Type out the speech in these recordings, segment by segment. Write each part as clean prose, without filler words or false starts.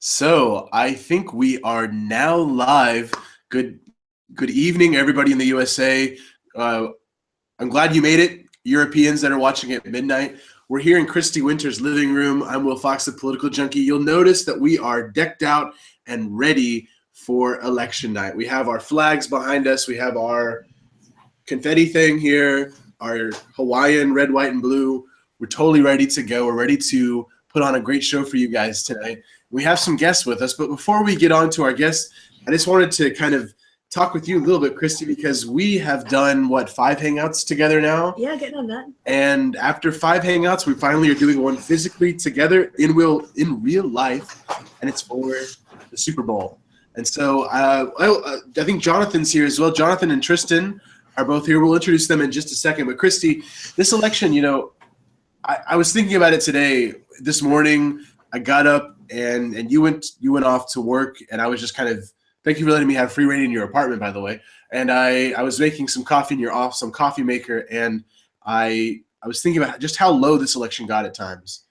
So I think we are now live. Good evening, everybody in the USA. Uh, I'm glad you made it, Europeans that are watching at midnight. We're here in Kristi Winters' living room. I'm Will Fox, the political junkie. You'll notice that we are decked out and ready for election night. We have our flags behind us. We have our confetti thing here, our Hawaiian red, white, and blue. We're totally ready to go. We're ready to put on a great show for you guys tonight. We have some guests with us, but before we get on to our guests, I just wanted to kind of talk with you a little bit, Kristi, because we have done, 5 hangouts together now? Yeah, getting on that. And after 5 hangouts, we finally are doing one physically together in real life, and it's for the Super Bowl. And so I think Jonathan's here as well. Jonathan and Tristan are both here. We'll introduce them in just a second. But Kristi, this election, I was thinking about it today. This morning, I got up and you went off to work, and I was just kind of, thank you for letting me have free reign in your apartment, by the way. And I was making some coffee in your office, some coffee maker, and I was thinking about just how low this election got at times,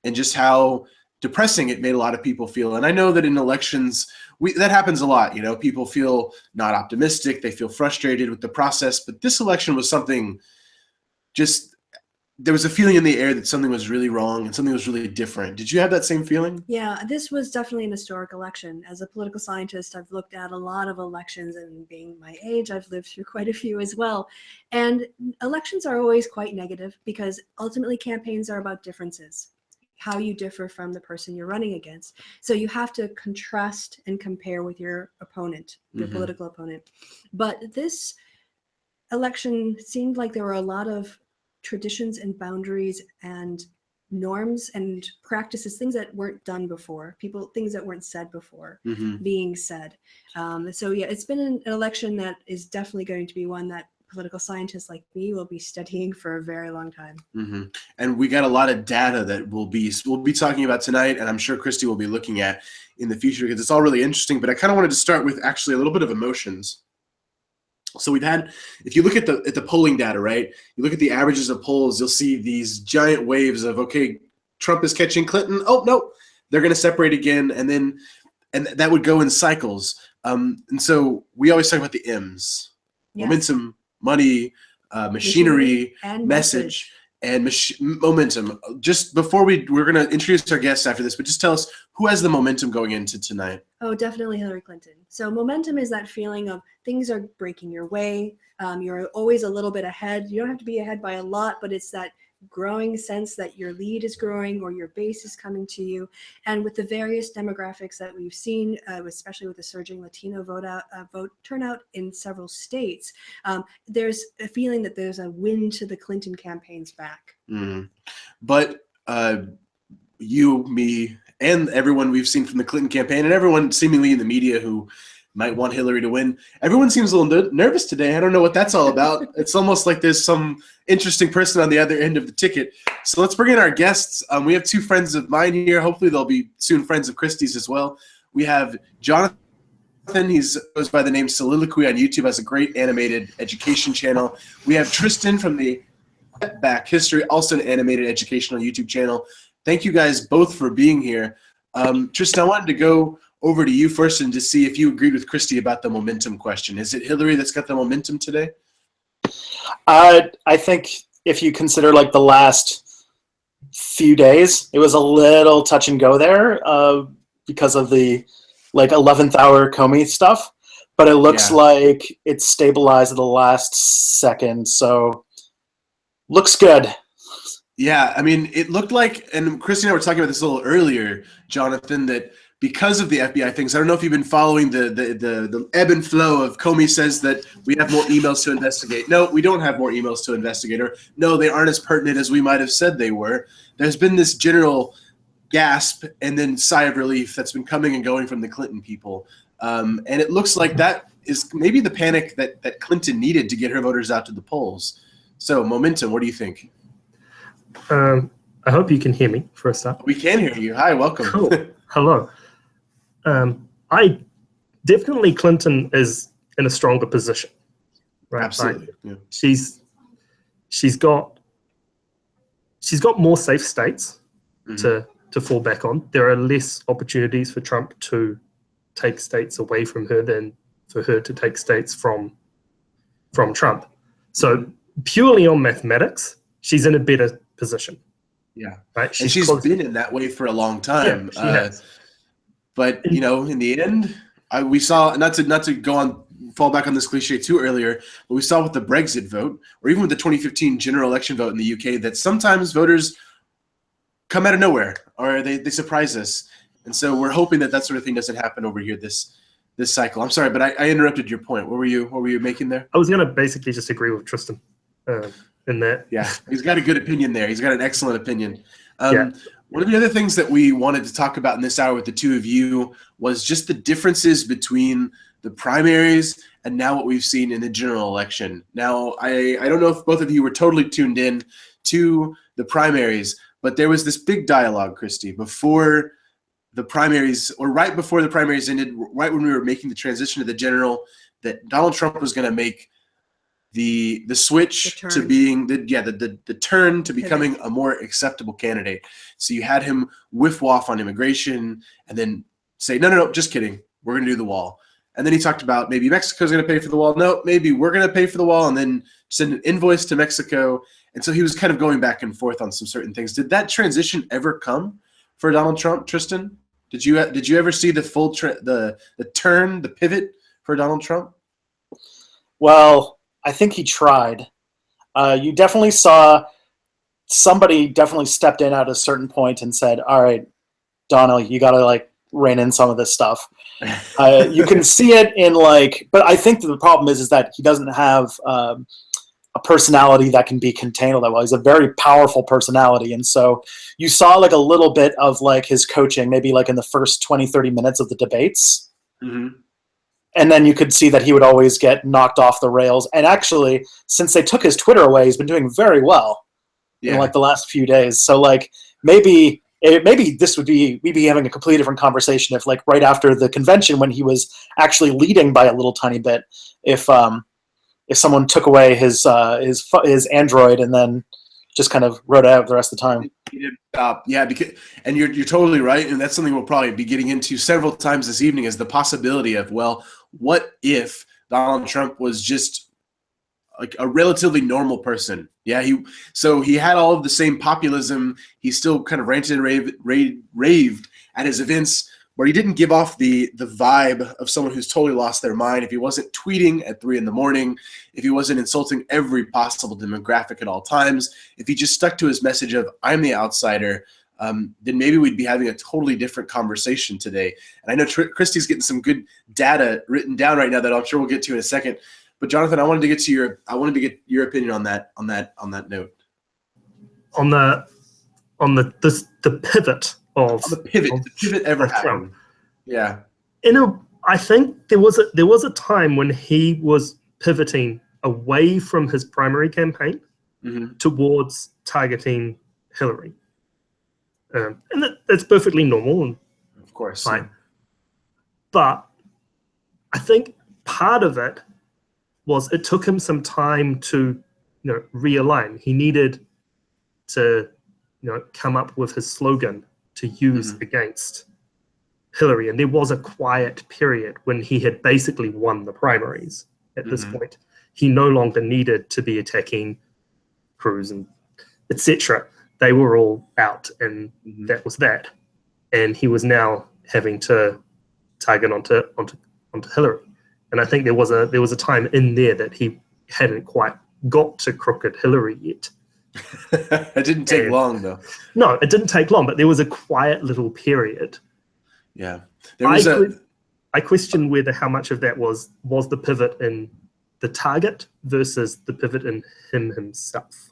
and just how depressing it made a lot of people feel. And I know that in elections, that happens a lot. People feel not optimistic, they feel frustrated with the process. But this election was something, there was a feeling in the air that something was really wrong and something was really different. Did you have that same feeling? Yeah, this was definitely an historic election. As a political scientist, I've looked at a lot of elections, and being my age, I've lived through quite a few as well. And elections are always quite negative because ultimately campaigns are about differences, how you differ from the person you're running against. So you have to contrast and compare with your opponent, your political opponent. But this election seemed like there were a lot of traditions and boundaries and norms and practices, things that weren't done before, things that weren't said before being said. So yeah, it's been an election that is definitely going to be one that political scientists like me will be studying for a very long time. And we got a lot of data that we'll be talking about tonight, and I'm sure Kristi will be looking at in the future, because it's all really interesting. But I kind of wanted to start with actually a little bit of emotions. So we've had, if you look at the polling data, right? You look at the averages of polls, you'll see these giant waves of, okay, Trump is catching Clinton. Oh no, they're going to separate again, and that would go in cycles. And so we always talk about the M's: yes. Momentum, money, machinery, and message. And momentum. Just before we're going to introduce our guests after this, but just tell us, who has the momentum going into tonight? Oh, definitely Hillary Clinton. So momentum is that feeling of things are breaking your way. You're always a little bit ahead. You don't have to be ahead by a lot, but it's that growing sense that your lead is growing or your base is coming to you. And with the various demographics that we've seen, especially with the surging Latino vote turnout in several states, there's a feeling that there's a win to the Clinton campaign's back. But you, me, and everyone we've seen from the Clinton campaign, and everyone seemingly in the media who might want Hillary to win, everyone seems a little nervous today. I don't know what that's all about. It's almost like there's some interesting person on the other end of the ticket. So let's bring in our guests. We have 2 friends of mine here. Hopefully they'll be soon friends of Kristi's as well. We have Jonathan. He goes by the name Soliloquy on YouTube, has a great animated education channel. We have Tristan from the Back History, also an animated educational YouTube channel. Thank you guys both for being here. Tristan, I wanted to go over to you first and to see if you agreed with Kristi about the momentum question. Is it Hillary that's got the momentum today? I think if you consider like the last few days, it was a little touch and go there because of the 11th hour Comey stuff, but it looks like it's stabilized at the last second. So looks good. Yeah, I mean, it looked like, and Kristi and I were talking about this a little earlier, Jonathan, that because of the FBI things, I don't know if you've been following the ebb and flow of Comey says that we have more emails to investigate. No, we don't have more emails to investigate. Or no, they aren't as pertinent as we might have said they were. There's been this general gasp and then sigh of relief that's been coming and going from the Clinton people. And it looks like that is maybe the panic that Clinton needed to get her voters out to the polls. So momentum, what do you think? I hope you can hear me for a start. We can hear you. Hi, welcome. Cool. Hello. I definitely Clinton is in a stronger position. Right? Absolutely. Yeah. She's got more safe states to to fall back on. There are less opportunities for Trump to take states away from her than for her to take states from Trump. So purely on mathematics, she's in a better position. Yeah. Right? She's been in that way for a long time. Yeah, she has. But, you know, in the end, we saw, not to fall back on this cliche too earlier, but we saw with the Brexit vote, or even with the 2015 general election vote in the UK, that sometimes voters come out of nowhere, or they surprise us. And so we're hoping that sort of thing doesn't happen over here this cycle. I'm sorry, but I interrupted your point. What were you making there? I was going to basically just agree with Tristan in that. Yeah, he's got a good opinion there. He's got an excellent opinion. Yeah. One of the other things that we wanted to talk about in this hour with the two of you was just the differences between the primaries and now what we've seen in the general election. Now, I don't know if both of you were totally tuned in to the primaries, but there was this big dialogue, Kristi, before the primaries, or right before the primaries ended, right when we were making the transition to the general, that Donald Trump was going to make the switch to being the turn to becoming a more acceptable candidate. So you had him whiff off on immigration and then say, no, just kidding. We're going to do the wall. And then he talked about maybe Mexico's going to pay for the wall. No, maybe we're going to pay for the wall and then send an invoice to Mexico. And so he was kind of going back and forth on some certain things. Did that transition ever come for Donald Trump, Tristan? Did you ever see the full the turn, the pivot for Donald Trump? Well, I think he tried. You definitely saw somebody definitely stepped in at a certain point and said, all right, Donald, you got to like rein in some of this stuff. You can see it in but I think the problem is that he doesn't have a personality that can be contained that well. He's a very powerful personality. And so you saw like a little bit of like his coaching, maybe like in the first 20, 30 minutes of the debates. Mm-hmm. And then you could see that he would always get knocked off the rails. And actually, since they took his Twitter away, he's been doing very well in like the last few days. So like maybe this would be, we'd be having a completely different conversation if like right after the convention when he was actually leading by a little tiny bit, if someone took away his Android and then just kind of wrote out the rest of the time. He did stop. Yeah, and you're totally right, and that's something we'll probably be getting into several times this evening is the possibility of, well, what if Donald Trump was just like a relatively normal person? Yeah, he had all of the same populism. He still kind of ranted and raved at his events, where he didn't give off the vibe of someone who's totally lost their mind. If he wasn't tweeting at 3 a.m, if he wasn't insulting every possible demographic at all times, if he just stuck to his message of I'm the outsider, then maybe we'd be having a totally different conversation today. And I know Kristi's getting some good data written down right now that I'm sure we'll get to in a second. But Jonathan, I wanted to get your opinion on that note. On the pivot. The pivot ever happened. Yeah. I think there was a time when he was pivoting away from his primary campaign towards targeting Hillary. And that's perfectly normal and of course fine. Yeah. But I think part of it was it took him some time to realign. He needed to come up with his slogan to use against Hillary. And there was a quiet period when he had basically won the primaries at this point. He no longer needed to be attacking Cruz and etc. They were all out, and that was that. And he was now having to target onto Hillary. And I think there was a time in there that he hadn't quite got to crooked Hillary yet. It didn't take long, though. No, it didn't take long, but there was a quiet little period. Yeah, I question whether how much of that was the pivot in the target versus the pivot in him himself.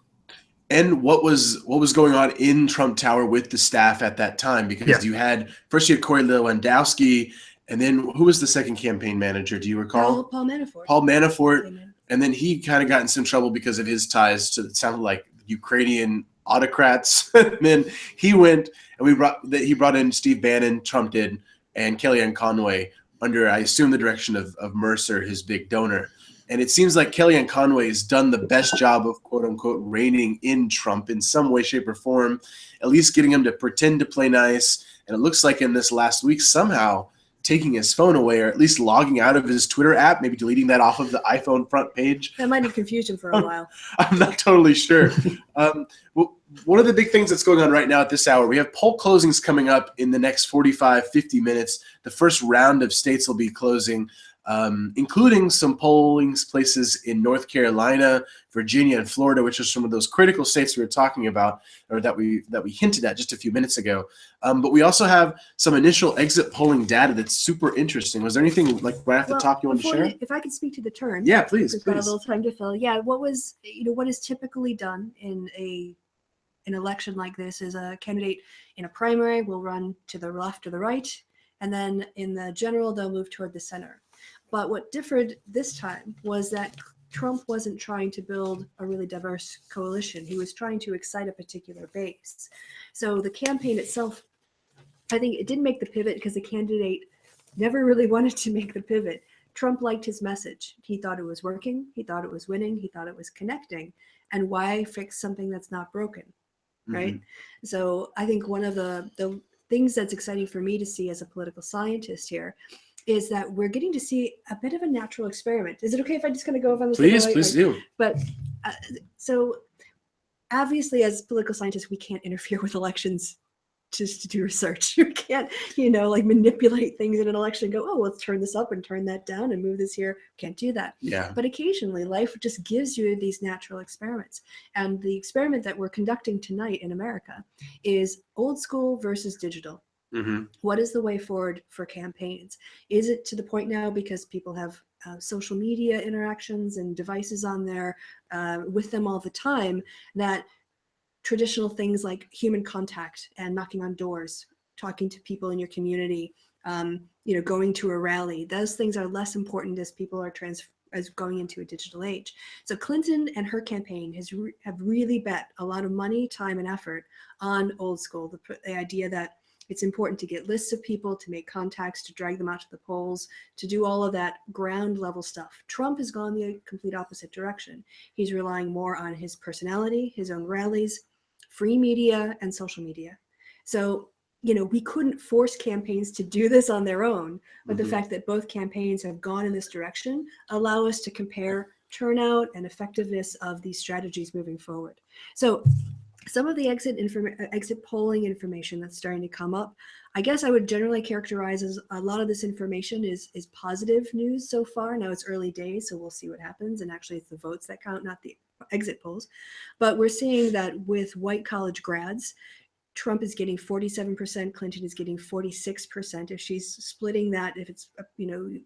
And what was going on in Trump Tower with the staff at that time? Because you had Corey Lewandowski, and then who was the second campaign manager? Do you recall? Paul Manafort. Paul Manafort, and then he kind of got in some trouble because of his ties to, it sounded like, Ukrainian autocrats. And then he went and he brought in Steve Bannon, Trump did, and Kellyanne Conway under, I assume, the direction of Mercer, his big donor. And it seems like Kellyanne Conway has done the best job of quote unquote reining in Trump in some way, shape, or form, at least getting him to pretend to play nice. And it looks like in this last week, somehow taking his phone away, or at least logging out of his Twitter app, maybe deleting that off of the iPhone front page. That might have confused him for a while. I'm not totally sure. Well, one of the big things that's going on right now at this hour, we have poll closings coming up in the next 45, 50 minutes. The first round of states will be closing, including some polling places in North Carolina, Virginia, and Florida, which are some of those critical states we were talking about, or that we hinted at just a few minutes ago. But we also have some initial exit polling data that's super interesting. Was there anything like right off the top you want to share? If I could speak to the turn. Yeah, please. We've got a little time to fill. Yeah, what is typically done in an election like this is a candidate in a primary will run to the left or the right, and then in the general they'll move toward the center. But what differed this time was that Trump wasn't trying to build a really diverse coalition. He was trying to excite a particular base. So the campaign itself, I think it didn't make the pivot because the candidate never really wanted to make the pivot. Trump liked his message. He thought it was working. He thought it was winning. He thought it was connecting. And why fix something that's not broken, right? Mm-hmm. So I think one of the things that's exciting for me to see as a political scientist here is that we're getting to see a bit of a natural experiment. Is it okay if I just kind of go over on this? Please do. But so obviously as political scientists, we can't interfere with elections just to do research. You can't, like manipulate things in an election and go, oh, let's turn this up and turn that down and move this here. Can't do that. Yeah. But occasionally life just gives you these natural experiments. And the experiment that we're conducting tonight in America is old school versus digital. Mm-hmm. What is the way forward for campaigns? Is it to the point now because people have social media interactions and devices on there with them all the time that traditional things like human contact and knocking on doors, talking to people in your community, going to a rally, those things are less important as people are as going into a digital age. So Clinton and her campaign have really bet a lot of money, time, and effort on old school, the idea that it's important to get lists of people, to make contacts, to drag them out to the polls, to do all of that ground level stuff. Trump has gone the complete opposite direction. He's relying more on his personality, his own rallies, free media, and social media. So, we couldn't force campaigns to do this on their own, but the fact that both campaigns have gone in this direction allow us to compare turnout and effectiveness of these strategies moving forward. So some of the exit polling information that's starting to come up, I guess I would generally characterize as a lot of this information is positive news so far. Now it's early days, so we'll see what happens. And actually it's the votes that count, not the exit polls. But we're seeing that with white college grads, Trump is getting 47%, Clinton is getting 46%. If she's splitting that, if it's,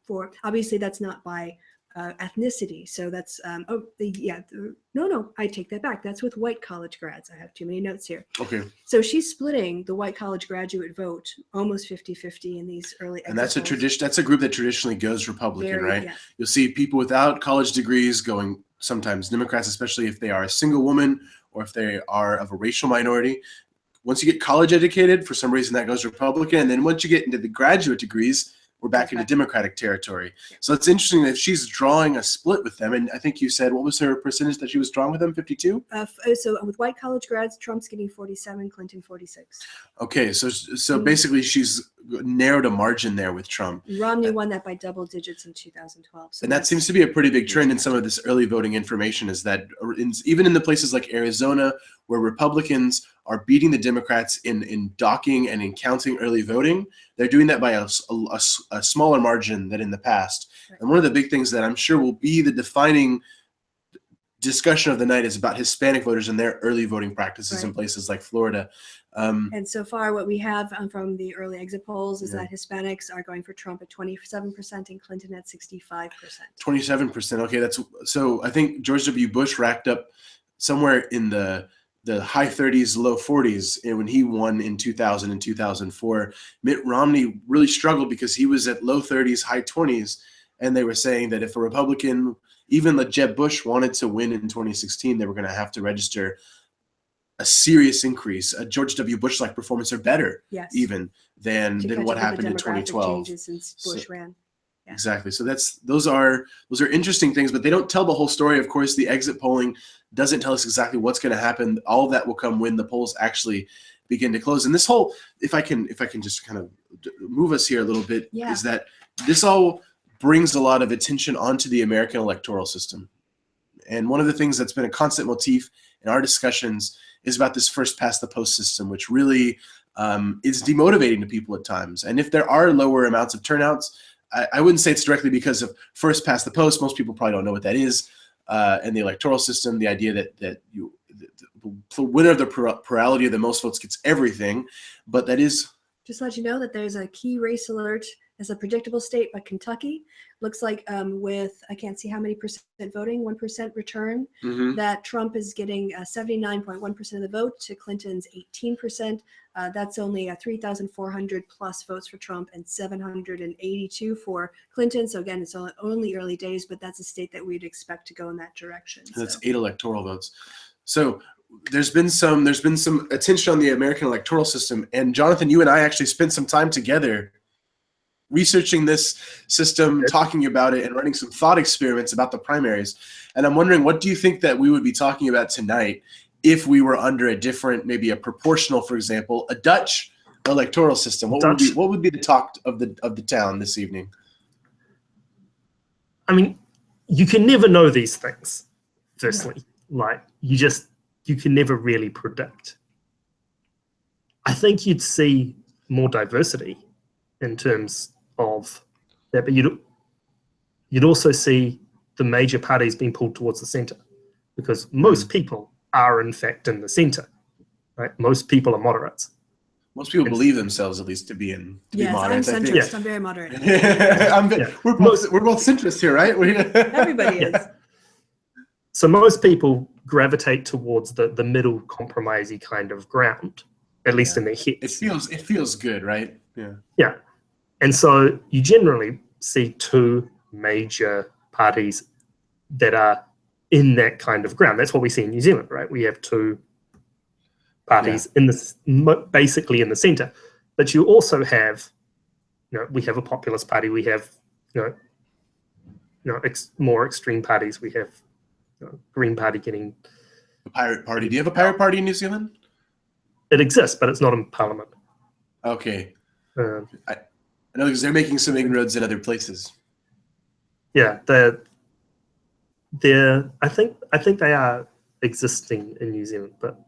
for, obviously that's not by ethnicity. So that's, no, I take that back. That's with white college grads. I have too many notes here. Okay. So she's splitting the white college graduate vote almost 50-50 in these early exit And that's polls. a tradition. That's a group that traditionally goes Republican, right? Yeah. You'll see people without college degrees going sometimes Democrats, especially if they are a single woman or if they are of a racial minority. Once you get college educated, for some reason that goes Republican. And then once you get into the graduate degrees, we're back into Democratic territory. Yeah. So it's interesting that she's drawing a split with them. And I think you said, what was her percentage that she was drawing with them, 52? So with white college grads, Trump's getting 47, Clinton 46. Okay, so basically she's narrowed a margin there with Trump. Romney won that by double digits in 2012. So and that seems to be a pretty big trend in some of this early voting information, is that even in the places like Arizona, where Republicans are beating the Democrats in docking and in counting early voting, they're doing that by a smaller margin than in the past. Right. And one of the big things that I'm sure will be the defining discussion of the night is about Hispanic voters and their early voting practices in places like Florida. And so far what we have from the early exit polls is that Hispanics are going for Trump at 27% and Clinton at 65%. 27%. Okay, so I think George W. Bush racked up somewhere in the high 30s, low 40s when he won in 2000 and 2004. Mitt Romney really struggled because he was at low 30s, high 20s, and they were saying that if a Republican, even like Jeb Bush, wanted to win in 2016, they were going to have to register a serious increase, a George W. Bush-like performance, or better, even than what happened in 2012. Changes since Bush ran. Exactly. So those are interesting things, but they don't tell the whole story. Of course, the exit polling doesn't tell us exactly what's going to happen. All of that will come when the polls actually begin to close. And this whole, if I can just kind of move us here a little bit, is that this all brings a lot of attention onto the American electoral system. And one of the things that's been a constant motif in our discussions is about this first past the post system, which really is demotivating to people at times. And if there are lower amounts of turnouts, I wouldn't say it's directly because of first past the post. Most people probably don't know what that is. And the electoral system, the idea that the winner of the plurality of the most votes gets everything, but that is. Just let you know that there's a key race alert as a predictable state by Kentucky. Looks like with, I can't see how many percent voting, 1% return, that Trump is getting 79.1% of the vote to Clinton's 18%. That's only 3,400 plus votes for Trump and 782 for Clinton. So again, it's only early days, but that's a state that we'd expect to go in that direction. That's 8 electoral votes. So there's been some attention on the American electoral system. And Jonathan, you and I actually spent some time together researching this system, talking about it, and running some thought experiments about the primaries. And I'm wondering, what do you think that we would be talking about tonight if we were under a different, maybe a proportional, for example, a Dutch electoral system? What would be the talk of the town this evening? I mean, you can never know these things, firstly. Like, you can never really predict. I think you'd see more diversity in terms of that, but you'd also see the major parties being pulled towards the center, because most people are in fact in the center, right? Most people are moderates. Most people believe themselves at least to be moderates. I'm centrist. I'm very moderate. We're both centrist here, right? Everybody is. So most people gravitate towards the middle compromisey kind of ground, at least in their heads. It feels good, right? Yeah. And so you generally see two major parties that are in that kind of ground. That's what we see in New Zealand, right? We have two parties basically in the center. But you also have, we have a populist party. We have, more extreme parties. We have Green Party getting a Pirate Party. Do you have a Pirate Party in New Zealand? It exists, but it's not in Parliament. Okay. I know because they're making some inroads in other places. Yeah, I think they are existing in New Zealand, but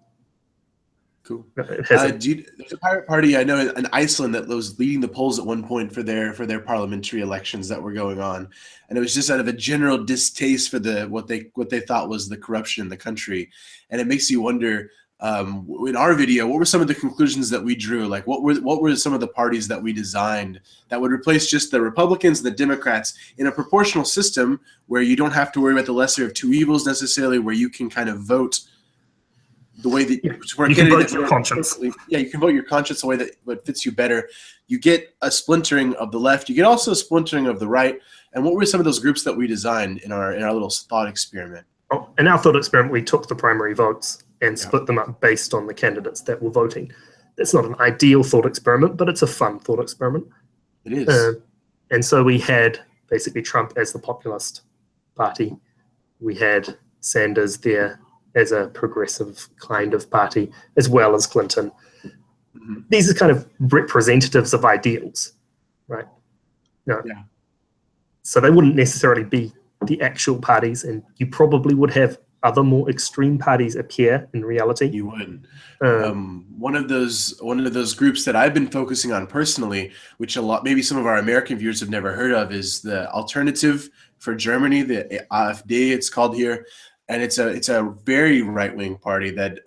cool. There's a Pirate Party I know in Iceland that was leading the polls at one point for their parliamentary elections that were going on, and it was just out of a general distaste for what they thought was the corruption in the country, and it makes you wonder. In our video, what were some of the conclusions that we drew? Like, what were some of the parties that we designed that would replace just the Republicans and the Democrats in a proportional system where you don't have to worry about the lesser of two evils necessarily, where you can kind of vote the way that you can vote your conscience. Yeah, you can vote your conscience the way that fits you better. You get a splintering of the left. You get also a splintering of the right. And what were some of those groups that we designed in our little thought experiment? Oh, in our thought experiment, we took the primary votes and split them up based on the candidates that were voting. That's not an ideal thought experiment, but it's a fun thought experiment. It is. And so we had basically Trump as the populist party. We had Sanders there as a progressive kind of party, as well as Clinton. Mm-hmm. These are kind of representatives of ideals, right? So they wouldn't necessarily be the actual parties, and you probably would have other more extreme parties appear in reality. You wouldn't. One of those groups that I've been focusing on personally, which maybe some of our American viewers have never heard of, is the Alternative for Germany, the AfD it's called here, and it's a very right-wing party that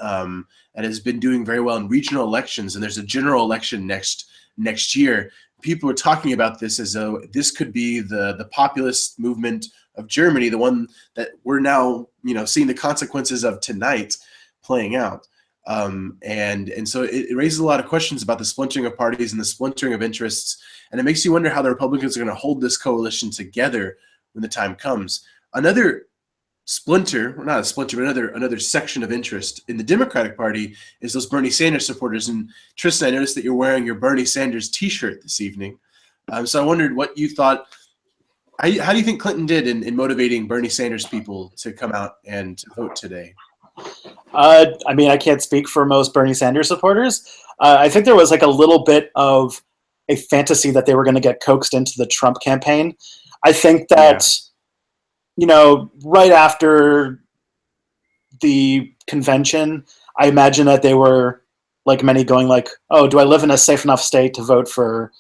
has been doing very well in regional elections, and there's a general election next year. People are talking about this as though this could be the populist movement of Germany, the one that we're now, seeing the consequences of tonight playing out. And so it raises a lot of questions about the splintering of parties and the splintering of interests. And it makes you wonder how the Republicans are going to hold this coalition together when the time comes. Another splinter, or not a splinter, but another section of interest in the Democratic Party is those Bernie Sanders supporters. And Tristan, I noticed that you're wearing your Bernie Sanders t-shirt this evening. So I wondered what you thought How do you think Clinton did in motivating Bernie Sanders people to come out and to vote today? I mean, I can't speak for most Bernie Sanders supporters. I think there was like a little bit of a fantasy that they were going to get coaxed into the Trump campaign. I think that, you know, right after the convention, I imagine that they were, like many, going like, oh, do I live in a safe enough state to vote for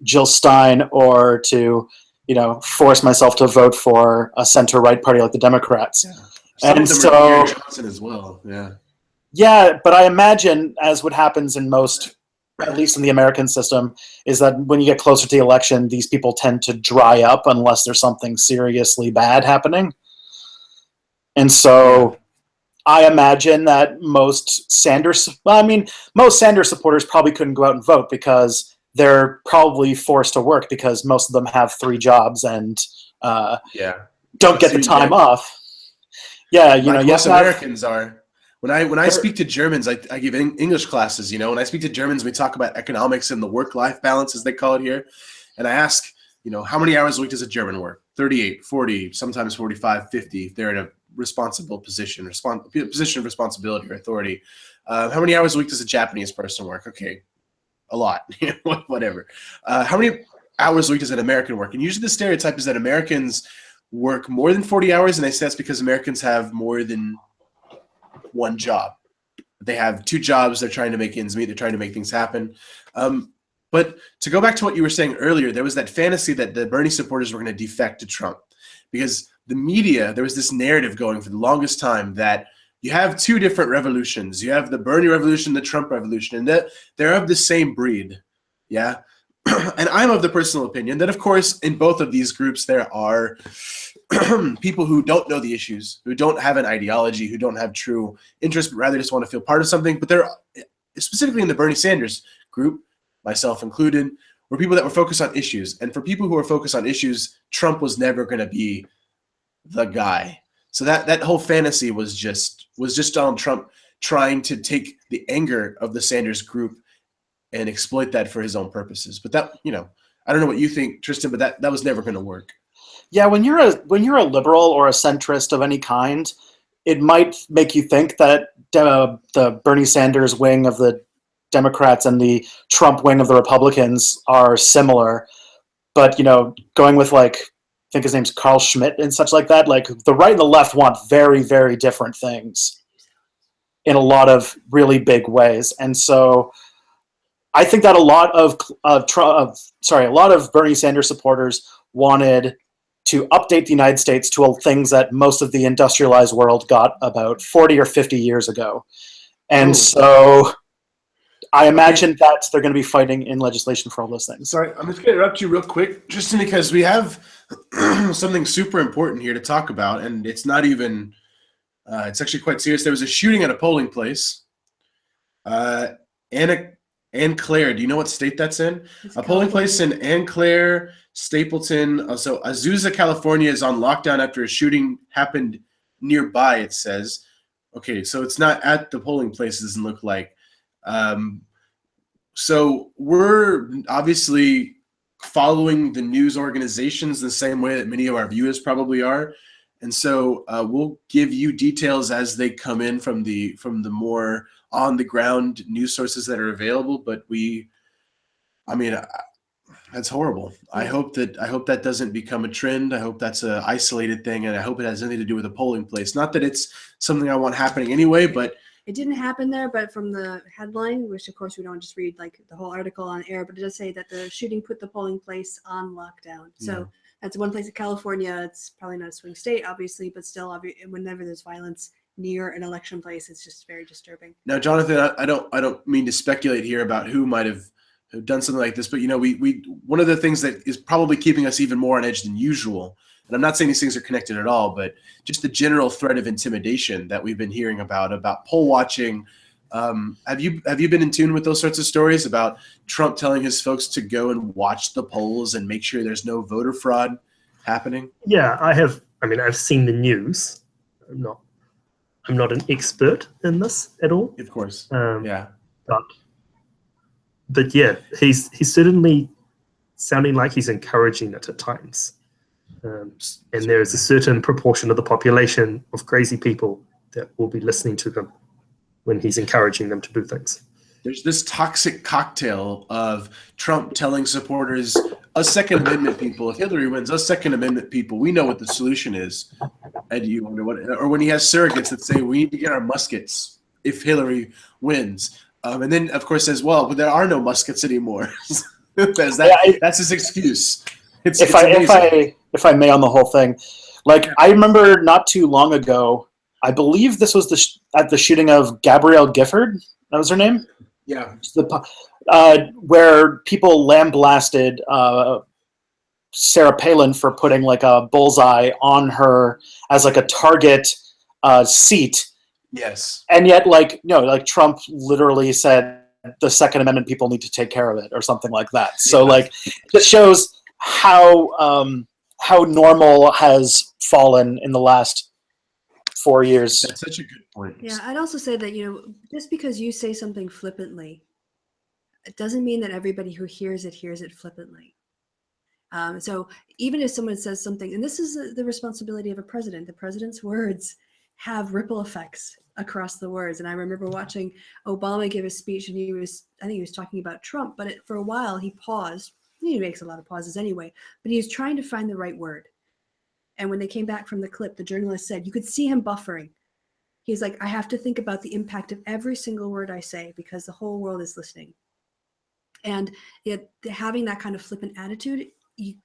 Jill Stein, or to, you know, force myself to vote for a center-right party like the Democrats? Yeah. Some And of them so, are Gary Johnson as well. Yeah. yeah, but I imagine, as what happens in most, at least in the American system, is that when you get closer to the election, these people tend to dry up unless there's something seriously bad happening. And so I imagine that most Sanders supporters probably couldn't go out and vote because they're probably forced to work because most of them have 3 jobs and don't get the time off. Yeah, you know, most Americans are. When I speak to Germans, I give English classes. You know, when I speak to Germans, we talk about economics and the work-life balance, as they call it here. And I ask, you know, how many hours a week does a German work? 38, 40, sometimes 45, 50, if they're in a responsible position, position of responsibility or authority. How many hours a week does a Japanese person work? Okay, a lot, whatever. How many hours a week does an American work? And usually the stereotype is that Americans work more than 40 hours, and I say that's because Americans have more than one job. They have 2 jobs. They're trying to make ends meet. They're trying to make things happen. But to go back to what you were saying earlier, there was that fantasy that the Bernie supporters were going to defect to Trump, because the media, there was this narrative going for the longest time that you have 2 different revolutions. You have the Bernie revolution, the Trump revolution, and that they're of the same breed. Yeah. And I'm of the personal opinion that, of course, in both of these groups, there are people who don't know the issues, who don't have an ideology, who don't have true interest, but rather just want to feel part of something. But they're specifically in the Bernie Sanders group, myself included, were people that were focused on issues. And for people who are focused on issues, Trump was never going to be the guy. So that whole fantasy was just Donald Trump trying to take the anger of the Sanders group and exploit that for his own purposes. But that, you know, I don't know what you think, Tristan, but that was never going to work. Yeah, when you're a liberal or a centrist of any kind, it might make you think that the Bernie Sanders wing of the Democrats and the Trump wing of the Republicans are similar. But, you know, going with, like, I think his name's Carl Schmitt and such like that, like, the right and the left want very, very different things in a lot of really big ways. And so I think that a lot of Bernie Sanders supporters wanted to update the United States to things that most of the industrialized world got about 40 or 50 years ago. And so I imagine that they're going to be fighting in legislation for all those things. Sorry, I'm just going to interrupt you real quick, Tristan, because we have something super important here to talk about, and it's not even it's actually quite serious. There was a shooting at a polling place. Anne Claire, do you know what state that's in? A polling place in Anne Claire, Stapleton. So Azusa, California is on lockdown after a shooting happened nearby, it says. Okay, so it's not at the polling place, it doesn't look like. So we're obviously following the news organizations the same way that many of our viewers probably are. And so we'll give you details as they come in from the more on the ground news sources that are available. But that's horrible. I hope that doesn't become a trend. I hope that's an isolated thing, and I hope it has nothing to do with a polling place. Not that it's something I want happening anyway, but it didn't happen there. But from the headline, which of course we don't just read like the whole article on air, but it does say that the shooting put the polling place on lockdown. So that's one place in California. It's probably not a swing state, obviously, but still, whenever there's violence near an election place, it's just very disturbing. Now, Jonathan, I don't mean to speculate here about who might have done something like this, but you know, we one of the things that is probably keeping us even more on edge than usual, and I'm not saying these things are connected at all, but just the general threat of intimidation that we've been hearing about poll watching. Have you been in tune with those sorts of stories about Trump telling his folks to go and watch the polls and make sure there's no voter fraud happening? Yeah, I have. I mean, I've seen the news. I'm not an expert in this at all. Of course. But yeah, he's certainly sounding like he's encouraging it at times. And there is a certain proportion of the population of crazy people that will be listening to him when he's encouraging them to do things. There's this toxic cocktail of Trump telling supporters, us Second Amendment people, if Hillary wins, us Second Amendment people, we know what the solution is. And you wonder what, or when he has surrogates that say, we need to get our muskets if Hillary wins. And then, of course, says, well, but there are no muskets anymore. That's his excuse. If I may on the whole thing, like I remember not too long ago, I believe this was at the shooting of Gabrielle Gifford. That was her name. Yeah. Where people lambasted Sarah Palin for putting like a bullseye on her as like a target seat. Yes. And yet, like, no, like Trump literally said the Second Amendment people need to take care of it or something like that. So like, it just shows how normal has fallen in the last 4 years. That's such a good point. Yeah, I'd also say that, just because you say something flippantly, it doesn't mean that everybody who hears it flippantly. So even if someone says something, and this is the responsibility of a president, the president's words have ripple effects across the words. And I remember watching Obama give a speech, and I think he was talking about Trump, but for a while he paused. He makes a lot of pauses anyway, but he was trying to find the right word. And when they came back from the clip, the journalist said, you could see him buffering. He's like, I have to think about the impact of every single word I say because the whole world is listening. And having that kind of flippant attitude, you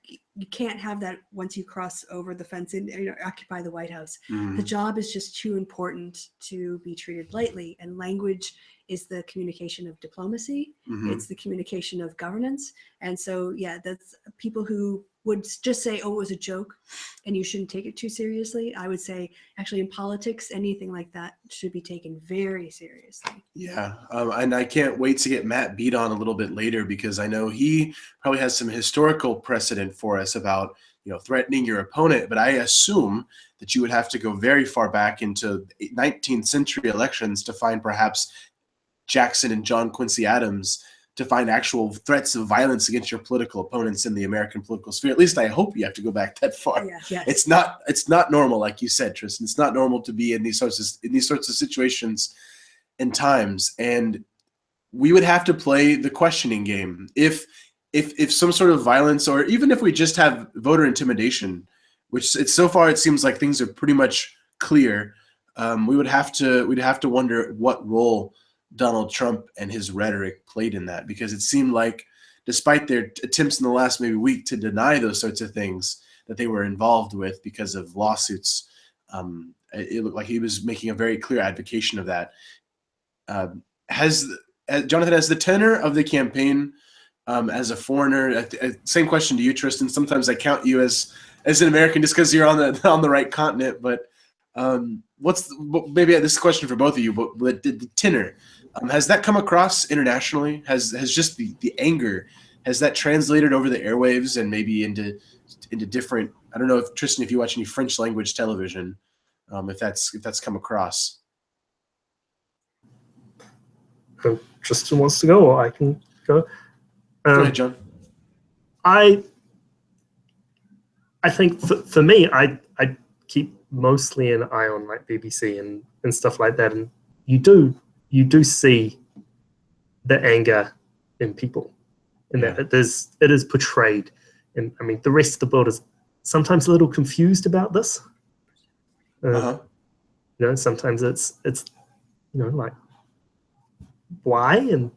can't have that once you cross over the fence and occupy the White House. Mm-hmm. The job is just too important to be treated lightly. And language is the communication of diplomacy. Mm-hmm. It's the communication of governance. And so, that's people who would just say, oh, it was a joke and you shouldn't take it too seriously. I would say actually in politics, anything like that should be taken very seriously. Yeah. And I can't wait to get Matt beat on a little bit later, because I know he probably has some historical precedent for us about, threatening your opponent. But I assume that you would have to go very far back into 19th century elections to find perhaps Jackson and John Quincy Adams to find actual threats of violence against your political opponents in the American political sphere. At least I hope you have to go back that far. Yes. It's not normal, like you said, Tristan. It's not normal to be in these sorts of situations and times. And we would have to play the questioning game. If some sort of violence, or even if we just have voter intimidation, which so far it seems like things are pretty much clear, we'd have to wonder what role Donald Trump and his rhetoric played in that, because it seemed like, despite their attempts in the last maybe week to deny those sorts of things that they were involved with because of lawsuits, it looked like he was making a very clear advocation of that. Jonathan, has the tenor of the campaign, as a foreigner, same question to you, Tristan. Sometimes I count you as an American just because you're on the right continent, but maybe this question for both of you, but the tenor, has that come across internationally? Has just the anger, has that translated over the airwaves and maybe into different, I don't know if Tristan, if you watch any French language television, if that's come across. Tristan wants to go, or I can go. Go ahead, John. I think for me, I keep mostly an eye on like BBC and stuff like that, and you do see the anger in people, and that it is portrayed. And I mean, the rest of the world is sometimes a little confused about this. Sometimes it's like, why? And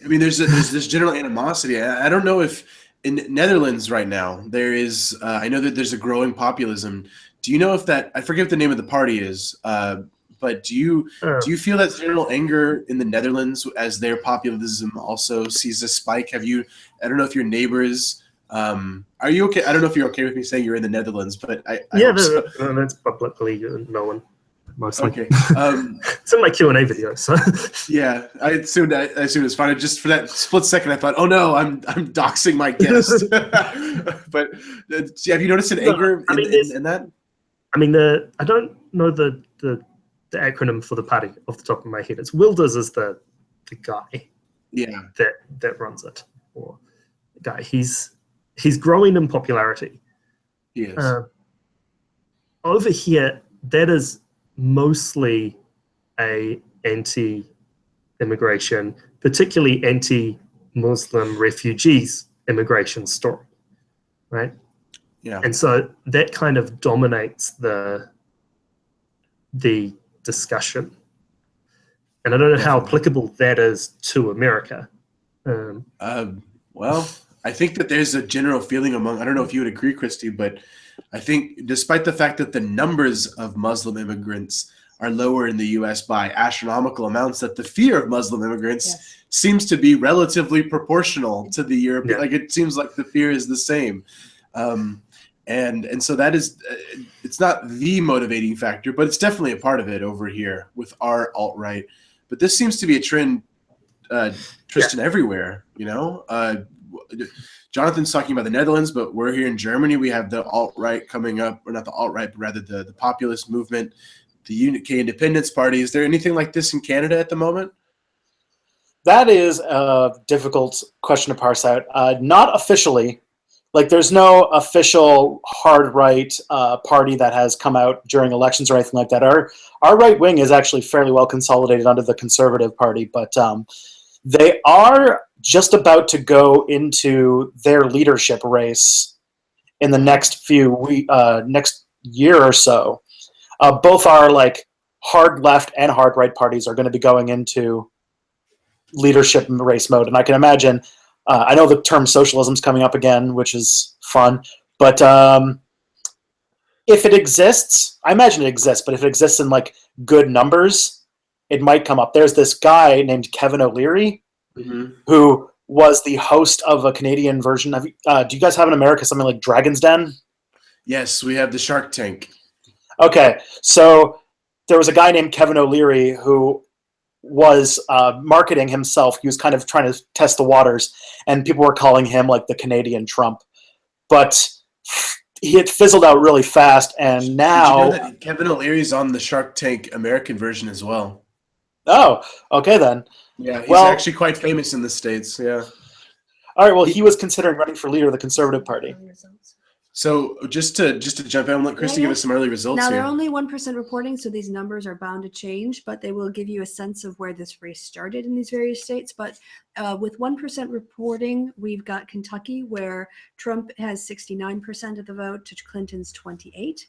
I mean, there's this general animosity. I don't know if in Netherlands right now there is. I know that there's a growing populism. Do you know if that? I forget what the name of the party is. But do you feel that general anger in the Netherlands as their populism also sees a spike? I don't know if your neighbors. Are you okay? I don't know if you're okay with me saying you're in the Netherlands, but that's publicly known. Mostly. Okay. It's in my Q&A video, so. Yeah, I assumed it's fine. Just for that split second, I thought, oh no, I'm doxing my guest. But have you noticed an anger in that? I mean, I don't know the acronym for the party off the top of my head. It's Wilders is the guy. Yeah. That runs it. Or guy. He's growing in popularity. He is. Over here, that is mostly a anti-immigration, particularly anti-Muslim refugees immigration story, right? Yeah. And so that kind of dominates the discussion. And I don't know how Definitely. applicable that is to America. Well, I think that there's a general feeling among, I don't know if you would agree, Kristi, but I think despite the fact that the numbers of Muslim immigrants are lower in the U.S. by astronomical amounts, that the fear of Muslim immigrants seems to be relatively proportional to the European. Like, it seems like the fear is the same. And so that is, it's not the motivating factor, but it's definitely a part of it over here with our alt-right. But this seems to be a trend, Tristan, everywhere, you know? Jonathan's talking about the Netherlands, but we're here in Germany. We have the alt-right coming up, or not the alt-right, but rather the populist movement, the UK Independence Party. Is there anything like this in Canada at the moment? That is a difficult question to parse out. Not officially. Like, there's no official hard right party that has come out during elections or anything like that. Our right wing is actually fairly well consolidated under the Conservative Party, but they are just about to go into their leadership race in the next next year or so. Both our like hard left and hard right parties are going to be going into leadership race mode, and I can imagine. I know the term socialism is coming up again, which is fun, but if it exists, I imagine it exists, but if it exists in like good numbers, it might come up. There's this guy named Kevin O'Leary, who was the host of a Canadian version of. Do you guys have in America something like Dragon's Den? Yes, we have the Shark Tank. Okay, so there was a guy named Kevin O'Leary who was marketing himself. He was kind of trying to test the waters, and people were calling him like the Canadian Trump. But he had fizzled out really fast, and now... Did you know that Kevin O'Leary's on the Shark Tank American version as well? Oh, okay then. Yeah, he's actually quite famous in the States, yeah. All right, well, he was considering running for leader of the Conservative Party. So just to jump in, let Kristi give us some early results now, here. they're only 1% reporting, so these numbers are bound to change, but they will give you a sense of where this race started in these various states. But with 1% reporting, we've got Kentucky, where Trump has 69% of the vote to Clinton's 28%.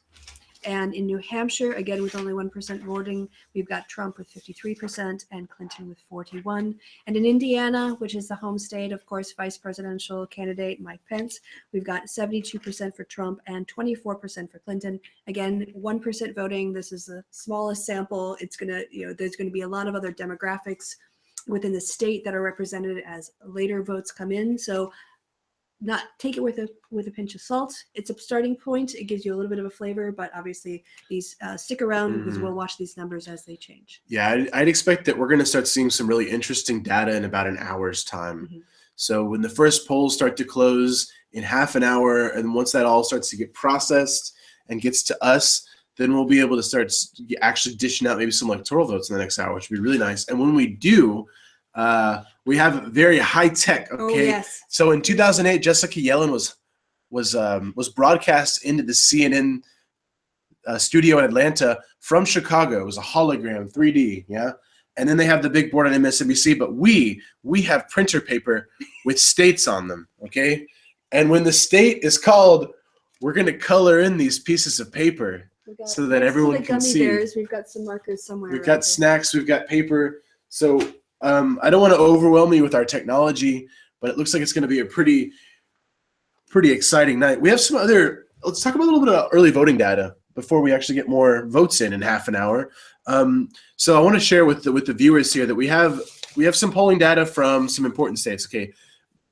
And in New Hampshire, again, with only 1% voting, we've got Trump with 53% and Clinton with 41%. And in Indiana, which is the home state, of course, vice presidential candidate Mike Pence, we've got 72% for Trump and 24% for Clinton. Again, 1% voting. This is the smallest sample. It's going to, there's going to be a lot of other demographics within the state that are represented as later votes come in. So not take it with a pinch of salt. It's a starting point. It gives you a little bit of a flavor, but obviously these stick around because we'll watch these numbers as they change. Yeah, I'd expect that we're going to start seeing some really interesting data in about an hour's time. So when the first polls start to close in half an hour, and once that all starts to get processed and gets to us, then we'll be able to start actually dishing out maybe some electoral votes in the next hour, which would be really nice. And when we do, we have very high tech. Okay. Oh, yes. So in 2008, Jessica Yellen was broadcast into the CNN studio in Atlanta from Chicago. It was a hologram, 3D. Yeah. And then they have the big board on MSNBC, but we have printer paper with states on them. Okay. And when the state is called, we're going to color in these pieces of paper so that everyone can see. Bears, we've got some markers somewhere. We've got snacks. We've got paper. So I don't want to overwhelm you with our technology, but it looks like it's going to be a pretty exciting night. We have some other. Let's talk about a little bit of early voting data before we actually get more votes in half an hour. So I want to share with the viewers here that we have some polling data from some important states. Okay,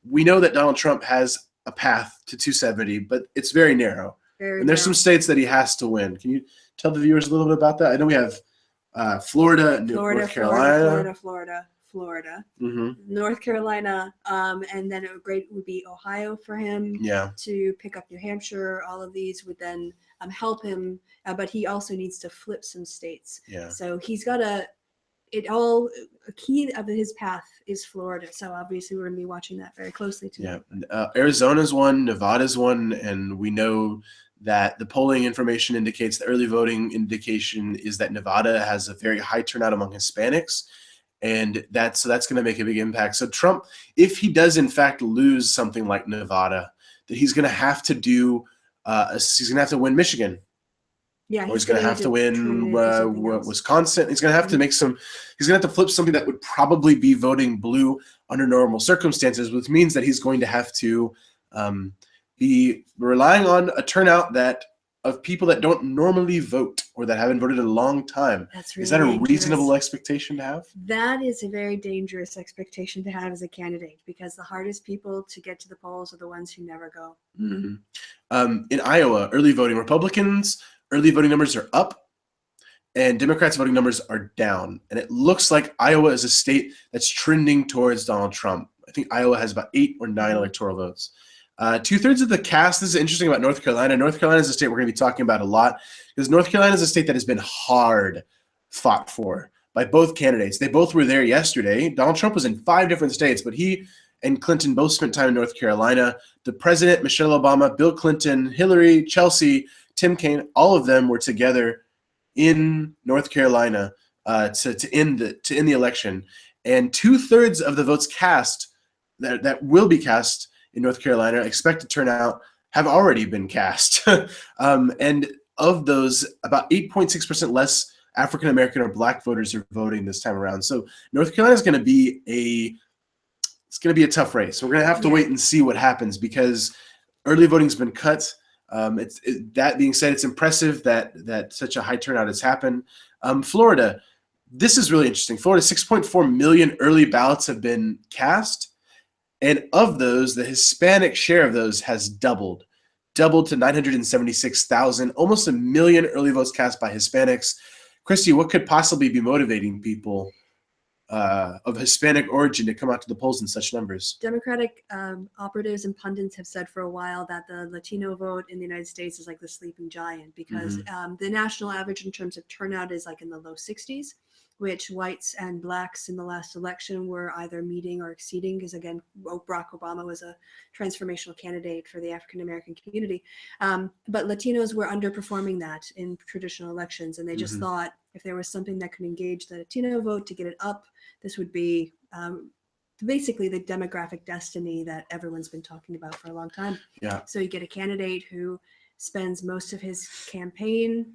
we know that Donald Trump has a path to 270, but it's very narrow. And there's some states that he has to win. Can you tell the viewers a little bit about that? I know we have Florida, North Carolina. Florida, North Carolina, and then it would be Ohio for him to pick up New Hampshire. All of these would then help him, but he also needs to flip some states. So he's got to a key of his path is Florida. So obviously we're going to be watching that very closely tonight. Yeah, Arizona's one, Nevada's one, and we know that the polling information indicates, the early voting indication is that Nevada has a very high turnout among Hispanics, and that's going to make a big impact. So Trump, if he does in fact lose something like Nevada, that he's going to have to do, he's going to have to win Michigan. Yeah, Or he's going to have to win turn it into something else. Wisconsin. He's going to have to make some. He's going to have to flip something that would probably be voting blue under normal circumstances, which means that he's going to have to be relying on a turnout of people that don't normally vote or that haven't voted in a long time. That's really Is that a dangerous. reasonable expectation to have? That is a very dangerous expectation to have as a candidate, because the hardest people to get to the polls are the ones who never go. Mm-hmm. In Iowa, early voting Republicans. Early voting numbers are up, and Democrats' voting numbers are down. And it looks like Iowa is a state that's trending towards Donald Trump. I think Iowa has about 8 or 9 electoral votes. 2/3 of the cast, this is interesting about North Carolina. North Carolina is a state we're going to be talking about a lot, because North Carolina is a state that has been hard fought for by both candidates. They both were there yesterday. Donald Trump was in 5 different states, but he and Clinton both spent time in North Carolina. The president, Michelle Obama, Bill Clinton, Hillary, Chelsea, Tim Kaine, all of them were together in North Carolina to end the election, and 2/3 of the votes cast that will be cast in North Carolina, expected turnout, have already been cast, and of those, about 8.6% less African American or Black voters are voting this time around. So North Carolina is going to be a tough race. We're going to have to wait and see what happens, because early voting's been cut. That being said, it's impressive that such a high turnout has happened. Florida, this is really interesting. Florida, 6.4 million early ballots have been cast, and of those, the Hispanic share of those has doubled to 976,000, almost 1 million early votes cast by Hispanics. Kristi, what could possibly be motivating people of Hispanic origin to come out to the polls in such numbers? Democratic operatives and pundits have said for a while that the Latino vote in the United States is like the sleeping giant, because the national average in terms of turnout is like in the low 60s, which whites and blacks in the last election were either meeting or exceeding, because again, Barack Obama was a transformational candidate for the African American community. But Latinos were underperforming that in traditional elections, and they just thought if there was something that could engage the Latino vote to get it up, this would be basically the demographic destiny that everyone's been talking about for a long time. Yeah. So you get a candidate who spends most of his campaign,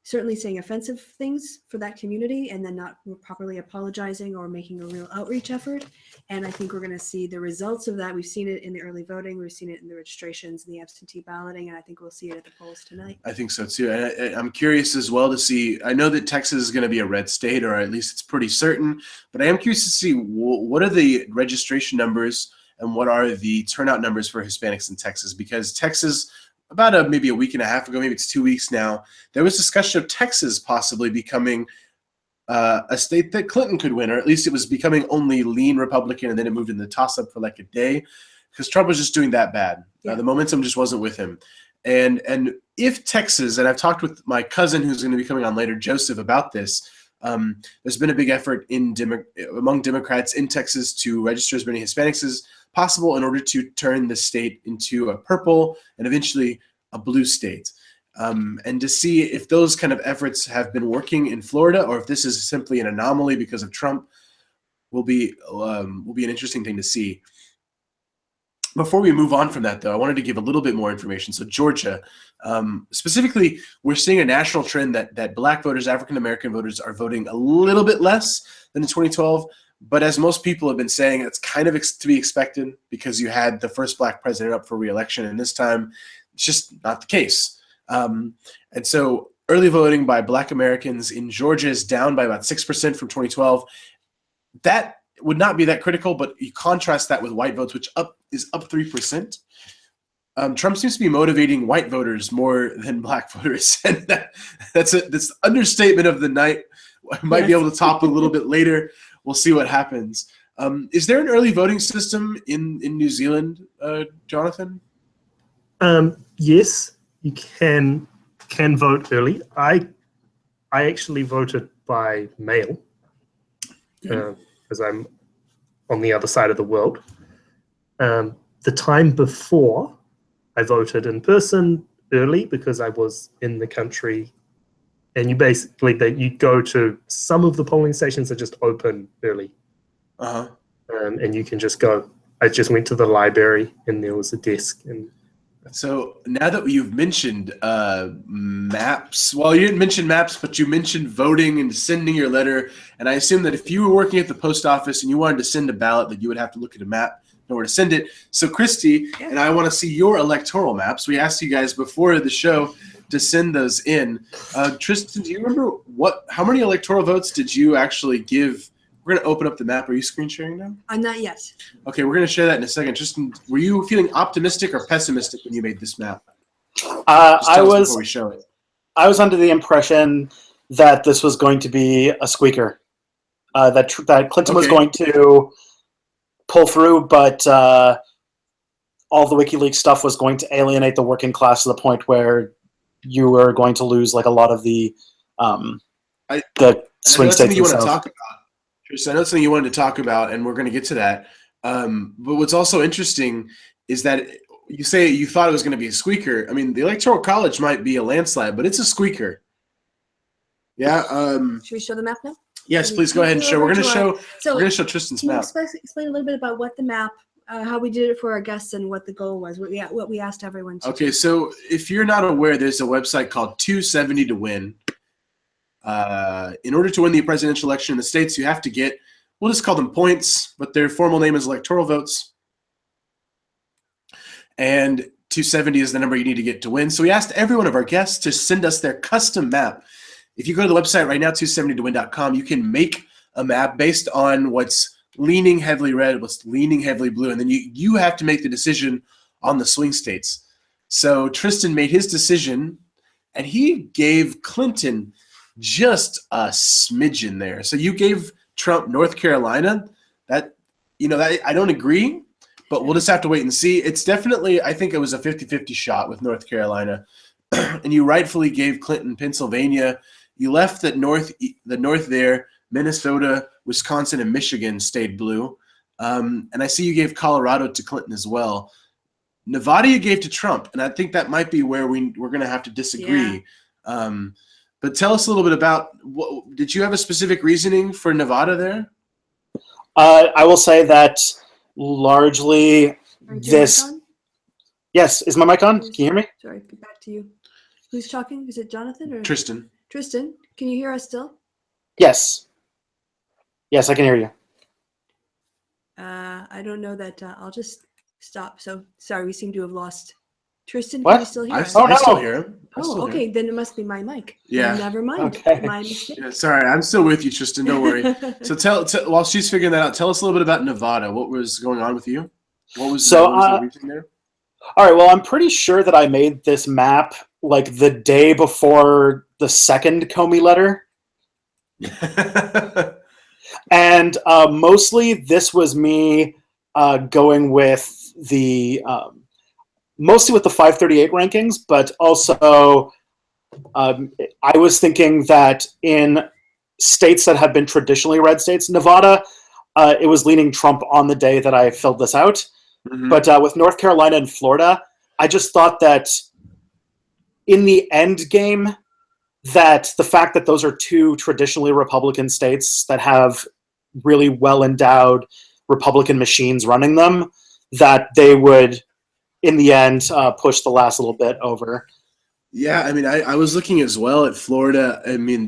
certainly saying offensive things for that community, and then not properly apologizing or making a real outreach effort. And I think we're going to see the results of that. We've seen it in the early voting. We've seen it in the registrations and the absentee balloting. And I think we'll see it at the polls tonight. I think so too. And I'm curious as well to see, I know that Texas is going to be a red state, or at least it's pretty certain, but I am curious to see what are the registration numbers and what are the turnout numbers for Hispanics in Texas, because Texas, about maybe a week and a half ago, maybe it's 2 weeks now, there was discussion of Texas possibly becoming a state that Clinton could win, or at least it was becoming only lean Republican, and then it moved in the toss-up for like a day, because Trump was just doing that bad. Yeah. The momentum just wasn't with him. And if Texas, and I've talked with my cousin who's going to be coming on later, Joseph, about this, there's been a big effort among Democrats in Texas to register as many Hispanics as possible in order to turn the state into a purple and eventually a blue state. And to see if those kind of efforts have been working in Florida, or if this is simply an anomaly because of Trump, will be an interesting thing to see. Before we move on from that, though, I wanted to give a little bit more information. So Georgia, specifically, we're seeing a national trend that Black voters, African American voters, are voting a little bit less than in 2012. But as most people have been saying, it's kind of to be expected, because you had the first Black president up for re-election, and this time it's just not the case. And so early voting by Black Americans in Georgia is down by about 6% from 2012. That would not be that critical, but you contrast that with white votes, which is up 3%. Trump seems to be motivating white voters more than Black voters, and that's the understatement of the night. I might be able to top a little bit later. We'll see what happens. Is there an early voting system in New Zealand, Jonathan? Yes, you can vote early. I actually voted by mail, Good. as I'm on the other side of the world. The time before, I voted in person early because I was in the country. And you basically, you go to some of the polling stations that just open early. Uh-huh. And you can just go. I just went to the library and there was a desk. And So now that you've mentioned maps, well, you didn't mention maps, but you mentioned voting and sending your letter. And I assume that if you were working at the post office and you wanted to send a ballot, that you would have to look at a map in order to send it. So Kristi and I want to see your electoral maps. We asked you guys before the show to send those in. Tristan, do you remember how many electoral votes did you actually give? We're going to open up the map. Are you screen sharing now? Not yet. Okay, we're going to share that in a second. Tristan, were you feeling optimistic or pessimistic when you made this map? I was before we show it. I was under the impression that this was going to be a squeaker, that Clinton was going to pull through, but all the WikiLeaks stuff was going to alienate the working class to the point where you were going to lose like a lot of the swing states you want to themselves. talk about. Tristan, I know it's something you wanted to talk about, and we're going to get to that. But what's also interesting is that you say you thought it was going to be a squeaker. I mean, the Electoral College might be a landslide, but it's a squeaker. Yeah. Should we show the map now? Yes, please go ahead and show. We're going to show. So we're going to show Tristan's can you map. explain a little bit about what the map, how we did it for our guests, and what the goal was? What we asked everyone to. Okay, so if you're not aware, there's a website called 270 to Win. In order to win the presidential election in the States, you have to get, we'll just call them points, but their formal name is electoral votes. And 270 is the number you need to get to win. So we asked every one of our guests to send us their custom map. If you go to the website right now, 270towin.com, you can make a map based on what's leaning heavily red, what's leaning heavily blue, and then you have to make the decision on the swing states. So Tristan made his decision, and he gave Clinton just a smidgen there. So you gave Trump North Carolina. That I don't agree, but we'll just have to wait and see. It's definitely, I think it was a 50-50 shot with North Carolina. And you rightfully gave Clinton Pennsylvania. You left the north there. Minnesota, Wisconsin, and Michigan stayed blue. And I see you gave Colorado to Clinton as well. Nevada you gave to Trump, and I think that might be where we're going to have to disagree. Yeah. But tell us a little bit about, did you have a specific reasoning for Nevada there? I will say that largely this. Yes, is my mic on? Can you hear me? Sorry, back to you. Who's talking? Is it Jonathan or Tristan? Tristan, can you hear us still? Yes. Yes, I can hear you. I don't know that. I'll just stop. So sorry, we seem to have lost Tristan. What? Can you still hear us? I still hear him. Okay. Then it must be my mic. Yeah. Never mind. Okay. My mistake. Yeah, sorry, I'm still with you, Tristan. Don't worry. So tell while she's figuring that out, tell us a little bit about Nevada. What was going on with you? What was the reason there? All right. Well, I'm pretty sure that I made this map like the day before the second Comey letter. And mostly this was me going with mostly with the 538 rankings, but also I was thinking that in states that have been traditionally red states, Nevada, it was leaning Trump on the day that I filled this out. Mm-hmm. But with North Carolina and Florida, I just thought that in the end game, that the fact that those are two traditionally Republican states that have really well-endowed Republican machines running them, that they would, in the end, push the last little bit over. Yeah, I mean, I was looking as well at Florida. I mean,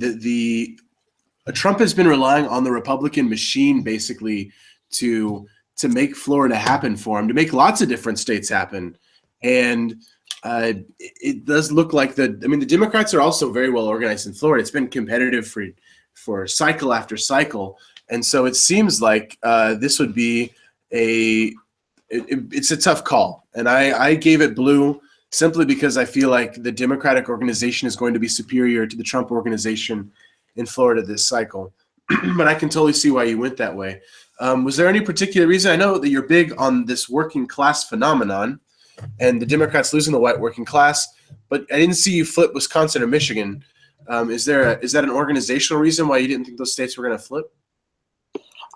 Trump has been relying on the Republican machine basically to make Florida happen for him, to make lots of different states happen. And it does look like the Democrats are also very well organized in Florida. It's been competitive for cycle after cycle. And so it seems like this would be it's a tough call. And I gave it blue simply because I feel like the Democratic organization is going to be superior to the Trump organization in Florida this cycle. But I can totally see why you went that way. Was there any particular reason? I know that you're big on this working class phenomenon and the Democrats losing the white working class, but I didn't see you flip Wisconsin or Michigan. Is that an organizational reason why you didn't think those states were going to flip?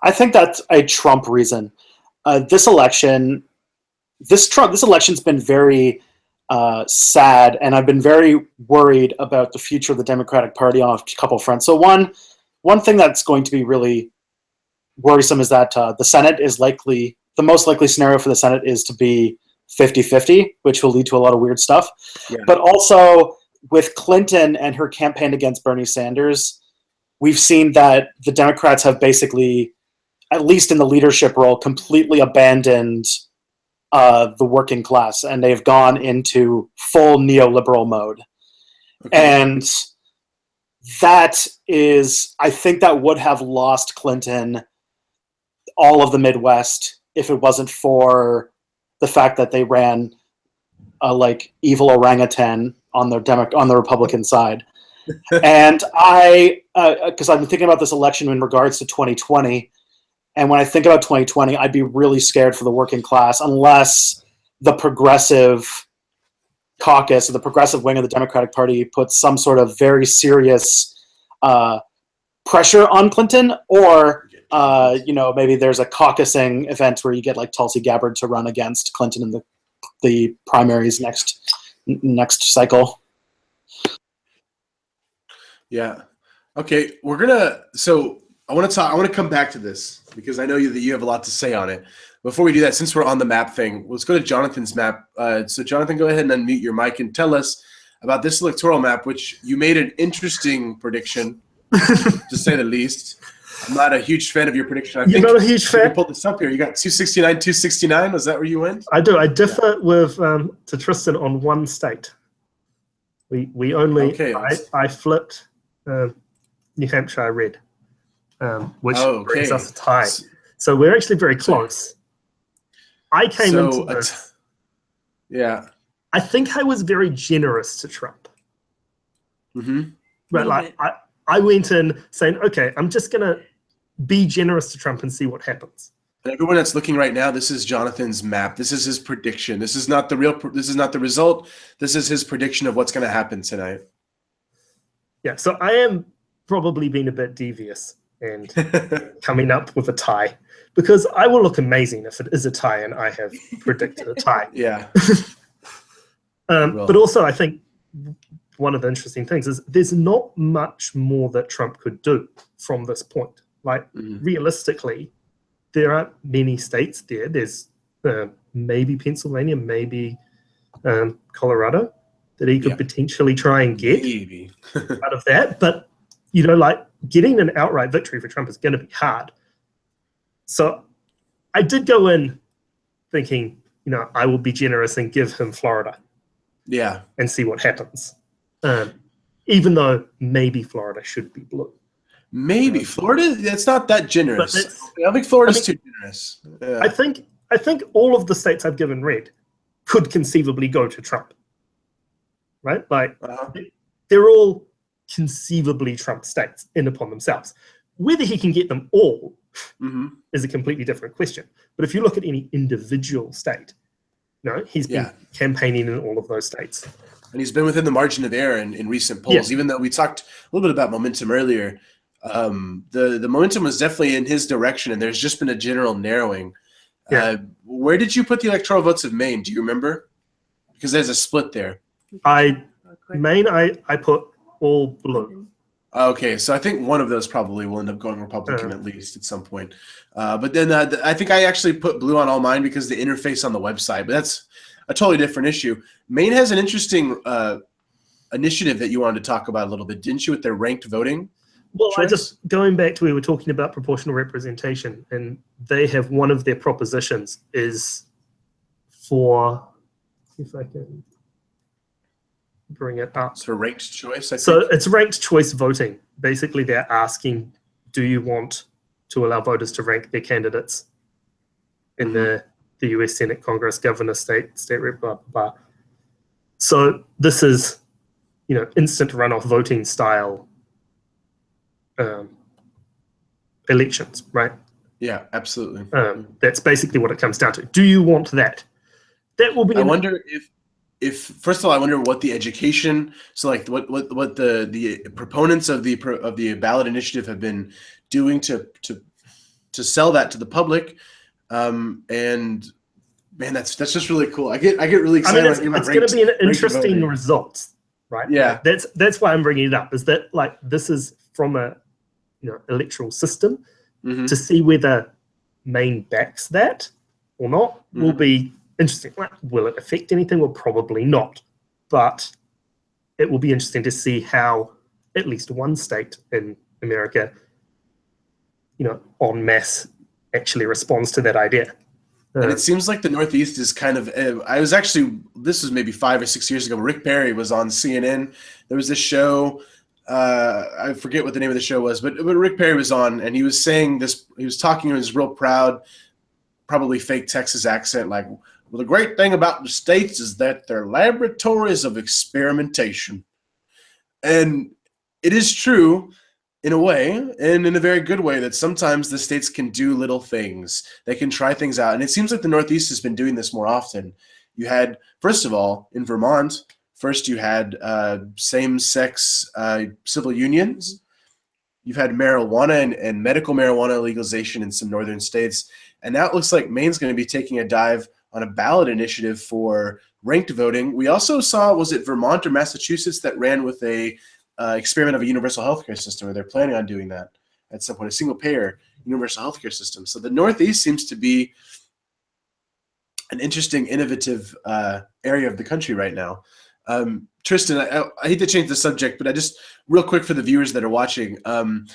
I think that's a Trump reason. This election's been very sad, and I've been very worried about the future of the Democratic Party on a couple of fronts. So one thing that's going to be really worrisome is that the Senate is likely, the most likely scenario for the Senate is to be 50-50, which will lead to a lot of weird stuff. Yeah. But also with Clinton and her campaign against Bernie Sanders, we've seen that the Democrats have basically, at least in the leadership role, completely abandoned the working class, and they've gone into full neoliberal mode. Okay. And that is, I think that would have lost Clinton all of the Midwest if it wasn't for the fact that they ran a like evil orangutan on the Republican side. And because I've been thinking about this election in regards to 2020, and when I think about 2020, I'd be really scared for the working class unless the progressive caucus or the progressive wing of the Democratic Party puts some sort of very serious pressure on Clinton, or maybe there's a caucusing event where you get like Tulsi Gabbard to run against Clinton in the primaries next cycle. Yeah. Okay. I want to come back to this because I know that you have a lot to say on it. Before we do that, since we're on the map thing, let's go to Jonathan's map. So Jonathan, go ahead and unmute your mic and tell us about this electoral map, which you made an interesting prediction, to say the least. I'm not a huge fan of your prediction. You're not a huge fan? You pulled this up here. You got 269, 269. Was that where you went? I do. I differ with to Tristan on one state. We only. Okay. I flipped New Hampshire red, which brings us a tie. So we're actually very close. I came into this. Yeah. I think I was very generous to Trump. Mm-hmm. But like I went in saying, okay, I'm just gonna be generous to Trump and see what happens. And everyone that's looking right now, this is Jonathan's map. This is his prediction. This is not the result. This is his prediction of what's going to happen tonight. Yeah, so I am probably being a bit devious and coming up with a tie, because I will look amazing if it is a tie and I have predicted a tie. Yeah. But also I think one of the interesting things is there's not much more that Trump could do from this point. Like, realistically, there aren't many states there. There's maybe Pennsylvania, maybe Colorado that he could potentially try and get out of that. But, like getting an outright victory for Trump is going to be hard. So I did go in thinking, I will be generous and give him Florida. Yeah. And see what happens. Even though maybe Florida should be blue. Maybe Florida. That's not that generous. I think Florida's too generous. Yeah. I think all of the states I've given red could conceivably go to Trump. Right? Like they're all conceivably Trump states in upon themselves. Whether he can get them all is a completely different question. But if you look at any individual state, he's been campaigning in all of those states. And he's been within the margin of error in recent polls, even though we talked a little bit about momentum earlier. The momentum was definitely in his direction, and there's just been a general narrowing. Where did you put the electoral votes of Maine? Do you remember? Because there's a split there. Maine, I put all blue. Okay, so I think one of those probably will end up going Republican at least at some point. But then I think I actually put blue on all mine because the interface on the website, but that's a totally different issue. Maine has an interesting initiative that you wanted to talk about a little bit, didn't you, with their ranked voting? Well, going back to we were talking about proportional representation, and they have one of their propositions is for, if I can bring it up. So ranked choice, I think. So it's ranked choice voting. Basically, they're asking, do you want to allow voters to rank their candidates in the US Senate, Congress, governor, state rep, blah, blah, blah. So this is, instant runoff voting style elections, right? Yeah, absolutely. That's basically what it comes down to. Do you want that? That will be. I wonder if first of all, I wonder what the education. So like what the proponents of the ballot initiative have been doing to sell that to the public, and man, that's just really cool. I get really I mean, excited. it's going to be an interesting result, right? Yeah. Like, that's why I'm bringing it up. Is that like this is from a electoral system to see whether Maine backs that or not will be interesting. Like, will it affect anything? Well, probably not. But it will be interesting to see how at least one state in America, en masse actually responds to that idea. And it seems like the Northeast is kind of. This was maybe 5 or 6 years ago. Rick Perry was on CNN. There was this show. I forget what the name of the show was, but Rick Perry was on, and he was saying this. He was talking in his real proud, probably fake Texas accent, like, "Well, the great thing about the states is that they're laboratories of experimentation," and it is true. In a way, and in a very good way, that sometimes the states can do little things. They can try things out. And it seems like the Northeast has been doing this more often. You had, first of all, in Vermont, you had same-sex civil unions. You've had marijuana and medical marijuana legalization in some northern states. And now it looks like Maine's going to be taking a dive on a ballot initiative for ranked voting. We also saw, was it Vermont or Massachusetts that ran with a experiment of a universal healthcare system, or they're planning on doing that at some point, a single payer universal healthcare system. So the Northeast seems to be an interesting, innovative area of the country right now. Tristan, I hate to change the subject, but I just real quick for the viewers that are watching. Sorry,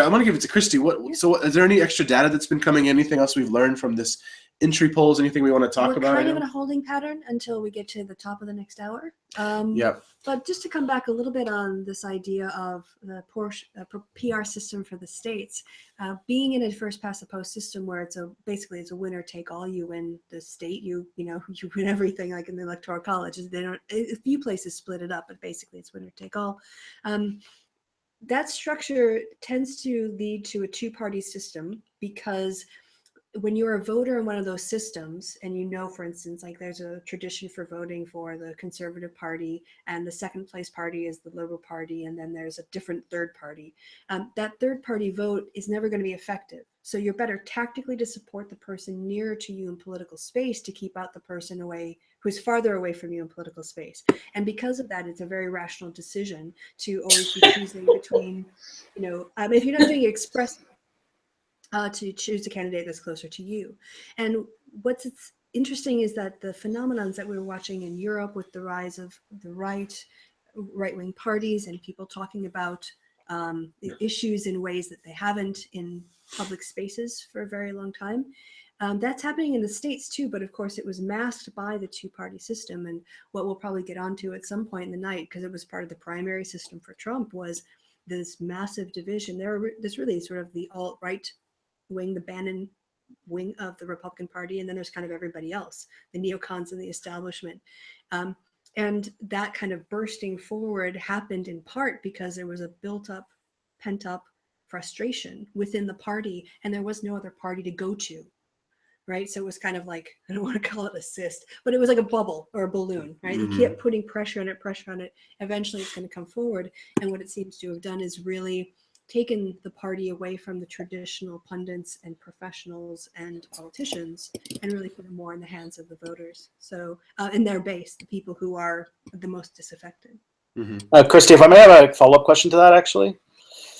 I want to give it to Kristi. Is there any extra data that's been coming? Anything else we've learned from this entry polls? Anything we want to talk about? We're kind of in a holding pattern until we get to the top of the next hour. But just to come back a little bit on this idea of the PR system for the states, being in a first past the post system where it's basically a winner take all. You win the state, you win everything, like in the electoral college. A few places split it up, but basically it's winner take all. That structure tends to lead to a two-party system, because when you're a voter in one of those systems, and for instance, like there's a tradition for voting for the Conservative Party, and the second place party is the Liberal Party, and then there's a different third party. That third party vote is never going to be effective. So you're better tactically to support the person nearer to you in political space, to keep out the person who's farther away from you in political space. And because of that, it's a very rational decision to always be choosing between, if you're not doing it express, to choose a candidate that's closer to you. And what's interesting is that the phenomenons that we were watching in Europe with the rise of the right-wing parties and people talking about the issues in ways that they haven't in public spaces for a very long time, that's happening in the States too, but of course it was masked by the two-party system. And what we'll probably get onto at some point in the night, because it was part of the primary system for Trump, was this massive division. There's really sort of the alt-right wing, the Bannon wing of the Republican Party, and then there's kind of everybody else, the neocons and the establishment. And that kind of bursting forward happened in part because there was a built-up, pent-up frustration within the party, and there was no other party to go to, right? So it was kind of like, I don't want to call it a cyst, but it was like a bubble or a balloon, right? You kept putting pressure on it. Eventually it's going to come forward. And what it seems to have done is really taken the party away from the traditional pundits and professionals and politicians, and really put it more in the hands of the voters. So in their base, the people who are the most disaffected. Kristi, if I may have a follow-up question to that, actually.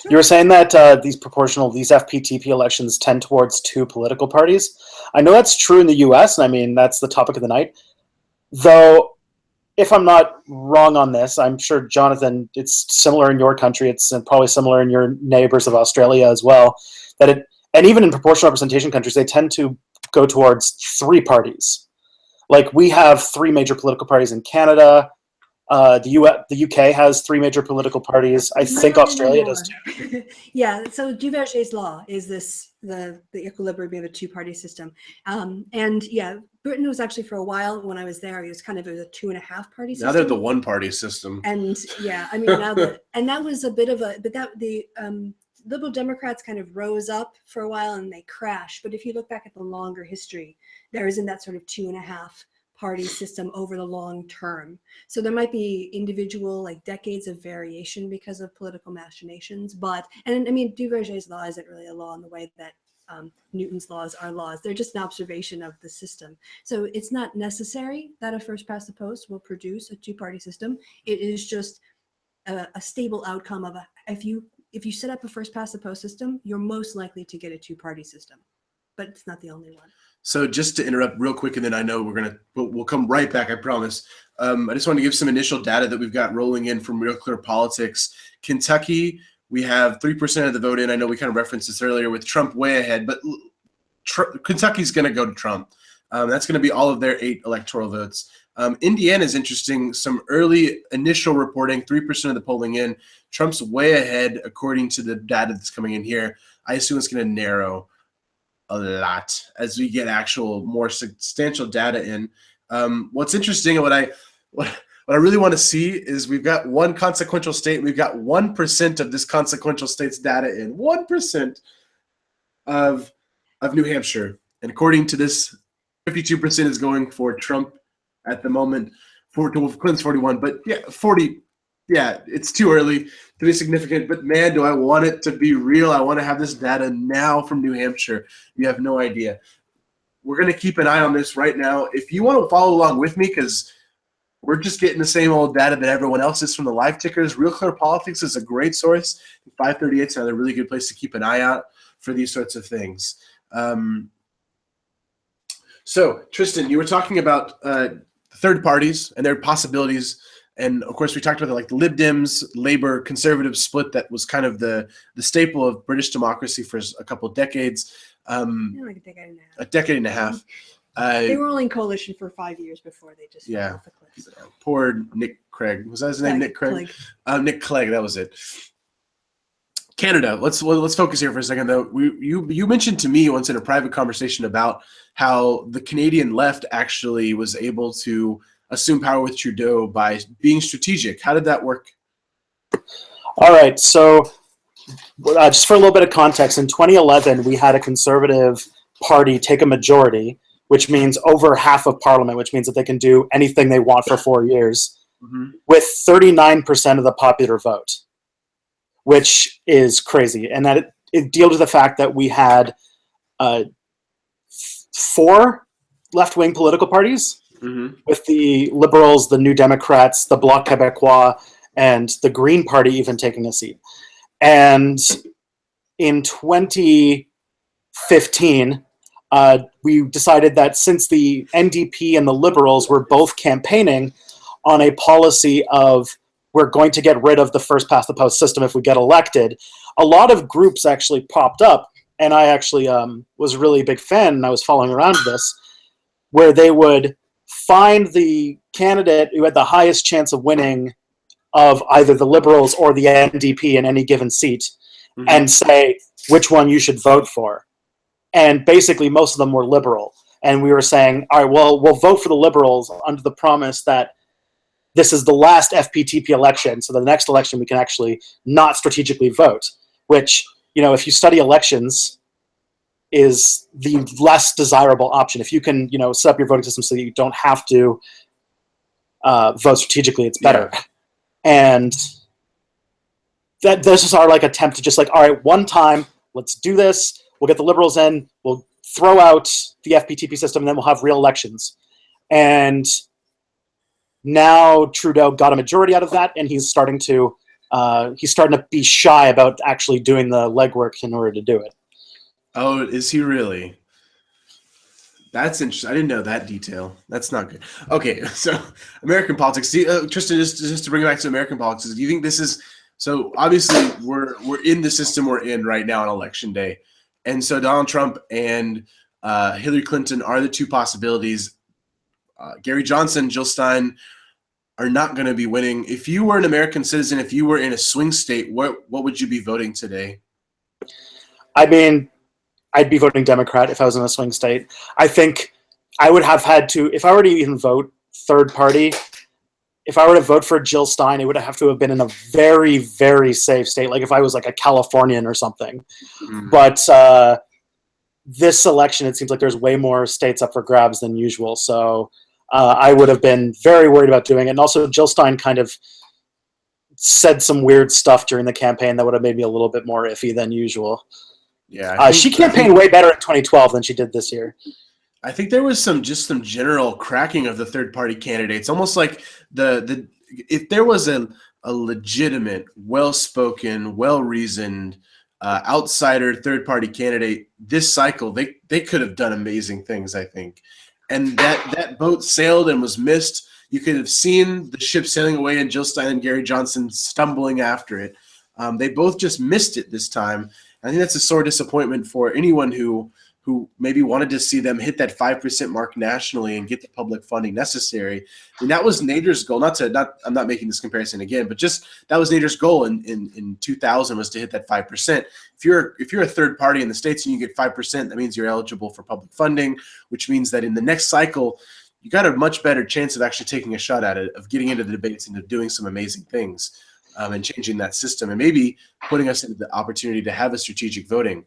Sure. You were saying that these FPTP elections tend towards two political parties. I know that's true in the US, and I mean, that's the topic of the night. Though, if I'm not wrong on this, I'm sure, Jonathan, it's similar in your country. It's probably similar in your neighbors of Australia as well. And even in proportional representation countries, they tend to go towards three parties. Like, we have three major political parties in Canada. The UK has three major political parties. I think Australia does too. Yeah, so Duverger's law is the equilibrium of a two-party system. And yeah, Britain was actually, for a while when I was there, it was kind of a 2.5 party system. Now they're the one-party system. And yeah, I mean, and that was a bit of a, but Liberal Democrats kind of rose up for a while and they crashed. But if you look back at the longer history, there isn't that sort of 2.5 party system over the long term. So there might be individual, like decades of variation because of political machinations. But, and I mean, Duverger's law isn't really a law in the way that Newton's laws are laws. They're just an observation of the system. So it's not necessary that a first past the post will produce a 2-party system. It is just a stable outcome of if you set up a first past the post system, you're most likely to get a 2-party system, but it's not the only one. So just to interrupt real quick, and then I know we'll come right back, I promise. I just want to give some initial data that we've got rolling in from Real Clear Politics. Kentucky, we have 3% of the vote in. I know we kind of referenced this earlier with Trump way ahead, but Kentucky's going to go to Trump. That's going to be all of their 8 electoral votes. Indiana is interesting. Some early initial reporting, 3% of the polling in. Trump's way ahead according to the data that's coming in here. I assume it's going to narrow a lot as we get actual more substantial data in. What's interesting and what I really want to see is we've got one consequential state. We've got 1% of this consequential state's data in. 1% of New Hampshire. And according to this, 52% is going for Trump at the moment. Clinton's 41, but yeah, 40. Yeah, it's too early to be significant, but man, do I want it to be real. I want to have this data now from New Hampshire. You have no idea. We're going to keep an eye on this right now. If you want to follow along with me, because we're just getting the same old data that everyone else is from the live tickers. Real Clear Politics is a great source. 538 is another really good place to keep an eye out for these sorts of things. So, Tristan, you were talking about third parties and their possibilities. And of course, we talked about the Lib Dems, Labor, Conservative split that was kind of the staple of British democracy for a couple of decades. Like a decade and a half. A decade and a half. They were only in coalition for 5 years before they just fell off the cliff. Poor Nick Clegg. Was that his name? Nick Clegg? Nick Clegg, that was it. Canada. Let's focus here for a second, though. You mentioned to me once in a private conversation about how the Canadian left actually was able to assume power with Trudeau by being strategic. How did that work? All right. So just for a little bit of context, in 2011, we had a Conservative Party take a majority, which means over half of Parliament, which means that they can do anything they want for 4 years, with 39% of the popular vote, which is crazy. And that it deals with the fact that we had 4 left-wing political parties, with the Liberals, the New Democrats, the Bloc Québécois, and the Green Party even taking a seat. And in 2015, we decided that since the NDP and the Liberals were both campaigning on a policy of we're going to get rid of the first past the post system if we get elected, a lot of groups actually popped up, and I actually was a really big fan, and I was following around this, where they would find the candidate who had the highest chance of winning of either the Liberals or the NDP in any given seat, and say which one you should vote for. And basically, most of them were Liberal. And we were saying, all right, well, we'll vote for the Liberals under the promise that this is the last FPTP election, so the next election we can actually not strategically vote, which, if you study elections, is the less desirable option. If you can, set up your voting system so that you don't have to vote strategically, it's better. Yeah. And this is our attempt to just all right, one time, let's do this. We'll get the Liberals in. We'll throw out the FPTP system, and then we'll have real elections. And now Trudeau got a majority out of that, and he's starting to be shy about actually doing the legwork in order to do it. Oh, is he really? That's interesting. I didn't know that detail. That's not good. Okay, so American politics. Tristan, just to bring it back to American politics, do you think this is so? Obviously, we're in the system we're in right now on Election Day, and so Donald Trump and Hillary Clinton are the two possibilities. Gary Johnson, Jill Stein are not going to be winning. If you were an American citizen, if you were in a swing state, what would you be voting today? I mean, I'd be voting Democrat if I was in a swing state. I think I would have had to, if I were to even vote third party, if I were to vote for Jill Stein, it would have to have been in a very, very safe state, like if I was like a Californian or something. Mm. But this election, it seems like there's way more states up for grabs than usual. So I would have been very worried about doing it. And also, Jill Stein kind of said some weird stuff during the campaign that would have made me a little bit more iffy than usual. Yeah, She campaigned way better in 2012 than she did this year. I think there was some general cracking of the third party candidates, almost like if there was a legitimate, well spoken, well reasoned outsider third party candidate this cycle, they could have done amazing things, I think. And that boat sailed and was missed. You could have seen the ship sailing away and Jill Stein and Gary Johnson stumbling after it. They both just missed it this time. I think that's a sore disappointment for anyone who maybe wanted to see them hit that 5% mark nationally and get the public funding necessary. And that was Nader's goal. I'm not making this comparison again, but just that was Nader's goal in 2000 was to hit that 5%. If you're a third party in the States and you get 5%, that means you're eligible for public funding, which means that in the next cycle, you got a much better chance of actually taking a shot at it, of getting into the debates and of doing some amazing things and changing that system and maybe putting us into the opportunity to have a strategic voting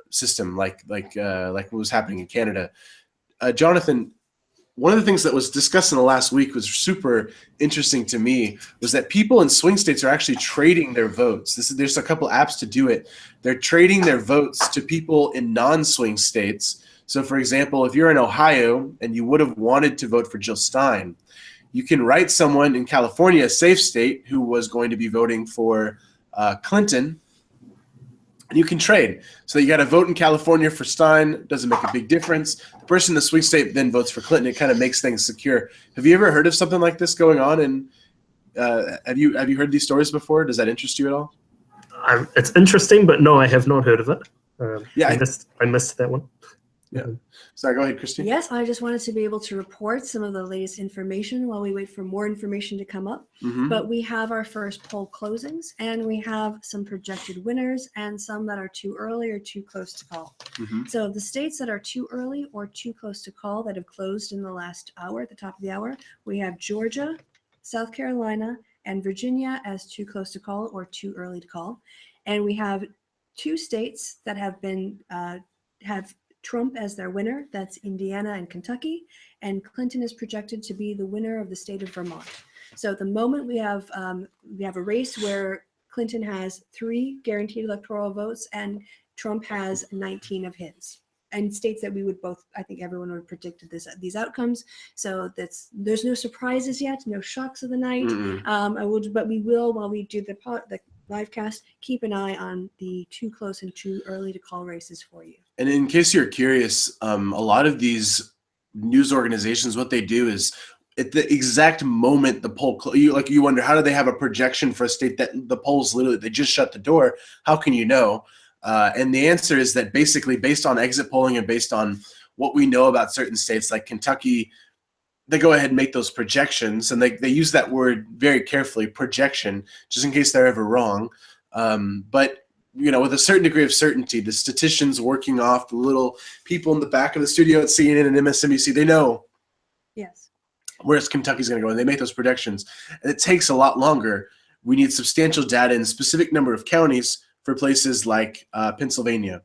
system like what was happening in Canada. Jonathan, one of the things that was discussed in the last week was super interesting to me was that people in swing states are actually trading their votes. There's a couple apps to do it. They're trading their votes to people in non-swing states. So, for example, if you're in Ohio and you would have wanted to vote for Jill Stein, you can write someone in California, a safe state, who was going to be voting for Clinton, and you can trade. So you got to vote in California for Stein. Doesn't make a big difference. The person in the swing state then votes for Clinton. It kind of makes things secure. Have you ever heard of something like this going on? And have you heard these stories before? Does that interest you at all? It's interesting, but no, I have not heard of it. Yeah, I missed that one. Yeah. Sorry, go ahead, Kristi. Yes, I just wanted to be able to report some of the latest information while we wait for more information to come up. Mm-hmm. But we have our first poll closings, and we have some projected winners and some that are too early or too close to call. Mm-hmm. So the states that are too early or too close to call that have closed in the last hour, at the top of the hour, we have Georgia, South Carolina, and Virginia as too close to call or too early to call. And we have two states that have been have Trump as their winner. That's Indiana and Kentucky, and Clinton is projected to be the winner of the state of Vermont. So at the moment we have a race where Clinton has 3 guaranteed electoral votes and Trump has 19 of his. And states that we would both, I think everyone would have predicted these outcomes. So there's no surprises yet, no shocks of the night. Mm-hmm. But we will, while we do the live cast, keep an eye on the too close and too early to call races for you. And in case you're curious, a lot of these news organizations, what they do is at the exact moment the poll, you wonder, how do they have a projection for a state that the polls literally, they just shut the door? How can you know? And the answer is that basically based on exit polling and based on what we know about certain states like Kentucky, they go ahead and make those projections, and they use that word very carefully, projection, just in case they're ever wrong. But with a certain degree of certainty, the statisticians working off the little people in the back of the studio at CNN and MSNBC, they know Yes. where Kentucky's going to go, and they make those predictions. And it takes a lot longer. We need substantial data in a specific number of counties for places like Pennsylvania,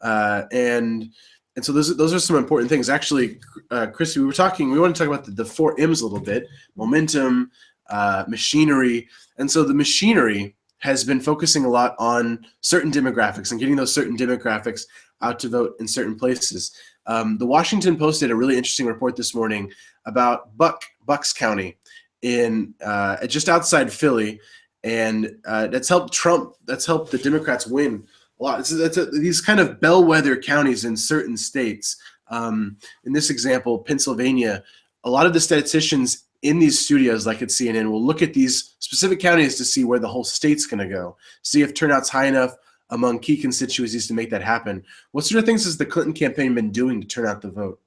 and so those are some important things. Actually, Kristi, we want to talk about the 4 M's a little bit: momentum, machinery, and so the machinery has been focusing a lot on certain demographics and getting those certain demographics out to vote in certain places. The Washington Post did a really interesting report this morning about Bucks County in just outside Philly, and that's helped the Democrats win a lot. These kind of bellwether counties in certain states. In this example, Pennsylvania, a lot of the statisticians in these studios, like at CNN, will look at these specific counties to see where the whole state's going to go, see if turnout's high enough among key constituencies to make that happen. What sort of things has the Clinton campaign been doing to turn out the vote?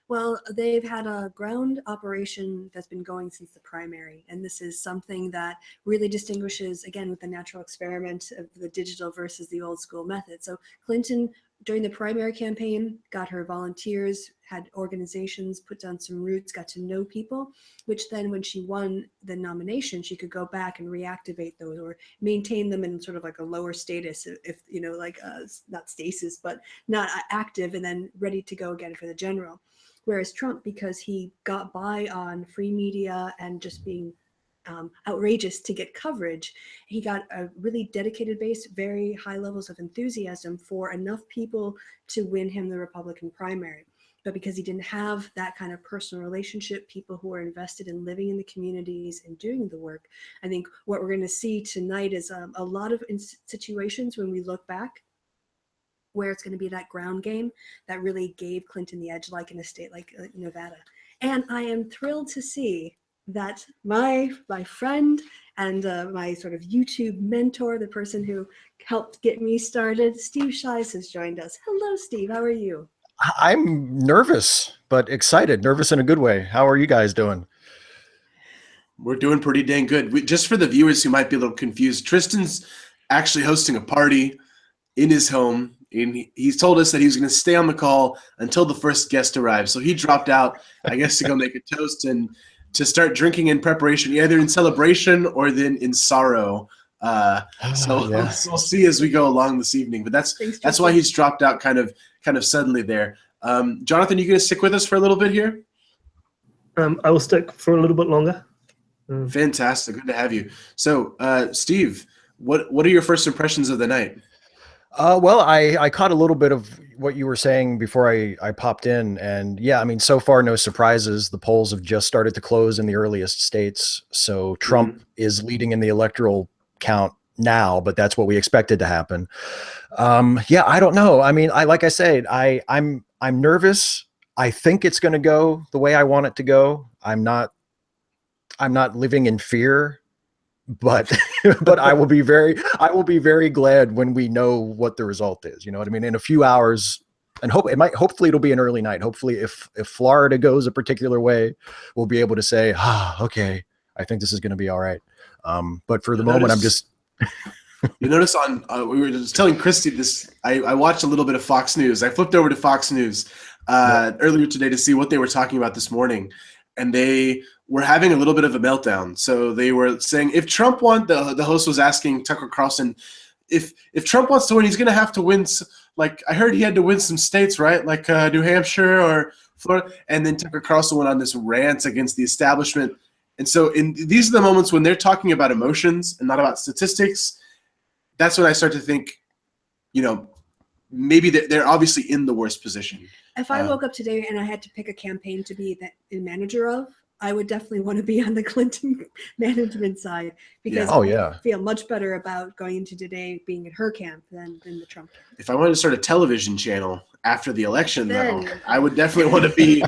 Well, they've had a ground operation that's been going since the primary, and this is something that really distinguishes, again, with the natural experiment of the digital versus the old school method. So Clinton during the primary campaign, got her volunteers, had organizations, put down some roots, got to know people, which then when she won the nomination, she could go back and reactivate those or maintain them in sort of like a lower status, if like not stasis, but not active, and then ready to go again for the general. Whereas Trump, because he got by on free media and just being outrageous to get coverage, he got a really dedicated base, very high levels of enthusiasm for enough people to win him the Republican primary. But because he didn't have that kind of personal relationship, people who are invested in living in the communities and doing the work, I think what we're going to see tonight is a lot of situations when we look back where it's going to be that ground game that really gave Clinton the edge, like in a state like Nevada. And I am thrilled to see that my friend and my sort of YouTube mentor, the person who helped get me started, Steve Shies, has joined us. Hello, Steve. How are you? I'm nervous, but excited. Nervous in a good way. How are you guys doing? We're doing pretty dang good. Just for the viewers who might be a little confused, Tristan's actually hosting a party in his home, and he's told us that he was going to stay on the call until the first guest arrives. So he dropped out, I guess, to go make a toast and to start drinking in preparation, either in celebration or then in sorrow. So we'll see as we go along this evening. But that's why he's dropped out kind of suddenly there. Jonathan, you going to stick with us for a little bit here? I will stick for a little bit longer. Fantastic. Good to have you. So, Steve, what are your first impressions of the night? Well, I caught a little bit of what you were saying before I popped in. And yeah, I mean, so far, no surprises. The polls have just started to close in the earliest states. So Trump is leading in the electoral count now, but that's what we expected to happen. Yeah, I don't know. I mean, like I said, I'm nervous. I think it's going to go the way I want it to go. I'm not living in fear, but I will be very glad when we know what the result is. You know what I mean? In a few hours, and hopefully it'll be an early night. Hopefully if Florida goes a particular way, we'll be able to say, okay, I think this is going to be all right. But for the moment, I'm just. You notice we were just telling Kristi this. I watched a little bit of Fox News. I flipped over to Fox News earlier today to see what they were talking about this morning, and they were having a little bit of a meltdown. So they were saying if Trump won, the host was asking Tucker Carlson, if Trump wants to win, he's going to have to win. Like I heard he had to win some states, right? Like New Hampshire or Florida. And then Tucker Carlson went on this rant against the establishment. And so these are the moments when they're talking about emotions and not about statistics. That's when I start to think, maybe they're obviously in the worst position. If I woke up today and I had to pick a campaign to be the manager of, I would definitely want to be on the Clinton management side because I feel much better about going into today being in her camp than the Trump camp. If I wanted to start a television channel after the election, though, I would definitely want to be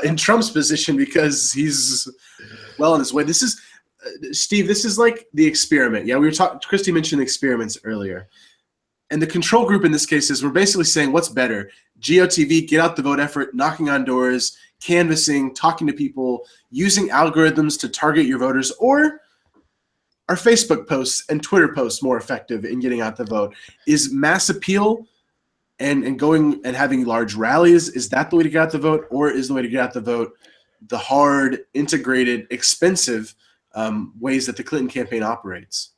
in Trump's position because he's well on his way. This is, Steve, this is like the experiment. Yeah, we were talking, Kristi mentioned experiments earlier. And the control group in this case is we're basically saying what's better, GOTV, get out the vote effort, knocking on doors, canvassing, talking to people, using algorithms to target your voters, or are Facebook posts and Twitter posts more effective in getting out the vote? Is mass appeal and going and having large rallies, is that the way to get out the vote, or is the way to get out the vote the hard, integrated, expensive ways that the Clinton campaign operates?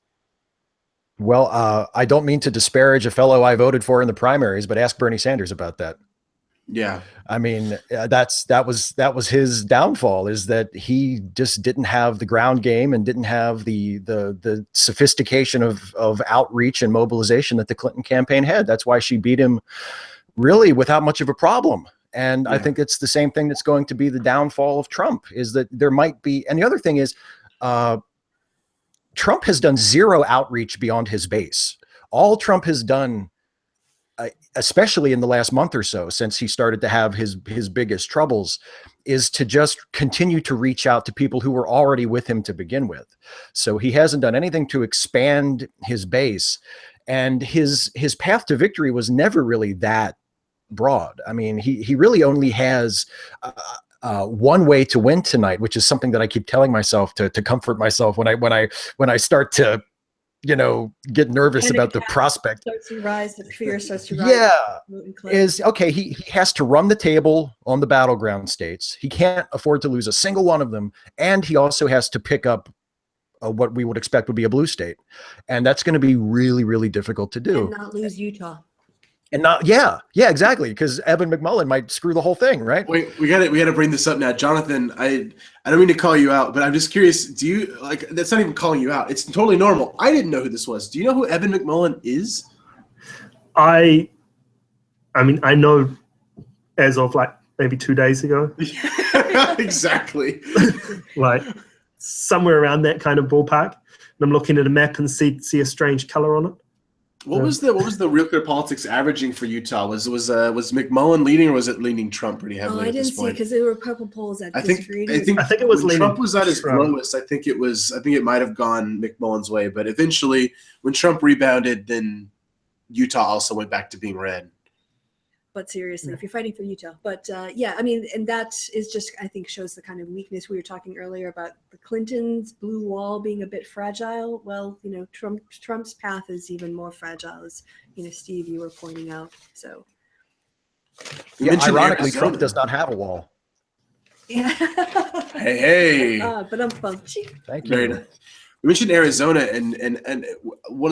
Well, I don't mean to disparage a fellow I voted for in the primaries, but ask Bernie Sanders about that. Yeah. I mean, that was his downfall, is that he just didn't have the ground game and didn't have the sophistication of outreach and mobilization that the Clinton campaign had. That's why she beat him really without much of a problem. And I think it's the same thing that's going to be the downfall of Trump, is that there might be, and the other thing is, Trump has done zero outreach beyond his base. All Trump has done, especially in the last month or so, since he started to have his biggest troubles, is to just continue to reach out to people who were already with him to begin with. So he hasn't done anything to expand his base, and his path to victory was never really that broad. I mean, he really only has one way to win tonight, which is something that I keep telling myself to comfort myself when I start to get nervous Panic about the attack prospect. starts to rise, the fear starts to rise. Yeah, And close. is okay. He has to run the table on the battleground states. He can't afford to lose a single one of them, and he also has to pick up what we would expect would be a blue state, and that's going to be really, really difficult to do. And not lose Utah. And not, yeah, exactly, because Evan McMullen might screw the whole thing, right? Wait, we got to bring this up now, Jonathan. I don't mean to call you out, but I'm just curious. Do you like? That's not even calling you out. It's totally normal. I didn't know who this was. Do you know who Evan McMullen is? I mean, I know as of like maybe 2 days ago. Exactly. Like somewhere around that kind of ballpark. And I'm looking at a map and see a strange color on it. What was the Real Clear Politics averaging for Utah? Was McMullen leading, or was it leaning Trump pretty heavily? Oh, I at this didn't see point? because there were a couple polls that disagreed. I think it was when leaning Trump was at his Trump. lowest. I think it might have gone McMullen's way, but eventually, when Trump rebounded, then Utah also went back to being red. But seriously, if you're fighting for Utah, but yeah, I mean, and that is just, I think, shows the kind of weakness we were talking earlier about the Clintons' blue wall being a bit fragile. Well, Trump's path is even more fragile, as Steve, you were pointing out. So, yeah, ironically, Trump does not have a wall. Yeah. Hey. But I'm pumped. Thank you. Very nice. We mentioned Arizona, and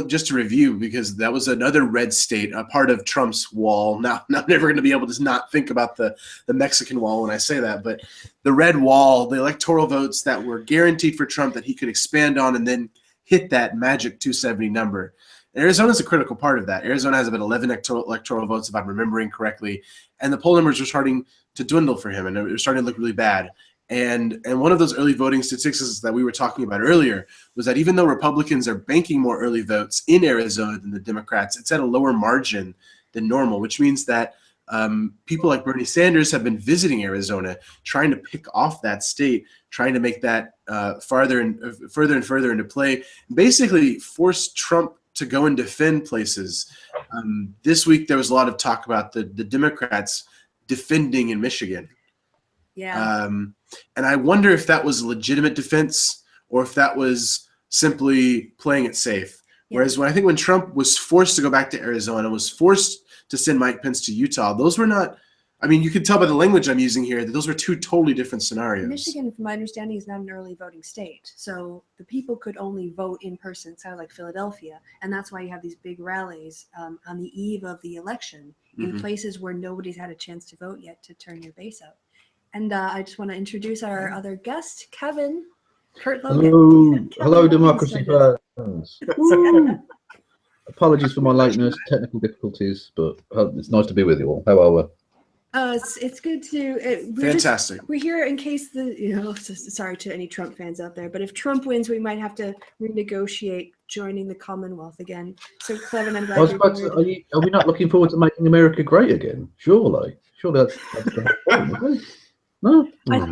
just to review, because that was another red state, a part of Trump's wall. Now, I'm never going to be able to not think about the Mexican wall when I say that, but the red wall, the electoral votes that were guaranteed for Trump that he could expand on and then hit that magic 270 number. Arizona is a critical part of that. Arizona has about 11 electoral votes, if I'm remembering correctly, and the poll numbers are starting to dwindle for him, and they're starting to look really bad. And one of those early voting statistics that we were talking about earlier was that even though Republicans are banking more early votes in Arizona than the Democrats, it's at a lower margin than normal, which means that people like Bernie Sanders have been visiting Arizona, trying to pick off that state, trying to make that further and further into play, basically force Trump to go and defend places. This week, there was a lot of talk about the Democrats defending in Michigan. Yeah. And I wonder if that was a legitimate defense or if that was simply playing it safe. Yeah. Whereas when Trump was forced to go back to Arizona, was forced to send Mike Pence to Utah, those were not, I mean, you can tell by the language I'm using here that those were two totally different scenarios. Michigan, from my understanding, is not an early voting state. So the people could only vote in person, kind of like Philadelphia. And that's why you have these big rallies on the eve of the election in places where nobody's had a chance to vote yet to turn your base out. And I just want to introduce our other guest, Kevin. Kurt Logan. Hello, democracy fans. Apologies for my lateness, technical difficulties, but it's nice to be with you all. How are we? It's good to. Fantastic. We're here in case sorry to any Trump fans out there, but if Trump wins, we might have to renegotiate joining the Commonwealth again. So, Clevin, I'm glad I was about to, are we not looking forward to making America great again? Surely that's the point, isn't it? No,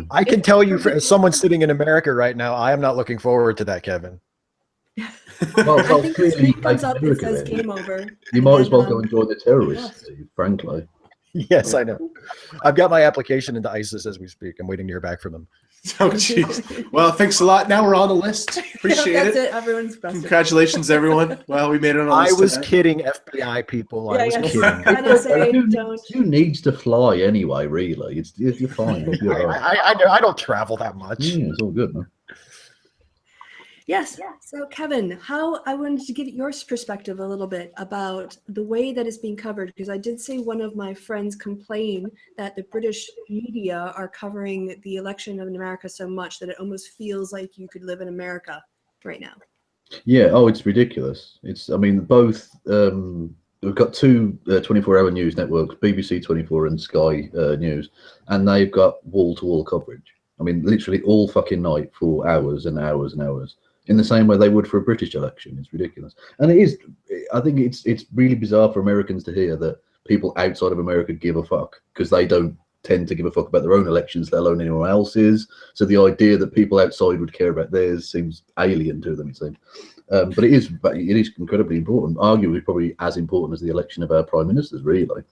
I can tell you, as someone sitting in America right now, I am not looking forward to that, Kevin. Well, I think the clearly, screen comes up, it America, says then. game over. You might as well go and join the terrorists, lost. frankly. Yes, I know. I've got my application into ISIS as we speak. I'm waiting to hear back from them. Oh, jeez. Well, thanks a lot. Now we're on the list. Appreciate That's it. Everyone's busted. Congratulations, everyone. Well, we made it on the I list was tonight. kidding, FBI people. I was kidding. NSA, don't. Who needs to fly anyway? Really, you're fine. You're all right. I don't travel that much. Yeah, it's all good, man. Yes. So, Kevin, I wanted to get your perspective a little bit about the way that it's being covered, because I did say one of my friends complained that the British media are covering the election in America so much that it almost feels like you could live in America right now. Yeah. Oh, it's ridiculous. I mean, both. We've got two 24-hour news networks, BBC 24 and Sky News, and they've got wall-to-wall coverage. I mean, literally all fucking night for hours and hours and hours, in the same way they would for a British election. It's ridiculous. And it is, I think it's really bizarre for Americans to hear that people outside of America give a fuck, because they don't tend to give a fuck about their own elections, let alone anyone else's. So the idea that people outside would care about theirs seems alien to them, it seems. But it is incredibly important, arguably probably as important as the election of our prime ministers, really.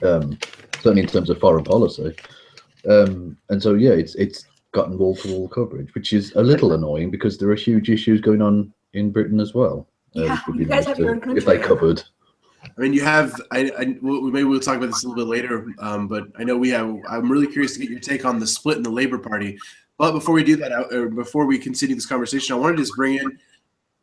Certainly in terms of foreign policy. And so, yeah, it's gotten wall-to-wall coverage, which is a little annoying because there are huge issues going on in Britain as well. Yeah, which would be you guys nice have your own if they country. covered. I mean, you have. Maybe we'll talk about this a little bit later. But I know we have. I'm really curious to get your take on the split in the Labor Party. But before we do that, or before we continue this conversation, I wanted to just bring in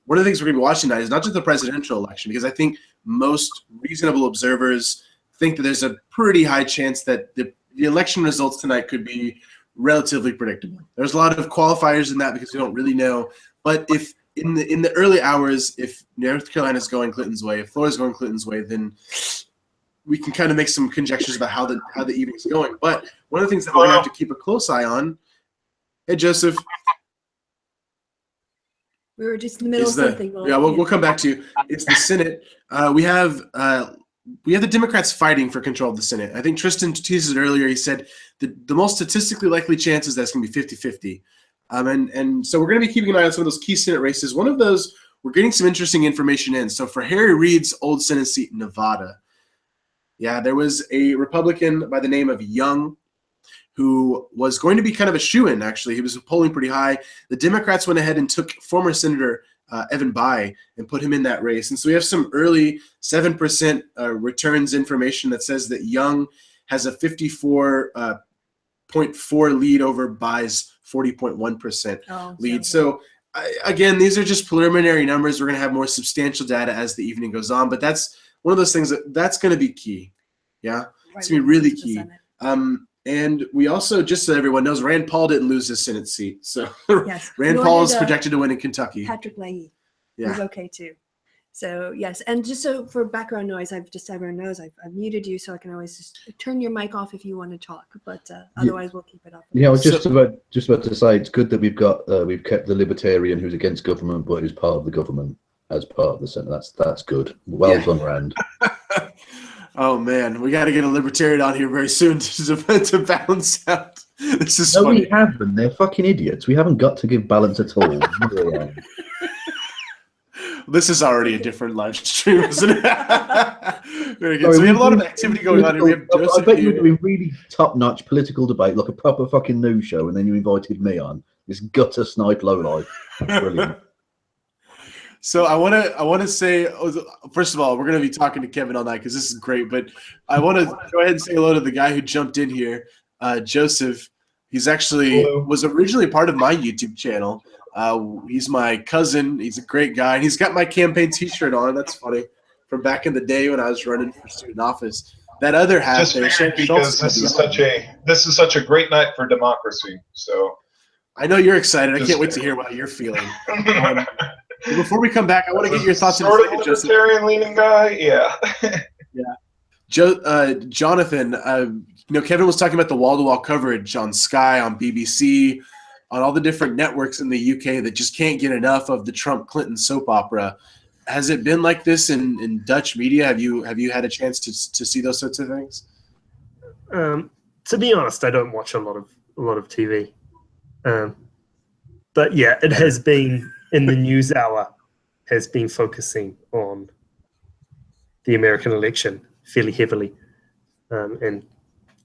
one of the things we're going to be watching tonight is not just the presidential election, because I think most reasonable observers think that there's a pretty high chance that the election results tonight could be relatively predictable. There's a lot of qualifiers in that because we don't really know. But if in the early hours, if North Carolina's going Clinton's way, if Florida's going Clinton's way, then we can kind of make some conjectures about how the evening's going. But one of the things that we're going to have to keep a close eye on, hey, Joseph. We were just in the middle of something. We'll come back to you. It's the Senate. We have the Democrats fighting for control of the Senate. I think Tristan teased it earlier. He said the most statistically likely chance is that it's going to be 50-50. And so we're going to be keeping an eye on some of those key Senate races. One of those, we're getting some interesting information in. So for Harry Reid's old Senate seat in Nevada, there was a Republican by the name of Young who was going to be kind of a shoo-in, actually. He was polling pretty high. The Democrats went ahead and took former Senator Evan Bayh and put him in that race. And so we have some early 7% returns information that says that Young has a 54.4 lead over Bayh's 40.1% lead. So again, these are just preliminary numbers. We're going to have more substantial data as the evening goes on, but that's one of those things that's going to be key. Yeah, it's going to be really key. And we also, just so everyone knows, Rand Paul didn't lose his Senate seat. So yes. Rand Paul is projected to win in Kentucky. Patrick Leahy was okay too. So yes, and just so for background noise, everyone knows I've muted you, so I can always just turn your mic off if you want to talk. But otherwise, we'll keep it up. Yeah, I was just about to say it's good that we've kept the libertarian who's against government but who's part of the government as part of the Senate. That's good. Well done, Rand. Oh man, we got to get a libertarian on here very soon to balance out. This is funny. We haven't. They're fucking idiots. We haven't got to give balance at all. This is already a different live stream, isn't it? Very good. So we have a lot of activity going on here. We have Joseph I bet you were doing really top-notch political debate, like a proper fucking news show, and then you invited me on. This gutter snipe lowlife. Brilliant. So I want to say, first of all, we're going to be talking to Kevin all night because this is great. But I want to go ahead and say hello to the guy who jumped in here, Joseph. He's actually was originally part of my YouTube channel. He's my cousin. He's a great guy. And he's got my campaign T-shirt on. That's funny. From back in the day when I was running for student office. That other half just there, because this is such a great night for democracy. So I know you're excited. I can't wait to hear what you're feeling. Before we come back, I want to get your thoughts on sort of libertarian-leaning guy. Yeah. Jonathan, Kevin was talking about the wall-to-wall coverage on Sky, on BBC, on all the different networks in the UK that just can't get enough of the Trump-Clinton soap opera. Has it been like this in Dutch media? Have you had a chance to see those sorts of things? To be honest, I don't watch a lot of TV, but yeah, it has been in the news hour has been focusing on the American election fairly heavily, and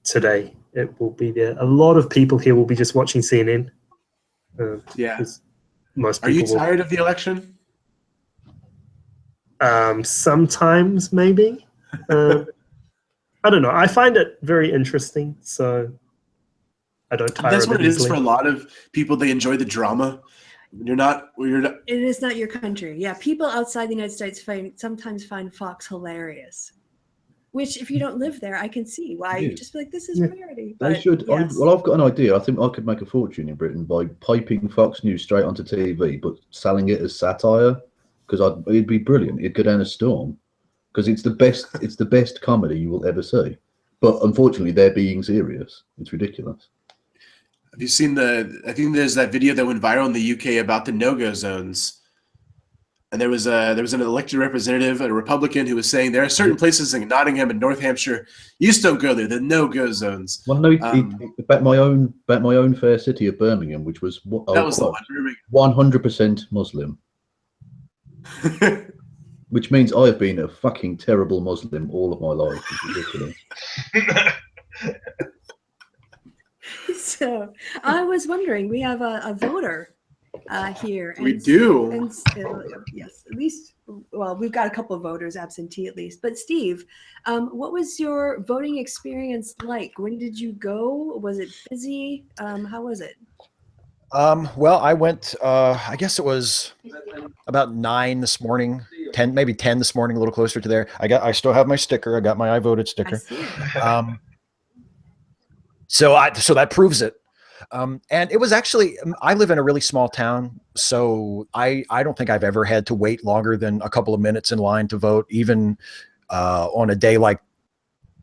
today it will be there. A lot of people here will be just watching CNN. Most people. Are you tired of the election? Sometimes, maybe. I don't know. I find it very interesting, so I don't tire. That's what it is for a lot of people. They enjoy the drama. You're not. It is not your country. Yeah, people outside the United States sometimes find Fox hilarious. Which, if you don't live there, I can see why you just be like, "This is parody." They should. Yes. I've got an idea. I think I could make a fortune in Britain by piping Fox News straight onto TV, but selling it as satire. Because it'd be brilliant. It'd go down a storm. Because it's the best. It's the best comedy you will ever see. But unfortunately, they're being serious. It's ridiculous. Have you seen I think there's that video that went viral in the UK about the no-go zones, and there was an elected representative, a Republican, who was saying there are certain places in Nottingham and North Hampshire you just don't go there. The no-go zones. Well, no, about my own fair city of Birmingham, which was 100% Muslim, which means I have been a fucking terrible Muslim all of my life. It's ridiculous. So I was wondering, we have a voter here. We do. And yes, at least. Well, we've got a couple of voters absentee at least. But Steve, what was your voting experience like? When did you go? Was it busy? How was it? Well, I went, I guess it was about 9 this morning, 10, maybe 10 this morning, a little closer to there. I still have my sticker. I got my I voted I sticker. see it. So that proves it. And it was actually, I live in a really small town, so I don't think I've ever had to wait longer than a couple of minutes in line to vote, even on a day like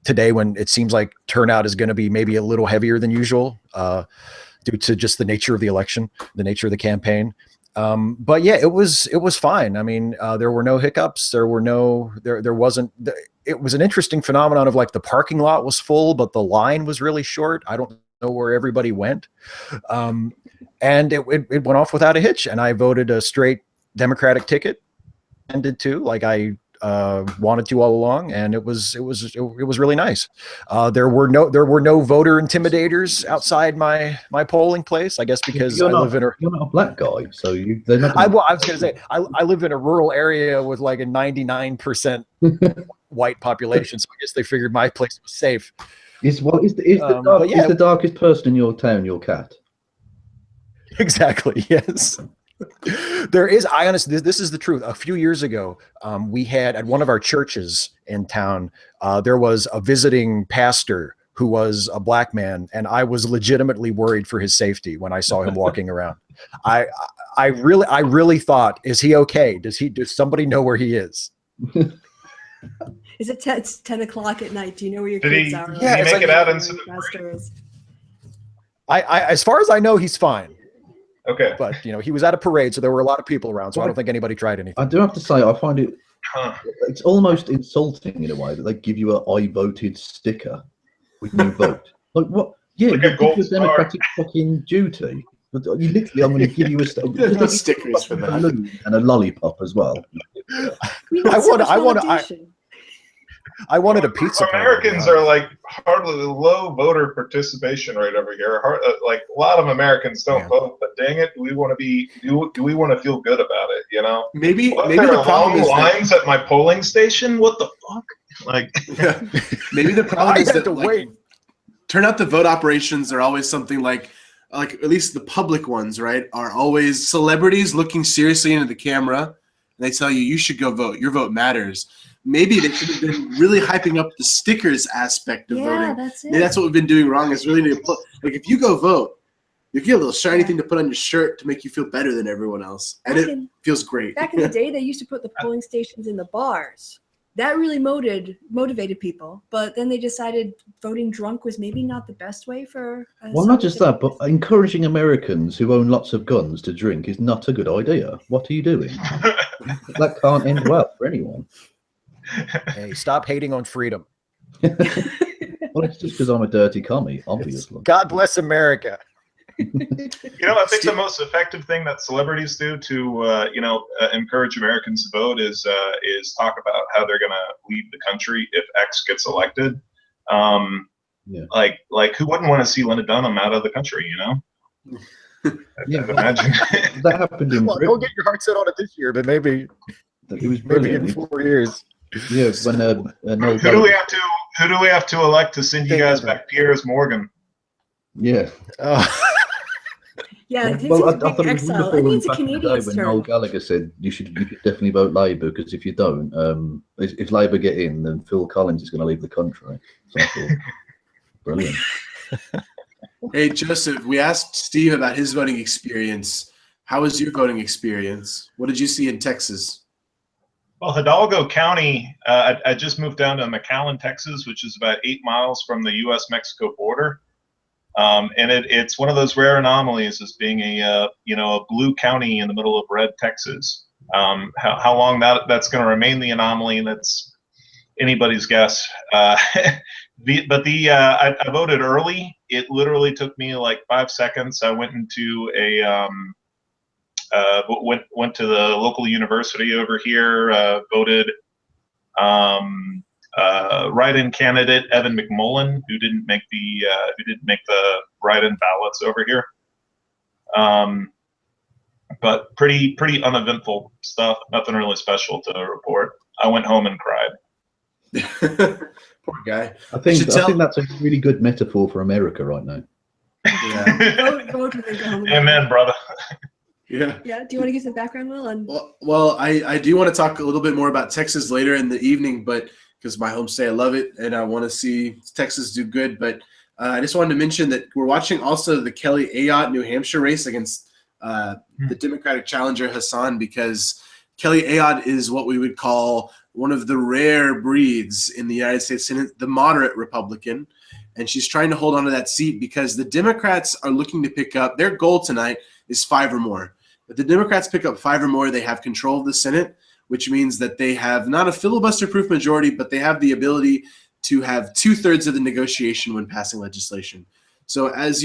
today when it seems like turnout is going to be maybe a little heavier than usual due to just the nature of the election, the nature of the campaign. But yeah, it was fine. I mean, there were no hiccups. There wasn't. It was an interesting phenomenon of like the parking lot was full, but the line was really short. I don't know where everybody went. And it went off without a hitch. And I voted a straight Democratic ticket and did too, like I wanted to all along. And it was really nice. There were no voter intimidators outside my polling place, I guess, because you're you're not a black guy, so they're not. I was going to say, I live in a rural area with like a 99% white population, so I guess they figured my place was safe. Is the darkest person in your town your cat? Exactly. Yes. There is. I honestly, this is the truth. A few years ago, we had at one of our churches in town, there was a visiting pastor who was a black man, and I was legitimately worried for his safety when I saw him walking around. I really thought, is he okay? Does somebody know where he is? Is it 10 o'clock at night? Do you know where your Did kids he- are? did he make it out into the Pastor is. I as far as I know, he's fine. Okay. But he was at a parade, so there were a lot of people around. So I don't think anybody tried anything. I do have to say, I find it's almost insulting in a way that they give you a "I voted" sticker when you vote. Like what? Yeah, Like a you gold give your democratic fucking duty. But you literally, I'm going to give you There's no stickers for that. balloon and a lollipop as well. We need so much validation. I wanted a pizza. Americans are like hardly low voter participation rate over here. Like a lot of Americans don't vote, but dang it, do we want to feel good about it? Maybe What, maybe there the are problem long is that, lines at my polling station. What the fuck? Like, maybe the problem I is had that to like, wait. turnout to vote operations are always something like at least the public ones, right, are always celebrities looking seriously into the camera, and they tell you should go vote. Your vote matters. Maybe they should have been really hyping up the stickers aspect of voting. That's it. Maybe that's what we've been doing wrong. Is really to put, like, if you go vote, you get a little shiny thing to put on your shirt to make you feel better than everyone else, and it feels great. Back in the day, they used to put the polling stations in the bars. That really motivated people, but then they decided voting drunk was maybe not the best way for. Well, not just that, but encouraging Americans who own lots of guns to drink is not a good idea. What are you doing? That can't end well for anyone. Hey, stop hating on freedom. Well, it's just because I'm a dirty commie, obviously. God bless America. I think the most effective thing that celebrities do to, encourage Americans to vote is talk about how they're going to lead the country if X gets elected. Like who wouldn't want to see Linda Dunham out of the country? Yeah, I'd imagine. that happened in Well, don't get your heart set on it this year, but maybe It was maybe in brilliant. 4 years. Yeah, when Noel Who do we have to elect to send you guys Thank you. back? Piers Morgan. Yeah. Yeah, this Well, I is a thought big it was exile. I wonderful think it's a back in the day Canadian's when Noel term. Gallagher said you should definitely vote Labour, because if you don't, if Labour get in, then Phil Collins is going to leave the country. So I thought, brilliant. Hey, Joseph, we asked Steve about his voting experience. How was your voting experience? What did you see in Texas? Well, Hidalgo County, I just moved down to McAllen, Texas, which is about 8 miles from the U.S.-Mexico border. And it's one of those rare anomalies as being a blue county in the middle of red Texas. How long that's going to remain the anomaly, that's anybody's guess. I voted early. It literally took me like 5 seconds. I went into went to the local university over here, voted write-in candidate Evan McMullen, who didn't make the write-in ballots over here. but pretty uneventful stuff. Nothing really special to report. I went home and cried. Poor guy. I think that's a really good metaphor for America right now. Yeah. Vote and then go home. Amen, brother. Yeah. Yeah. Do you want to give some background, Will? And Well, I do want to talk a little bit more about Texas later in the evening, but because my home state, I love it, and I want to see Texas do good. But I just wanted to mention that we're watching also the Kelly Ayotte New Hampshire race against the Democratic challenger Hassan, because Kelly Ayotte is what we would call one of the rare breeds in the United States Senate, the moderate Republican, and she's trying to hold on to that seat because the Democrats are looking to pick up, their goal tonight is 5 or more. If the Democrats pick up 5 or more, they have control of the Senate, which means that they have not a filibuster-proof majority, but they have the ability to have 2/3 of the negotiation when passing legislation. So as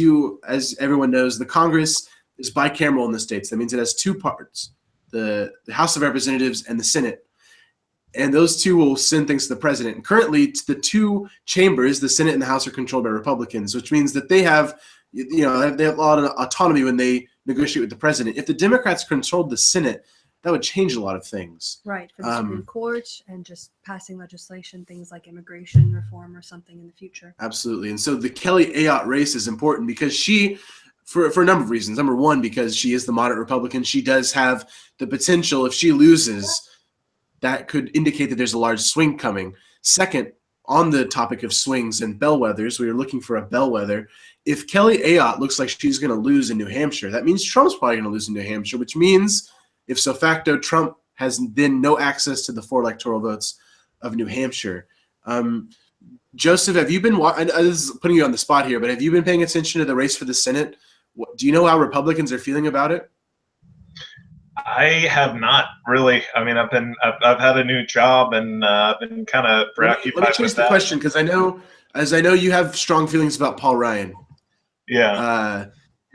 everyone knows, the Congress is bicameral in the states. That means it has 2 parts, the House of Representatives and the Senate. And those 2 will send things to the president. And currently, the 2 chambers, the Senate and the House, are controlled by Republicans, which means that they have a lot of autonomy when they negotiate with the president. If the Democrats controlled the Senate, that would change a lot of things. right, for the Supreme Court and just passing legislation, things like immigration reform or something in the future. Absolutely. And so the Kelly Ayotte race is important because she, for a number of reasons. Number one, because she is the moderate Republican. She does have the potential, if she loses, that could indicate that there's a large swing coming. Second, on the topic of swings and bellwethers, we are looking for a bellwether. If Kelly Ayotte looks like she's going to lose in New Hampshire, that means Trump's probably going to lose in New Hampshire, which means, if so facto, Trump has then no access to the 4 electoral votes of New Hampshire. Joseph, have you been this is putting you on the spot here, but have you been paying attention to the race for the Senate? Do you know how Republicans are feeling about it? I have not really. I mean, I've had a new job and I've been kind of preoccupied. Let me change the question, because I know you have strong feelings about Paul Ryan. Yeah.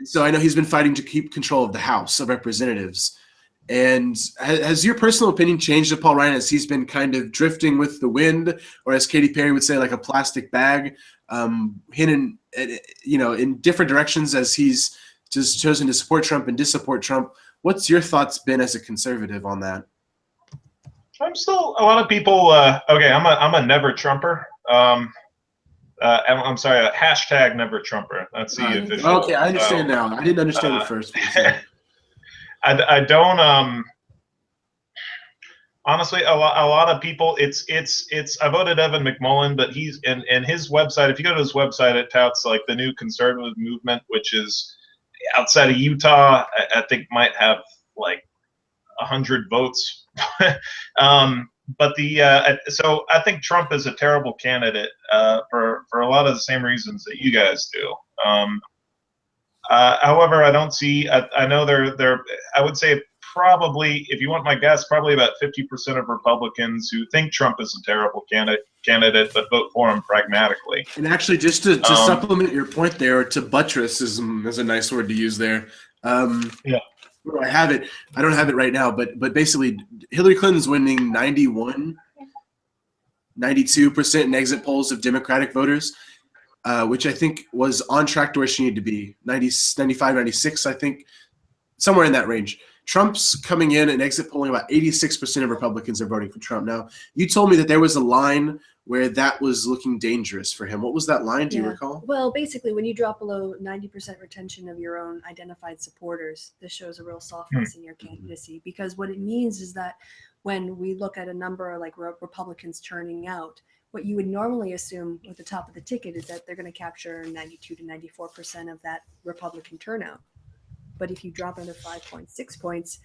So I know he's been fighting to keep control of the House of Representatives. And has your personal opinion changed of Paul Ryan as he's been kind of drifting with the wind, or as Katy Perry would say, like a plastic bag, hidden, in different directions as he's just chosen to support Trump and dissupport Trump? What's your thoughts been as a conservative on that? I'm still, a lot of people. Okay, I'm a never Trumper. I'm sorry, a hashtag never Trumper. That's the official. Okay, I understand now. I didn't understand it first. I don't. Honestly, a lot of people. It's. I voted Evan McMullen, but he's and his website. If you go to his website, it touts like the new conservative movement, which is outside of Utah. I think might have like 100 votes. But so I think Trump is a terrible candidate for a lot of the same reasons that you guys do. However, I don't see. I know they're. I would say probably, if you want my guess, probably about 50% of Republicans who think Trump is a terrible candidate, but vote for him pragmatically. And actually, just to supplement your point there, or to buttress is a nice word to use there. Yeah. Where I have it, I don't have it right now, but basically, Hillary Clinton's winning 92% in exit polls of Democratic voters, which I think was on track to where she needed to be, 95, 96, I think, somewhere in that range. Trump's coming in and exit polling, about 86% of Republicans are voting for Trump. Now, you told me that there was a line where that was looking dangerous for him. What was that line? Do you recall? Well, basically, when you drop below 90% retention of your own identified supporters, this shows a real softness in your candidacy, because what it means is that when we look at a number like Republicans turning out, what you would normally assume at the top of the ticket is that they're going to capture 92 to 94% of that Republican turnout. But if you drop under 5.6 points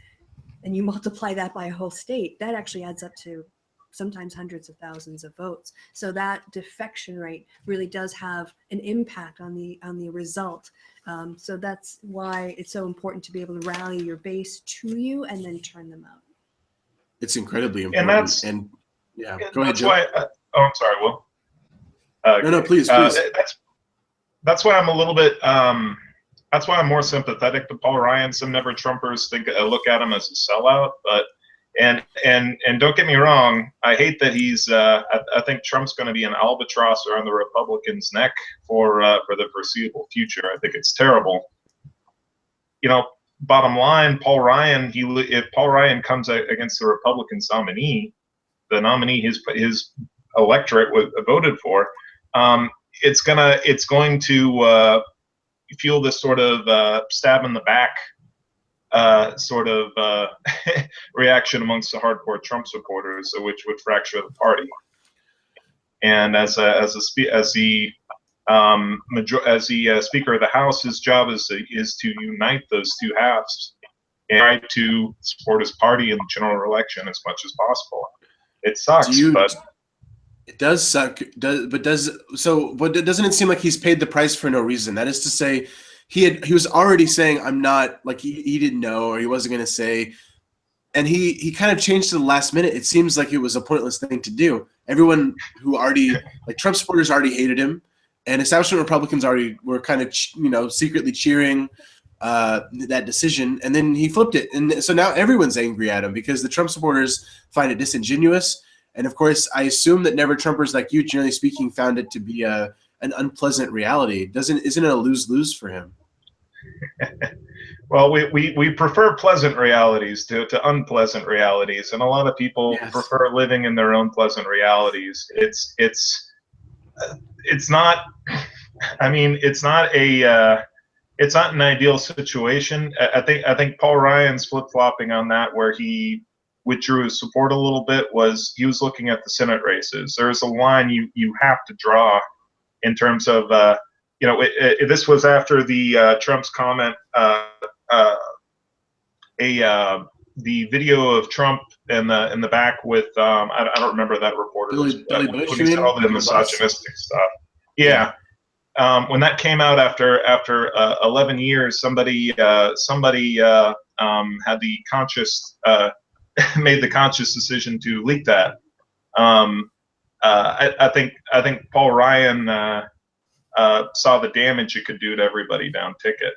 and you multiply that by a whole state, that actually adds up to sometimes hundreds of thousands of votes. So that defection rate really does have an impact on the result. So that's why it's so important to be able to rally your base to you and then turn them out. It's incredibly important. Go ahead, Joe. I'm sorry, Will. No, please. That's why I'm a little bit. That's why I'm more sympathetic to Paul Ryan. Some never Trumpers look at him as a sellout, but and don't get me wrong, I hate that he's. I think Trump's going to be an albatross around the Republicans' neck for the foreseeable future. I think it's terrible. bottom line, Paul Ryan, if Paul Ryan comes against the Republicans nominee, the nominee his electorate voted for, it's going to fuel this sort of stab in the back sort of reaction amongst the hardcore Trump supporters, which would fracture the party. And as the Speaker of the House, his job is to unite those two halves and try to support his party in the general election as much as possible. It sucks, but it does suck. But doesn't it seem like he's paid the price for no reason? That is to say, he was already saying, I'm not, like he didn't know, or he wasn't going to say, and he kind of changed to the last minute. It seems like it was a pointless thing to do. Everyone who already, like Trump supporters already hated him, and establishment Republicans already were kind of, secretly cheering that decision, and then he flipped it. And so now everyone's angry at him because the Trump supporters find it disingenuous. And of course, I assume that never Trumpers like you, generally speaking, found it to be an unpleasant reality. Isn't it a lose-lose for him? Well, we prefer pleasant realities to unpleasant realities, and a lot of people prefer living in their own pleasant realities. It's not. I mean, it's not an ideal situation. I think Paul Ryan's flip-flopping on that, where he withdrew his support a little bit, was he was looking at the Senate races. There's a line you have to draw in terms of this was after the Trump's comment, the video of Trump in the back with I don't remember that reporter Billy Bush, putting all the misogynistic stuff. Yeah. When that came out after 11 years, somebody had the conscious made the conscious decision to leak that. I think Paul Ryan saw the damage it could do to everybody down ticket.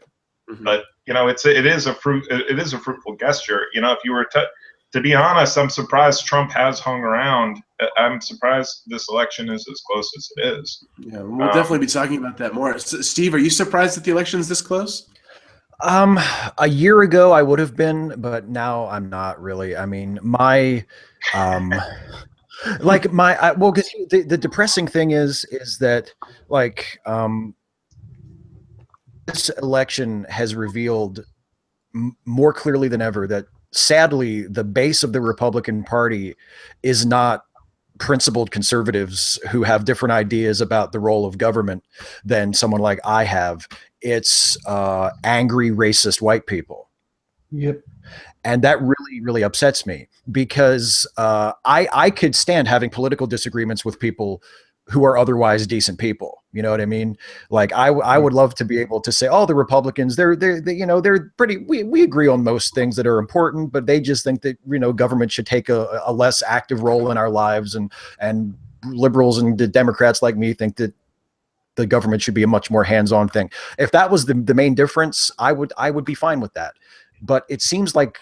Mm-hmm. But it is a fruitful gesture. If you were to be honest, I'm surprised Trump has hung around. I'm surprised this election is as close as it is. Yeah, we'll definitely be talking about that more. Steve, are you surprised that the election is this close? A year ago I would have been, but now I'm not really. I mean, because the depressing thing is that this election has revealed more clearly than ever that sadly the base of the Republican Party is not principled conservatives who have different ideas about the role of government than someone like I have. It's angry, racist white people. Yep. And that really, really upsets me because I could stand having political disagreements with people who are otherwise decent people. You know what I mean? Like I would love to be able to say, oh, the Republicans, they're pretty, we agree on most things that are important, but they just think that, government should take a less active role in our lives, and liberals and the Democrats like me think that the government should be a much more hands-on thing. If that was the main difference, I would be fine with that. But it seems like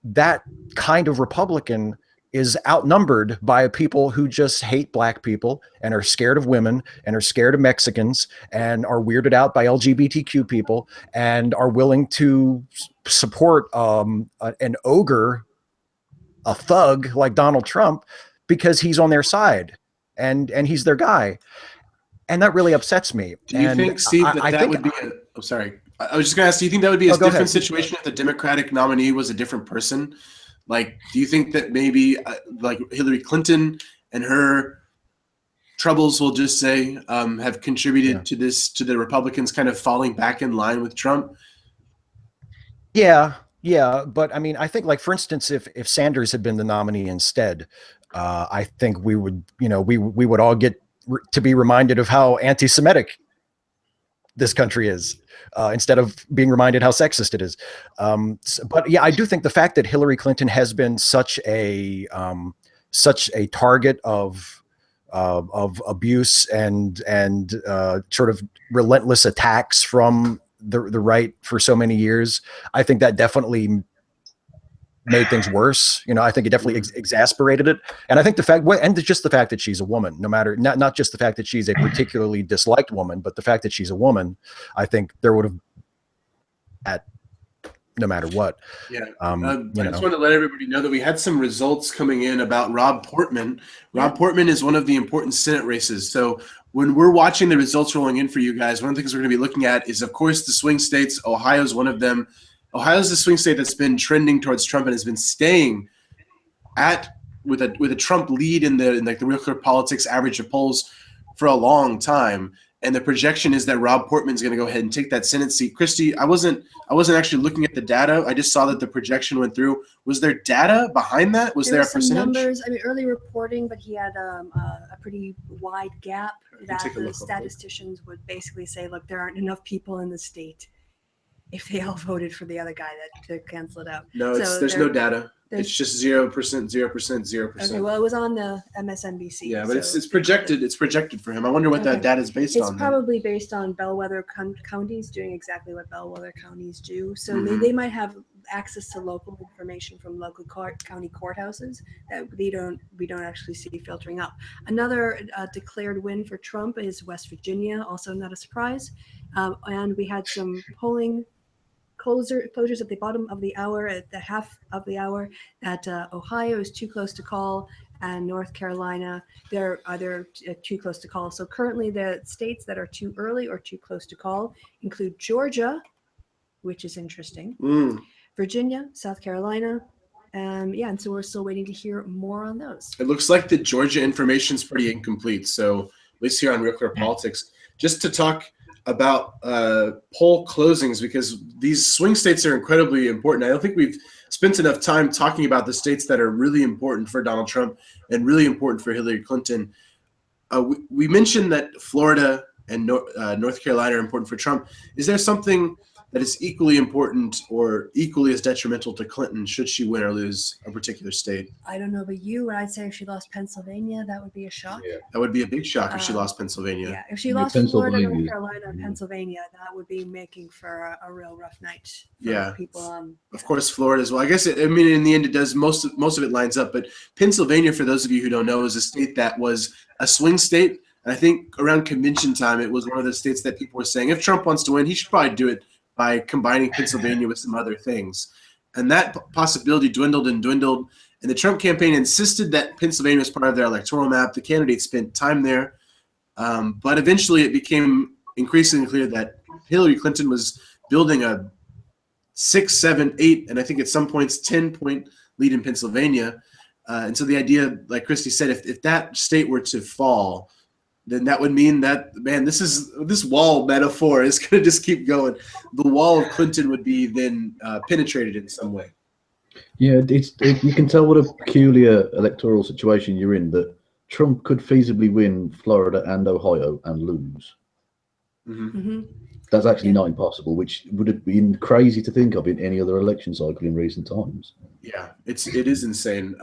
that kind of Republican is outnumbered by people who just hate black people and are scared of women and are scared of Mexicans and are weirded out by LGBTQ people and are willing to support an ogre, a thug like Donald Trump because he's on their side and he's their guy. And that really upsets me. Do you think, Steve, that would be sorry. I was just going to ask, do you think that would be a different situation if the Democratic nominee was a different person? Like, do you think that maybe like Hillary Clinton and her troubles, will just say, have contributed to the Republicans kind of falling back in line with Trump? Yeah. But I mean, I think, like, for instance, if Sanders had been the nominee instead, I think we would, we would all get to be reminded of how anti-Semitic this country is, instead of being reminded how sexist it is. But yeah, I do think the fact that Hillary Clinton has been such a target of abuse and sort of relentless attacks from the right for so many years, I think that definitely made things worse. I think it definitely exasperated it. And I think the fact that she's a woman, no matter, not just the fact that she's a particularly disliked woman, but the fact that she's a woman, I think there would have no matter what. Yeah. You I know. just want to let everybody know that we had some results coming in about Rob Portman. Rob Portman is one of the important Senate races. So when we're watching the results rolling in for you guys, one of the things we're going to be looking at is, of course, the swing states. Ohio's one of them. Ohio's the swing state that's been trending towards Trump and has been staying with a Trump lead in the Real Clear Politics average of polls for a long time. And the projection is that Rob Portman's going to go ahead and take that Senate seat. Kristi, I wasn't actually looking at the data. I just saw that the projection went through. Was there data behind that? Was there a some percentage? numbers. I mean, early reporting, but he had a pretty wide gap that take a look real the quick. statisticians would basically say, look, there aren't enough people in the state if they all voted for the other guy to cancel it out. No, So there's no data. there's- It's just 0%, 0%, 0%. Okay, well, it was on the MSNBC. Yeah, but so it's projected. It's projected for him. I wonder what that Okay. data is based It's on. then. probably based on bellwether counties doing exactly what bellwether counties do. So Mhm. they might have access to local information from local county courthouses that we don't actually see filtering up. Another declared win for Trump is West Virginia, also not a surprise. And we had some polling closures at the bottom of the hour, at the half of the hour, that Ohio is too close to call, and North Carolina, they're either too close to call. So currently the states that are too early or too close to call include Georgia, which is interesting, Virginia, South Carolina. And so we're still waiting to hear more on those. It looks like the Georgia information is pretty incomplete. So at least here on Real Clear Politics, just to talk about poll closings, because these swing states are incredibly important. I don't think we've spent enough time talking about the states that are really important for Donald Trump and really important for Hillary Clinton. We mentioned that Florida and North Carolina are important for Trump. Is there something that is equally important or equally as detrimental to Clinton should she win or lose a particular state? I don't know about you, but I'd say if she lost Pennsylvania, that would be a shock. Yeah. That would be a big shock if she lost Pennsylvania. Yeah, if she Yeah, lost Florida, North Pennsylvania. Carolina, and Pennsylvania, that would be making for a real rough night for Yeah. people. Of course, Florida as well. I guess in the end, it does most of it lines up. But Pennsylvania, for those of you who don't know, is a state that was a swing state. And I think around convention time, it was one of the states that people were saying, if Trump wants to win, he should probably do it by combining Pennsylvania with some other things. And that possibility dwindled and dwindled. And the Trump campaign insisted that Pennsylvania was part of their electoral map. The candidates spent time there. But eventually it became increasingly clear that Hillary Clinton was building a 6, 7, 8, and I think at some points 10-point lead in Pennsylvania. And so the idea, like Kristi said, if that state were to fall, then that would mean that, man, this wall metaphor is going to just keep going. The wall of Clinton would be then penetrated in some way. Yeah, you can tell what a peculiar electoral situation you're in, that Trump could feasibly win Florida and Ohio and lose. Mm-hmm. That's actually not impossible, which would have been crazy to think of in any other election cycle in recent times. Yeah, it is insane.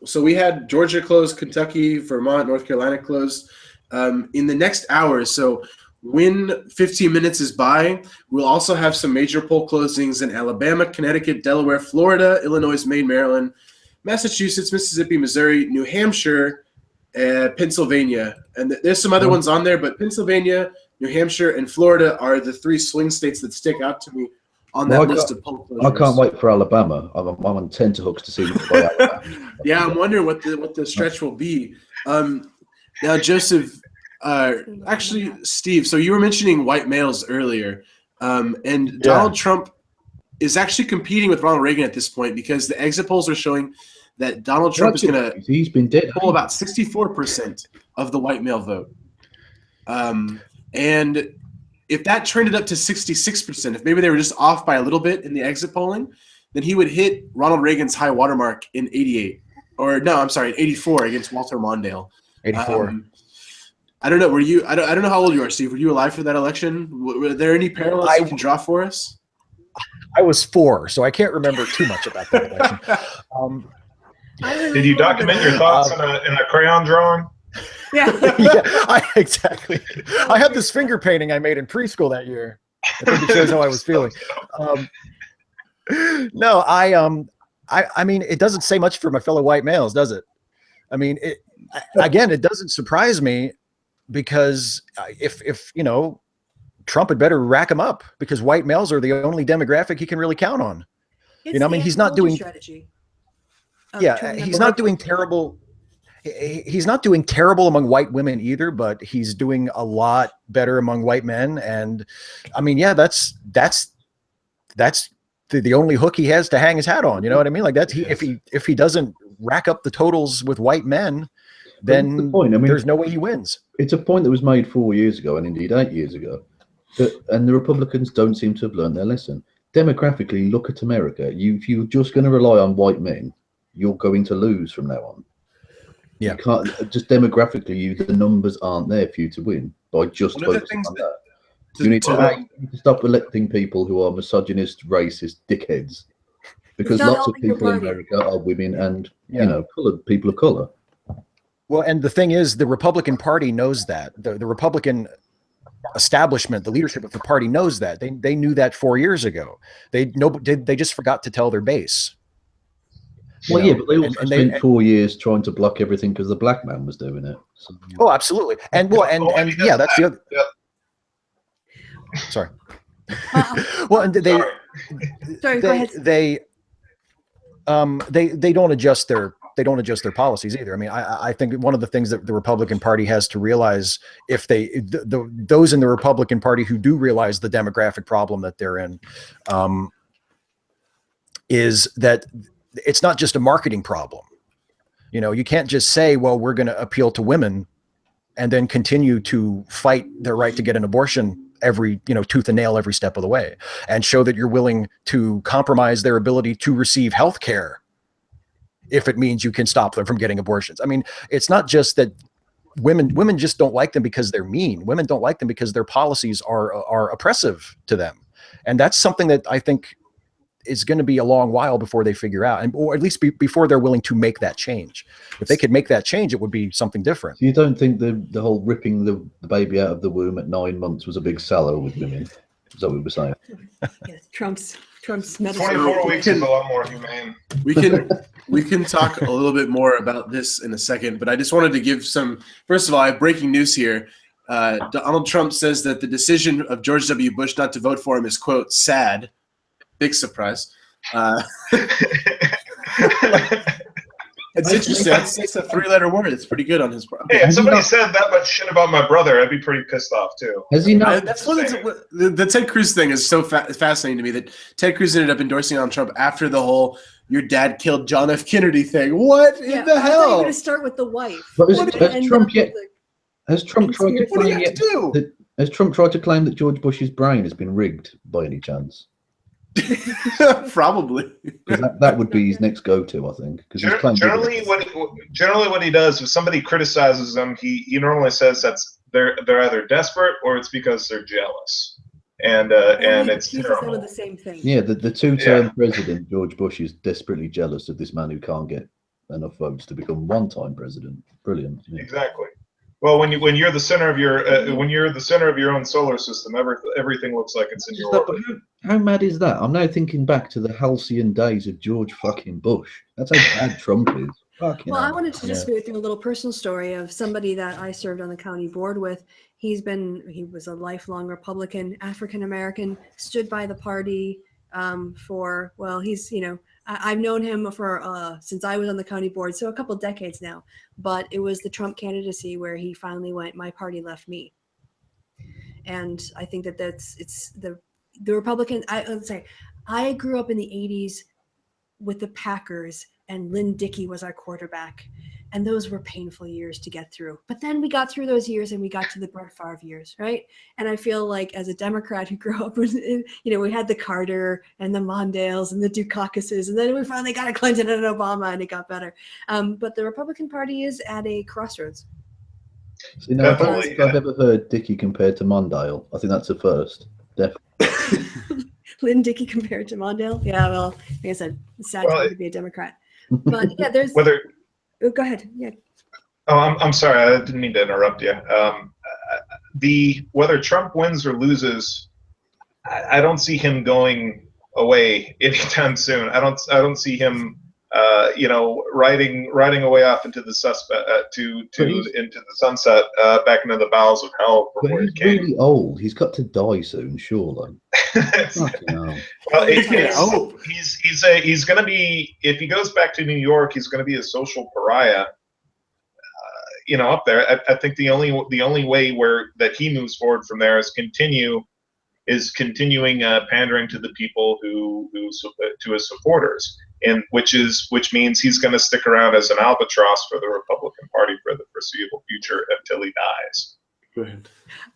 So we had Georgia closed, Kentucky, Vermont, North Carolina closed. In the next hour, so when 15 minutes is by, we'll also have some major poll closings in Alabama, Connecticut, Delaware, Florida, Illinois, Maine, Maryland, Massachusetts, Mississippi, Missouri, New Hampshire, Pennsylvania. And there's some other ones on there, but Pennsylvania, New Hampshire, and Florida are the three swing states that stick out to me on that list of poll closures. I can't wait for Alabama. I'm on tenterhooks to see which way Alabama. Yeah, I'm wondering what the stretch will be. Now, Joseph, actually, Steve, so you were mentioning white males earlier, and Donald Trump is actually competing with Ronald Reagan at this point because the exit polls are showing that Donald Trump is going to He's been dead. poll about 64% of the white male vote. And if that trended up to 66%, if maybe they were just off by a little bit in the exit polling, then he would hit Ronald Reagan's high watermark in 88. Or no, I'm sorry, 84 against Walter Mondale. 84. I don't know. Were you? I don't know how old you are, Steve. Were you alive for that election? Were there any parallels you can draw for us? I was 4, so I can't remember too much about that election. Did you document your thoughts in a crayon drawing? Yeah. Exactly. I had this finger painting I made in preschool that year. I think it shows how I was feeling. No, I mean, it doesn't say much for my fellow white males, does it? I mean, it doesn't surprise me because if Trump had better rack him up, because white males are the only demographic he can really count on. It's I mean, the he's not doing strategy. he's not doing terrible. He's not doing terrible among white women either, but he's doing a lot better among white men. And I mean, yeah, that's the only hook he has to hang his hat on. You know what I mean? Like if he doesn't rack up the totals with white men, then the point. I mean, there's no way he wins. It's a point that was made 4 years ago, and indeed 8 years ago, and the Republicans don't seem to have learned their lesson. Demographically, look at America. If you're just going to rely on white men, you're going to lose from now on. Yeah. You can't, just demographically, the numbers aren't there for you to win by just focusing on that. You need to stop electing people who are misogynist, racist dickheads, because lots of people in America are women and colored people of color. Well, and the thing is, the Republican Party knows that. The Republican establishment, the leadership of the party knows that. They knew that 4 years ago. They just forgot to tell their base. Well, yeah, but they also spent 4 years trying to block everything because the black man was doing it. So, oh, absolutely. And yeah, that's the other. Yep. Sorry. Well, and Sorry, go ahead. They don't adjust their policies either. I mean, I think one of the things that the Republican Party has to realize, if those in the Republican Party who do realize the demographic problem that they're in, is that it's not just a marketing problem. You can't just say, well, we're going to appeal to women and then continue to fight their right to get an abortion every, tooth and nail every step of the way, and show that you're willing to compromise their ability to receive health care if it means you can stop them from getting abortions. I mean, it's not just that women just don't like them because they're mean. Women don't like them because their policies are oppressive to them. And that's something that I think is going to be a long while before they figure out, or at least before they're willing to make that change. If they could make that change, it would be something different. You don't think the whole ripping the baby out of the womb at 9 months was a big seller with women? Is that what we were saying? Yes, Trump's medicine. 24 weeks is a lot more humane. We can talk a little bit more about this in a second, but I just wanted to give some. First of all, I have breaking news here. Donald Trump says that the decision of George W. Bush not to vote for him is, quote, sad. Big surprise. It's interesting. It's a 3-letter word. It's pretty good on his part. Hey, if somebody said that much shit about my brother, I'd be pretty pissed off too. Has he not? That's the Ted Cruz thing is so fascinating to me, that Ted Cruz ended up endorsing Donald Trump after the whole "your dad killed John F. Kennedy" thing. What in the hell? I'm going to start with the wife. But has Trump tried to claim that George Bush's brain has been rigged by any chance? Probably. That would be his next go-to, I think. Generally, what he does, if somebody criticizes him, he normally says they're either desperate or it's because they're jealous, and it's terrible. One of the same thing. Yeah, the two-term president George Bush is desperately jealous of this man who can't get enough votes to become one-time president. Brilliant. Yeah. Exactly. Well, when you're the center of your own solar system, everything looks like it's in your orbit. How mad is that? I'm now thinking back to the halcyon days of George fucking Bush. That's how bad Trump is. Well, I wanted to just go through a little personal story of somebody that I served on the county board with. He was a lifelong Republican, African American, stood by the party I've known him for since I was on the county board, so a couple decades now. But it was the Trump candidacy where he finally went, my party left me. And I think it's the Republican. I grew up in the 80s with the Packers, and Lynn Dickey was our quarterback. And those were painful years to get through. But then we got through those years and we got to the Brett Favre years, right? And I feel like as a Democrat who grew up with, we had the Carter and the Mondales and the Dukakis's, and then we finally got a Clinton and an Obama, and it got better. But the Republican Party is at a crossroads. So, if I've ever heard Dickey compared to Mondale, I think that's a first. Definitely. Lynn Dickey compared to Mondale? Yeah, well, like I said, it's sad to be a Democrat. But yeah, there's... Oh, go ahead. Yeah. Oh, I'm sorry. I didn't mean to interrupt you. Whether Trump wins or loses, I don't see him going away anytime soon. I don't see him riding away off into the into the sunset, back into the bowels of hell from But where he's he came. really old. He's got to die soon, surely. Fucking hell. Well, hope. he's going to be, if he goes back to New York, he's going to be a social pariah. Up there. I think the only way that he moves forward from there is continuing pandering to the people to his supporters, and which means he's going to stick around as an albatross for the Republican Party for the foreseeable future until he dies. Go ahead.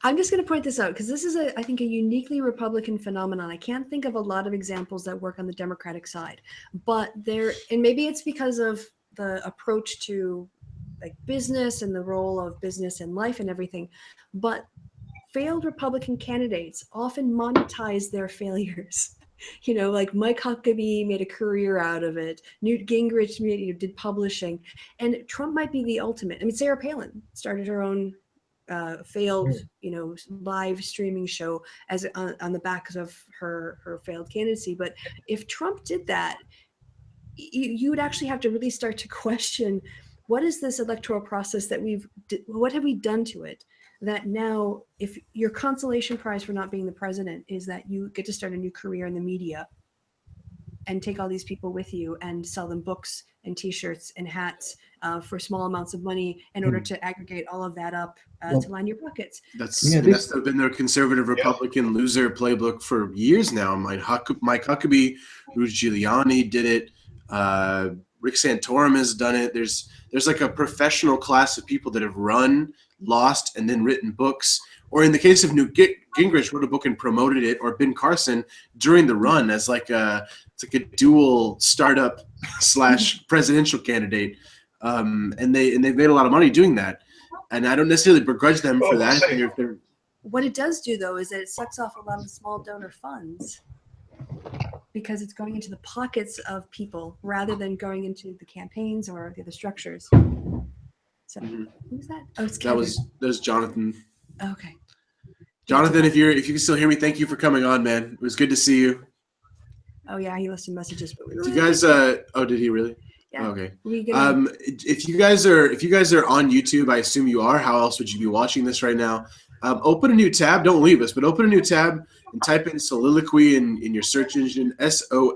I'm just going to point this out because this is, I think, a uniquely Republican phenomenon. I can't think of a lot of examples that work on the Democratic side, but and maybe it's because of the approach to like business and the role of business in life and everything, but failed Republican candidates often monetize their failures. Like Mike Huckabee made a career out of it. Newt Gingrich did publishing, and Trump might be the ultimate. I mean, Sarah Palin started her own failed, live streaming show as on the back of her failed candidacy. But if Trump did that, you would actually have to really start to question, what is this electoral process that what have we done to it? That now, if your consolation prize for not being the president is that you get to start a new career in the media and take all these people with you and sell them books and t-shirts and hats for small amounts of money in order to aggregate all of that up to line your pockets. That's been their conservative Republican loser playbook for years now. Mike Huckabee, Rudy Giuliani did it. Rick Santorum has done it. There's like a professional class of people that have run, lost, and then written books. Or in the case of Newt Gingrich, wrote a book and promoted it, or Ben Carson during the run as it's like a dual startup / presidential candidate. And they've made a lot of money doing that. And I don't necessarily begrudge them for that. What it does do, though, is that it sucks off a lot of the small donor funds because it's going into the pockets of people rather than going into the campaigns or the other structures. So who's that? Oh, it's Kevin. That was Jonathan. Okay. Jonathan, if you can still hear me, thank you for coming on, man. It was good to see you. Oh yeah, he left some messages, but Do you guys oh, did he really? Yeah. Oh, okay. If you guys are on YouTube, I assume you are. How else would you be watching this right now? Open a new tab. Don't leave us, but open a new tab and type in soliloquy in your search engine. SOLILOQUY.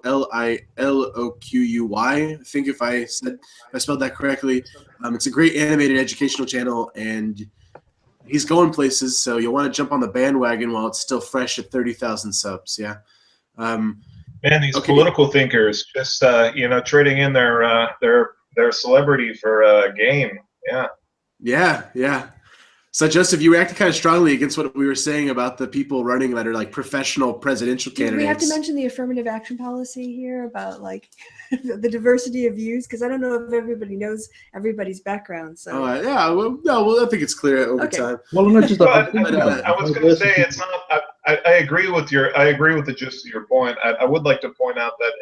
I think if I spelled that correctly. It's a great animated educational channel, and he's going places. So you'll want to jump on the bandwagon while it's still fresh at 30,000 subs. Yeah. Man, these political thinkers just trading in their celebrity for a game. Yeah. So Joseph, you reacted kind of strongly against what we were saying about the people running that are like professional presidential candidates. We have to mention the affirmative action policy here about like the diversity of views, because I don't know if everybody knows everybody's background. So I think it's clear over time. Well, I'm not just. I was going to say it's not. I agree with the gist of your point. I would like to point out that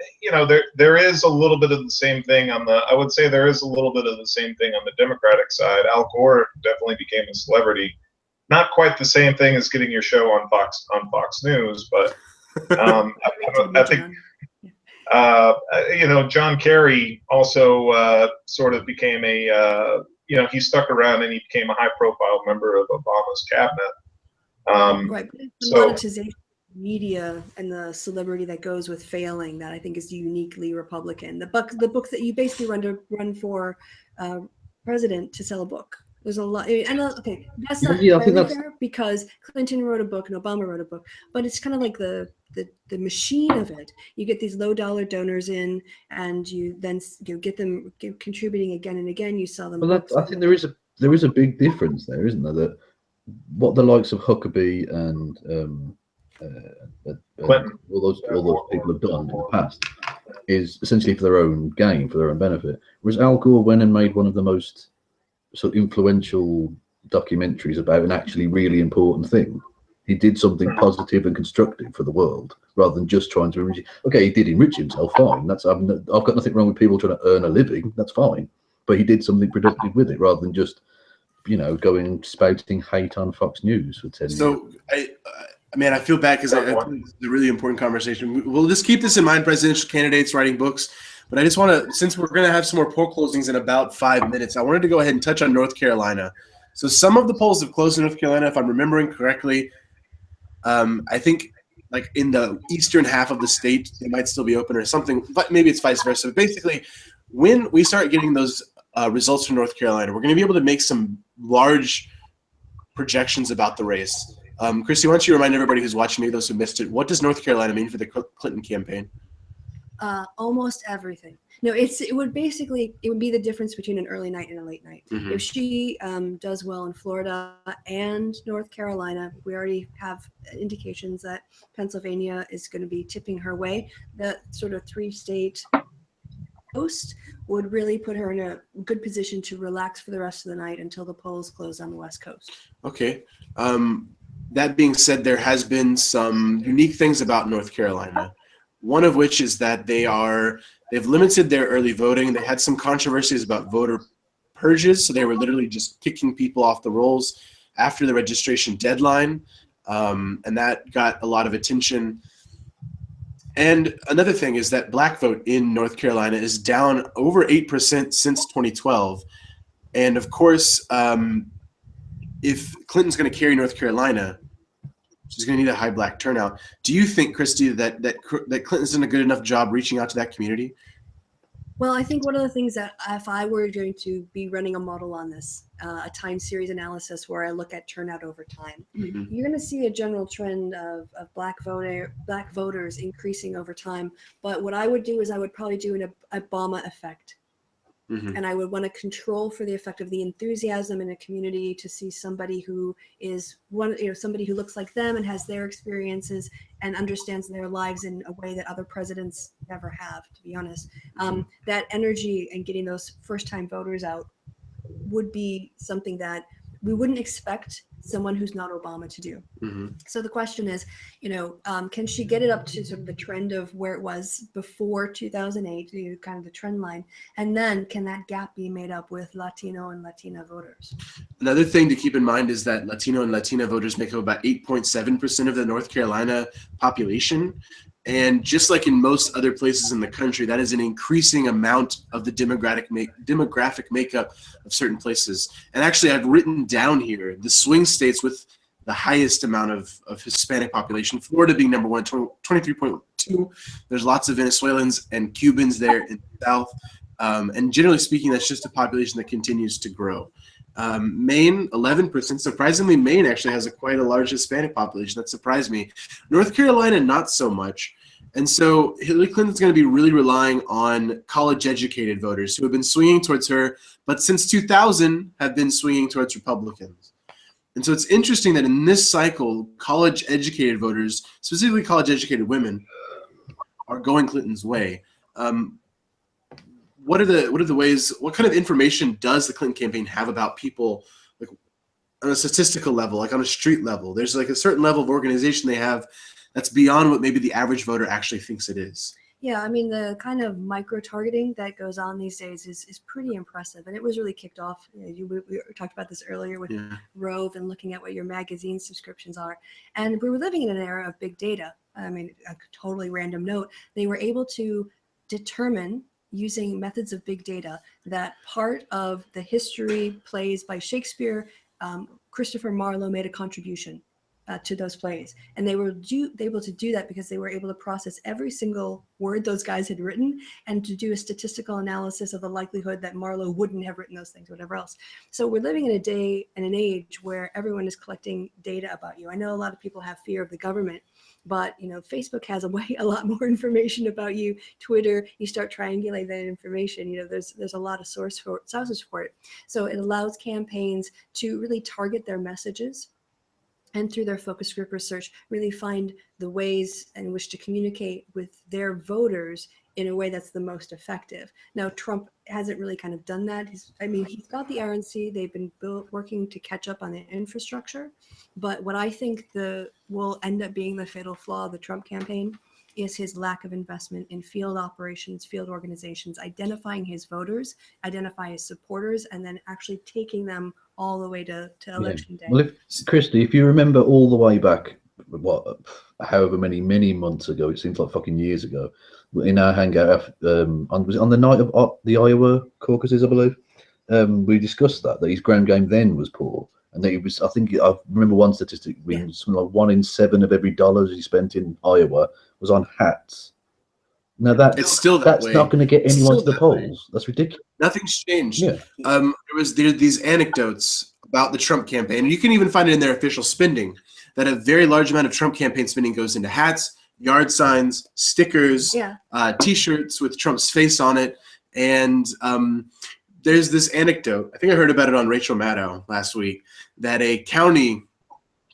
there is a little bit of the same thing on the. I would say there is a little bit of the same thing on the Democratic side. Al Gore definitely became a celebrity. Not quite the same thing as getting your show on Fox News, but I think. John Kerry also sort of became he stuck around and he became a high-profile member of Obama's cabinet. Right, but it's the monetization of media and the celebrity that goes with failing that I think is uniquely Republican. The books that you basically run for president to sell a book. There's a lot, and okay, that's not fair because Clinton wrote a book and Obama wrote a book, but it's kind of like the machine of it. You get these low dollar donors in, and you then get them contributing again and again. You sell them. Well, I think there is a big difference there, isn't there? That what the likes of Huckabee and all those people have done in the past is essentially for their own gain, for their own benefit. Whereas Al Gore went and made one of the most sort of influential documentaries about an actually really important thing. He did something positive and constructive for the world rather than just trying to enrich. Okay, he did enrich himself, fine. I've got nothing wrong with people trying to earn a living. That's fine. But he did something productive with it rather than just, going spouting hate on Fox News for 10 years. So, I feel bad because I think it's a really important conversation. We'll just keep this in mind, presidential candidates writing books. But I just want to, since we're going to have some more poll closings in about 5 minutes, I wanted to go ahead and touch on North Carolina. So some of the polls have closed in North Carolina, if I'm remembering correctly. I think like in the eastern half of the state, they might still be open or something, but maybe it's vice versa. But basically, when we start getting those results from North Carolina, we're going to be able to make some large projections about the race. Kristi, why don't you remind everybody who's watching, maybe those who missed it, what does North Carolina mean for the Clinton campaign? Almost everything. No, it would be the difference between an early night and a late night. Mhm. If she does well in Florida and North Carolina, we already have indications that Pennsylvania is going to be tipping her way. That sort of 3-state host would really put her in a good position to relax for the rest of the night until the polls close on the West Coast. Okay. That being said, there has been some unique things about North Carolina. One of which is that they've limited their early voting. They had some controversies about voter purges, so they were literally just kicking people off the rolls after the registration deadline, and that got a lot of attention. And another thing is that black vote in North Carolina is down over 8% since 2012. And of course, if Clinton's going to carry North Carolina, she's going to need a high black turnout. Do you think, Kristi, that Clinton's done a good enough job reaching out to that community? Well, I think one of the things that if I were going to be running a model on this, a time series analysis where I look at turnout over time, you're going to see a general trend of black voters increasing over time. But what I would do is I would probably do an Obama effect. And I would want to control for the effect of the enthusiasm in a community to see somebody who is somebody who looks like them and has their experiences and understands their lives in a way that other presidents never have, to be honest. That energy and getting those first-time voters out would be something that we wouldn't expect someone who's not Obama to do. So the question is, can she get it up to sort of the trend of where it was before 2008, kind of the trend line, and then can that gap be made up with Latino and Latina voters? Another thing to keep in mind is that Latino and Latina voters make up about 8.7% of the North Carolina population. And just like in most other places in the country, that is an increasing amount of the demographic makeup of certain places. And actually, I've written down here the swing states with the highest amount of Hispanic population, Florida being number one, 23.2. There's lots of Venezuelans and Cubans there in the South. And generally speaking, that's just a population that continues to grow. Maine, 11%. Surprisingly, Maine actually has quite a large Hispanic population. That surprised me. North Carolina, not so much. And so Hillary Clinton's going to be really relying on college-educated voters who have been swinging towards her, but since 2000 have been swinging towards Republicans. And so it's interesting that in this cycle, college-educated voters, specifically college-educated women, are going Clinton's way. What are the ways? What kind of information does the Clinton campaign have about people, like on a statistical level, like on a street level? There's like a certain level of organization they have that's beyond what maybe the average voter actually thinks it is. Yeah, I mean, the kind of micro-targeting that goes on these days is pretty impressive. And it was really kicked off. We talked about this earlier with Rove and looking at what your magazine subscriptions are. And we were living in an era of big data. I mean, a totally random note. They were able to determine, using methods of big data, that part of the history plays by Shakespeare, Christopher Marlowe made a contribution to those plays. And they were able to do that because they were able to process every single word those guys had written and to do a statistical analysis of the likelihood that Marlowe wouldn't have written those things, whatever else. So we're living in a day and an age where everyone is collecting data about you. I know a lot of people have fear of the government, but Facebook has a lot more information about you. Twitter, you start triangulating that information. There's a lot of sources for it. So it allows campaigns to really target their messages, and through their focus group research, really find the ways in which to communicate with their voters in a way that's the most effective. Now, Trump hasn't really kind of done that. He's got the RNC. They've been working to catch up on the infrastructure. But what I think will end up being the fatal flaw of the Trump campaign is his lack of investment in field operations, field organizations, identifying his votors, identify his supporters, and then actually taking them all the way to election day. Well, Kristi, if you remember all the way back, however many months ago, it seems like fucking years ago, in our hangout was it on the night of the Iowa caucuses, I believe. We discussed that his ground game then was poor, and that he was. I think I remember one statistic being something like 1 in 7 of every $1 he spent in Iowa was on hats. Now It's still that's way. not going to get It's anyone to still the that way. polls. That's ridiculous. Nothing's changed. Yeah. There these anecdotes about the Trump campaign, and you can even find it in their official spending, that a very large amount of Trump campaign spending goes into hats, yard signs, stickers, T-shirts with Trump's face on it, and there's this anecdote. I think I heard about it on Rachel Maddow last week, that a county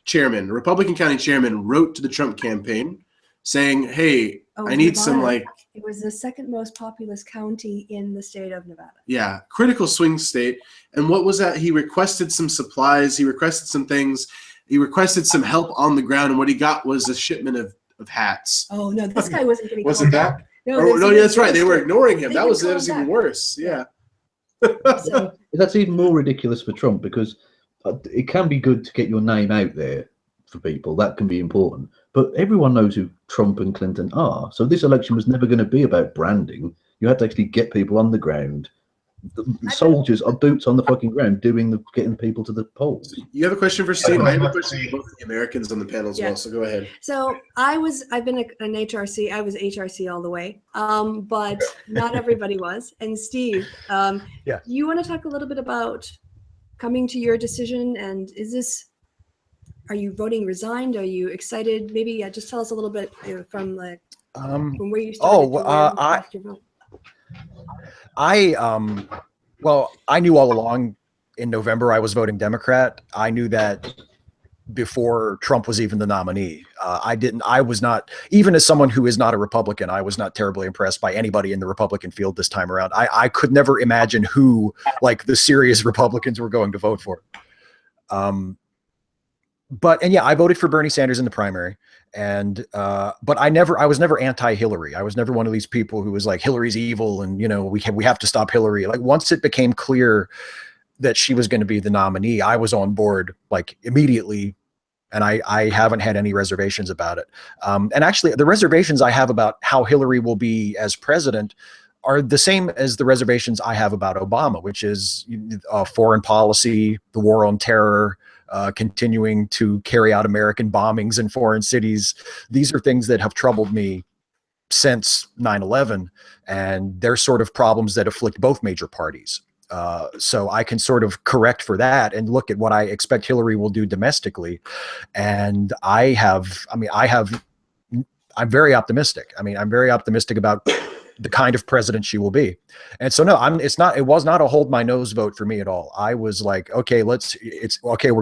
chairman, Republican county chairman, wrote to the Trump campaign saying, "Hey, I need some like." It was the second most populous county in the state of Nevada. Yeah, critical swing state. And what was that? He requested some supplies. He requested some things. He requested some help on the ground, and what he got was a shipment of hats. Oh no, this guy wasn't getting. Wasn't that? No, yeah, that's right. They were ignoring him. That was even worse. Yeah. So, That's even more ridiculous for Trump, because it can be good to get your name out there for people. That can be important. But everyone knows who Trump and Clinton are. So this election was never going to be about branding. You had to actually get people on the ground. The soldiers are boots on the fucking ground getting people to the polls. You have a question for Steve? I have a question for both the Americans on the panel as well, so go ahead. So I've been an HRC. I was HRC all the way, but not everybody was. And Steve, you want to talk a little bit about coming to your decision, and are you voting resigned? Are you excited? Maybe just tell us a little bit from where you started. Your vote. Well, I knew all along in November I was voting Democrat. I knew that before Trump was even the nominee. I was not, even as someone who is not a Republican, I was not terribly impressed by anybody in the Republican field this time around. I could never imagine who, like, the serious Republicans were going to vote for. I voted for Bernie Sanders in the primary, but I was never anti-Hillary. I was never one of these people who was like, Hillary's evil, and we have to stop Hillary. Like, once it became clear that she was going to be the nominee, I was on board like immediately, and I haven't had any reservations about it. And actually, the reservations I have about how Hillary will be as president are the same as the reservations I have about Obama, which is foreign policy, the war on terror, continuing to carry out American bombings in foreign cities. These are things that have troubled me since 9/11, and they're sort of problems that afflict both major parties. So I can sort of correct for that and look at what I expect Hillary will do domestically. And I'm very optimistic. I'm very optimistic about the kind of president she will be. And so, no, it was not a hold my nose vote for me at all. I was like, okay, we're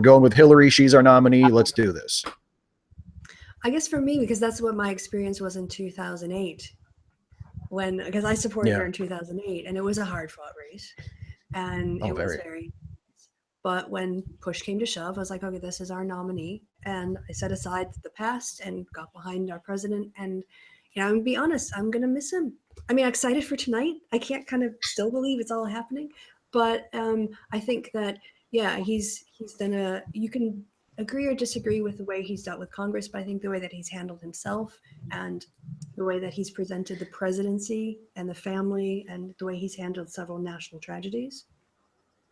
going with Hillary. She's our nominee. Let's do this. I guess for me, because that's what my experience was in 2008, because I supported her in 2008, and it was a hard fought race, and it was very. But when push came to shove, I was like, okay, this is our nominee, and I set aside the past and got behind our president. And I'm gonna be honest, I'm gonna miss him. I'm excited for tonight. I can't kind of still believe it's all happening, but I think that he's done you can agree or disagree with the way he's dealt with Congress, but I think the way that he's handled himself and the way that he's presented the presidency and the family and the way he's handled several national tragedies,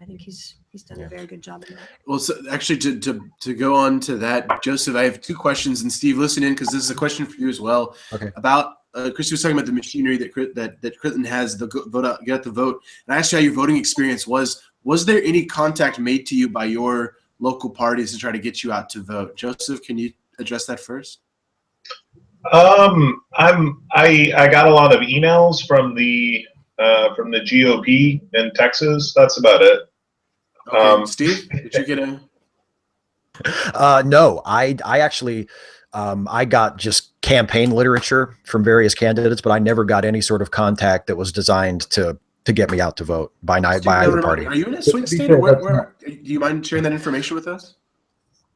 I think he's done a very good job in that. Well, so actually, to go on to that, Joseph, I have two questions, and Steve, listen in, because this is a question for you as well. Okay. About Kristi was talking about the machinery that Clinton has, the vote out, get out the vote. And I asked you how your voting experience was. Was there any contact made to you by your local parties to try to get you out to vote? Joseph, can you address that first? I got a lot of emails from the GOP in Texas. That's about it. Okay. Steve, did you get a? No, I actually, I got just campaign literature from various candidates, but I never got any sort of contact that was designed to get me out to vote by either party. Are you in a swing state, or where do you mind sharing that information with us?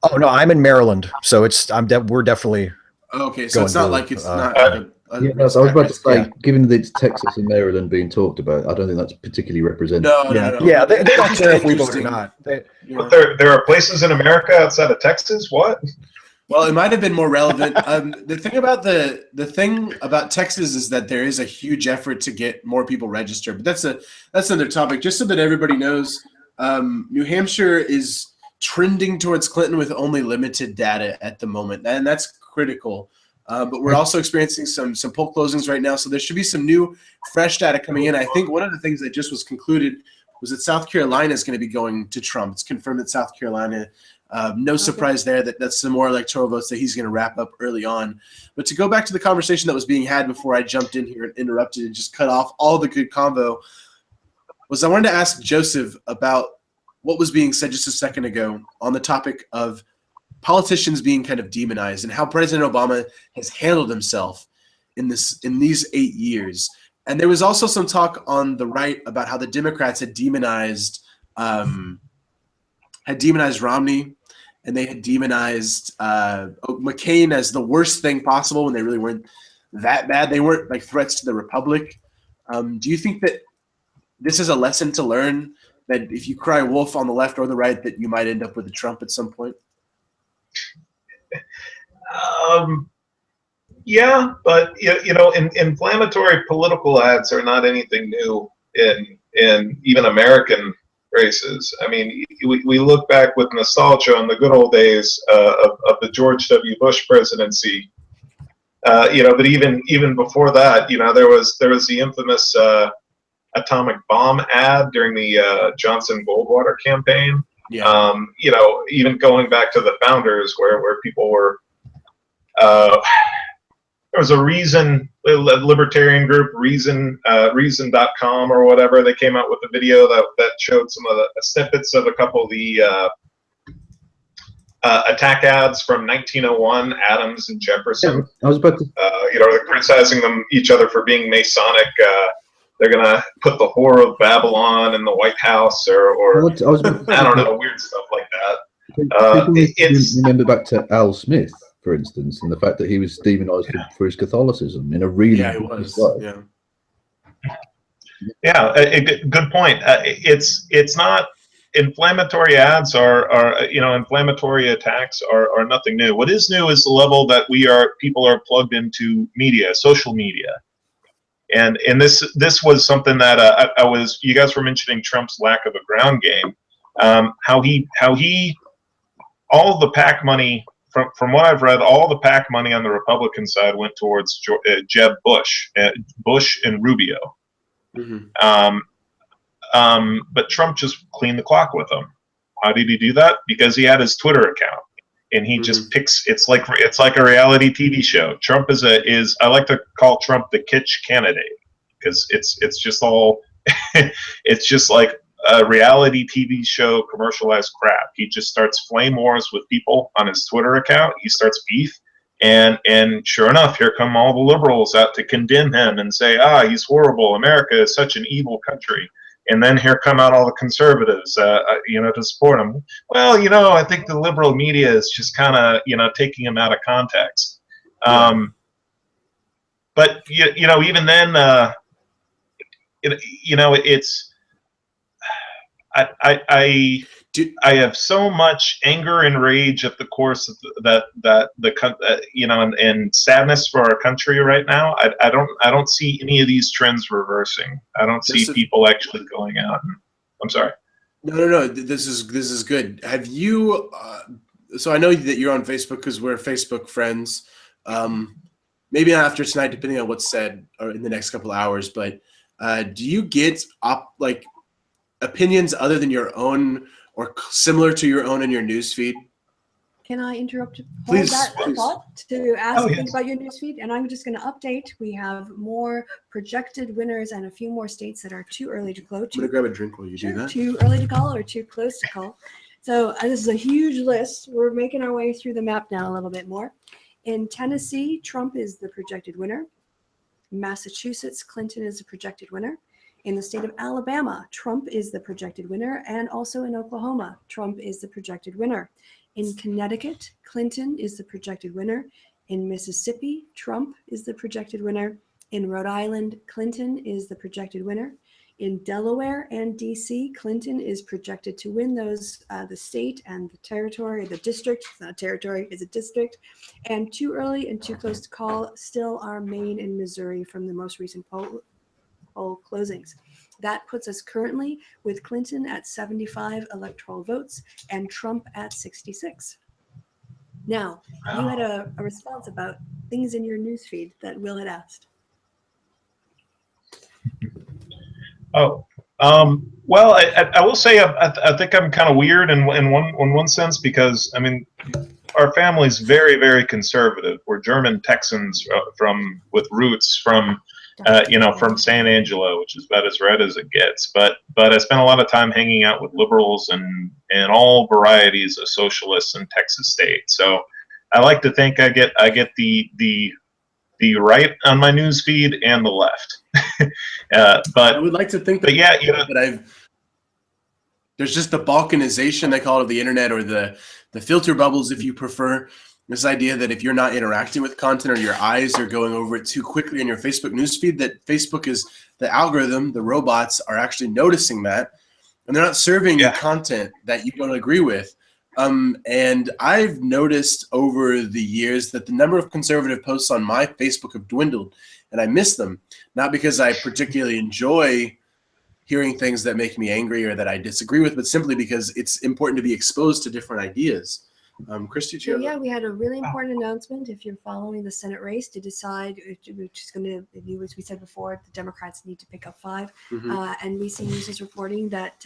Oh no, I'm in Maryland, so we're definitely. Okay, so it's not like it's not. I was about to say, given that it's Texas and Maryland being talked about, I don't think that's particularly representative. No. Yeah, they don't care if we vote or not. But there are places in America outside of Texas. What? Well, it might have been more relevant. The thing about Texas is that there is a huge effort to get more people registered, but that's another topic. Just so that everybody knows, New Hampshire is trending towards Clinton with only limited data at the moment, and that's critical. But we're also experiencing some poll closings right now, so there should be some new, fresh data coming in. I think one of the things that just was concluded was that South Carolina is going to be going to Trump. It's confirmed that South Carolina. No surprise there that's some more electoral votes that he's going to wrap up early on. But to go back to the conversation that was being had before I jumped in here and interrupted and just cut off all the good convo, was I wanted to ask Joseph about what was being said just a second ago on the topic of politicians being kind of demonized and how President Obama has handled himself in these 8 years. And there was also some talk on the right about how the Democrats had demonized Romney, and they had demonized McCain as the worst thing possible when they really weren't that bad. They weren't like threats to the republic. Do you think that this is a lesson to learn, that if you cry wolf on the left or the right, that you might end up with a Trump at some point? Yeah, but inflammatory political ads are not anything new in even American races. I mean, we look back with nostalgia on the good old days of the George W. Bush presidency. But even before that, there was the infamous atomic bomb ad during the Johnson Goldwater campaign. Yeah. Even going back to the founders, where people were. There was a libertarian group, Reason.com or whatever. They came out with a video that showed some of the snippets of a couple of the attack ads from 1901, Adams and Jefferson. I was about to. They're criticizing each other for being Masonic. They're gonna put the whore of Babylon in the White House, or I don't know, weird stuff like that. Remember back to Al Smith, for instance, and the fact that he was demonized for his Catholicism in a really good point. It's not inflammatory ads inflammatory attacks are nothing new. What is new is the level that people are plugged into media, social media, and this was something that you guys were mentioning Trump's lack of a ground game, how he all of the PAC money. From what I've read, all the PAC money on the Republican side went towards Jeb Bush, and Rubio. Mm-hmm. But Trump just cleaned the clock with them. How did he do that? Because he had his Twitter account, and he just picks. It's like a reality TV show. Trump is I like to call Trump the kitsch candidate, because it's just all it's just like a reality TV show commercialized crap. He just starts flame wars with people on his Twitter account. He starts beef, and sure enough, here come all the liberals out to condemn him and say, he's horrible. America is such an evil country. And then here come out all the conservatives, to support him. Well, I think the liberal media is just kind of, taking him out of context. But even then, it's. I have so much anger and rage at the course of and sadness for our country right now. I don't see any of these trends reversing. I don't see people actually going out. I'm sorry. No. This is good. Have you? So I know that you're on Facebook because we're Facebook friends. Maybe not after tonight, depending on what's said, or in the next couple of hours. But do you get opinions other than your own or similar to your own in your news feed? Can I interrupt please, thought to ask something about your news feed? And I'm just going to update. We have more projected winners and a few more states that are too early to call. I'm going to grab a drink while you do that. Too early to call or too close to call. So this is a huge list. We're making our way through the map now a little bit more. In Tennessee, Trump is the projected winner. In Massachusetts, Clinton is the projected winner. In the state of Alabama, Trump is the projected winner, and also in Oklahoma, Trump is the projected winner. In Connecticut, Clinton is the projected winner. In Mississippi, Trump is the projected winner. In Rhode Island, Clinton is the projected winner. In Delaware and DC, Clinton is projected to win those, the state and the territory, the district. It's not a territory, it's a district. And too early and too close to call still are Maine and Missouri from the most recent poll closings. That puts us currently with Clinton at 75 electoral votes and Trump at 66. Now, you had a response about things in your newsfeed that Will had asked. Oh, well, I will say I think I'm kind of weird in one sense, because I mean, our family's very, very conservative. We're German Texans with roots from from San Angelo, which is about as red as it gets. But I spent a lot of time hanging out with liberals and all varieties of socialists in Texas State. So I like to think I get the right on my news feed and the left. But I would like to think that, but yeah, that there's just the balkanization, they call it, of the internet, or the filter bubbles, if you prefer. This idea that if you're not interacting with content, or your eyes are going over it too quickly in your Facebook newsfeed, that Facebook is the algorithm, the robots are actually noticing that, and they're not serving you content that you don't agree with. And I've noticed over the years that the number of conservative posts on my Facebook have dwindled, and I miss them, not because I particularly enjoy hearing things that make me angry or that I disagree with, but simply because it's important to be exposed to different ideas. Kristi, So yeah, we had a really important announcement. If you're following the Senate race, to decide, which is going to, as we said before, the Democrats need to pick up 5. NBC News is reporting that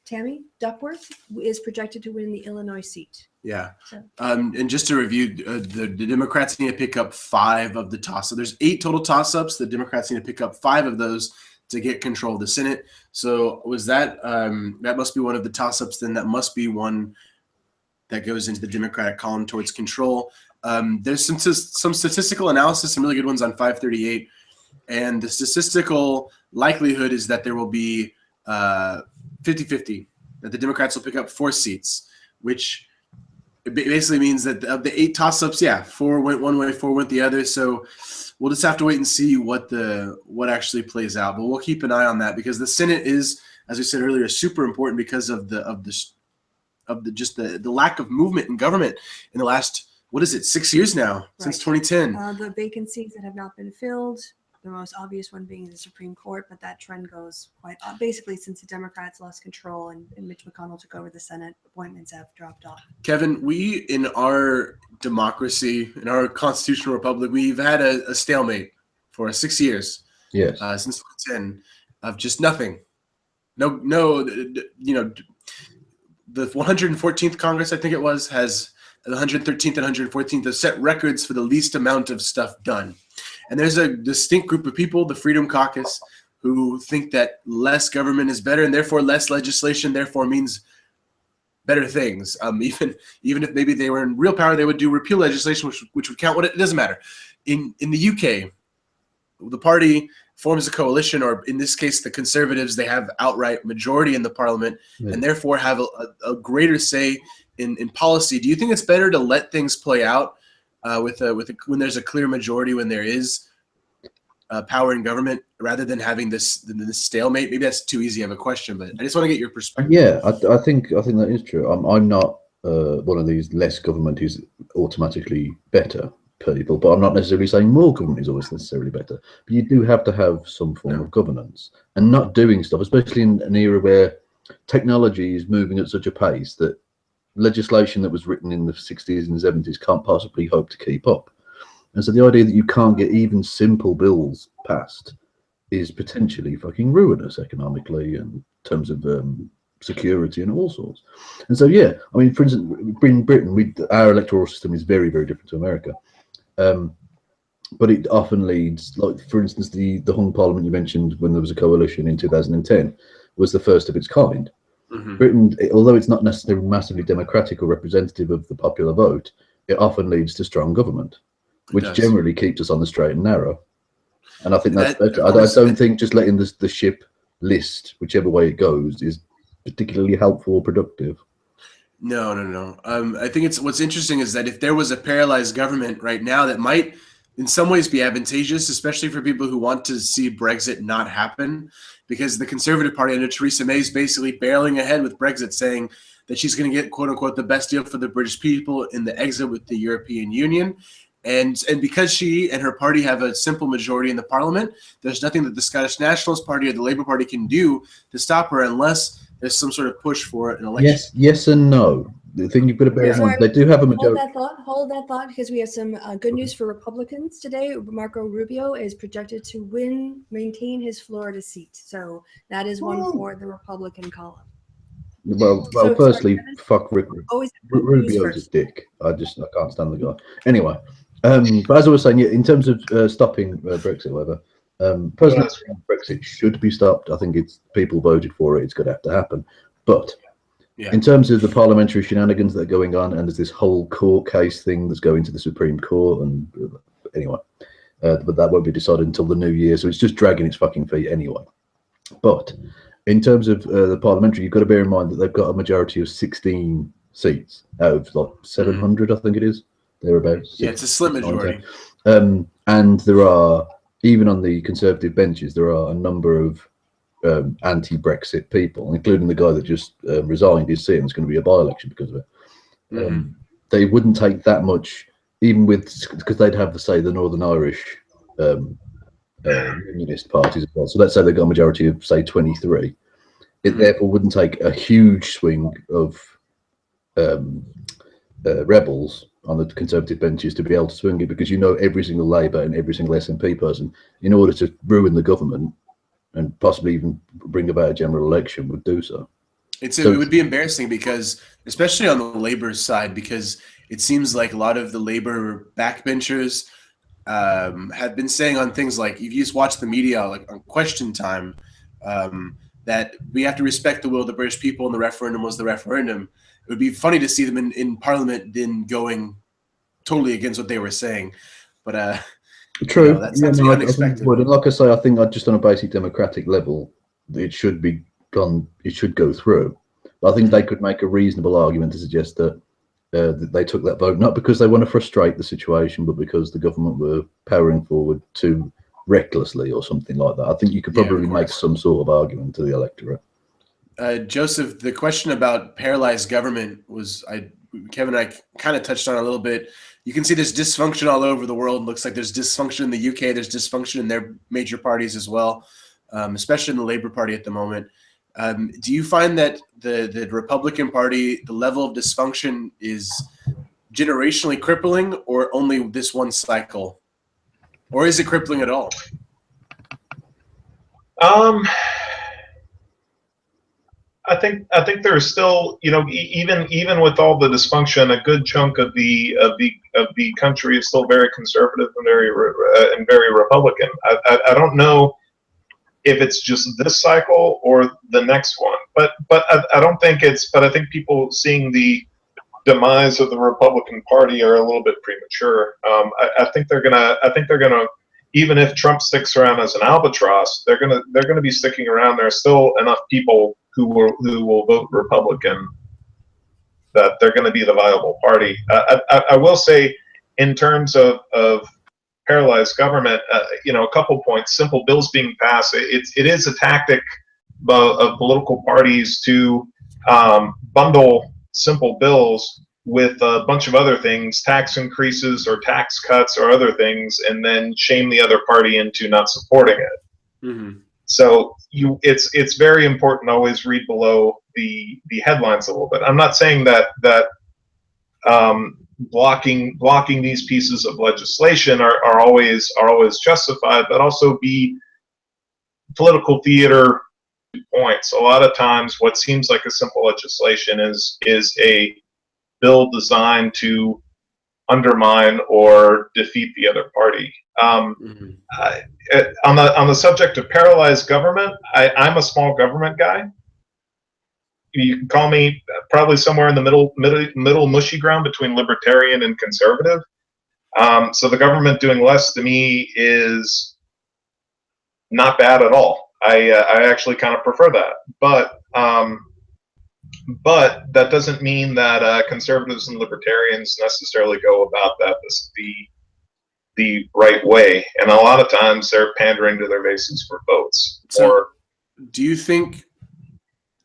Tammy Duckworth is projected to win the Illinois seat. Yeah. So. And just to review, the Democrats need to pick up 5 of the toss-ups. There's 8 total toss-ups. The Democrats need to pick up 5 of those to get control of the Senate. So was that that must be one of the toss-ups? Then that must be one that goes into the Democratic column towards control. There's some statistical analysis, some really good ones on 538, and the statistical likelihood is that there will be 50-50, that the Democrats will pick up 4 seats, which basically means that of the 8 toss-ups, 4 went one way, 4 went the other. So we'll just have to wait and see what actually plays out. But we'll keep an eye on that, because the Senate is, as we said earlier, super important because of the lack of movement in government in the last, 6 years now, since 2010. The vacancies that have not been filled, the most obvious one being the Supreme Court, but that trend goes quite up. Basically, since the Democrats lost control and Mitch McConnell took over the Senate, appointments have dropped off. Kevin, we, in our democracy, in our constitutional republic, we've had a stalemate for 6 years. Yes. Since 2010, of just nothing. No, the 114th Congress, I think it was, has the 113th and 114th have set records for the least amount of stuff done. And there's a distinct group of people, the Freedom Caucus, who think that less government is better, and therefore less legislation therefore means better things. Even if maybe they were in real power, they would do repeal legislation, which would count. It doesn't matter. In the UK, the party forms a coalition, or in this case, the Conservatives, they have outright majority in the parliament, and therefore have a greater say in policy. Do you think it's better to let things play out when there's a clear majority, when there is power in government, rather than having this stalemate? Maybe that's too easy of a question, but I just want to get your perspective. Yeah, I think that is true. I'm not one of these less government is automatically better people, but I'm not necessarily saying more government is always necessarily better. But you do have to have some form of governance, and not doing stuff, especially in an era where technology is moving at such a pace that legislation that was written in the 60s and 70s can't possibly hope to keep up. And so the idea that you can't get even simple bills passed is potentially fucking ruinous economically and in terms of security and all sorts. And so, yeah, I mean, for instance, in Britain, our electoral system is very, very different to America. But it often leads, like, for instance, the hung parliament you mentioned when there was a coalition in 2010 was the first of its kind. Britain, although it's not necessarily massively democratic or representative of the popular vote, it often leads to strong government, which generally keeps us on the straight and narrow. And I think that's better. I don't think just letting the ship list, whichever way it goes, is particularly helpful or productive. No. I think what's interesting is that if there was a paralyzed government right now that might in some ways be advantageous, especially for people who want to see Brexit not happen, because the Conservative Party under Theresa May is basically barreling ahead with Brexit, saying that she's going to get, quote unquote, the best deal for the British people in the exit with the European Union. And because she and her party have a simple majority in the parliament, there's nothing that the Scottish Nationalist Party or the Labour Party can do to stop her unless there's some sort of push for an election. Yes and no. The thing you've got to bear in mind, they do have a majority. Hold that thought, because we have some good news for Republicans today. Marco Rubio is projected to maintain his Florida seat. So that is one for the Republican column. Well, So, firstly, sorry, fuck Rick. always Rubio's a dick. I can't stand the guy. Anyway, but as I was saying, yeah, in terms of stopping Brexit, whatever, personally, I think Brexit should be stopped. I think it's people voted for it. It's going to have to happen. But in terms of the parliamentary shenanigans that are going on, and there's this whole court case thing that's going to the Supreme Court, and anyway, but that won't be decided until the new year, so it's just dragging its fucking feet anyway. But in terms of the parliamentary, you've got to bear in mind that they've got a majority of 16 seats out of like 700, I think it is, thereabouts. Yeah, it's a slim majority. And there are, even on the Conservative benches, there are a number of anti-Brexit people, including the guy that just resigned his seat, and it's going to be a by-election because of it. They wouldn't take that much, even with, because they'd have the, say, the Northern Irish unionist parties as well. So let's say they've got a majority of, say, 23. It therefore wouldn't take a huge swing of rebels on the Conservative benches to be able to swing it, because you know every single Labour and every single SNP person, in order to ruin the government and possibly even bring about a general election, would do so. It would be embarrassing, because, especially on the Labour side, because it seems like a lot of the Labour backbenchers have been saying on things like, if you just watch the media, like on Question Time, that we have to respect the will of the British people, and the referendum was the referendum. It would be funny to see them in Parliament then going totally against what they were saying. But true, that's unexpected. And like I say, I think just on a basic democratic level, it should be gone. It should go through. But I think they could make a reasonable argument to suggest that they took that vote not because they want to frustrate the situation, but because the government were powering forward too recklessly or something like that. I think you could probably make some sort of argument to the electorate. Joseph, the question about paralyzed government was, Kevin and I kind of touched on it a little bit. You can see there's dysfunction all over the world. It looks like there's dysfunction in the UK. There's dysfunction in their major parties as well, especially in the Labour Party at the moment. Do you find that the Republican Party, the level of dysfunction is generationally crippling, or only this one cycle? Or is it crippling at all? I think there's still, even with all the dysfunction, a good chunk of the country is still very conservative and very Republican. I don't know if it's just this cycle or the next one, but I don't think it's. But I think people seeing the demise of the Republican Party are a little bit premature. I think they're gonna. Even if Trump sticks around as an albatross, they're gonna be sticking around. There's still enough people who will vote Republican that they're going to be the viable party. I will say, in terms of paralyzed government, a couple points. Simple bills being passed. It is a tactic of political parties to bundle simple bills with a bunch of other things, tax increases or tax cuts or other things, and then shame the other party into not supporting it. Mm-hmm. So it's very important to always read below the headlines a little bit. I'm not saying that blocking these pieces of legislation are always justified, but also be political theater points. A lot of times, what seems like a simple legislation is a bill designed to undermine or defeat the other party. On the subject of paralyzed government, I'm a small government guy. You can call me probably somewhere in the middle mushy ground between libertarian and conservative. So the government doing less to me is not bad at all. I actually kind of prefer that, but that doesn't mean that conservatives and libertarians necessarily go about that the right way, and a lot of times they're pandering to their bases for votes. So, do you think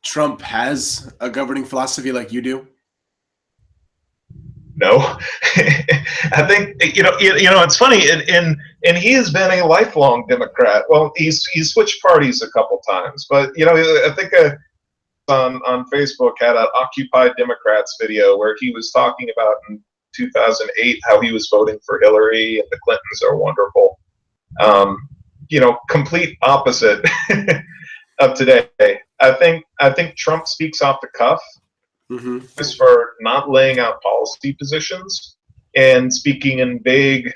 Trump has a governing philosophy like you do? No, I think it's funny, and he has been a lifelong Democrat. Well, he's switched parties a couple times, but I think on Facebook had an Occupy Democrats video where he was talking about in 2008 how he was voting for Hillary and the Clintons are wonderful. Complete opposite of today. I think Trump speaks off the cuff. Just for not laying out policy positions and speaking in big,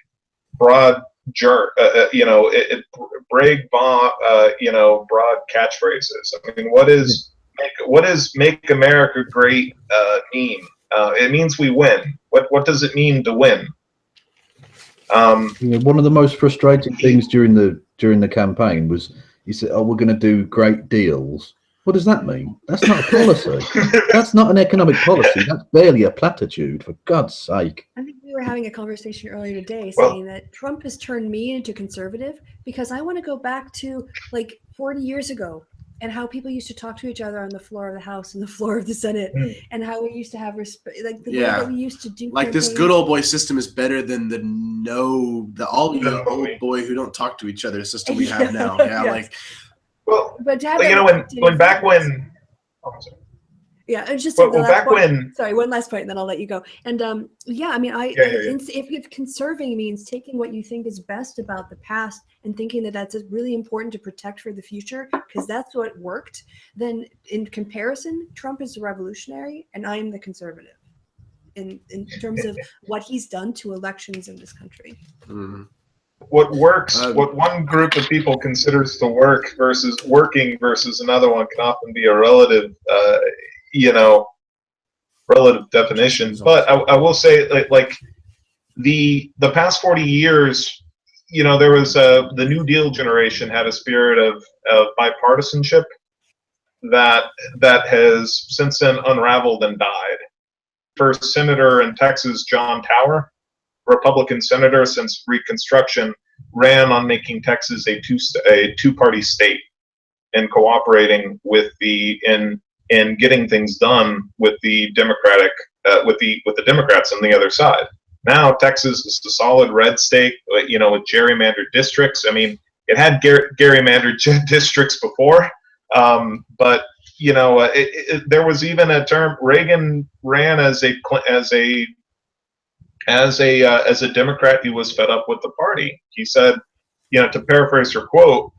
broad broad catchphrases. I mean, what is "Make America Great" mean? It means we win. What does it mean to win? One of the most frustrating things during the campaign was he said, "Oh, we're going to do great deals." What does that mean? That's not a policy. That's not an economic policy. That's barely a platitude, for God's sake. I think we were having a conversation earlier today saying that Trump has turned me into conservative because I want to go back to like 40 years ago and how people used to talk to each other on the floor of the House and the floor of the Senate and how we used to have respect, like the way that we used to do like campaigns. This good old boy system is better than the old boy who don't talk to each other system we have now. Yeah, yes. Well, but to have when back when, it's just back when. Sorry, one last point, and then I'll let you go. And if conserving means taking what you think is best about the past and thinking that that's really important to protect for the future, because that's what worked, then in comparison, Trump is the revolutionary, and I am the conservative in terms of what he's done to elections in this country. What works, what one group of people considers to work versus working versus another one can often be a relative, relative definition. But I will say, like the past 40 years, there was the New Deal generation had a spirit of bipartisanship that has since then unraveled and died. First senator in Texas, John Tower, Republican senator since Reconstruction, ran on making Texas a two-party state and cooperating with in getting things done with the Democratic with the Democrats on the other side. Now Texas is a solid red state, with gerrymandered districts. I mean, it had gerrymandered districts before, but there was even a term. Reagan ran as a Democrat who was fed up with the party. He said, to paraphrase her quote,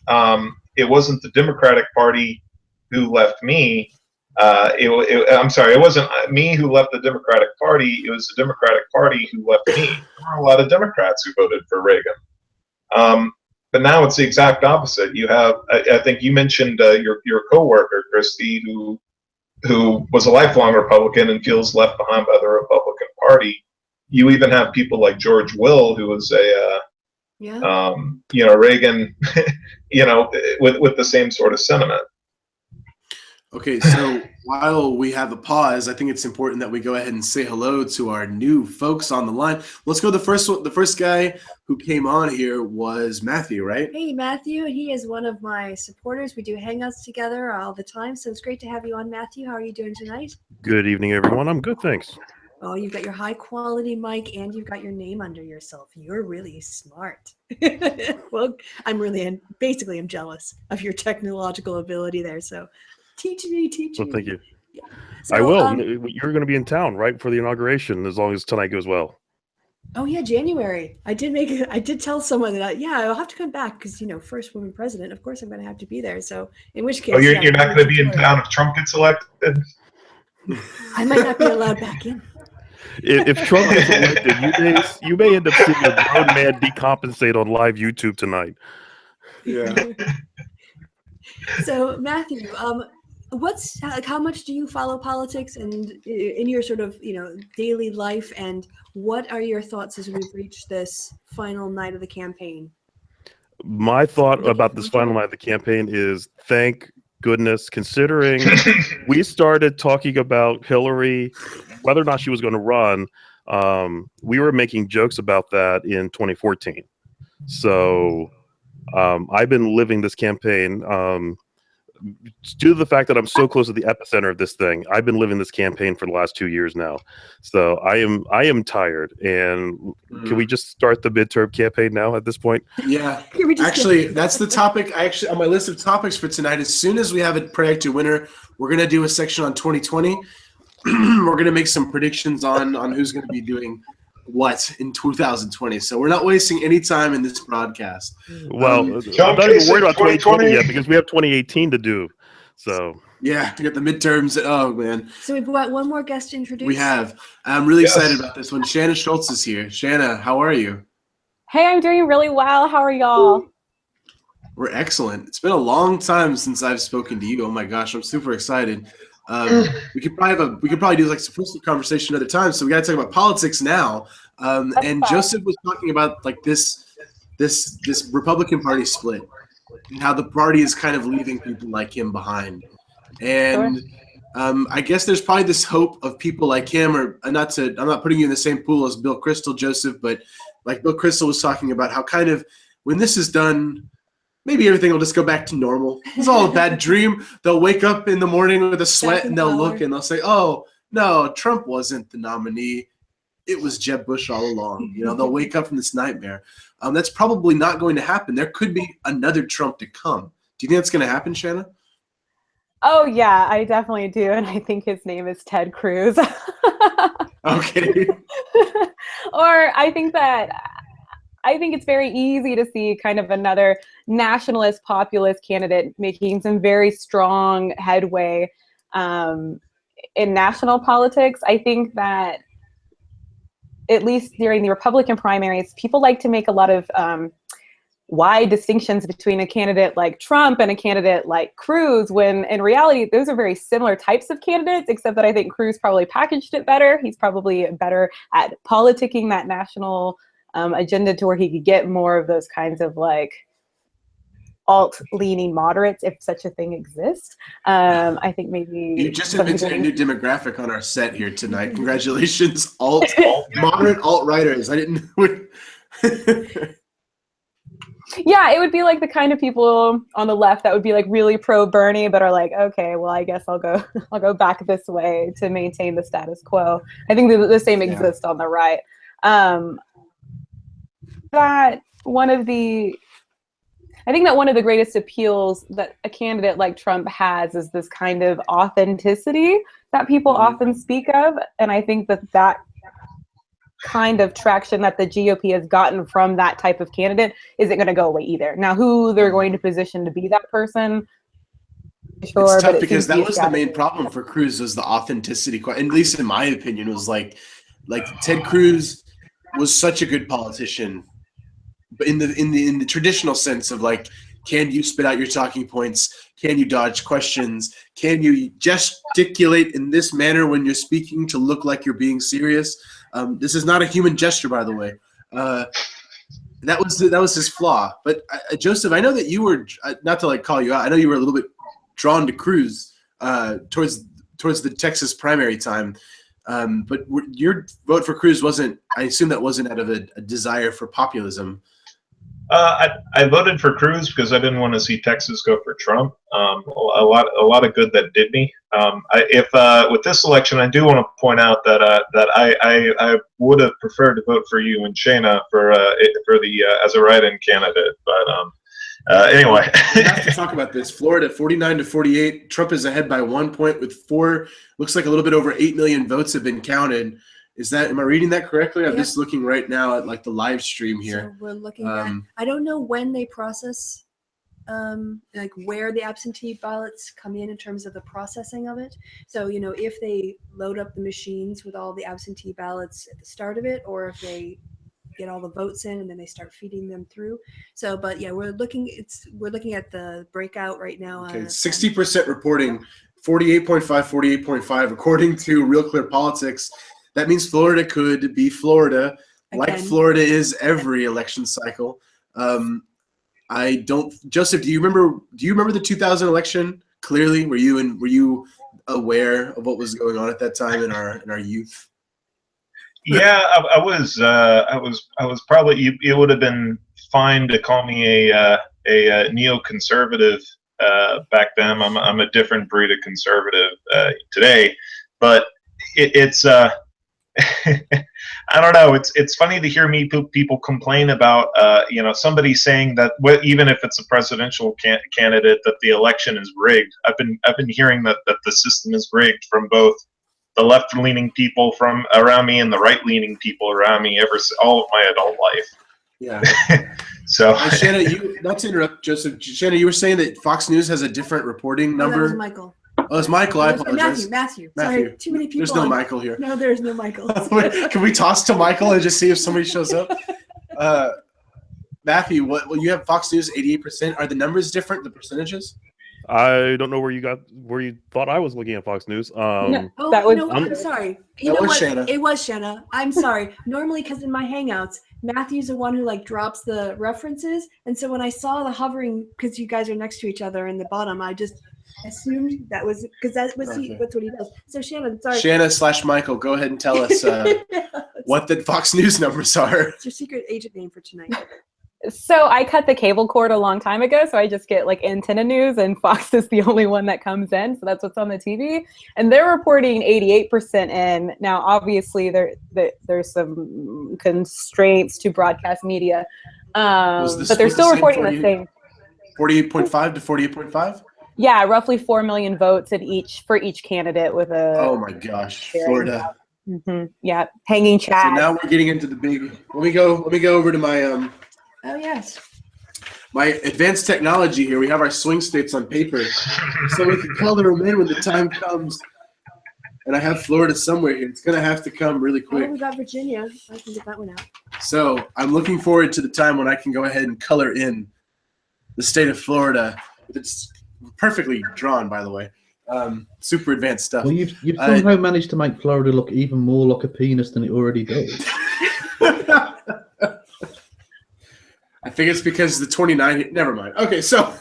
it wasn't the Democratic Party who left me. I'm sorry, it wasn't me who left the Democratic Party. It was the Democratic Party who left me. There were a lot of Democrats who voted for Reagan. But now it's the exact opposite. You have, I think you mentioned your coworker, Kristi, who was a lifelong Republican and feels left behind by the Republican Party. You even have people like George Will, who was Reagan, with the same sort of sentiment. Okay, so while we have a pause, I think it's important that we go ahead and say hello to our new folks on the line. Let's go. The first guy who came on here was Matthew, right? Hey, Matthew, and he is one of my supporters. We do hangouts together all the time, so it's great to have you on, Matthew. How are you doing tonight? Good evening, everyone. I'm good, thanks. Oh, you've got your high-quality mic, and you've got your name under yourself. You're really smart. Well, I'm jealous of your technological ability there, so teach me. Well, thank you. Yeah. So, I will. You're going to be in town, right, for the inauguration, as long as tonight goes well. Oh yeah, January. I did tell someone that I'll have to come back because first woman president. Of course, I'm going to have to be there. So in which case, you're not going to be in town if Trump gets elected. I might not be allowed back in. If Trump gets elected, you may end up seeing a grown man decompensate on live YouTube tonight. Yeah. So Matthew, how much do you follow politics and in your sort of daily life, and what are your thoughts as we've reached this final night of the campaign? My thought about this final night of the campaign is thank goodness, considering we started talking about Hillary, whether or not she was going to run. We were making jokes about that in 2014. So I've been living this campaign. Due to the fact that I'm so close to the epicenter of this thing, I've been living this campaign for the last 2 years now. So I am tired. And can we just start the midterm campaign now at this point? Yeah, Can we just actually, that's the topic. I actually on my list of topics for tonight. As soon as we have a predicted winner, we're gonna do a section on 2020. We're gonna make some predictions on who's gonna be doing what in 2020. So we're not wasting any time in this broadcast. Well, I'm John not even Kasich, worried about 2020 2020 yet because we have 2018 to do. So Yeah, we got the midterms. Oh man, So we've got one more guest to introduce. we have. I'm really Yes. excited about this one. Shanna Schultz is here. Shanna, how are you? Hey, I'm doing really well. How are y'all? We're excellent. It's been a long time since I've spoken to you. Oh my gosh, I'm super excited. We could probably do like some personal conversation another time. So we got to talk about politics now. And fine. Joseph was talking about like this Republican Party split and how the party is kind of leaving people like him behind. And I guess there's probably this hope of people like him, or I'm not putting you in the same pool as Bill Kristol, Joseph, but like Bill Kristol was talking about how kind of when this is done, maybe everything will just go back to normal. It's all a bad dream. They'll wake up in the morning with a sweat and they'll look and they'll say, oh, no, Trump wasn't the nominee. It was Jeb Bush all along. You know, they'll wake up from this nightmare. That's probably not going to happen. There could be another Trump to come. Do you think that's going to happen, Shanna? Oh yeah, I definitely do, and I think his name is Ted Cruz. Okay. Or I think it's very easy to see kind of another nationalist populist candidate making some very strong headway in national politics. I think that at least during the Republican primaries, people like to make a lot of wide distinctions between a candidate like Trump and a candidate like Cruz, when in reality, those are very similar types of candidates, except that I think Cruz probably packaged it better. He's probably better at politicking that national agenda to where he could get more of those kinds of like alt-leaning moderates, if such a thing exists. I think maybe You just invented a new demographic on our set here tonight. Congratulations, moderate alt-righters. I didn't. Yeah, it would be like the kind of people on the left that would be like really pro Bernie, but are like, okay, well, I guess I'll go back this way to maintain the status quo. I think the same exists on the right. I think that one of the greatest appeals that a candidate like Trump has is this kind of authenticity that people often speak of, and I think that kind of traction that the GOP has gotten from that type of candidate isn't going to go away either. Now, who they're going to position to be that person, sure, it's tough but because that was the main problem for Cruz, was the authenticity. At least in my opinion, was like Ted Cruz was such a good politician, but in the traditional sense of like, can you spit out your talking points? Can you dodge questions? Can you gesticulate in this manner when you're speaking to look like you're being serious? This is not a human gesture, by the way. That was his flaw. But Joseph, I know that you were, not to like call you out, I know you were a little bit drawn to Cruz towards the Texas primary time. But your vote for Cruz wasn't, I assume that wasn't out of a desire for populism. I voted for Cruz because I didn't want to see Texas go for Trump. A lot of good that did me. With this election, I do want to point out that I would have preferred to vote for you and Shayna for the as a write-in candidate. But anyway, we have to talk about this. Florida 49-48. Trump is ahead by 1 point with looks like a little bit over 8 million votes have been counted. Am I reading that correctly? I'm just looking right now at like the live stream here. So we're looking at, I don't know when they process, like where the absentee ballots come in terms of the processing of it. So, you know, if they load up the machines with all the absentee ballots at the start of it, or if they get all the votes in and then they start feeding them through. So, but yeah, we're looking at the breakout right now. Okay, 60% reporting, 48.5, 48.5, according to Real Clear Politics. That means Florida could be Florida, like Florida is every election cycle. Joseph, do you remember the 2000 election clearly? Were you aware of what was going on at that time in our youth? Yeah, I was probably it would have been fine to call me a neoconservative back then. I'm a different breed of conservative today, but it's I don't know. It's funny to hear people complain about somebody saying that even if it's a presidential candidate that the election is rigged. I've been hearing that the system is rigged from both the left-leaning people from around me and the right-leaning people around me all of my adult life. Yeah. So, Shanna, not to interrupt, Joseph. Shanna, you were saying that Fox News has a different reporting Oh, that number. was Michael. Oh, it's Michael. I apologize. Matthew. Matthew. Sorry, too many people. There's no Michael here. No, there's no Michael. Can we toss to Michael and just see if somebody shows up? Matthew, what? Well, you have Fox News 88%. Are the numbers different? The percentages? I don't know where you thought I was looking at Fox News. No, Oh, that was. you know what? I'm sorry. You That know was what? Shanna. It was Shanna. I'm sorry. Normally, because in my Hangouts, Matthew's the one who like drops the references, and so when I saw the hovering, because you guys are next to each other in the bottom, I just assumed that was because that's what Okay. that's what he does. So Shanna, sorry. Shanna/Michael, go ahead and tell us what the Fox News numbers are. It's your secret agent name for tonight. So I cut the cable cord a long time ago, so I just get like antenna news, and Fox is the only one that comes in, so that's what's on the TV. And they're reporting 88% in. Now, obviously, there's some constraints to broadcast media, but they're still reporting the same. 48.5 to 48.5? Yeah, roughly 4 million votes for each candidate with a. Oh my gosh, Florida. Yeah, hanging So chat. now we're getting into the big. Let me go over to my Oh yes. my advanced technology here. We have our swing states on paper, so we can color them in when the time comes. And I have Florida somewhere here. It's gonna have to come really Oh, quick. we got Virginia. I can get that one out. So I'm looking forward to the time when I can go ahead and color in the state of Florida. It's perfectly drawn, by the way. Super advanced stuff. Well, you've somehow managed to make Florida look even more like a penis than it already does. I think it's because the 29. Never mind. Okay, so.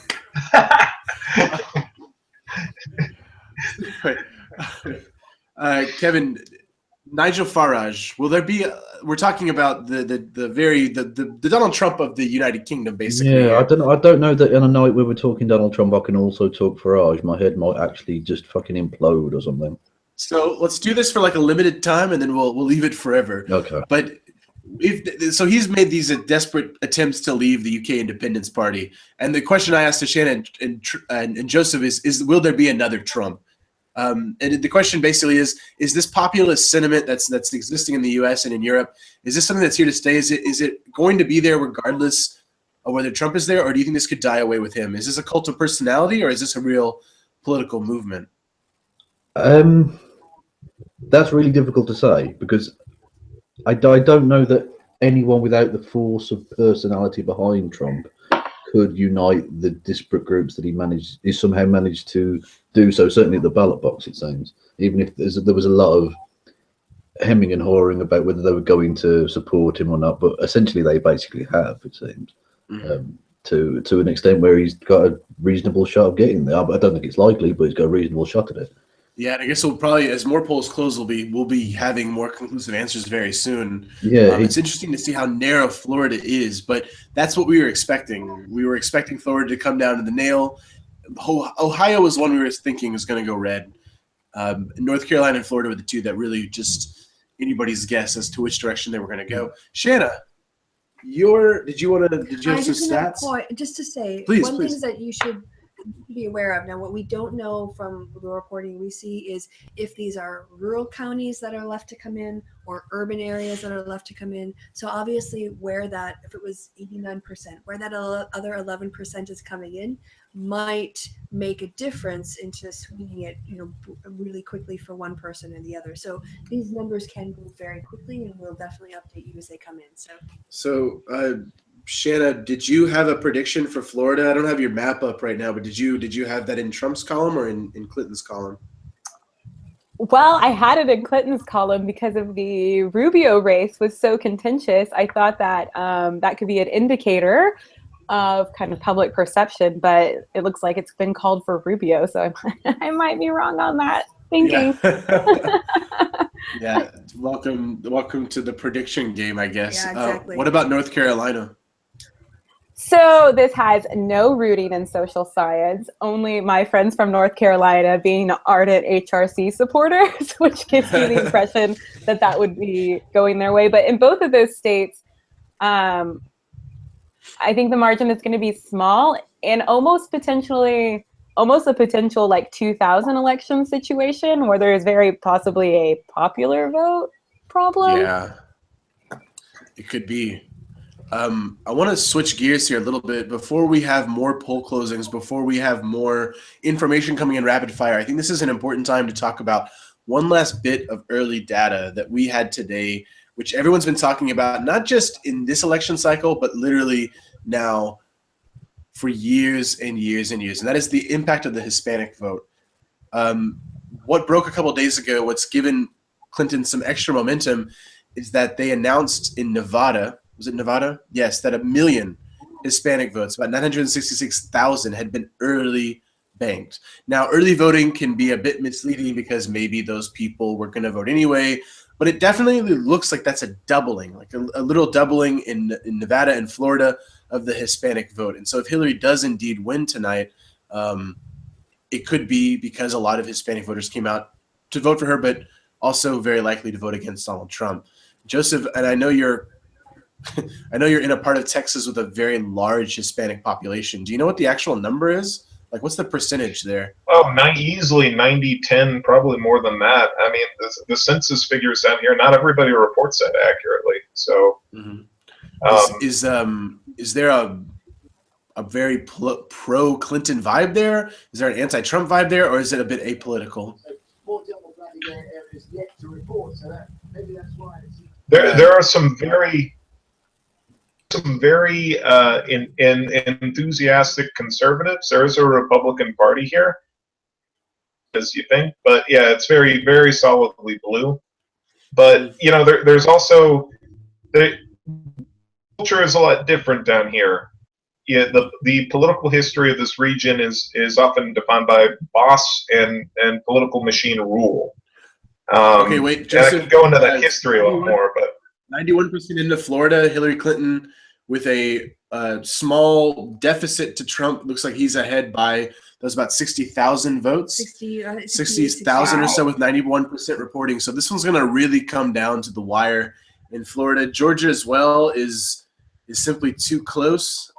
Kevin, Nigel Farage. Will there be? We're talking about the Donald Trump of the United Kingdom, basically. Yeah, I don't know that on a night where we're talking Donald Trump, I can also talk Farage. My head might actually just fucking implode or something. So let's do this for like a limited time, and then we'll leave it forever. Okay. But so he's made these desperate attempts to leave the UK Independence Party, and the question I asked to Shannon and Joseph is will there be another Trump? And the question basically is this populist sentiment that's existing in the U.S. and in Europe, is this something that's here to stay? Is it going to be there regardless of whether Trump is there, or do you think this could die away with him? Is this a cult of personality, or is this a real political movement? That's really difficult to say because I don't know that anyone without the force of personality behind Trump could unite the disparate groups that he somehow managed to do so. Certainly at the ballot box, it seems. Even if there was a lot of hemming and hawing about whether they were going to support him or not, but essentially they basically have, it seems, to an extent where he's got a reasonable shot of getting there. I don't think it's likely, but he's got a reasonable shot at it. Yeah, and I guess we'll probably, as more polls close, we'll be having more conclusive answers very soon. Yeah, it's interesting to see how narrow Florida is, but that's what we were expecting. We were expecting Florida to come down to the nail. Ohio was one we were thinking was going to go red. North Carolina and Florida were the two that really just anybody's guess as to which direction they were going to go. Shanna, did you have some stats? Just to say, please. Thing that you should be aware of now, what we don't know from the reporting we see is if these are rural counties that are left to come in or urban areas that are left to come in. So obviously if it was 89%, where that other 11% is coming in might make a difference into swinging it, really quickly for one person and the other. So these numbers can move very quickly, and we'll definitely update you as they come in. So Shanna, did you have a prediction for Florida? I don't have your map up right now, but did you have that in Trump's column or in Clinton's column? Well, I had it in Clinton's column because of the Rubio race was so contentious. I thought that that could be an indicator of kind of public perception, but it looks like it's been called for Rubio, so I might be wrong on that. thinking. Yeah. Yeah. Welcome to the prediction game, I guess. Yeah, exactly. What about North Carolina? So this has no rooting in social science, only my friends from North Carolina being ardent HRC supporters, which gives you the impression that that would be going their way. But in both of those states, I think the margin is going to be small and almost a potential like 2000 election situation where there is very possibly a popular vote problem. Yeah, it could be. I want to switch gears here a little bit before we have more poll closings, before we have more information coming in rapid fire. I think this is an important time to talk about one last bit of early data that we had today, which everyone's been talking about, not just in this election cycle, but literally now for years and years and years. And that is the impact of the Hispanic vote. What broke a couple of days ago, what's given Clinton some extra momentum, is that they announced in Nevada, was it Nevada? Yes, that 1 million Hispanic votes, about 966,000, had been early banked. Now, early voting can be a bit misleading because maybe those people were going to vote anyway, but it definitely looks like that's a doubling, like a little doubling in Nevada and Florida of the Hispanic vote. And so if Hillary does indeed win tonight, it could be because a lot of Hispanic voters came out to vote for her, but also very likely to vote against Donald Trump. Joseph, and I know you're in a part of Texas with a very large Hispanic population. Do you know what the actual number is? Like, what's the percentage there? Oh, easily 90-10, probably more than that. I mean, the census figures down here, not everybody reports that accurately. So, is there a very pro-Clinton vibe there? Is there an anti-Trump vibe there, or is it a bit apolitical? There are some very enthusiastic conservatives. There is a Republican Party here, as you think, but yeah, it's very, very solidly blue. But you know, there's also the culture is a lot different down here. Yeah, the political history of this region is often defined by boss and political machine rule. Okay, wait, Joseph, I can go into that history a lot more, but 91% into Florida, Hillary Clinton with a small deficit to Trump. Looks like he's ahead by those about 60,000 votes. 60,000 or so with 91% reporting. So this one's going to really come down to the wire in Florida. Georgia as well is simply too close.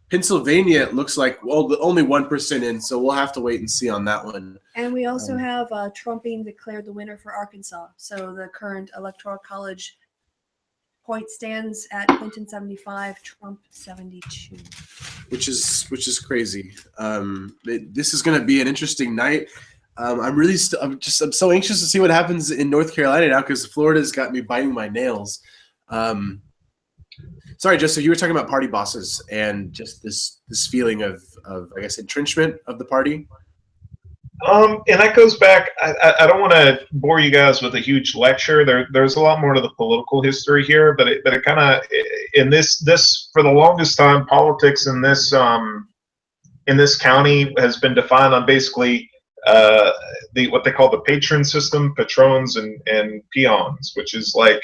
Pennsylvania, it looks like, well, only 1% in, so we'll have to wait and see on that one. And we also have Trump being declared the winner for Arkansas. So the current Electoral College point stands at Clinton 75, Trump 72. Which is crazy. This is going to be an interesting night. I'm so anxious to see what happens in North Carolina now because Florida's got me biting my nails. Sorry, Joseph, you were talking about party bosses and just this feeling of I guess entrenchment of the party. And that goes back. I don't want to bore you guys with a huge lecture. There's a lot more to the political history here, but it kind of in this for the longest time, politics in this county has been defined on basically what they call the patron system, patrons and peons, which is like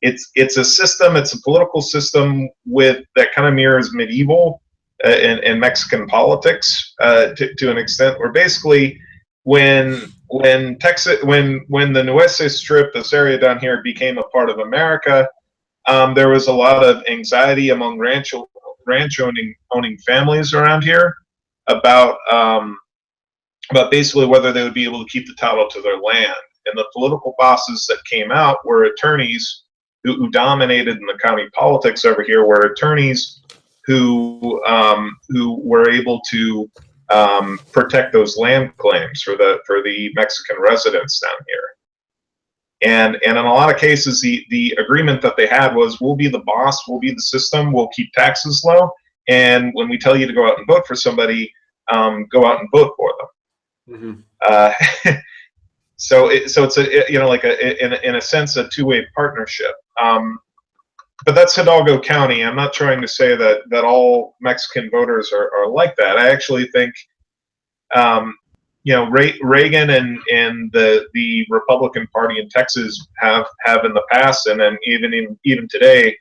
it's a system. It's a political system that kind of mirrors medieval. In Mexican politics to an extent, where basically when the Nueces Strip, this area down here, became a part of America, there was a lot of anxiety among ranch owning families around here about basically whether they would be able to keep the title to their land. And the political bosses that came out were attorneys who dominated in the county politics over here, were attorneys who were able to protect those land claims for the Mexican residents down here. And in a lot of cases, the agreement that they had was, we'll be the boss, we'll be the system, we'll keep taxes low, and when we tell you to go out and vote for somebody, go out and vote for them. Mm-hmm. So it's in a sense a two-way partnership. But that's Hidalgo County. I'm not trying to say that all Mexican voters are like that. I actually think Reagan and the Republican Party in Texas have in the past, and then even today,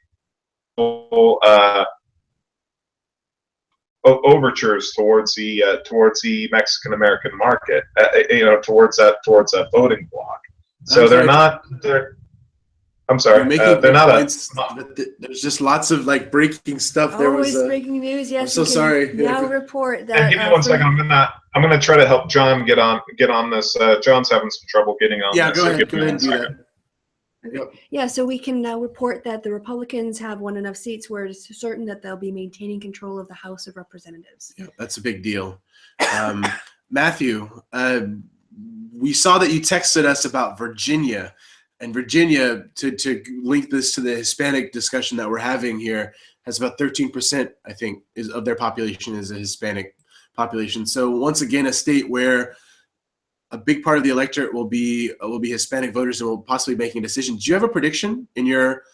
overtures towards the Mexican American market, towards that voting bloc. So they're not. I'm sorry. You're making they're not points, but there's just lots of like breaking stuff. There was breaking news. Yes, I'm so sorry. Now report that. Give me 1 second. I'm gonna try to help John get on this. John's having some trouble getting on. Yeah, this, go so ahead. give me 1 second. Yep. Yeah, so we can now report that the Republicans have won enough seats where it's certain that they'll be maintaining control of the House of Representatives. Yeah, that's a big deal. Matthew, we saw that you texted us about Virginia. And Virginia, to link this to the Hispanic discussion that we're having here, has about 13%, I think, of their population is a Hispanic population. So once again, a state where a big part of the electorate will be Hispanic voters and will possibly be making a decision. Do you have a prediction in your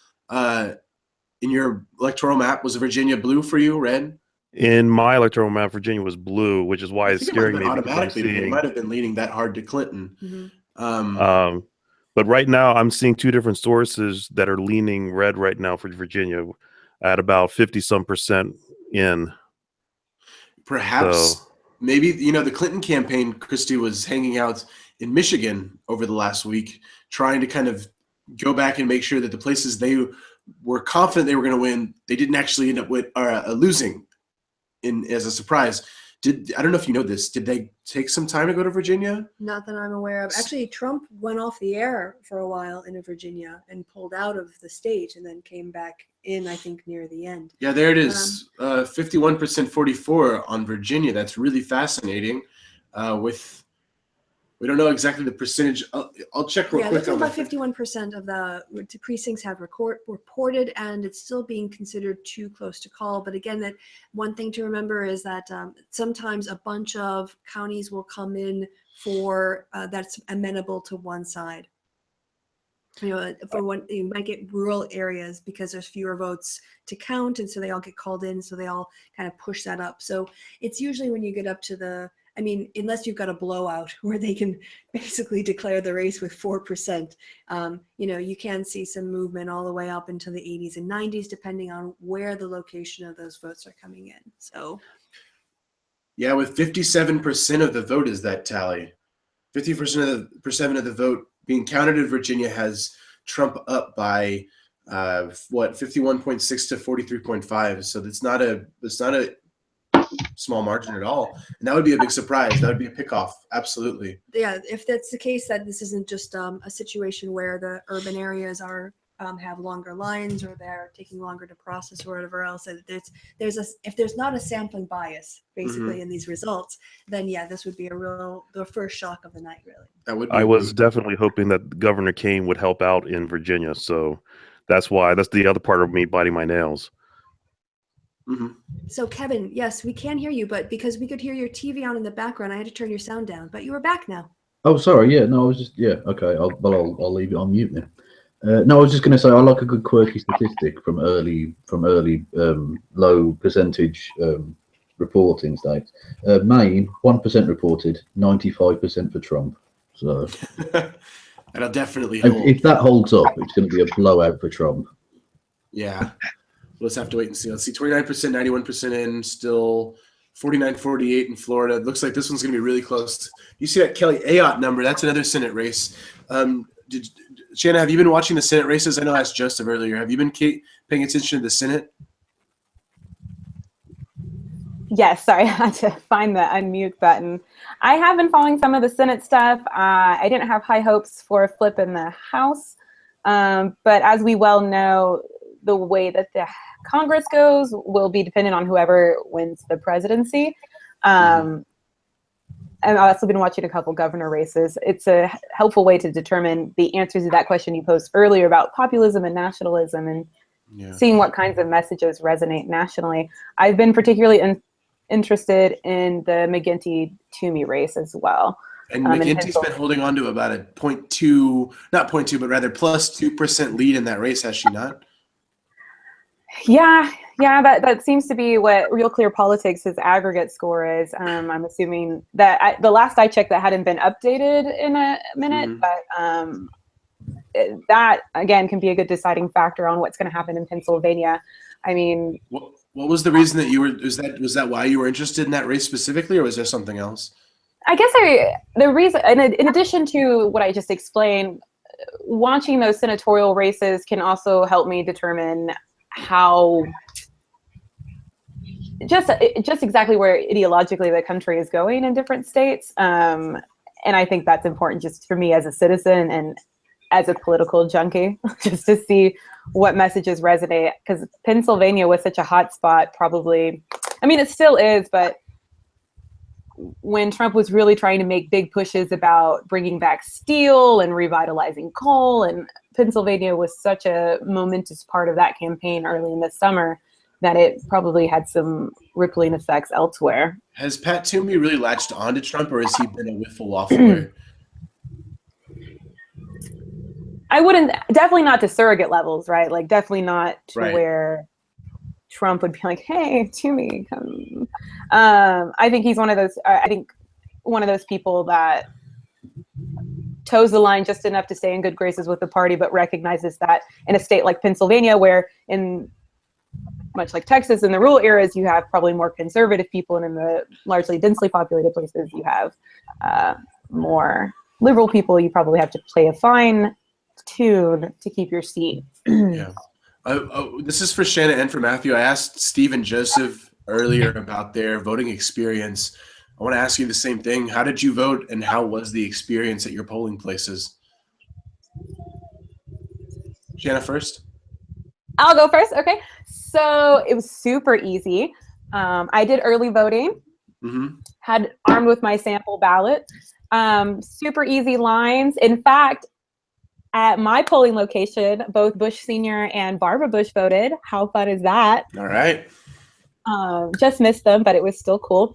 electoral map? Was Virginia blue for you, red? In my electoral map, Virginia was blue, which is why it's scaring me. Automatically, it might have been leaning that hard to Clinton. Mm-hmm. But right now, I'm seeing two different sources that are leaning red right now for Virginia, at about 50-some% in. Perhaps, maybe the Clinton campaign, Kristi, was hanging out in Michigan over the last week, trying to kind of go back and make sure that the places they were confident they were going to win, they didn't actually end up losing as a surprise. I don't know if you know this. Did they take some time to go to Virginia? Not that I'm aware of. Actually, Trump went off the air for a while in Virginia and pulled out of the state and then came back in, I think, near the end. Yeah, there it is. 51%, 44 on Virginia. That's really fascinating. We don't know exactly the percentage. I'll check real quick. Yeah, about 51% of the precincts have reported, and it's still being considered too close to call. But again, that one thing to remember is that sometimes a bunch of counties will come in for that's amenable to one side. For one, you might get rural areas because there's fewer votes to count, and so they all get called in. So they all kind of push that up. So it's usually when you get up to unless you've got a blowout where they can basically declare the race with 4%, you can see some movement all the way up into the 80s and 90s, depending on where the location of those votes are coming in. So, yeah, with 57% of the vote is that tally. 50% of the vote being counted in Virginia has Trump up by 51.6 to 43.5. So that's not a small margin at all, and that would be a big surprise. That would be a pickoff. Absolutely. Yeah, if that's the case, that this isn't just a situation where the urban areas are have longer lines or they're taking longer to process or whatever else. If there's not a sampling bias basically in these results, then yeah, this would be the first shock of the night, really. That would be I was definitely hoping that Governor Kane would help out in Virginia, so that's the other part of me biting my nails. Mm-hmm. So Kevin, yes, we can hear you, but because we could hear your TV on in the background, I had to turn your sound down. But you are back now. Oh, sorry. Yeah, no, I was just okay. I'll leave it on mute now. No, I was just going to say I like a good quirky statistic from early low percentage reporting states. Maine 1% reported, 95% for Trump. So that'll definitely hold. If that holds up, it's going to be a blowout for Trump. Yeah. We'll just have to wait and see. Let's see, 29%, 91% in, still 49, 48 in Florida. It looks like this one's going to be really close. You see that Kelly Ayotte number? That's another Senate race. Shanna, have you been watching the Senate races? I know I asked Joseph earlier. Have you been paying attention to the Senate? Yes, sorry, I had to find the unmute button. I have been following some of the Senate stuff. I didn't have high hopes for a flip in the House, but as we well know, the way that the Congress goes will be dependent on whoever wins the presidency. And I've also been watching a couple governor races. It's a helpful way to determine the answers to that question you posed earlier about populism and nationalism and seeing what kinds of messages resonate nationally. I've been particularly interested in the McGinty-Toomey race as well. And McGinty's been holding on to about a plus 2% lead in that race, has she not? Yeah, Yeah, that seems to be what Real Clear Politics' aggregate score is. I'm assuming that the last I checked, that hadn't been updated in a minute, but that again can be a good deciding factor on what's going to happen in Pennsylvania. I mean, what was the reason that you were? Was that why you were interested in that race specifically, or was there something else? I guess the reason, in addition to what I just explained, watching those senatorial races can also help me determine how just exactly where ideologically the country is going in different states. And I think that's important just for me as a citizen and as a political junkie, just to see what messages resonate. Because Pennsylvania was such a hot spot, probably. I mean, it still is, but when Trump was really trying to make big pushes about bringing back steel and revitalizing coal, and Pennsylvania was such a momentous part of that campaign early in the summer, that it probably had some rippling effects elsewhere. Has Pat Toomey really latched on to Trump, or has he been a wiffle waffler? I wouldn't, definitely not to surrogate levels, right? Like definitely not to where Trump would be like, "Hey, Toomey, come." I think he's one of those. I think one of those people that toes the line just enough to stay in good graces with the party, but recognizes that in a state like Pennsylvania, where in much like Texas, in the rural areas, you have probably more conservative people, and in the largely densely populated places, you have more liberal people. You probably have to play a fine tune to keep your seat. Yeah. This is for Shanna and for Matthew. I asked Steve and Joseph earlier about their voting experience. I want to ask you the same thing. How did you vote, and how was the experience at your polling places? Shanna first. I'll go first. Okay. So it was super easy. I did early voting, had armed with my sample ballot. Super easy lines. In fact, at my polling location, both Bush Sr. and Barbara Bush voted. How fun is that? All right. Just missed them, but it was still cool.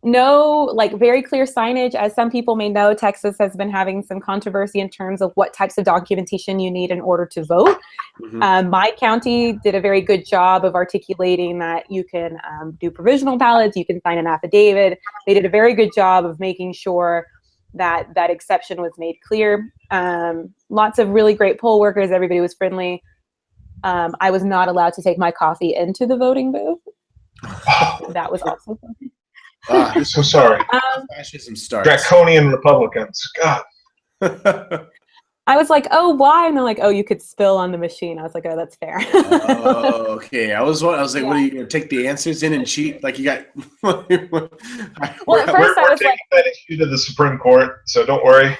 No, like very clear signage. As some people may know, Texas has been having some controversy in terms of what types of documentation you need in order to vote. My county did a very good job of articulating that you can do provisional ballots, you can sign an affidavit. They did a very good job of making sure that that exception was made clear. Lots of really great poll workers. Everybody was friendly. I was not allowed to take my coffee into the voting booth. That was also fun. I'm so sorry. Fascism starts. Draconian Republicans. God. I was like, "Oh, why?" And they're like, "Oh, you could spill on the machine." I was like, "Oh, that's fair." Oh, okay. I was like, "What are you gonna take the answers in and cheat?" Like you got. Well, at first We're I was taking like, that issue to the Supreme Court, so don't worry.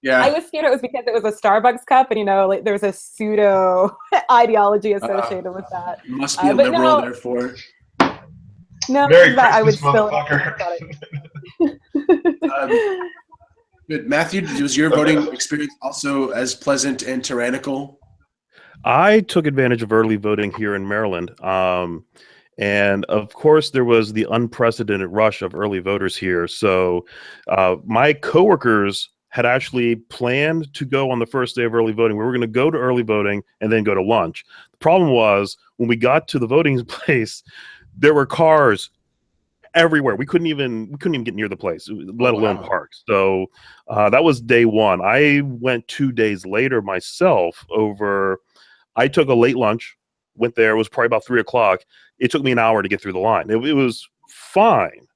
Yeah. I was scared it was because it was a Starbucks cup, and like there was a pseudo ideology associated with that. Must be a liberal, therefore. No, Merry I would Christmas, spill it. Good. Matthew, was your voting experience also as pleasant and tyrannical? I took advantage of early voting here in Maryland. And of course, there was the unprecedented rush of early voters here. So my coworkers had actually planned to go on the first day of early voting. We were going to go to early voting and then go to lunch. The problem was when we got to the voting place, there were cars everywhere. We couldn't even get near the place, let alone park. So that was day one. I went 2 days later myself over. I took a late lunch, went there. It was probably about 3 o'clock. It took me an hour to get through the line. It was fine.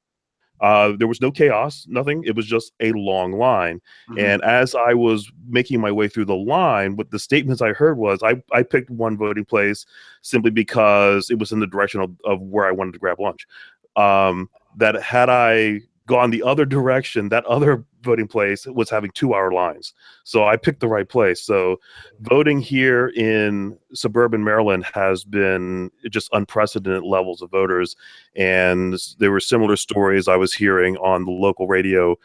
There was no chaos, nothing. It was just a long line. And as I was making my way through the line, what the statements I heard was I picked one voting place simply because it was in the direction of where I wanted to grab lunch. That had I gone the other direction, that other voting place was having 2-hour lines. So I picked the right place. So voting here in suburban Maryland has been just unprecedented levels of voters. And there were similar stories I was hearing on the local radio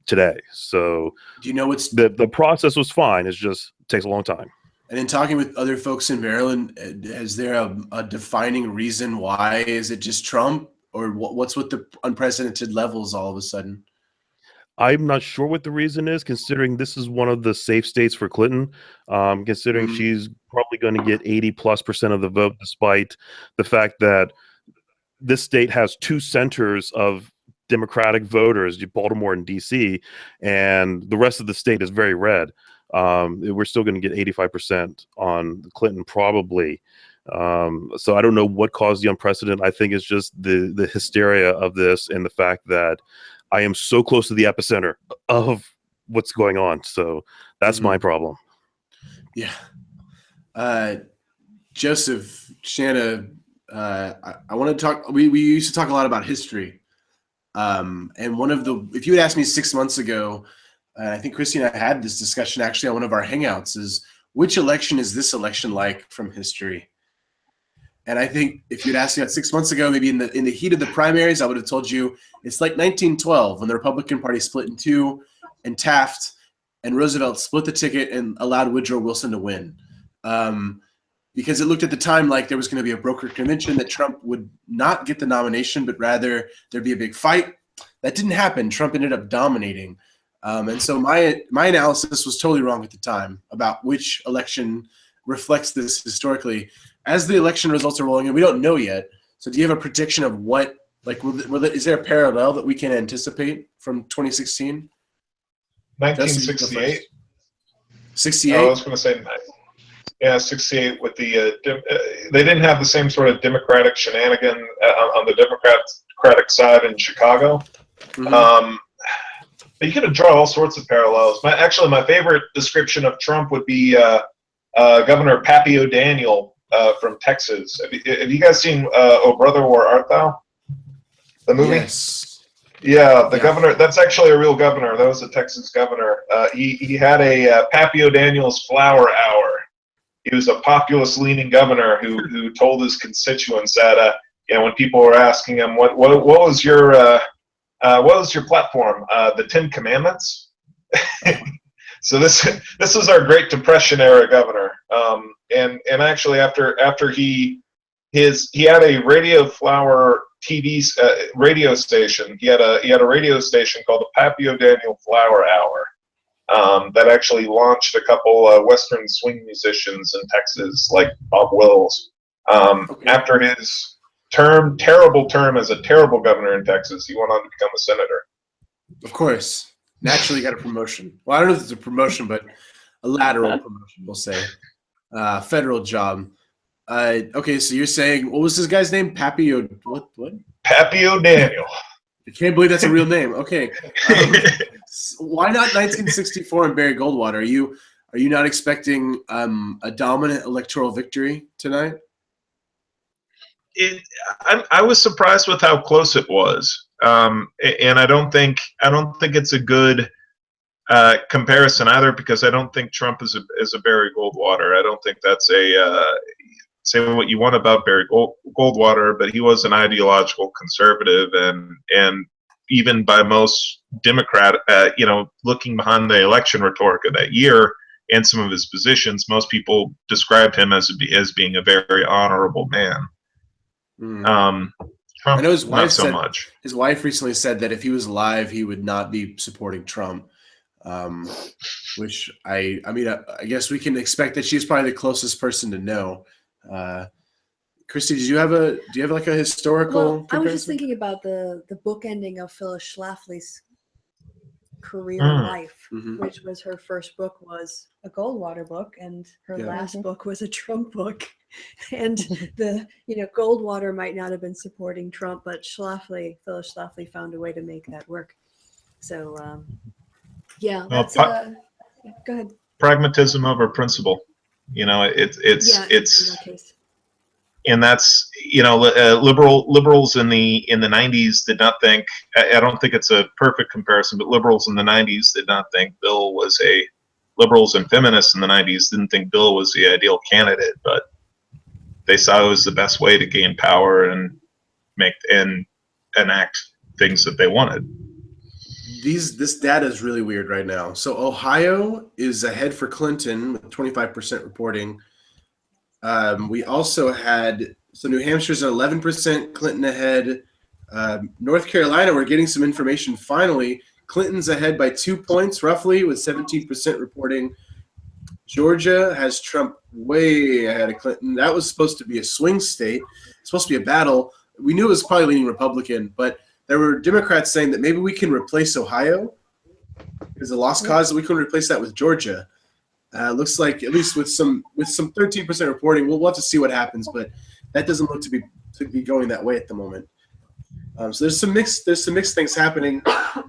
today. So do you know what's the process was fine. It just takes a long time. And in talking with other folks in Maryland, is there a defining reason why? Is it just Trump, or what's with the unprecedented levels all of a sudden? I'm not sure what the reason is, considering this is one of the safe states for Clinton, considering she's probably going to get 80+% of the vote, despite the fact that this state has two centers of Democratic voters, Baltimore and DC, and the rest of the state is very red. We're still going to get 85% on Clinton, probably. So I don't know what caused the unprecedented. I think it's just the hysteria of this and the fact that I am so close to the epicenter of what's going on. So that's my problem. Yeah. Joseph, Shanna, I want to talk. We used to talk a lot about history. And if you had asked me 6 months ago, I think Kristi and I had this discussion actually on one of our hangouts, is which election is this election like from history? And I think if you'd asked me that 6 months ago, maybe in the heat of the primaries, I would have told you it's like 1912 when the Republican Party split in two, and Taft and Roosevelt split the ticket and allowed Woodrow Wilson to win. Because it looked at the time like there was going to be a broker convention, that Trump would not get the nomination, but rather there'd be a big fight. That didn't happen. Trump ended up dominating. And so my analysis was totally wrong at the time about which election reflects this historically. As the election results are rolling in, we don't know yet. So do you have a prediction of what, like, is there a parallel that we can anticipate from 2016? 1968. 68? I was going to say, yeah, 68 with the, they didn't have the same sort of Democratic shenanigan on the Democratic side in Chicago. But you could draw all sorts of parallels. Actually, my favorite description of Trump would be Governor Pappy O'Daniel from Texas. Have you guys seen Oh Brother, Where Art Thou? The movie? Yes. Yeah, the governor, that's actually a real governor. That was a Texas governor. He had a Pappy O'Daniel's flower hour. He was a populist-leaning governor who told his constituents that when people were asking him what was your platform, the 10 Commandments. So this was our Great Depression era governor. And actually after he had a Radio Flower TV radio station. He had a radio station called the Pappy O'Daniel Flower Hour. That actually launched a couple Western swing musicians in Texas, like Bob Wills. After his terrible term as a terrible governor in Texas, he went on to become a senator. Of course. Naturally got a promotion. Well, I don't know if it's a promotion, but a lateral promotion, we'll say. Federal job. Okay, so you're saying, what was this guy's name? Pappy what? Pappy O'Daniel. I can't believe that's a real name. Okay. Why not 1964 and Barry Goldwater? Are you not expecting a dominant electoral victory tonight? I was surprised with how close it was, and I don't think it's a good comparison either, because I don't think Trump is a Barry Goldwater. I don't think that's say what you want about Barry Goldwater, but he was an ideological conservative, and even by most Democrat, looking behind the election rhetoric of that year and some of his positions, most people described him as being a very honorable man. Trump, I know his wife not so said, much. His wife recently said that if he was alive, he would not be supporting Trump. Which I guess we can expect that she's probably the closest person to know. Kristi, do you have like a historical I was just comparison? thinking about the bookending of Phyllis Schlafly's career life, which was her first book was a Goldwater book, and her last book was a Trump book. And Goldwater might not have been supporting Trump, but Phyllis Schlafly found a way to make that work. So that's go ahead. Pragmatism over principle. And that's liberals in the 90s did not think, I don't think it's a perfect comparison, but liberals in the 90s did not think liberals and feminists in the 90s didn't think Bill was the ideal candidate, but they saw it was the best way to gain power and enact things that they wanted. This data is really weird right now. So Ohio is ahead for Clinton with 25% reporting. We also had, New Hampshire's at 11%, Clinton ahead. North Carolina, we're getting some information finally. Clinton's ahead by 2 points, roughly, with 17% reporting. Georgia has Trump way ahead of Clinton. That was supposed to be a swing state. It's supposed to be a battle. We knew it was probably leaning Republican, but there were Democrats saying that maybe we can replace Ohio as a lost cause. We can replace that with Georgia. Looks like, at least with some 13% reporting, we'll have to see what happens, but that doesn't look to be going that way at the moment. So there's some mixed things happening,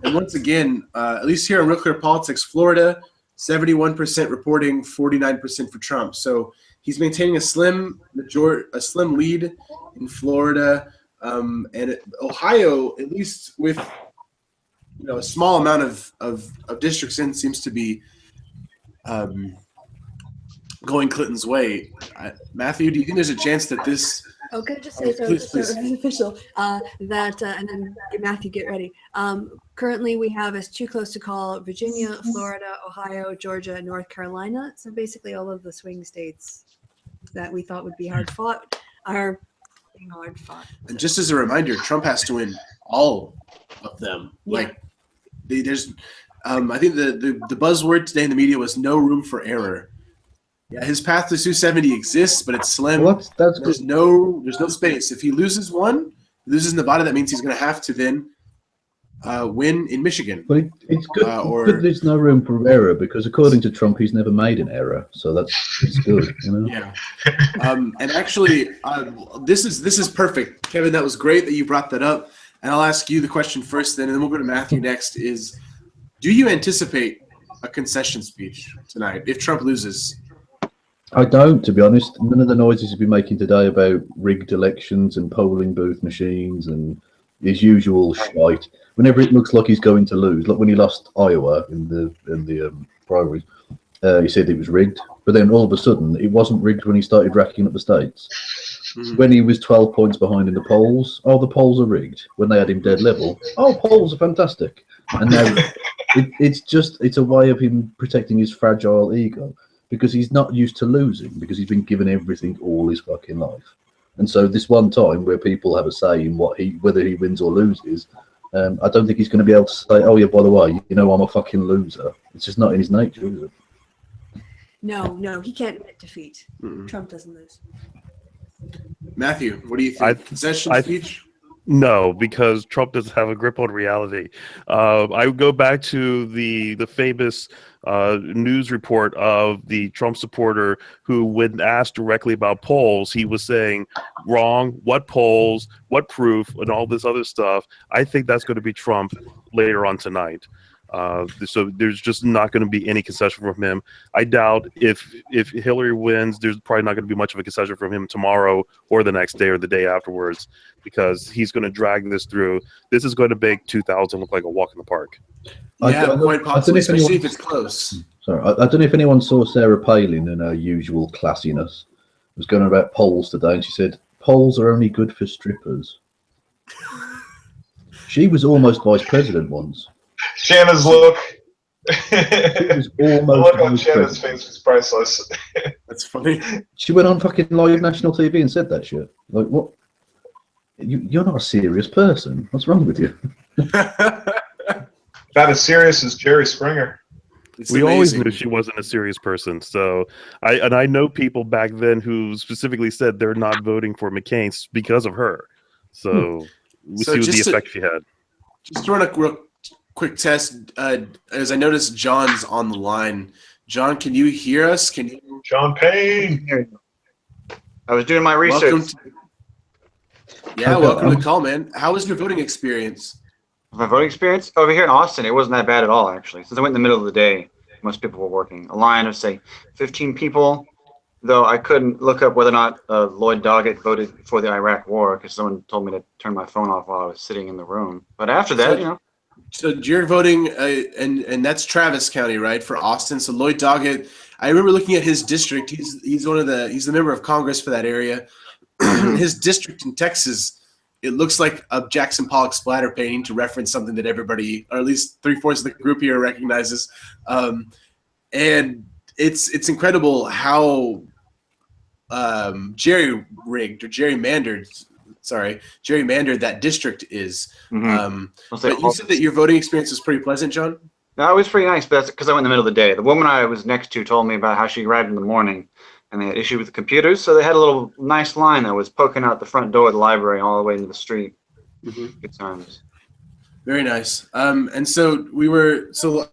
and once again, at least here in Real Clear Politics, Florida, 71% reporting, 49% for Trump. So he's maintaining a slim lead in Florida, and Ohio, at least with a small amount of districts in, seems to be going Clinton's way. Matthew, do you think there's a chance that this? Oh, can I just say so it's official that, and then Matthew, get ready. Currently, we have as too close to call Virginia, Florida, Ohio, Georgia, North Carolina. So basically, all of the swing states that we thought would be hard fought are being hard fought. And just as a reminder, Trump has to win all of them. Yeah. Like, there's, I think the buzzword today in the media was no room for error. Yeah, his path to 270 exists, but it's slim. Well, that's there's no space. If he loses Nevada, that means he's going to have to then win in Michigan. But it's good. Good there's no room for error, because according to Trump, he's never made an error. So it's good. Yeah. And actually, this is perfect, Kevin. That was great that you brought that up. And I'll ask you the question first, and then we'll go to Matthew next. Is, do you anticipate a concession speech tonight if Trump loses? I don't, to be honest. None of the noises he's been making today about rigged elections and polling booth machines and his usual shite. Whenever it looks like he's going to lose, like when he lost Iowa in the primaries, he said it was rigged. But then all of a sudden, it wasn't rigged when he started racking up the states. Mm-hmm. When he was 12 points behind in the polls, the polls are rigged. When they had him dead level, polls are fantastic. And now it's a way of him protecting his fragile ego. Because he's not used to losing, because he's been given everything all his fucking life. And so this one time where people have a say in whether he wins or loses, I don't think he's going to be able to say, oh yeah, by the way, I'm a fucking loser. It's just not in his nature, is it? No, he can't admit defeat. Mm-mm. Trump doesn't lose. Matthew, what do you think? Concession speech? No, because Trump doesn't have a grip on reality. I would go back to the famous news report of the Trump supporter who, when asked directly about polls, he was saying, wrong, what polls, what proof, and all this other stuff. I think that's going to be Trump later on tonight. So there's just not going to be any concession from him. I doubt if Hillary wins, there's probably not going to be much of a concession from him tomorrow or the next day or the day afterwards, because he's going to drag this through. This is going to make 2000 look like a walk in the park. Yeah, quite possibly, especially if it's close. Sorry, I don't know if anyone saw Sarah Palin in her usual classiness. I was going on about polls today, and she said, polls are only good for strippers. She was almost vice president once. Shanna's look. It was the look on Shanna's face was priceless. That's funny. She went on fucking live national TV and said that shit. Like, what? You're not a serious person. What's wrong with you? About as serious as Jerry Springer. We always knew she wasn't a serious person. So I know people back then who specifically said they're not voting for McCain because of her. So we'll see what the effect she had. Just to run a real quick test, as I noticed John's on the line. John, can you hear us? John Payne. I was doing my research. Welcome to the call, man. How was your voting experience? My voting experience? Over here in Austin, it wasn't that bad at all, actually. Since I went in the middle of the day, most people were working. A line of, say, 15 people, though I couldn't look up whether or not Lloyd Doggett voted for the Iraq war, because someone told me to turn my phone off while I was sitting in the room. But after that, So you're voting, and that's Travis County, right, for Austin. So Lloyd Doggett, I remember looking at his district. He's the member of Congress for that area. His district in Texas, it looks like a Jackson Pollock splatter painting, to reference something that everybody, or at least 3/4 of the group here, recognizes. And it's incredible how jerry-rigged or gerrymandered gerrymandered that district is. Mhm. But you said that your voting experience was pretty pleasant, John? No, it was pretty nice, but that's because I went in the middle of the day. The woman I was next to told me about how she arrived in the morning and they had issue with the computers, so they had a little nice line that was poking out the front door of the library all the way into the street. Good times. Very nice. And so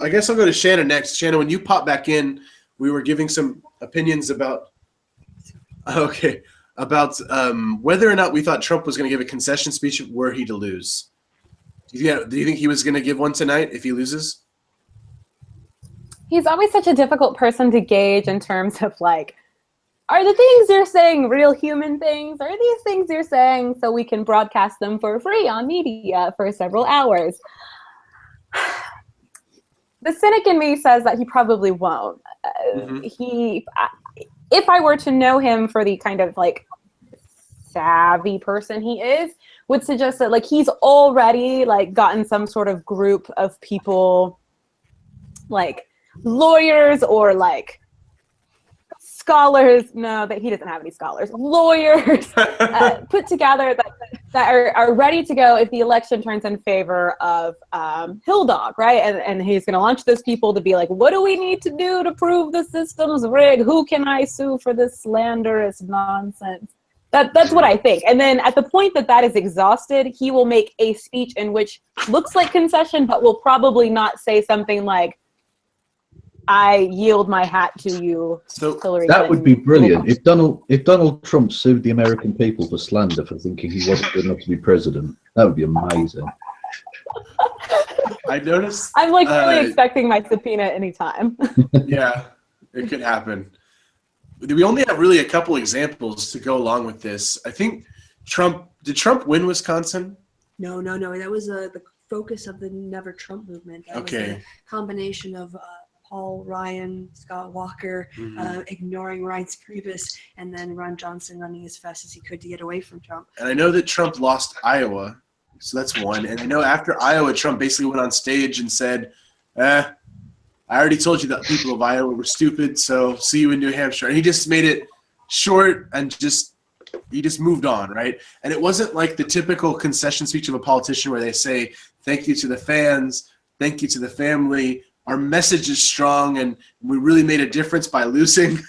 I guess I'll go to Shannon next. Shannon, when you popped back in, we were giving some opinions about whether or not we thought Trump was going to give a concession speech were he to lose. Do you think he was going to give one tonight if he loses? He's always such a difficult person to gauge in terms of like, are the things you're saying real human things? Are these things you're saying so we can broadcast them for free on media for several hours? The cynic in me says that he probably won't. If I were to know him for the kind of like savvy person he is, would suggest that like he's already like gotten some sort of group of people, like lawyers or like scholars, no, that he doesn't have any scholars, lawyers put together that are ready to go if the election turns in favor of Hill Dog, right? And he's going to launch those people to be like, what do we need to do to prove the system's rigged? Who can I sue for this slanderous nonsense? That's what I think. And then at the point that is exhausted, he will make a speech in which looks like concession, but will probably not say something like, I yield my hat to you, Hillary That Clinton. would be brilliant. If Donald Trump sued the American people for slander for thinking he wasn't good enough to be president, that would be amazing. I noticed. I'm like really expecting my subpoena anytime. Yeah, it could happen. We only have really a couple examples to go along with this. I think did Trump win Wisconsin? No. That was the focus of the Never Trump movement. That was a combination of Paul Ryan, Scott Walker, ignoring Reince Priebus, and then Ron Johnson running as fast as he could to get away from Trump. And I know that Trump lost Iowa, so that's one. And I know after Iowa, Trump basically went on stage and said, I already told you that people of Iowa were stupid, so see you in New Hampshire. And he just made it short and he just moved on, right? And it wasn't like the typical concession speech of a politician where they say, thank you to the fans, thank you to the family, our message is strong, and we really made a difference by losing.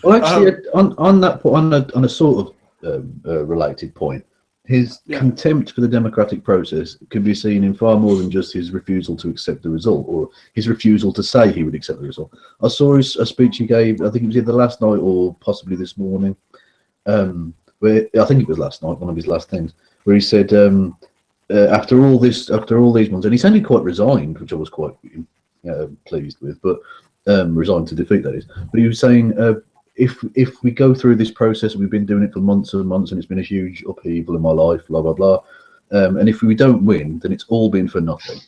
Well, actually, on a sort of related point, his contempt for the democratic process can be seen in far more than just his refusal to accept the result or his refusal to say he would accept the result. I saw a speech he gave, I think it was either last night or possibly this morning, where I think it was last night, one of his last things, where he said, after all these months, and he sounded quite resigned, which I was quite pleased with, but resigned to defeat, that is. But he was saying, if we go through this process, we've been doing it for months and months, and it's been a huge upheaval in my life, blah blah blah. And if we don't win, then it's all been for nothing.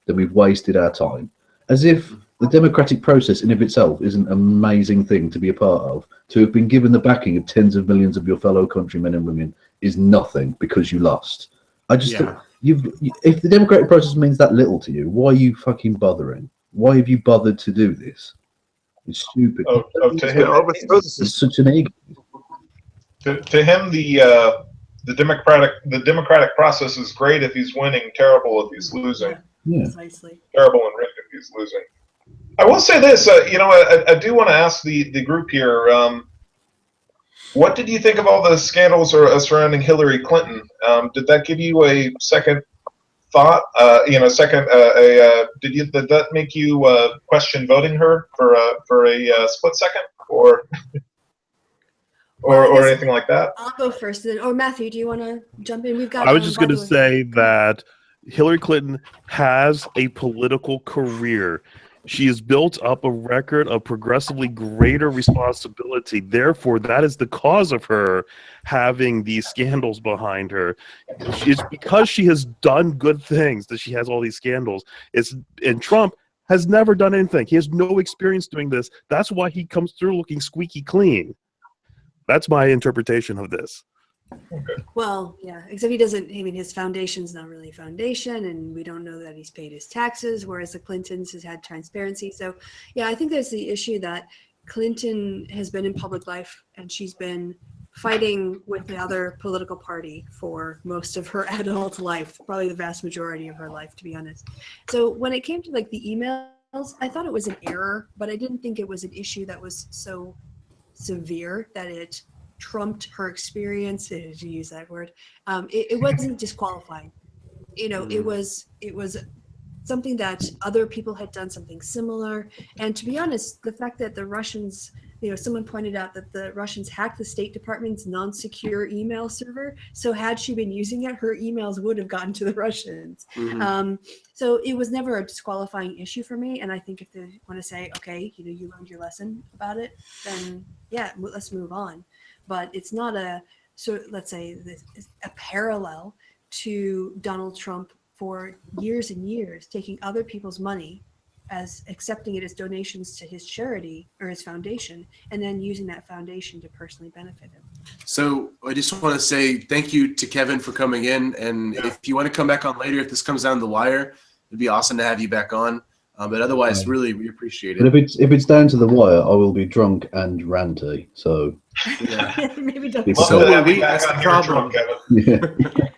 Then we've wasted our time. As if the democratic process in of itself is an amazing thing to be a part of. To have been given the backing of tens of millions of your fellow countrymen and women is nothing because you lost. I just thought, if the democratic process means that little to you, why are you fucking bothering? Why have you bothered to do this? It's stupid. To him, it's such an ego. To him, the democratic process is great if he's winning, terrible if he's losing. Yeah. Precisely. Terrible and rigged if he's losing. I will say this, I do want to ask the group here. What did you think of all the scandals surrounding Hillary Clinton? Did that give you a second thought? Did that make you question voting her for a split second, or anything like that? I'll go first, or Matthew, do you want to jump in? We've got. I was just going to say that Hillary Clinton has a political career. She has built up a record of progressively greater responsibility. Therefore, that is the cause of her having these scandals behind her. It's because she has done good things that she has all these scandals. And Trump has never done anything. He has no experience doing this. That's why he comes through looking squeaky clean. That's my interpretation of this. Okay. Well, yeah, except he doesn't, I mean, his foundation's not really a foundation, and we don't know that he's paid his taxes, whereas the Clintons has had transparency. So, yeah, I think there's the issue that Clinton has been in public life, and she's been fighting with the other political party for most of her adult life, probably the vast majority of her life, to be honest. So when it came to like the emails, I thought it was an error, but I didn't think it was an issue that was so severe that it trumped her experience, to use that word. It wasn't disqualifying. You know, it was something that other people had done something similar. And to be honest, the fact that the Russians, you know, someone pointed out that the Russians hacked the State Department's non-secure email server. So had she been using it, her emails would have gotten to the Russians. So it was never a disqualifying issue for me. And I think if they want to say, okay, you know, you learned your lesson about it, then yeah, let's move on. But it's not a, so let's say a parallel to Donald Trump for years and years, taking other people's money as accepting it as donations to his charity or his foundation, and then using that foundation to personally benefit him. So I just want to say thank you to Kevin for coming in. And if you want to come back on later, if this comes down the wire, it'd be awesome to have you back on. But otherwise, really, we appreciate it. But if it's down to the wire, I will be drunk and ranty. So Yeah. Maybe don't. Well, So will we. Back That's the on your problem. drum, Kevin. yeah.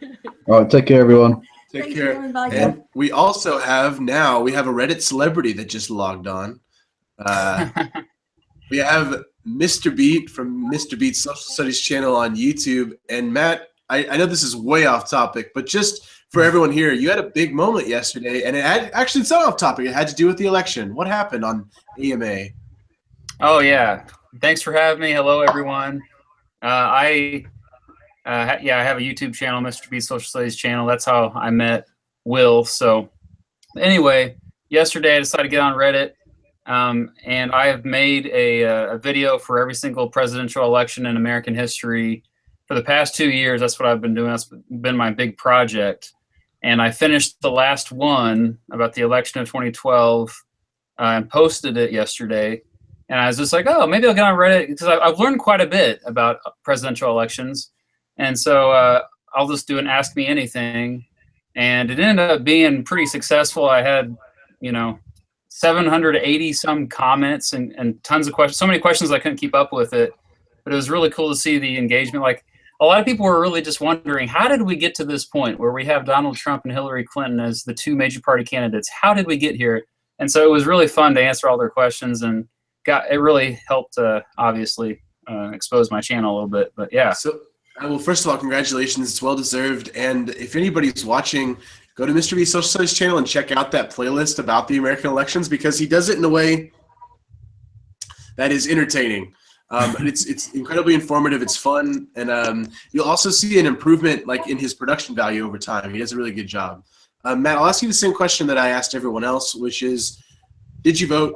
All right, take care, everyone. Take Thanks, care. Kevin. Bye. And we also have now, we have a Reddit celebrity that just logged on. We have Mr. Beat from Mr. Beat's Social Studies channel on YouTube. And Matt, I know this is way off topic, but just for everyone here, you had a big moment yesterday, and it had actually, it's not off topic. It had to do with the election. What happened on AMA? Oh yeah, thanks for having me. Hello everyone. I have a YouTube channel, Mr. B Social Studies channel. That's how I met Will. So anyway, yesterday I decided to get on Reddit, and I have made a video for every single presidential election in American history for the past 2 years. That's what I've been doing. That's been my big project. And I finished the last one about the election of 2012 and posted it yesterday. And I was just like, oh, maybe I'll get on Reddit because I've learned quite a bit about presidential elections. And so I'll just do an Ask Me Anything. And it ended up being pretty successful. I had, 780 some comments and tons of questions, so many questions I couldn't keep up with it. But it was really cool to see the engagement. Like, a lot of people were really just wondering, how did we get to this point where we have Donald Trump and Hillary Clinton as the two major party candidates? How did we get here? And so it was really fun to answer all their questions, and it really helped obviously expose my channel a little bit. But yeah. So, well, first of all, congratulations. It's well deserved. And if anybody's watching, go to Mr. B Social Studies channel and check out that playlist about the American elections, because he does it in a way that is entertaining. And it's incredibly informative. It's fun, and you'll also see an improvement like in his production value over time. He does a really good job. Matt, I'll ask you the same question that I asked everyone else, which is, did you vote?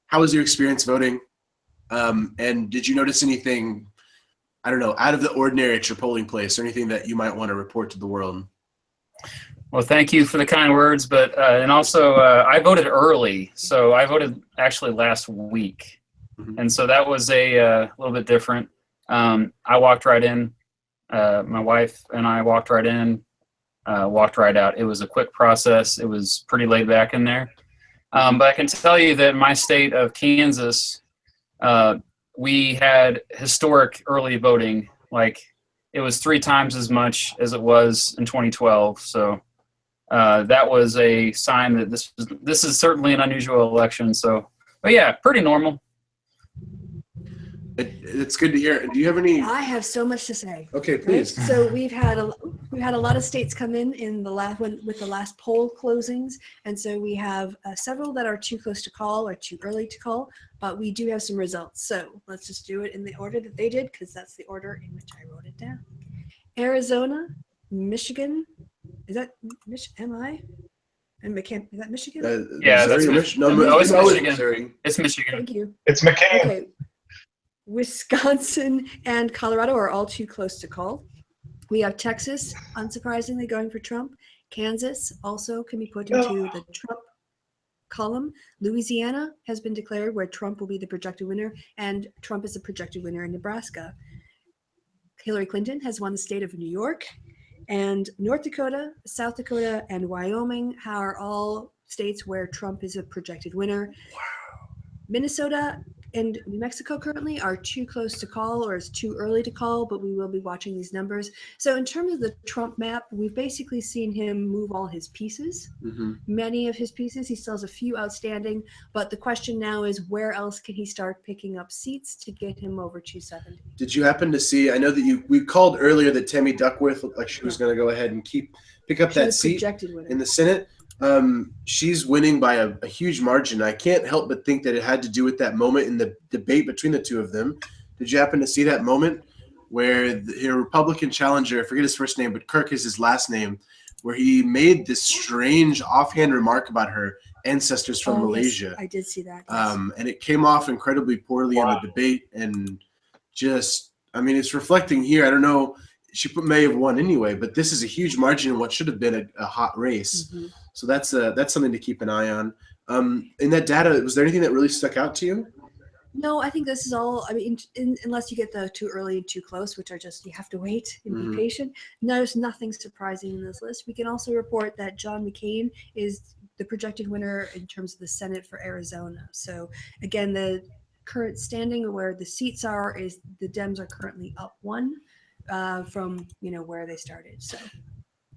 How was your experience voting? And did you notice anything, I don't know, out of the ordinary at your polling place, or anything that you might want to report to the world? Well, thank you for the kind words, but and also I voted early, so I voted actually last week. And so that was a little bit different. I walked right in. My wife and I walked right in, walked right out. It was a quick process. It was pretty laid back in there. But I can tell you that in my state of Kansas, we had historic early voting. Like, it was 3 times as much as it was in 2012. So that was a sign that this is certainly an unusual election. So, but yeah, pretty normal. It's good to hear. Do you have any? I have so much to say. Okay, please. Right? So we've had a lot of states come in the last with the last poll closings, and so we have several that are too close to call or too early to call, but we do have some results. So let's just do it in the order that they did, because that's the order in which I wrote it down. Arizona, Michigan, is that MI? And McCann, is that Michigan? Yeah, that's Michigan. No, It's Michigan. Missouri. It's Michigan. Thank you. It's McCain. Okay. Wisconsin and Colorado are all too close to call. We have Texas, unsurprisingly, going for Trump. Kansas also can be put into the Trump column. Louisiana has been declared where Trump will be the projected winner, and Trump is the projected winner in Nebraska. Hillary Clinton has won the state of New York, and North Dakota, South Dakota, and Wyoming are all states where Trump is a projected winner. Minnesota and New Mexico currently are too close to call, or it's too early to call, but we will be watching these numbers. So in terms of the Trump map, we've basically seen him move all his pieces, many of his pieces. He still has a few outstanding, but the question now is where else can he start picking up seats to get him over 270? Did you happen to see, I know that we called earlier that Tammy Duckworth looked like she was going to go ahead and pick up that seat in the Senate. She's winning by a huge margin. I can't help but think that it had to do with that moment in the debate between the two of them. Did you happen to see that moment where her Republican challenger, I forget his first name, but Kirk is his last name, where he made this strange offhand remark about her ancestors from Malaysia? Yes, I did see that. And it came off incredibly poorly in the debate, and just, I mean, it's reflecting here. I don't know. She may have won anyway, but this is a huge margin in what should have been a hot race. So that's something to keep an eye on. In that data, was there anything that really stuck out to you? No, I think this is all, I mean, unless you get the too early and too close, which are just, you have to wait and be patient. No, there's nothing surprising in this list. We can also report that John McCain is the projected winner in terms of the Senate for Arizona. So again, the current standing where the seats are is the Dems are currently up one from, where they started. So.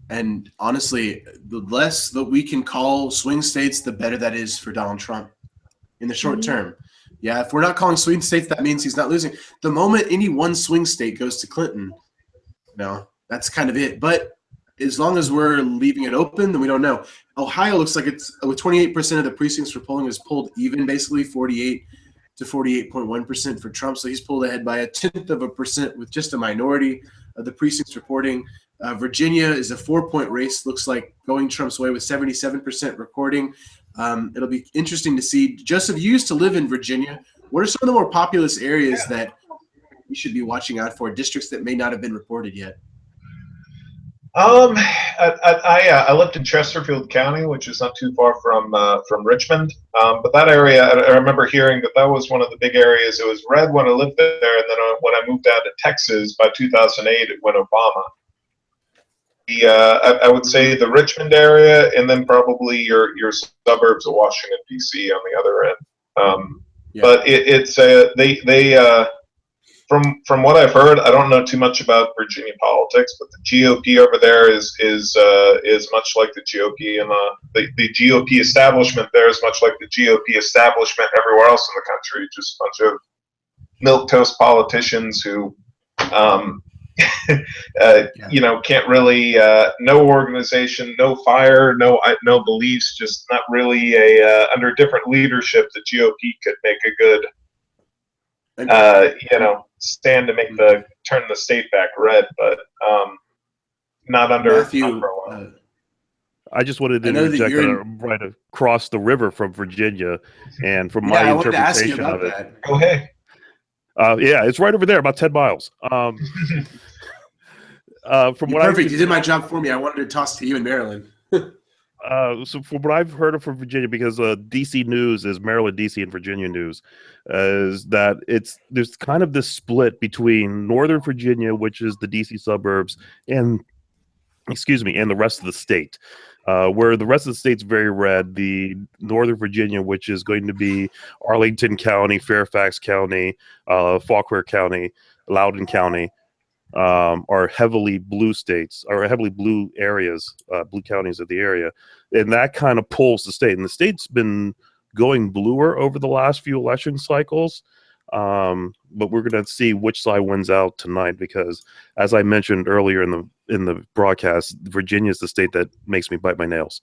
And honestly, the less that we can call swing states, the better that is for Donald Trump in the short term. Yeah, if we're not calling swing states, that means he's not losing. The moment any one swing state goes to Clinton, that's kind of it. But as long as we're leaving it open, then we don't know. Ohio looks like it's with 28% of the precincts for polling is pulled even, basically 48 to 48.1% for Trump. So he's pulled ahead by 0.1% with just a minority of the precincts reporting. Virginia is a 4-point race, looks like going Trump's way with 77% recording. It'll be interesting to see. Joseph, you used to live in Virginia. What are some of the more populous areas that you should be watching out for, districts that may not have been reported yet? I lived in Chesterfield County, which is not too far from Richmond. But that area, I remember hearing that was one of the big areas. It was red when I lived there, and then when I moved down to Texas by 2008, it went Obama. I would say the Richmond area, and then probably your suburbs of Washington D.C. on the other end. But it's from what I've heard, I don't know too much about Virginia politics, but the GOP over there is much like the GOP, and the GOP establishment there is much like the GOP establishment everywhere else in the country. Just a bunch of milquetoast politicians who can't really, no organization, no fire, no beliefs, just not really under different leadership, the GOP could make a good, stand to make turn the state back red, but not under. Matthew, I just wanted to interject right across the river from Virginia, and from my interpretation of it. That. Go ahead. It's right over there, about 10 miles. From perfect. You did my job for me. I wanted to toss to you in Maryland. So from what I've heard from Virginia, because DC News is Maryland, DC, and Virginia News, is that there's kind of this split between Northern Virginia, which is the DC suburbs, and the rest of the state. Where the rest of the state's very red, the Northern Virginia, which is going to be Arlington County, Fairfax County, Fauquier County, Loudoun County, are heavily blue states, or heavily blue areas, blue counties of the area. And that kind of pulls the state. And the state's been going bluer over the last few election cycles. But we're going to see which side wins out tonight, because as I mentioned earlier in the broadcast, Virginia is the state that makes me bite my nails.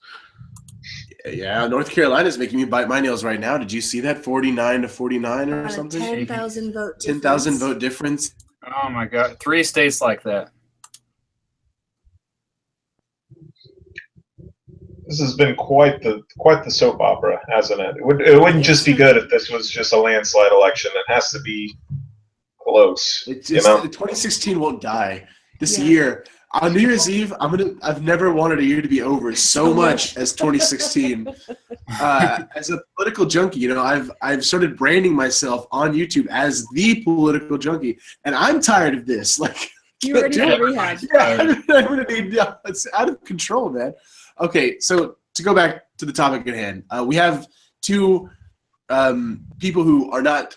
Yeah, North Carolina is making me bite my nails right now. Did you see that 49 to 49 or something? 10,000 vote difference. 10,000 vote difference. Oh my God, 3 states like that. This has been quite the soap opera, hasn't it? It wouldn't just be good if this was just a landslide election. It has to be close. It's just, 2016 won't die this year. On New Year's Eve, I've never wanted a year to be over so much as 2016. As a political junkie, I've started branding myself on YouTube as the political junkie, and I'm tired of this. Like, you're ready for rehab. Yeah, I'm gonna need. It's out of control, man. Okay, so to go back to the topic at hand, we have two people who are not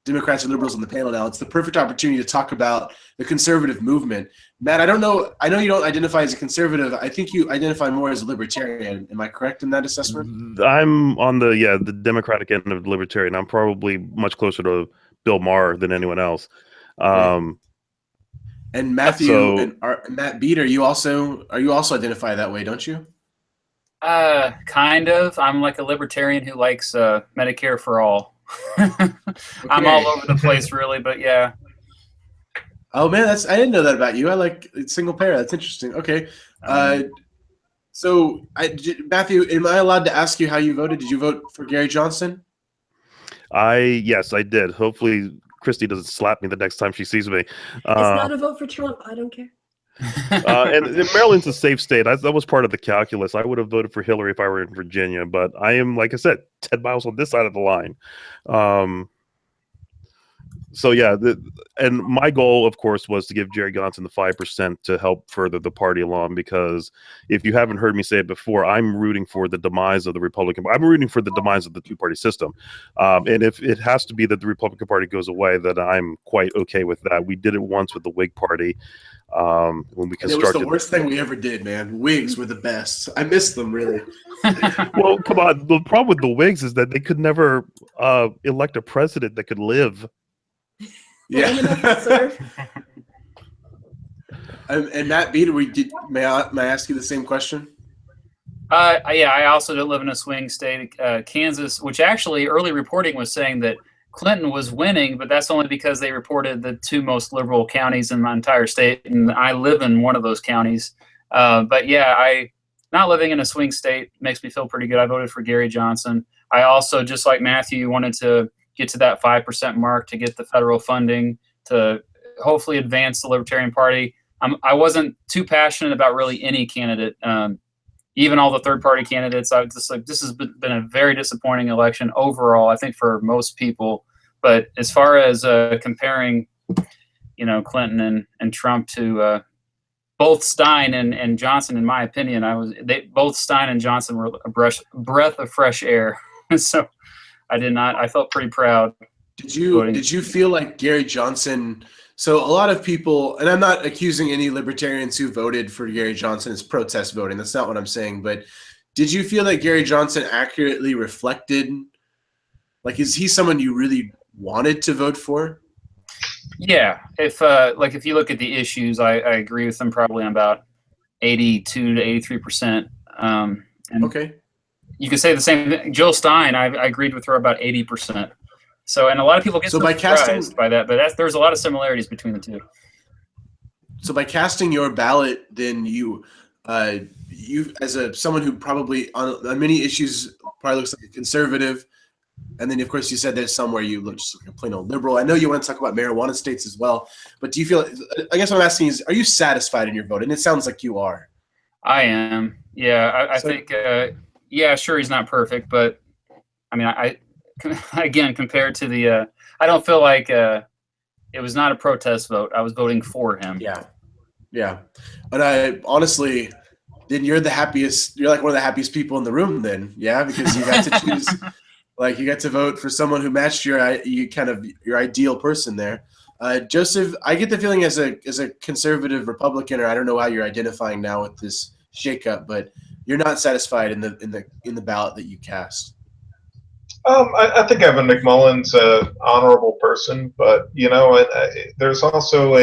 Democrats and liberals on the panel now. It's the perfect opportunity to talk about the conservative movement. Matt, I know you don't identify as a conservative. I think you identify more as a libertarian. Am I correct in that assessment? I'm on the Democratic end of the libertarian. I'm probably much closer to Bill Maher than anyone else. And Matthew and Matt Beat, are you also identify that way, don't you? Kind of. I'm like a libertarian who likes Medicare for all. I'm all over the place, really, but yeah. Oh man, I didn't know that about you. I like single payer. That's interesting. Okay, so Matthew, am I allowed to ask you how you voted? Did you vote for Gary Johnson? Yes, I did. Hopefully, Kristi doesn't slap me the next time she sees me. It's not a vote for Trump. I don't care. And Maryland's a safe state. That was part of the calculus. I would have voted for Hillary if I were in Virginia, but I am, like I said, 10 miles on this side of the line. So yeah, and my goal, of course, was to give Jerry Johnson the 5% to help further the party along. Because if you haven't heard me say it before, I'm rooting for the demise of the Republican. I'm rooting for the demise of the two-party system. And if it has to be that the Republican Party goes away, then I'm quite okay with that. We did it once with the Whig Party when we constructed. It was the worst thing we ever did, man. Whigs were the best. I miss them, really. Well, come on. The problem with the Whigs is that they could never elect a president that could live. Yeah. And Matt Beat, may I ask you the same question? Yeah, I also live in a swing state, Kansas, which actually early reporting was saying that Clinton was winning, but that's only because they reported the two most liberal counties in my entire state, and I live in one of those counties. But yeah, not living in a swing state makes me feel pretty good. I voted for Gary Johnson. I also, just like Matthew, wanted to get to that 5% mark to get the federal funding to hopefully advance the Libertarian Party. I wasn't too passionate about really any candidate, even all the third-party candidates. I was just like, this has been a very disappointing election overall, I think, for most people. But as far as comparing, Clinton and Trump to both Stein and Johnson, in my opinion, both Stein and Johnson were a breath of fresh air. So I felt pretty proud. Did you feel like Gary Johnson? So a lot of people, and I'm not accusing any libertarians who voted for Gary Johnson as protest voting. That's not what I'm saying. But did you feel that Gary Johnson accurately reflected, like, is he someone you really wanted to vote for? Yeah. If you look at the issues, I agree with him probably on about 82 to 83%. Okay. You could say the same thing. Jill Stein, I agreed with her about 80%. So, and a lot of people get surprised by that, but there's a lot of similarities between the two. So by casting your ballot, then you as someone who probably on many issues probably looks like a conservative, and then of course you said there's somewhere you look just like a plain old liberal. I know you want to talk about marijuana states as well, but do you feel? I guess what I'm asking is, are you satisfied in your vote? And it sounds like you are. I am. Yeah, I think. Yeah, sure, he's not perfect, but I mean, again, compared to the, I don't feel like it was not a protest vote. I was voting for him. Yeah. But I honestly, then you're the happiest. You're like one of the happiest people in the room. Then, yeah, because you got to choose, like, you got to vote for someone who matched your ideal person there. Joseph, I get the feeling as a conservative Republican, or I don't know how you're identifying now with this shakeup, but you're not satisfied in the ballot that you cast. I think Evan McMullen's an honorable person, but there's also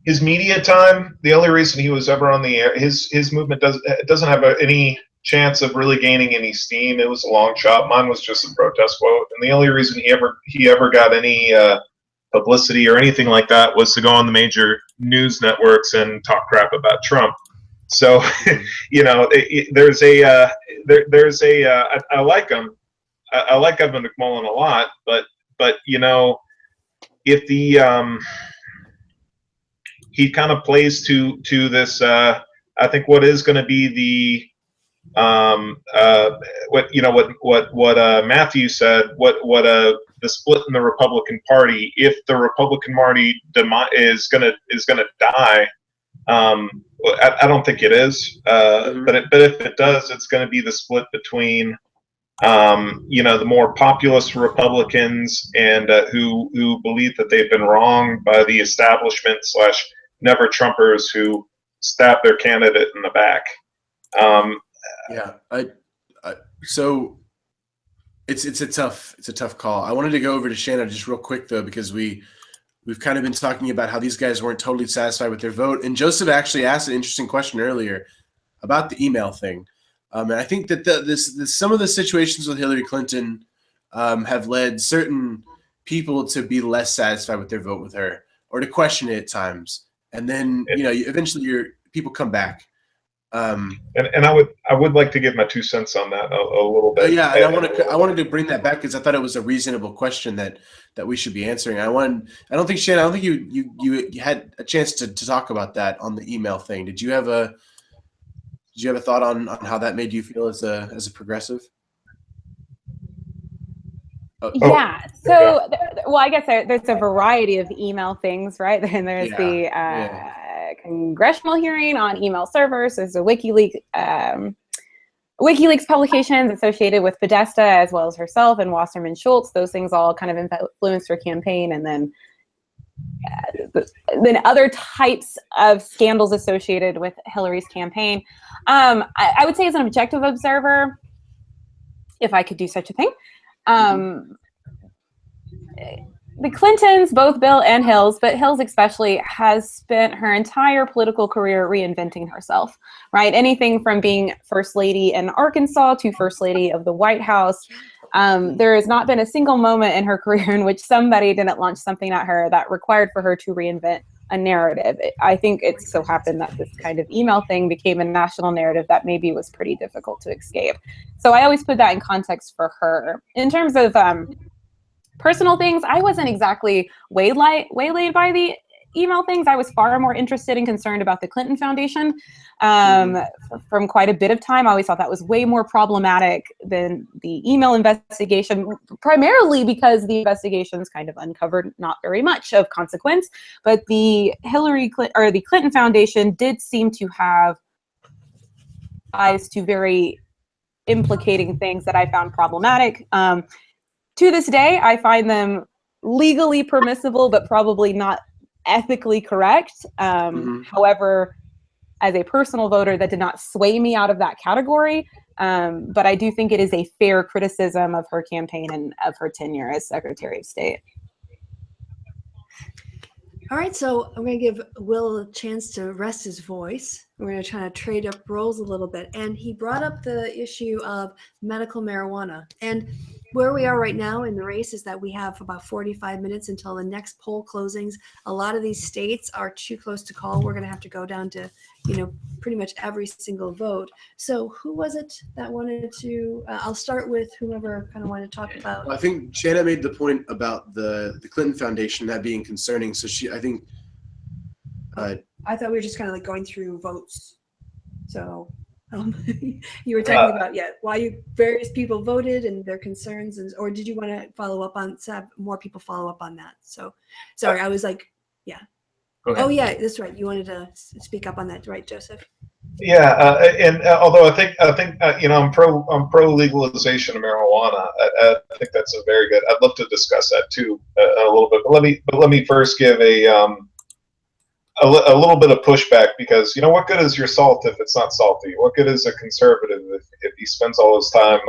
his media time. The only reason he was ever on the air, his movement doesn't have any chance of really gaining any steam. It was a long shot. Mine was just a protest vote, and the only reason he ever got any publicity or anything like that was to go on the major news networks and talk crap about Trump. So, there's a I like him. I like Evan McMullen a lot, but if he kind of plays to this, I think what is going to be what Matthew said, the split in the Republican Party, if the Republican Party is gonna die, I don't think it is, but if it does, it's going to be the split between the more populist Republicans and who believe that they've been wronged by the establishment / never Trumpers who stab their candidate in the back. So it's a tough call. I wanted to go over to Shanna just real quick though, because we've kind of been talking about how these guys weren't totally satisfied with their vote, and Joseph actually asked an interesting question earlier about the email thing. And I think that some of the situations with Hillary Clinton have led certain people to be less satisfied with their vote with her, or to question it at times. And then eventually people come back. And I would like to give my 2 cents on that a little bit. Yeah, and I wanted to bring that back because I thought it was a reasonable question that we should be answering. I don't think Shannon, I don't think you had a chance to talk about that on the email thing. Did you have a thought on how that made you feel as a progressive? Yeah. So, well, I guess there's a variety of email things, right? And there's the congressional hearing on email servers. There's a WikiLeaks publications associated with Podesta, as well as herself and Wasserman Schultz. Those things all kind of influenced her campaign, and then other types of scandals associated with Hillary's campaign. I would say, as an objective observer, if I could do such a thing, the Clintons, both Bill and Hills, but Hills especially, has spent her entire political career reinventing herself, right? Anything from being First Lady in Arkansas to First Lady of the White House. There has not been a single moment in her career in which somebody didn't launch something at her that required for her to reinvent a narrative. I think it so happened that this kind of email thing became a national narrative that maybe was pretty difficult to escape. So I always put that in context for her. In terms of personal things, I wasn't exactly waylaid by the email things. I was far more interested and concerned about the Clinton Foundation from quite a bit of time. I always thought that was way more problematic than the email investigation, primarily because the investigations kind of uncovered not very much of consequence. But the the Clinton Foundation did seem to have ties to very implicating things that I found problematic. To this day, I find them legally permissible, but probably not ethically correct. However, as a personal voter, that did not sway me out of that category. But I do think it is a fair criticism of her campaign and of her tenure as Secretary of State. All right, so I'm going to give Will a chance to rest his voice. We're going to try to trade up roles a little bit. And he brought up the issue of medical marijuana. And where we are right now in the race is that we have about 45 minutes until the next poll closings. A lot of these states are too close to call. We're going to have to go down to, pretty much every single vote. So who was it that wanted to, I'll start with whoever kind of wanted to talk about. Well, I think Shanna made the point about the Clinton Foundation, that being concerning. So I think. I thought we were just kind of like going through votes. So you were talking about, why various people voted and their concerns, or did you want to follow up on, have more people follow up on that? So sorry, I was like, oh yeah, that's right. You wanted to speak up on that, right, Joseph? Yeah, and although I think I'm pro legalization of marijuana. I think that's a very good. I'd love to discuss that too a little bit. But let me first give a little bit of pushback, because what good is your salt if it's not salty? What good is a conservative if he spends all his time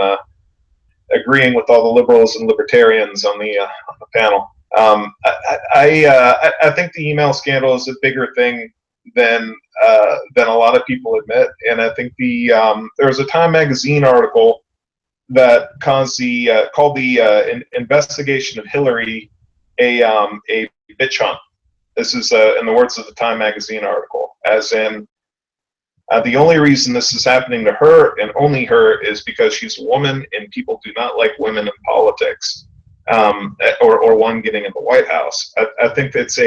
agreeing with all the liberals and libertarians on the panel? I think the email scandal is a bigger thing than a lot of people admit, and I think there was a Time magazine article that called the investigation of Hillary a bitch hunt. This is in the words of the Time magazine article, as in the only reason this is happening to her, and only her, is because she's a woman and people do not like women in politics, or one getting in the White House. I think it's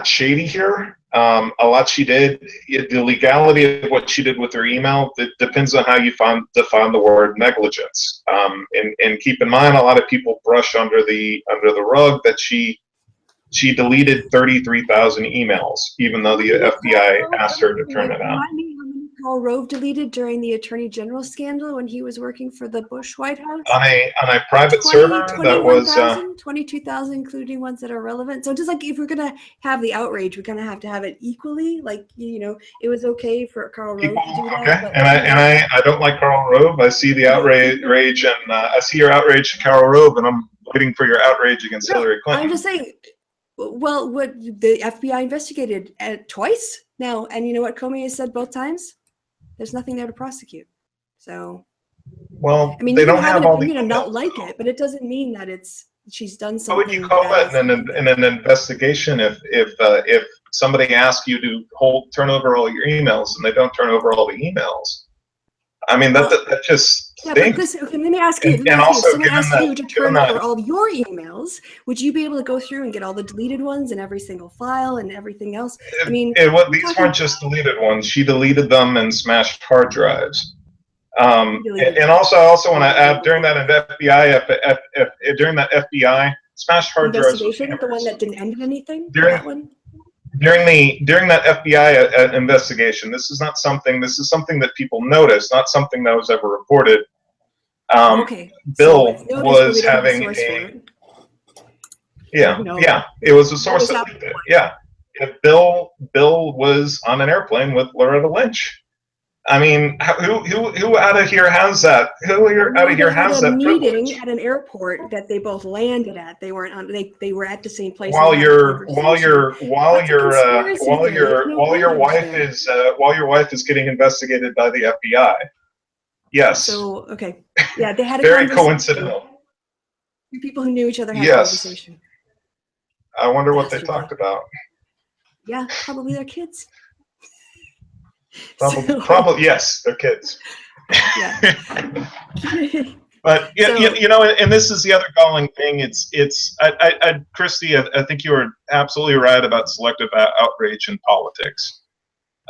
shady here. A lot she did. The legality of what she did with her email, it depends on how you define the word negligence. And keep in mind, a lot of people brush under the rug that she deleted 33,000 emails, even though the FBI asked her to turn it out. Karl Rove deleted during the Attorney General scandal when he was working for the Bush White House? On a private server that was 22,000, including ones that are relevant. So just like if we're gonna have the outrage, we're gonna have to have it equally. Like, you know, it was okay for Karl Rove to do that. okay. But, And I don't like Karl Rove. I see the outrage, and I see your outrage to Karl Rove, and I'm waiting for your outrage against Hillary Clinton. I'm just saying. Well, what the FBI investigated twice now, and you know what Comey has said both times? There's nothing there to prosecute. So, well, I mean, they you can don't have have an all the opinion and not emails, like though. it, but it doesn't mean that she's done What something. would you call that in an investigation if somebody asks you to turn over all your emails and they don't turn over all the emails? I mean, that just stinks. Okay, let me ask you. And also, if someone given asked that- you to turn given that- over all your emails, would you be able to go through and get all the deleted ones and every single file and everything else? I mean, these weren't just deleted ones. She deleted them and smashed hard drives. And also, I also want to add during that FBI smashed hard drives. Investigation, the one that didn't end in anything. During- that one. During that FBI investigation, this is something that people noticed, not something that was ever reported. Okay. Bill So was having it was a source that leaked it. Yeah. If Bill was on an airplane with Loretta Lynch. I mean, who out of here has that? Who out of here has that privilege? Meeting at an airport that they both landed at. They weren't on. They were at the same place. While your wife is getting investigated by the FBI. Yes. So okay, yeah, they had a very coincidental. Two people who knew each other had a conversation. I wonder what they talked about. Yeah, probably their kids. Probably yes, they're kids. Yeah. But you know, and this is the other galling thing. Kristi, I think you were absolutely right about selective outrage in politics.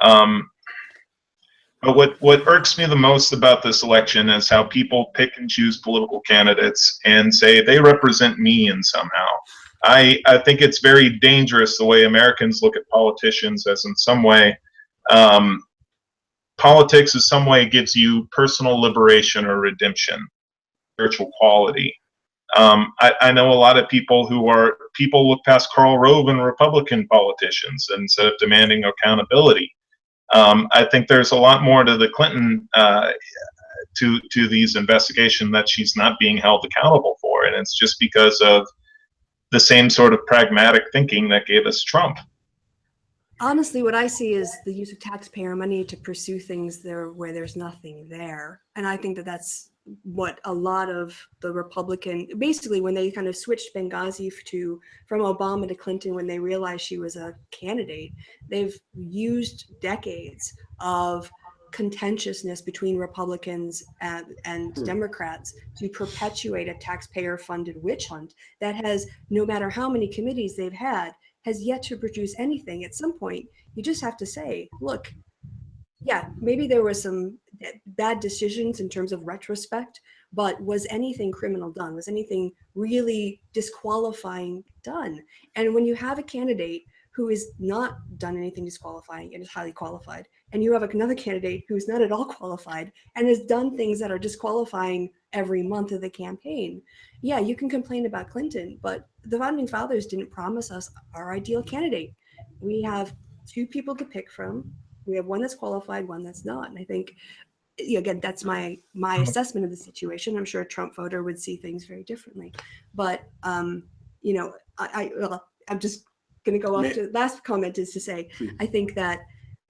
But what irks me the most about this election is how people pick and choose political candidates and say they represent me in somehow. I think it's very dangerous the way Americans look at politicians as in some way. Politics in some way gives you personal liberation or redemption, spiritual quality. I know a lot of people look past Karl Rove and Republican politicians instead of demanding accountability. I think there's a lot more to the Clinton to these investigations that she's not being held accountable for, and it's just because of the same sort of pragmatic thinking that gave us Trump. Honestly, what I see is the use of taxpayer money to pursue things where there's nothing there. And I think that's what a lot of the Republican, basically when they kind of switched Benghazi from Obama to Clinton, when they realized she was a candidate, they've used decades of contentiousness between Republicans and Democrats to perpetuate a taxpayer-funded witch hunt that has, no matter how many committees they've had, has yet to produce anything. At some point, you just have to say, look, yeah, maybe there were some bad decisions in terms of retrospect, but was anything criminal done? Was anything really disqualifying done? And when you have a candidate who is not done anything disqualifying and is highly qualified, and you have another candidate who's not at all qualified and has done things that are disqualifying every month of the campaign, yeah, you can complain about Clinton, but the founding fathers didn't promise us our ideal candidate. We have two people to pick from. We have one that's qualified, one that's not. And I think, again, that's my assessment of the situation. I'm sure a Trump voter would see things very differently. But, you know, I'm just going to go off to the last comment is to say, I think that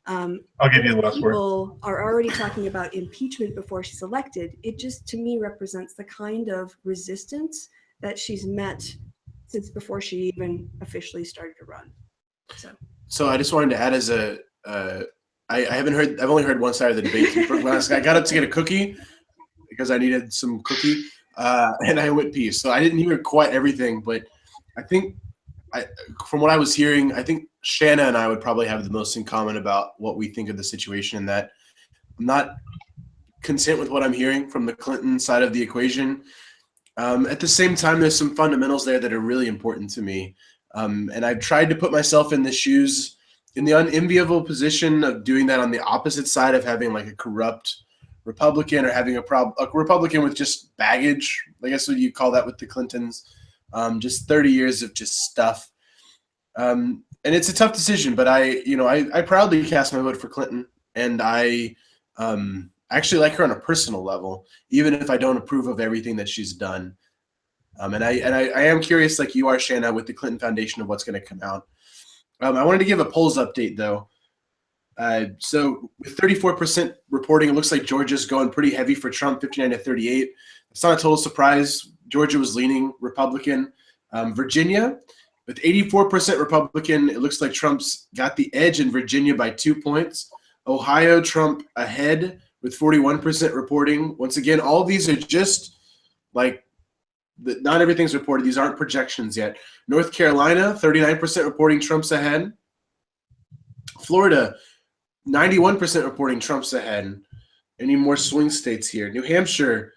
I'll give you the last word. People are already talking about impeachment before she's elected. It just, to me, represents the kind of resistance that she's met since before she even officially started to run. So I just wanted to add as I've only heard one side of the debate. I got up to get a cookie because I needed some cookie, and I went pee. So I didn't hear quite everything, but I think from what I was hearing, I think Shanna and I would probably have the most in common about what we think of the situation, and that I'm not content with what I'm hearing from the Clinton side of the equation. At the same time, there's some fundamentals there that are really important to me. And I've tried to put myself in the shoes in the unenviable position of doing that on the opposite side of having like a corrupt Republican or having a Republican with just baggage. I guess what you call that with the Clintons. Just 30 years of just stuff. And it's a tough decision, but I proudly cast my vote for Clinton, and I actually like her on a personal level, even if I don't approve of everything that she's done. And I am curious, like you are, Shanna, with the Clinton Foundation of what's going to come out. I wanted to give a polls update, though. So with 34% reporting, it looks like Georgia's going pretty heavy for Trump, 59 to 38. It's not a total surprise. Georgia was leaning Republican. Virginia, with 84% Republican, it looks like Trump's got the edge in Virginia by 2 points. Ohio, Trump ahead with 41% reporting. Once again, all of these are just like not everything's reported. These aren't projections yet. North Carolina, 39% reporting Trump's ahead. Florida, 91% reporting Trump's ahead. Any more swing states here? New Hampshire,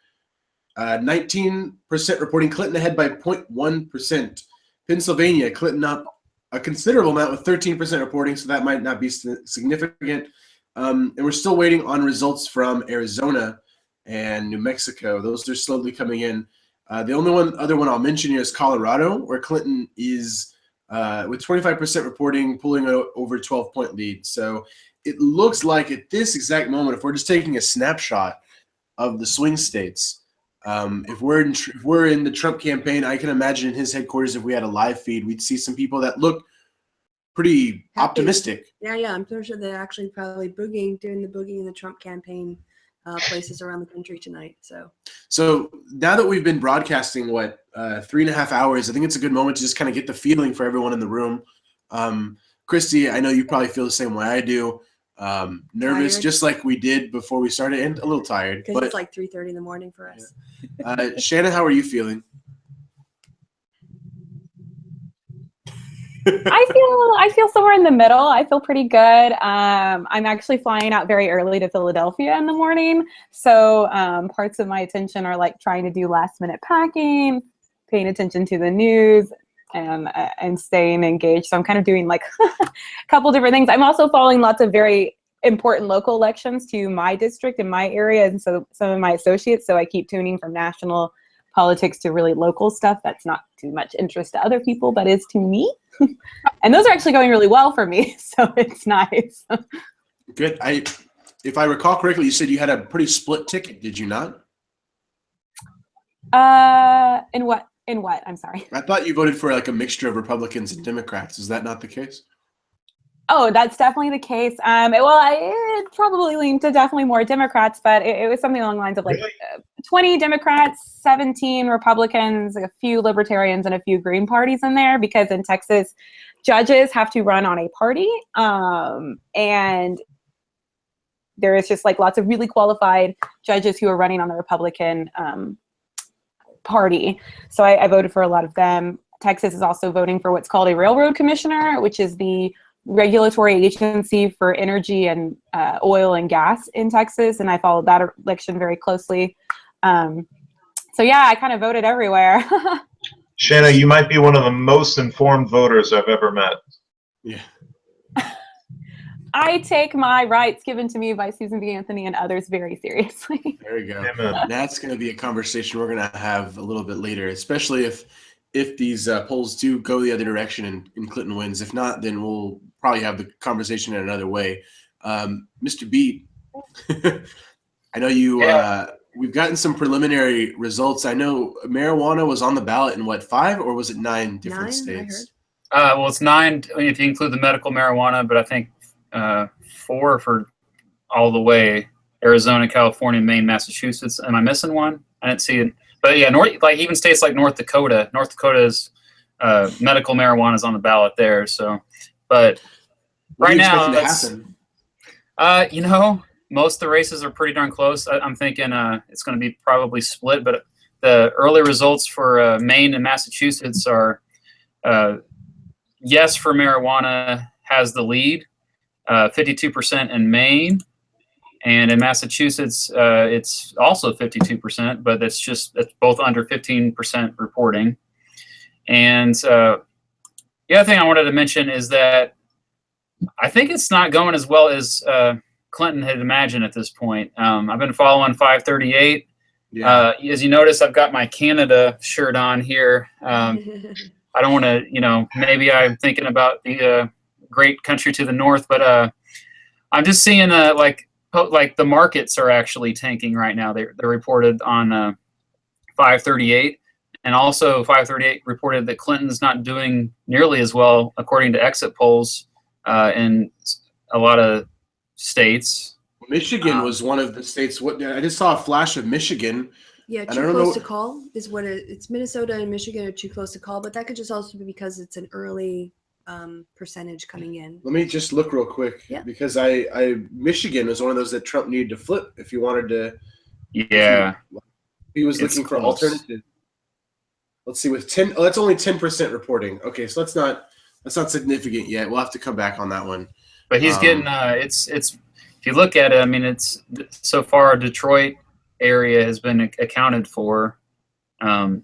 19% reporting Clinton ahead by 0.1%. Pennsylvania, Clinton up a considerable amount with 13% reporting, so that might not be significant. And we're still waiting on results from Arizona and New Mexico. Those are slowly coming in. The only other one I'll mention here is Colorado, where Clinton is with 25% reporting, pulling over 12-point lead. So it looks like at this exact moment, if we're just taking a snapshot of the swing states, if we're in the Trump campaign, I can imagine in his headquarters, if we had a live feed, we'd see some people that look pretty optimistic. Yeah, I'm pretty sure they're actually probably doing the boogie in the Trump campaign places around the country tonight. So now that we've been broadcasting 3.5 hours, I think it's a good moment to just kind of get the feeling for everyone in the room. Kristi, I know you probably feel the same way I do. Nervous, tired, just like we did before we started, and a little tired. Because it's like 3:30 in the morning for us. Yeah. Shanna, how are you feeling? I feel somewhere in the middle. I feel pretty good. I'm actually flying out very early to Philadelphia in the morning, so parts of my attention are like trying to do last minute packing, paying attention to the news, and staying engaged. So I'm kind of doing like a couple different things. I'm also following lots of very important local elections to my district and my area, and so some of my associates. So I keep tuning from national politics to really local stuff that's not too much interest to other people, but is to me. And those are actually going really well for me, so it's nice. Good. If I recall correctly, you said you had a pretty split ticket, did you not? In what? I'm sorry. I thought you voted for like a mixture of Republicans and Democrats. Is that not the case? Oh, that's definitely the case. I probably leaned to definitely more Democrats, but it was something along the lines of like 20 Democrats, 17 Republicans, a few Libertarians, and a few Green parties in there, because in Texas, judges have to run on a party. And there is just like lots of really qualified judges who are running on the Republican party. So I voted for a lot of them. Texas is also voting for what's called a railroad commissioner, which is the regulatory agency for energy and oil and gas in Texas, and I followed that election very closely. So yeah, I kind of voted everywhere. Shanna, you might be one of the most informed voters I've ever met. Yeah. I take my rights given to me by Susan B. Anthony and others very seriously. There you go. Amen. That's going to be a conversation we're going to have a little bit later, especially if these polls do go the other direction and Clinton wins. If not, then we'll probably have the conversation in another way. Mr. Beat, I know you. We've gotten some preliminary results. I know marijuana was on the ballot in what, 5 or was it 9 different states? Well, it's 9 if you include the medical marijuana, but I think 4 for all the way: Arizona, California, Maine, Massachusetts. Am I missing one? I didn't see it. But yeah, like even states like North Dakota. North Dakota's medical marijuana is on the ballot there. So, but What right are you now, expecting to happen? Most of the races are pretty darn close. I'm thinking it's going to be probably split. But the early results for Maine and Massachusetts are yes for marijuana has the lead, 52% in Maine. And in Massachusetts, it's also 52%, but it's both under 15% reporting. And the other thing I wanted to mention is that I think it's not going as well as Clinton had imagined at this point. I've been following 538. Yeah. As you notice, I've got my Canada shirt on here. I don't want to, maybe I'm thinking about the great country to the north, but I'm just seeing like the markets are actually tanking right now. They're reported on 538, and also 538 reported that Clinton's not doing nearly as well according to exit polls in a lot of states. Michigan was one of the states. I just saw a flash of Michigan. Yeah, and I too don't close know- to call is what it's Minnesota and Michigan are too close to call, but that could just also be because it's an early percentage coming in. Let me just look real quick, Yeah. because Michigan was one of those that Trump needed to flip if he wanted to. Yeah, He was It's looking for close. alternative. Let's see, with 10. Oh, that's only 10% reporting. Okay, so that's not significant yet. We'll have to come back on that one. but he's getting it's if you look at it, I mean, it's so far Detroit area has been accounted for, and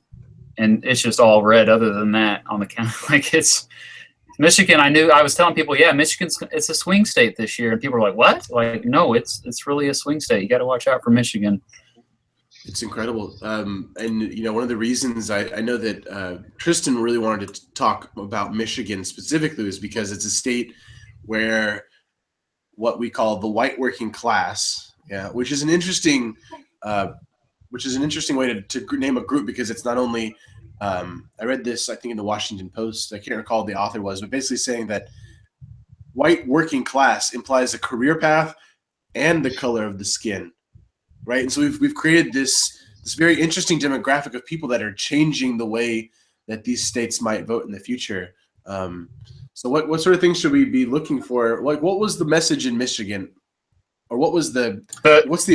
it's just all red. Other than that, on the count, like it's Michigan. I was telling people, yeah, it's a swing state this year, and people are like, what? Like, no, it's really a swing state. You got to watch out for Michigan. It's incredible. And, one of the reasons I know that Tristan really wanted to talk about Michigan specifically is because it's a state where what we call the white working class, which is an interesting way to name a group, because it's not only, I read this, I think, in the Washington Post. I can't recall who the author was, but basically saying that white working class implies a career path and the color of the skin. Right, and so we've created this very interesting demographic of people that are changing the way that these states might vote in the future. So what sort of things should we be looking for? Like, what was the message in Michigan, or what's the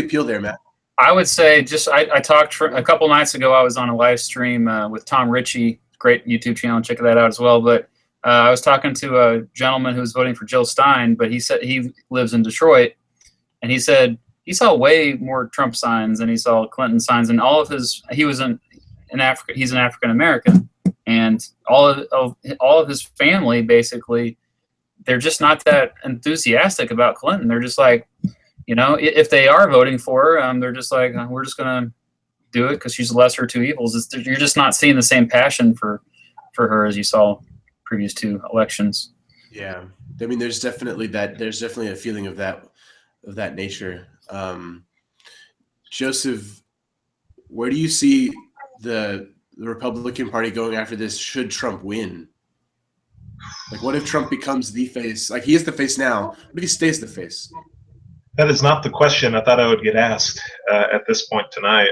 appeal there, Matt? I would say I talked a couple nights ago. I was on a live stream with Tom Ritchie, great YouTube channel. Check that out as well. But I was talking to a gentleman who was voting for Jill Stein, but he said he lives in Detroit, and he said he saw way more Trump signs than he saw Clinton signs, and he's an African American, and all of his family, basically, they're just not that enthusiastic about Clinton. They're just like, if they are voting for her, they're just like, we're just gonna do it because she's the lesser of two evils. You're just not seeing the same passion for her as you saw previous two elections. Yeah, I mean, there's definitely a feeling of that nature. Joseph, where do you see the Republican Party going after this should Trump win? Like, what if Trump becomes the face? Like, he is the face now. What if he stays the face? That is not the question I thought I would get asked at this point tonight.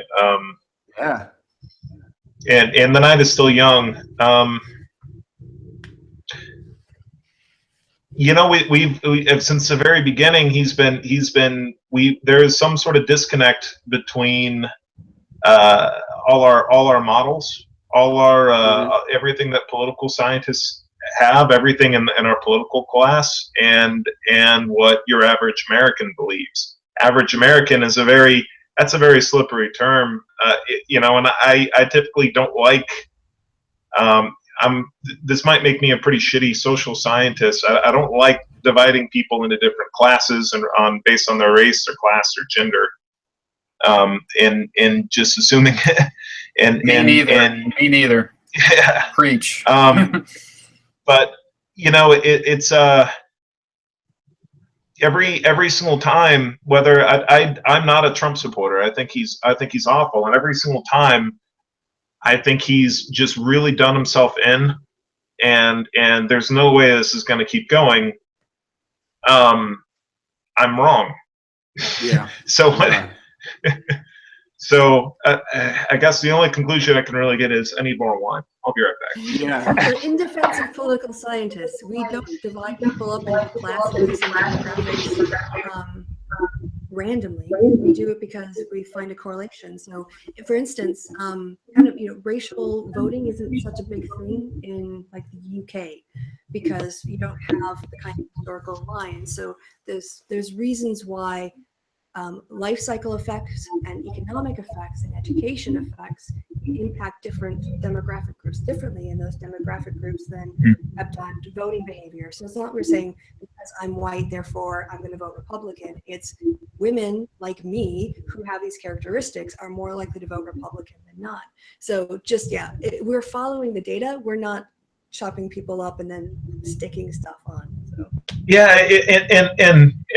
Yeah. And the night is still young. We've since the very beginning, there is some sort of disconnect between all our models, everything that political scientists have, everything in our political class, and what your average American believes. Average American is a very slippery term, and I typically don't like. This might make me a pretty shitty social scientist. I don't like dividing people into different classes and based on their race or class or gender, and just assuming. Me neither. Yeah. Preach. But it's every single time. Whether I'm not a Trump supporter. I think he's awful, and every single time, I think he's just really done himself in, and there's no way this is going to keep going. I'm wrong. Yeah. So what? So I guess the only conclusion I can really get is I need more wine. I'll be right back. Yeah. So in defense of political scientists, we don't divide people up into classes and demographics randomly. We do it because we find a correlation. So, for instance, racial voting isn't such a big thing in like the UK because you don't have the kind of historical lines. So there's reasons why life cycle effects and economic effects and education effects impact different demographic groups differently, and those demographic groups then have done to voting behavior. So it's not we're saying because I'm white, therefore I'm going to vote Republican. It's women like me who have these characteristics are more likely to vote Republican than not. So just, yeah, we're following the data. We're not chopping people up and then sticking stuff on. So. Yeah,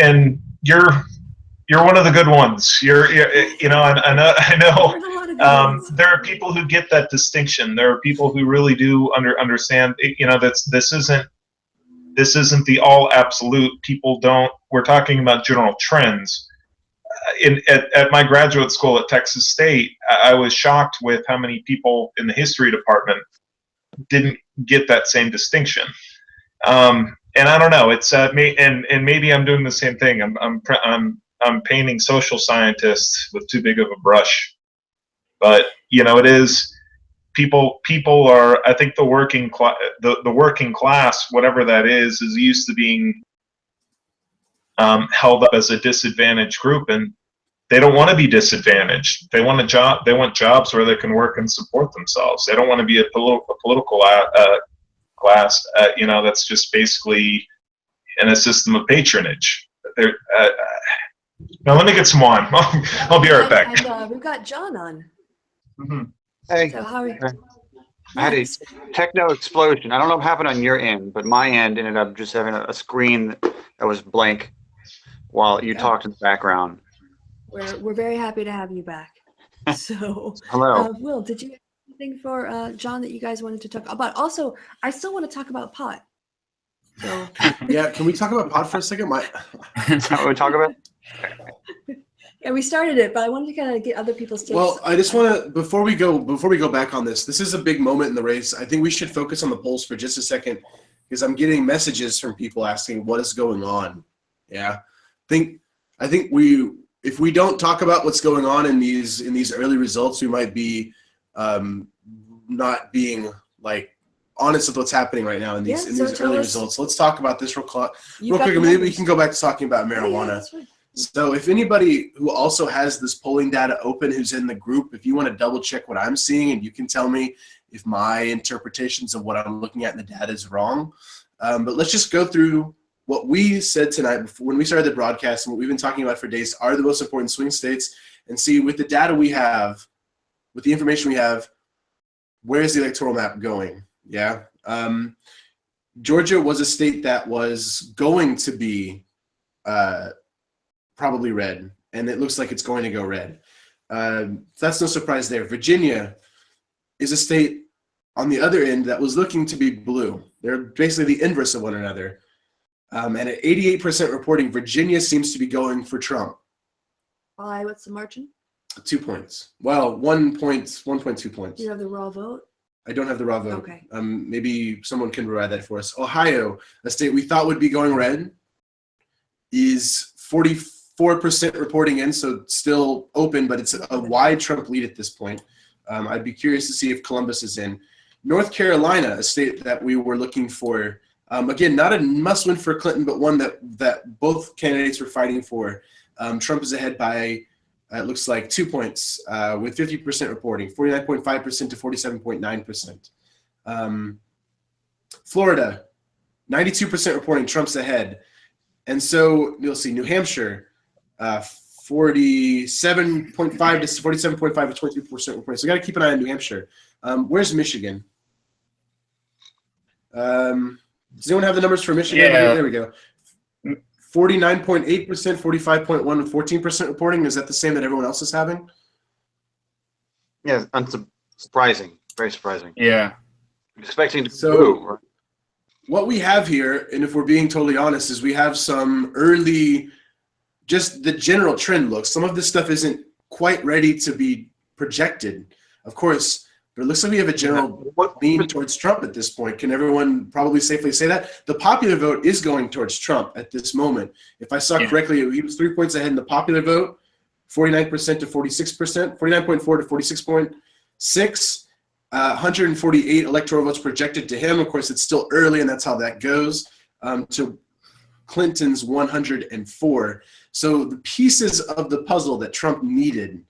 and you're one of the good ones. You know, I know. There are people who get that distinction. There are people who really do understand. You know, this isn't the all absolute. People don't. We're talking about general trends. At my graduate school at Texas State, I was shocked with how many people in the history department didn't get that same distinction. And I don't know. It's me, and maybe I'm doing the same thing. I'm painting social scientists with too big of a brush, but you know, it is people are. I think the working class, whatever that is used to being held up as a disadvantaged group, and they don't want to be disadvantaged. They want a job. They want jobs where they can work and support themselves. They don't want to be a political class. You know, that's just basically in a system of patronage. Now let me get some wine. I'll be right back. And we've got John on. Mm-hmm. Hey, so how are you? I had a techno explosion. I don't know what happened on your end, but my end ended up just having a screen that was blank while you talked in the background. We're very happy to have you back. So, hello. Will, did you have anything for John that you guys wanted to talk about? Also, I still want to talk about pot. So. Yeah, can we talk about pot for a second? Is that what we talk about? Yeah, we started it, but I wanted to kind of get other people's takes. Well, I just want to before we go back on this. This is a big moment in the race. I think we should focus on the polls for just a second because I'm getting messages from people asking what is going on. Yeah, I think if we don't talk about what's going on in these early results, we might be not being like honest with what's happening right now in these early results. Let's talk about this real quick. Maybe we can go back to talking about marijuana. Yeah, so if anybody who also has this polling data open who's in the group, if you want to double check what I'm seeing and you can tell me if my interpretations of what I'm looking at in the data is wrong. But let's just go through what we said tonight when we started the broadcast and what we've been talking about for days are the most important swing states and see with the data we have, with the information we have, where's the electoral map going? Yeah. Georgia was a state that was going to be probably red, and it looks like it's going to go red. That's no surprise there. Virginia is a state on the other end that was looking to be blue. They're basically the inverse of one another. And at 88% reporting, Virginia seems to be going for Trump. Why? What's the margin? 2 points. Well, 1.2 points. Do you have the raw vote? I don't have the raw vote. Okay. Maybe someone can provide that for us. Ohio, a state we thought would be going red, is 44% reporting in, so still open, but it's a wide Trump lead at this point. I'd be curious to see if Columbus is in. North Carolina, a state that we were looking for, again, not a must-win for Clinton, but one that both candidates were fighting for. Trump is ahead by, it looks like 2 points with 50% reporting, 49.5% to 47.9%. Florida, 92% reporting, Trump's ahead. And so you'll see New Hampshire, 47.5 to 47.5 with 23% reporting. So you got to keep an eye on New Hampshire. Where's Michigan? Does anyone have the numbers for Michigan? Yeah. There we go. 49.8%, 45.1, and 14% reporting. Is that the same that everyone else is having? Yeah, surprising. Very surprising. Yeah. Expecting to so what we have here, and if we're being totally honest, is we have some early, just the general trend looks. Some of this stuff isn't quite ready to be projected, of course, but it looks like we have a general lean towards Trump at this point. Can everyone probably safely say that? The popular vote is going towards Trump at this moment. If I saw correctly, he was 3 points ahead in the popular vote, 49% to 46%, 49.4 to 46.6. 148 electoral votes projected to him. Of course, it's still early, and that's how that goes. To Clinton's 104. So the pieces of the puzzle that Trump needed,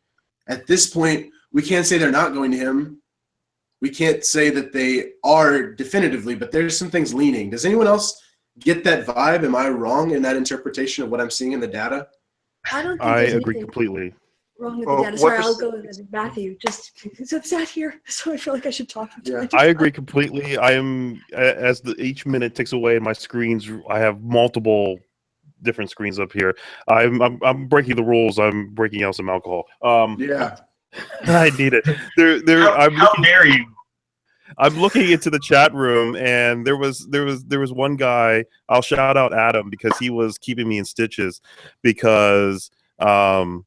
at this point, we can't say they're not going to him. we can't say that they are definitively, but there's some things leaning. Does anyone else get that vibe? Am I wrong in that interpretation of what I'm seeing in the data? I don't think I there's agree anything completely. wrong with Well, the data. what Sorry, I'll go with Matthew. Just because I'm sat here, so I feel like I should talk. Yeah. I agree completely. I am, as each minute ticks away in my screens, I have multiple different screens up here. I'm breaking the rules. I'm breaking out some alcohol. Yeah. I need it. How dare you? I'm looking into the chat room, and there was one guy. I'll shout out Adam because he was keeping me in stitches because he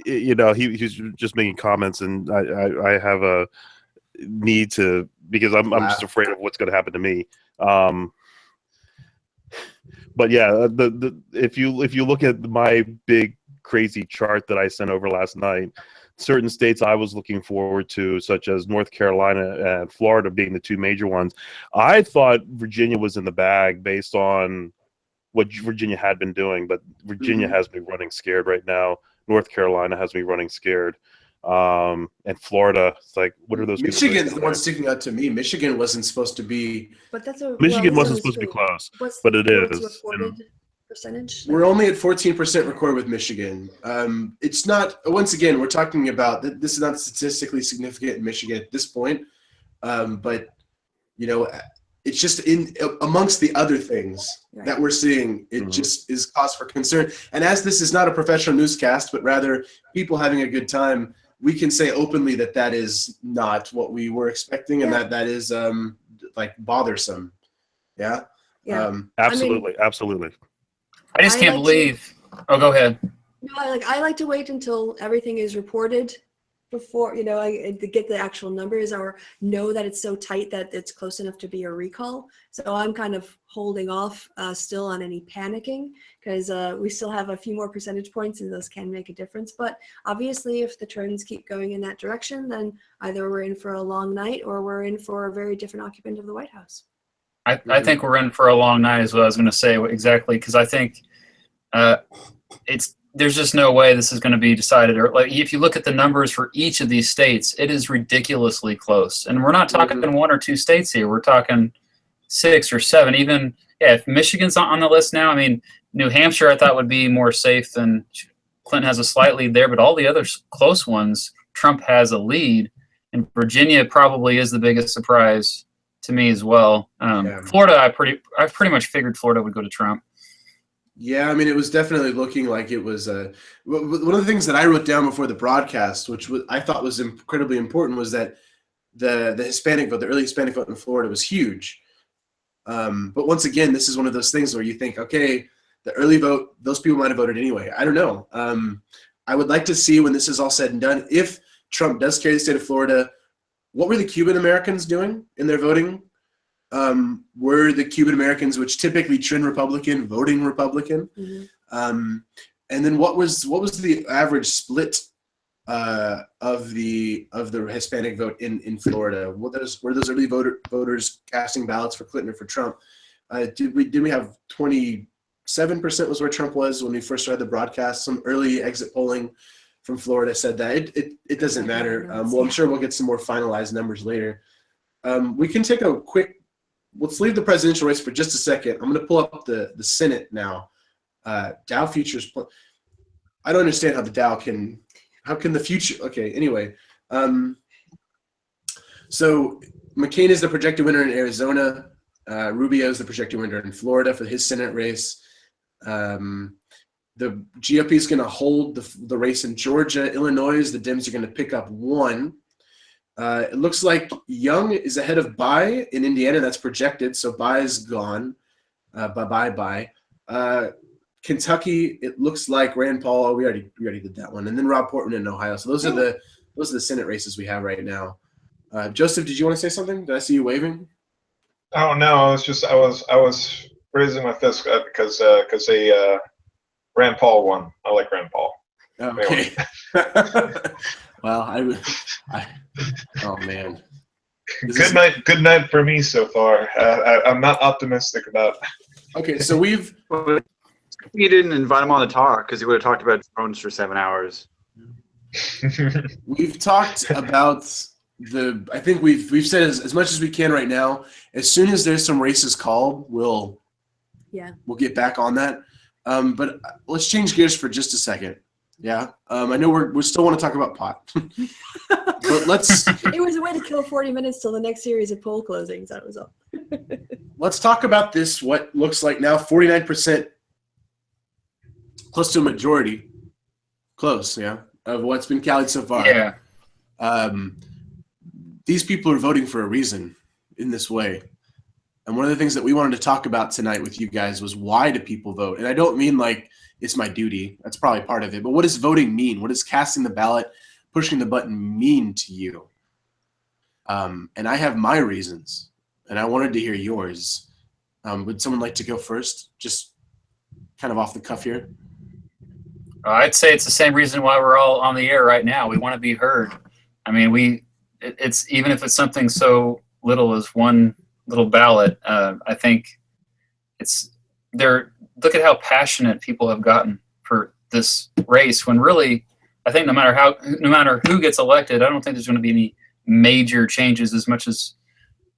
was just making comments, and I have a need to, because I'm just afraid of what's going to happen to me. But yeah, if you look at my big crazy chart that I sent over last night, certain states I was looking forward to, such as North Carolina and Florida being the two major ones. I thought Virginia was in the bag based on what Virginia had been doing, but Virginia has me running scared right now. North Carolina has me running scared. And Florida, it's like, what are those? Michigan's the one sticking out to me. Michigan wasn't supposed to be. But that's Michigan wasn't supposed to be close, but it is. Reported percentage? We're only at 14% recorded with Michigan. It's not. Once again, we're talking about this is not statistically significant in Michigan at this point, but it's just in amongst the other things that we're seeing. It just is cause for concern. And as this is not a professional newscast, but rather people having a good time, we can say openly that is not what we were expecting, and that is like bothersome. Yeah. Yeah. Absolutely. Absolutely. I just can't believe. Oh, go ahead. No, I like to wait until everything is reported before I get the actual numbers or know that it's so tight that it's close enough to be a recall. So I'm kind of holding off still on any panicking, because we still have a few more percentage points and those can make a difference. But obviously, if the trends keep going in that direction, then either we're in for a long night or we're in for a very different occupant of the White House. I think we're in for a long night is what I was going to say exactly, because I think there's just no way this is going to be decided. Or like, if you look at the numbers for each of these states, it is ridiculously close. And we're not talking one or two states here. We're talking 6 or 7. Even if Michigan's on the list now, I mean, New Hampshire I thought would be more safe than Clinton has a slight lead there, but all the other close ones, Trump has a lead, and Virginia probably is the biggest surprise to me as well. Florida, I pretty much figured Florida would go to Trump. Yeah, I mean, it was definitely looking like it was one of the things that I wrote down before the broadcast, which I thought was incredibly important, was that the Hispanic vote, the early Hispanic vote in Florida was huge. But once again, this is one of those things where you think, okay, the early vote, those people might have voted anyway. I don't know. I would like to see, when this is all said and done, if Trump does carry the state of Florida, what were the Cuban Americans doing in their voting? Were the Cuban Americans, which typically trend Republican, voting Republican? And then what was the average split of the Hispanic vote in Florida? Were those early voters casting ballots for Clinton or for Trump? Did we have 27% was where Trump was when we first started the broadcast? Some early exit polling from Florida said that. It doesn't matter. Well, I'm sure we'll get some more finalized numbers later. We can take a quick. Let's leave the presidential race for just a second. I'm going to pull up the Senate now. Dow futures. I don't understand how the Dow can. How can the future? Okay. Anyway, so McCain is the projected winner in Arizona. Rubio is the projected winner in Florida for his Senate race. The GOP is going to hold the race in Georgia. Illinois, the Dems are going to pick up 1. It looks like Young is ahead of Bai in Indiana. That's projected, so Bai's gone. Bye. Kentucky, it looks like Rand Paul. We already did that one, and then Rob Portman in Ohio. So those are the Senate races we have right now. Joseph, did you want to say something? Did I see you waving? Oh no, I was raising my fist because Rand Paul won. I like Rand Paul. Okay. Well, oh man. Good night for me so far. I'm not optimistic about. Okay, so You didn't invite him on the talk because he would have talked about drones for 7 hours. we've talked about I think we've said as much as we can right now. As soon as there's some races called, we'll get back on that. But let's change gears for just a second. Yeah, I know we still want to talk about pot, but let's. It was a way to kill 40 minutes till the next series of poll closings. That was all. Let's talk about this. What looks like now 49%, close to a majority, close, yeah, of what's been tallied so far. Yeah. These people are voting for a reason in this way. And one of the things that we wanted to talk about tonight with you guys was, why do people vote? And I don't mean like it's my duty. That's probably part of it. But what does voting mean? What does casting the ballot, pushing the button mean to you? And I have my reasons, and I wanted to hear yours. Would someone like to go first? Just kind of off the cuff here. I'd say it's the same reason why we're all on the air right now. We want to be heard. I mean, it's even if it's something so little as one little ballot. I think look at how passionate people have gotten for this race, when really, I think no matter who gets elected, I don't think there's going to be any major changes as much as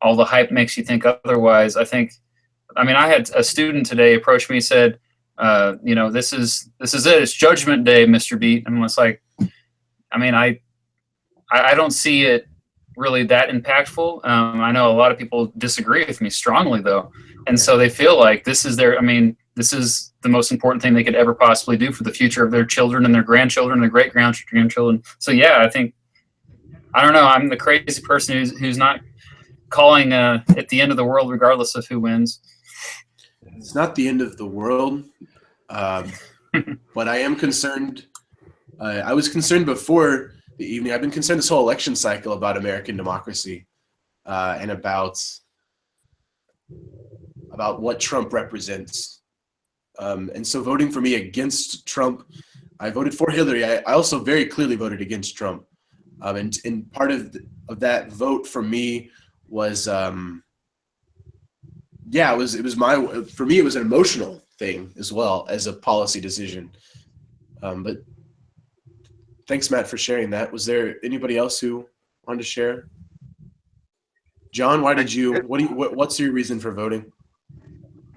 all the hype makes you think otherwise. I had a student today approach me, said, this is it. It's Judgment Day, Mr. Beat. And it's like, I don't see it really that impactful. I know a lot of people disagree with me strongly, though. And so they feel like this is this is the most important thing they could ever possibly do for the future of their children and their grandchildren and their great-grandchildren. So, yeah, I don't know. I'm the crazy person who's not calling at the end of the world regardless of who wins. It's not the end of the world, but I am concerned. I was concerned before the evening. I've been concerned this whole election cycle about American democracy and about what Trump represents. And so voting for me against Trump, I voted for Hillary. I also very clearly voted against Trump. And part of that vote for me was, for me, it was an emotional thing as well as a policy decision. But thanks, Matt, for sharing that. Was there anybody else who wanted to share? John, what's your reason for voting?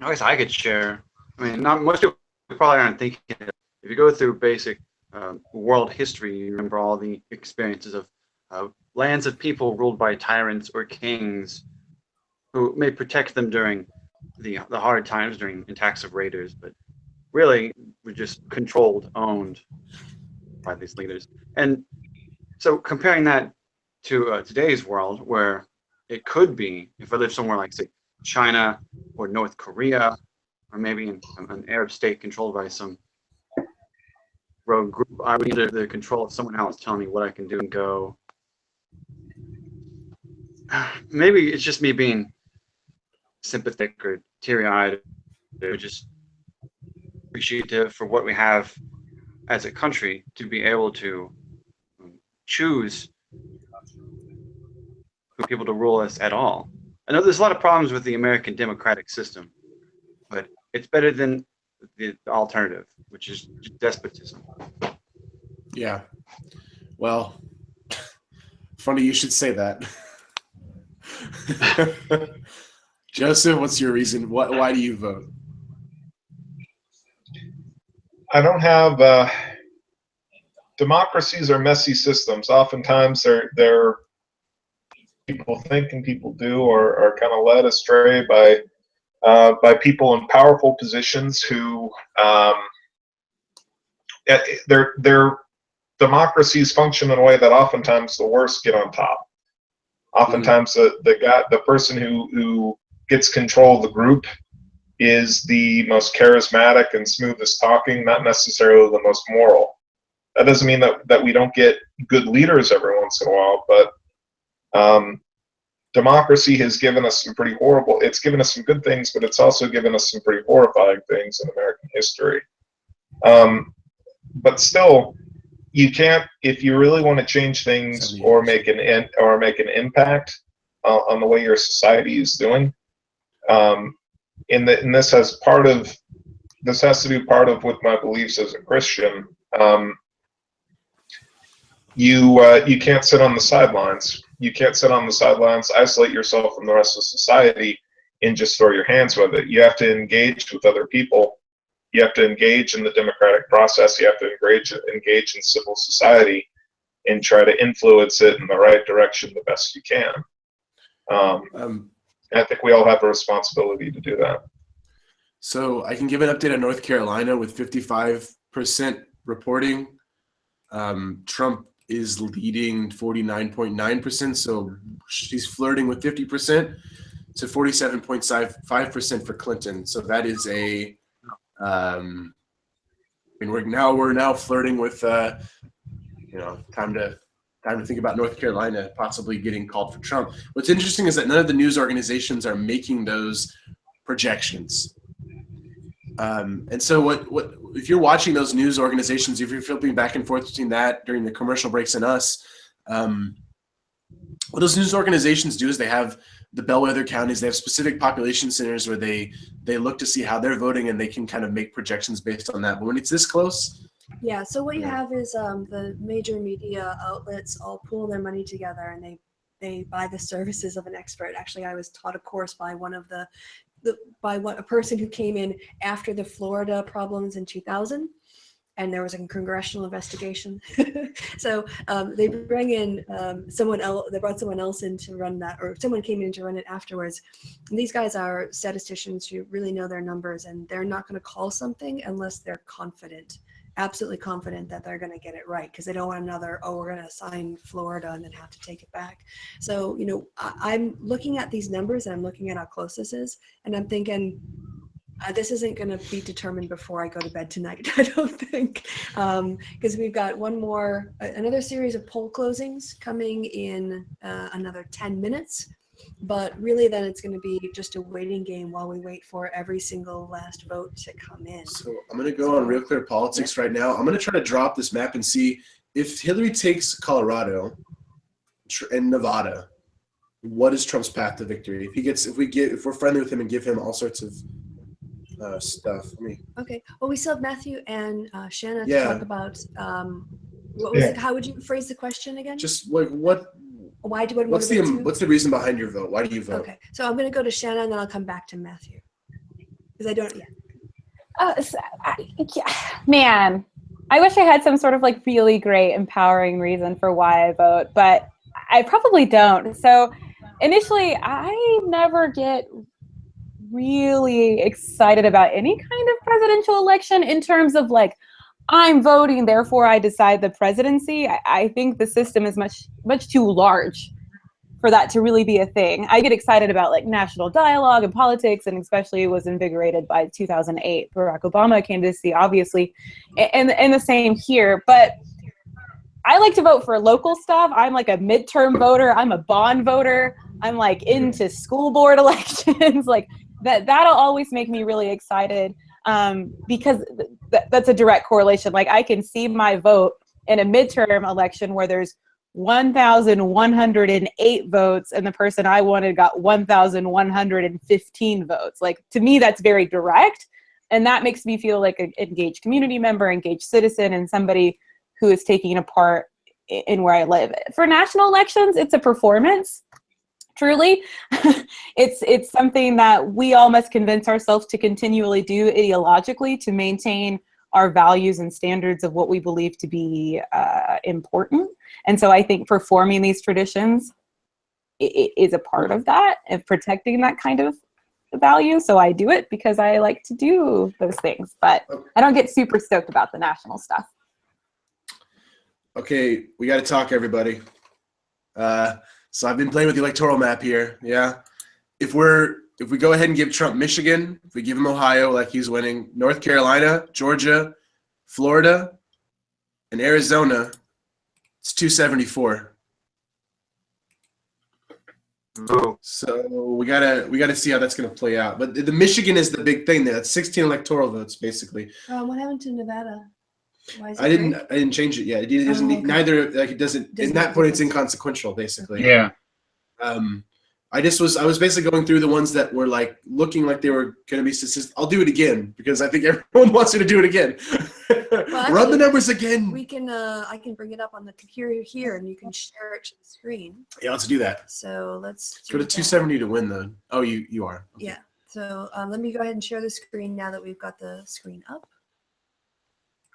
I guess I could share. Not most people probably aren't thinking it. If you go through basic world history, you remember all the experiences of lands of people ruled by tyrants or kings who may protect them during the hard times, during attacks of raiders, but really were just controlled, owned by these leaders. And so comparing that to today's world, where it could be, if I live somewhere like, say, China or North Korea, or maybe in an Arab state controlled by some rogue group, I would need the control of someone else telling me what I can do and go. Maybe it's just me being sympathetic or teary-eyed, or just appreciative for what we have as a country to be able to choose for people to rule us at all. I know there's a lot of problems with the American democratic system, but it's better than the alternative, which is despotism. Yeah. Well, funny you should say that. Joseph, what's your reason? Why do you vote? I don't have democracies are messy systems. Oftentimes they're people think and people do are kind of led astray by people in powerful positions who their democracies function in a way that oftentimes the worst get on top. Oftentimes the person who gets control of the group is the most charismatic and smoothest talking, not necessarily the most moral. That doesn't mean that we don't get good leaders every once in a while, but democracy has given us it's given us some good things, but it's also given us some pretty horrifying things in American history. But still, you can't, if you really want to change things or make an impact on the way your society is doing, and this has to be part of with my beliefs as a Christian. you can't sit on the sidelines. You can't sit on the sidelines, isolate yourself from the rest of society, and just throw your hands with it. You have to engage with other people. You have to engage in the democratic process. You have to engage in civil society and try to influence it in the right direction the best you can. I think we all have a responsibility to do that. So I can give an update on North Carolina with 55% reporting. Trump is leading 49.9%, so she's flirting with 50% to 47.5% for Clinton. So that is a, I mean, we're now flirting with, time to think about North Carolina possibly getting called for Trump. What's interesting is that none of the news organizations are making those projections. And so what if you're watching those news organizations, if you're flipping back and forth between that during the commercial breaks and us, what those news organizations do is they have the bellwether counties, they have specific population centers where they look to see how they're voting and they can kind of make projections based on that. But when it's this close. Yeah, so what you have is the major media outlets all pool their money together and they buy the services of an expert. Actually, I was taught a course by a person who came in after the Florida problems in 2000, and there was a congressional investigation. So they bring in someone else. They brought someone else in to run that, or someone came in to run it afterwards. And these guys are statisticians who really know their numbers, and they're not going to call something unless they're confident. Absolutely confident that they're going to get it right, because they don't want another, we're going to assign Florida and then have to take it back. So, I'm looking at these numbers and I'm looking at how close this is, and I'm thinking this isn't going to be determined before I go to bed tonight, I don't think, because we've got another series of poll closings coming in another 10 minutes. But really, then it's going to be just a waiting game while we wait for every single last vote to come in. So I'm going to go on Real Clear Politics right now. I'm going to try to drop this map and see if Hillary takes Colorado and Nevada, what is Trump's path to victory? If we're friendly with him and give him all sorts of stuff. Okay. Well, we still have Matthew and Shanna to talk about. What was it? How would you phrase the question again? Just what? What's the reason behind your vote? Why do you vote? Okay, so I'm going to go to Shanna and then I'll come back to Matthew because I don't yet. Man, I wish I had some sort of really great empowering reason for why I vote, but I probably don't. So initially, I never get really excited about any kind of presidential election in terms of I'm voting, therefore I decide the presidency. I think the system is much too large for that to really be a thing. I get excited about national dialogue and politics, and especially was invigorated by 2008 Barack Obama candidacy, obviously, and the same here. But I like to vote for local stuff. I'm a midterm voter. I'm a bond voter. I'm into school board elections. That'll always make me really excited. Because that's a direct correlation. I can see my vote in a midterm election where there's 1,108 votes and the person I wanted got 1,115 votes. To me, that's very direct. And that makes me feel like an engaged community member, engaged citizen, and somebody who is taking a part in where I live. For national elections, it's a performance. Truly, it's something that we all must convince ourselves to continually do ideologically to maintain our values and standards of what we believe to be important. And so I think performing these traditions is a part of that, of protecting that kind of value. So I do it because I like to do those things, but I don't get super stoked about the national stuff. Okay, we got to talk, everybody. So I've been playing with the electoral map here. Yeah. If we go ahead and give Trump Michigan, if we give him Ohio he's winning, North Carolina, Georgia, Florida, and Arizona, it's 274. Ooh. So we gotta see how that's gonna play out. But the Michigan is the big thing there. That's 16 electoral votes basically. What happened to Nevada? Why is it I didn't change it yet. It doesn't okay. Neither it doesn't in that point it's inconsequential basically. Yeah. I was basically going through the ones that were like looking like they were going to be statistical. I'll do it again because I think everyone wants me to do it again. Run the numbers again. We can. I can bring it up on the computer here, and you can share it to the screen. Yeah, let's do that. So let's go to 270 to win though. Oh, you are. Okay. Yeah. So let me go ahead and share the screen now that we've got the screen up.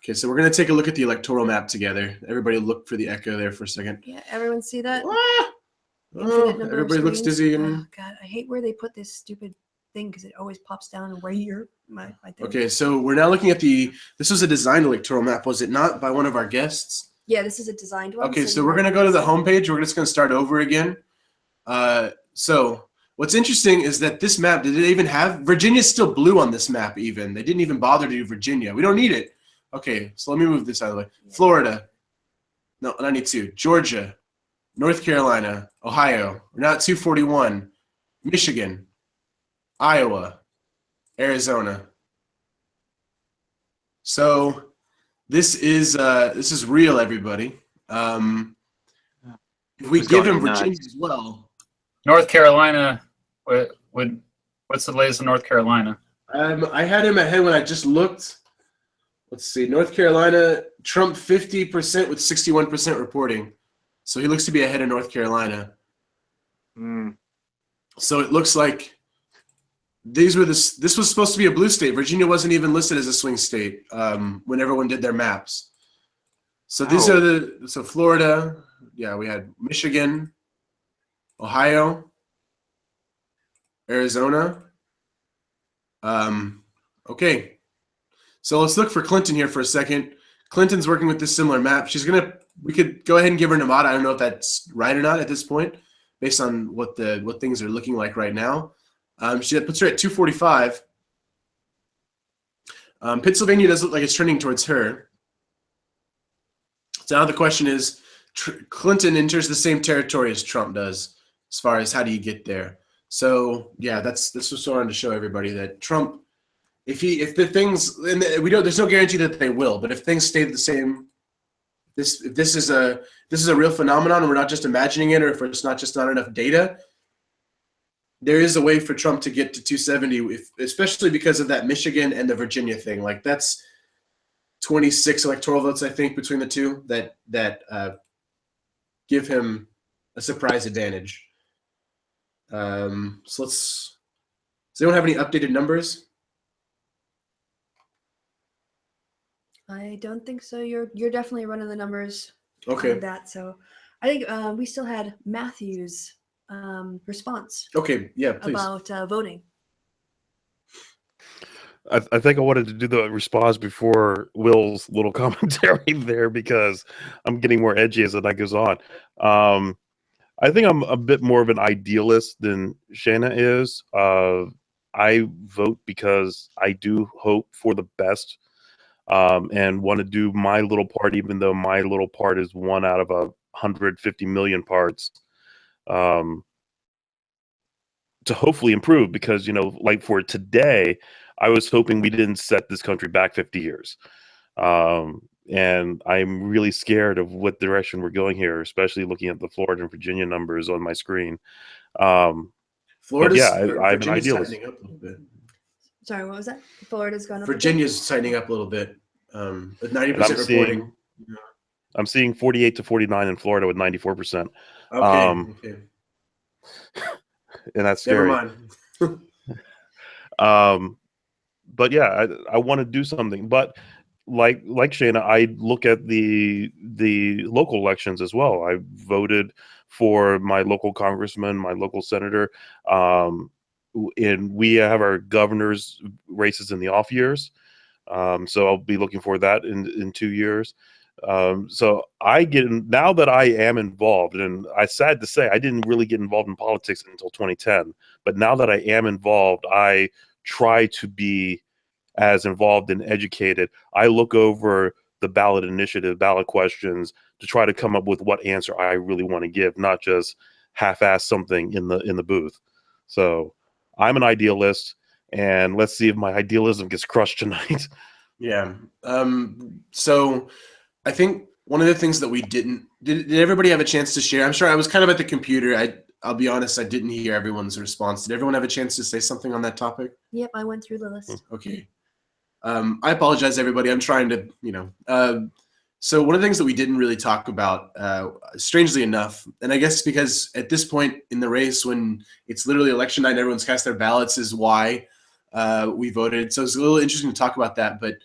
Okay, so we're going to take a look at the electoral map together. Everybody look for the echo there for a second. Yeah, everyone see that? Oh, everybody looks dizzy. Oh, God, I hate where they put this stupid thing because it always pops down and where you're my thing. Okay, so we're now looking at this was a designed electoral map, was it not, by one of our guests? Yeah, this is a designed one. Okay, so we're going to go to the homepage. We're just going to start over again. So what's interesting is that this map, did it even have, Virginia's still blue on this map even. They didn't even bother to do Virginia. We don't need it. Okay, so let me move this out of the way. Florida. No, 92. Georgia. North Carolina. Ohio. We're now at 241. Michigan. Iowa. Arizona. So this is real, everybody. If we give him Virginia as well. North Carolina, what's the latest in North Carolina? I had him ahead when I just looked. Let's see. North Carolina, Trump 50% with 61% reporting. So he looks to be ahead of North Carolina. So it looks like this was supposed to be a blue state. Virginia wasn't even listed as a swing state when everyone did their maps. So these are so Florida, yeah, we had Michigan, Ohio, Arizona. Okay. So let's look for Clinton here for a second. Clinton's working with this similar map. We could go ahead and give her Nevada. I don't know if that's right or not at this point, based on what things are looking like right now. She puts her at 245. Pennsylvania does look like it's trending towards her. So now the question is, Clinton enters the same territory as Trump does, as far as how do you get there. So yeah, this was so I wanted to show everybody that Trump, if the things, and there's no guarantee that they will, but if things stay the same, if this is a real phenomenon and we're not just imagining it, or if it's not just not enough data, there is a way for Trump to get to 270, especially because of that Michigan and the Virginia thing. Like that's 26 electoral votes, I think, between the two that give him a surprise advantage. So does anyone have any updated numbers? I don't think so. You're definitely running the numbers. Okay. On that. So I think we still had Matthew's response. Okay. Yeah. Please. About voting. I think I wanted to do the response before Will's little commentary there because I'm getting more edgy as the night goes on. I think I'm a bit more of an idealist than Shana is. I vote because I do hope for the best and want to do my little part, even though my little part is 1 out of 150 million parts, to hopefully improve. Because, like for today, I was hoping we didn't set this country back 50 years. And I'm really scared of what direction we're going here, especially looking at the Florida and Virginia numbers on my screen. Florida's, I'm an idealist. tightening up a little bit. Sorry, what was that? Florida's going up. Virginia's tightening up a little bit. With 90% reporting. I'm seeing 48 to 49 in Florida with 94%. Okay. And that's scary. Never mind. But yeah, I want to do something. But like Shana, I look at the local elections as well. I voted for my local congressman, my local senator, and we have our governor's races in the off years. So I'll be looking for that in 2 years. So now that I am involved, and I sad to say I didn't really get involved in politics until 2010, but now that I am involved, I try to be as involved and educated. I look over the ballot initiative, ballot questions to try to come up with what answer I really want to give, not just half-ass something in the booth. So I'm an idealist, and let's see if my idealism gets crushed tonight. Yeah. So I think one of the things that we did everybody have a chance to share? I'm sure I was kind of at the computer. I'll be honest, I didn't hear everyone's response. Did everyone have a chance to say something on that topic? Yep, I went through the list. Okay. I apologize, everybody. I'm trying to, so one of the things that we didn't really talk about, strangely enough, and I guess because at this point in the race, when it's literally election night and everyone's cast their ballots, is why we voted. So it's a little interesting to talk about that. But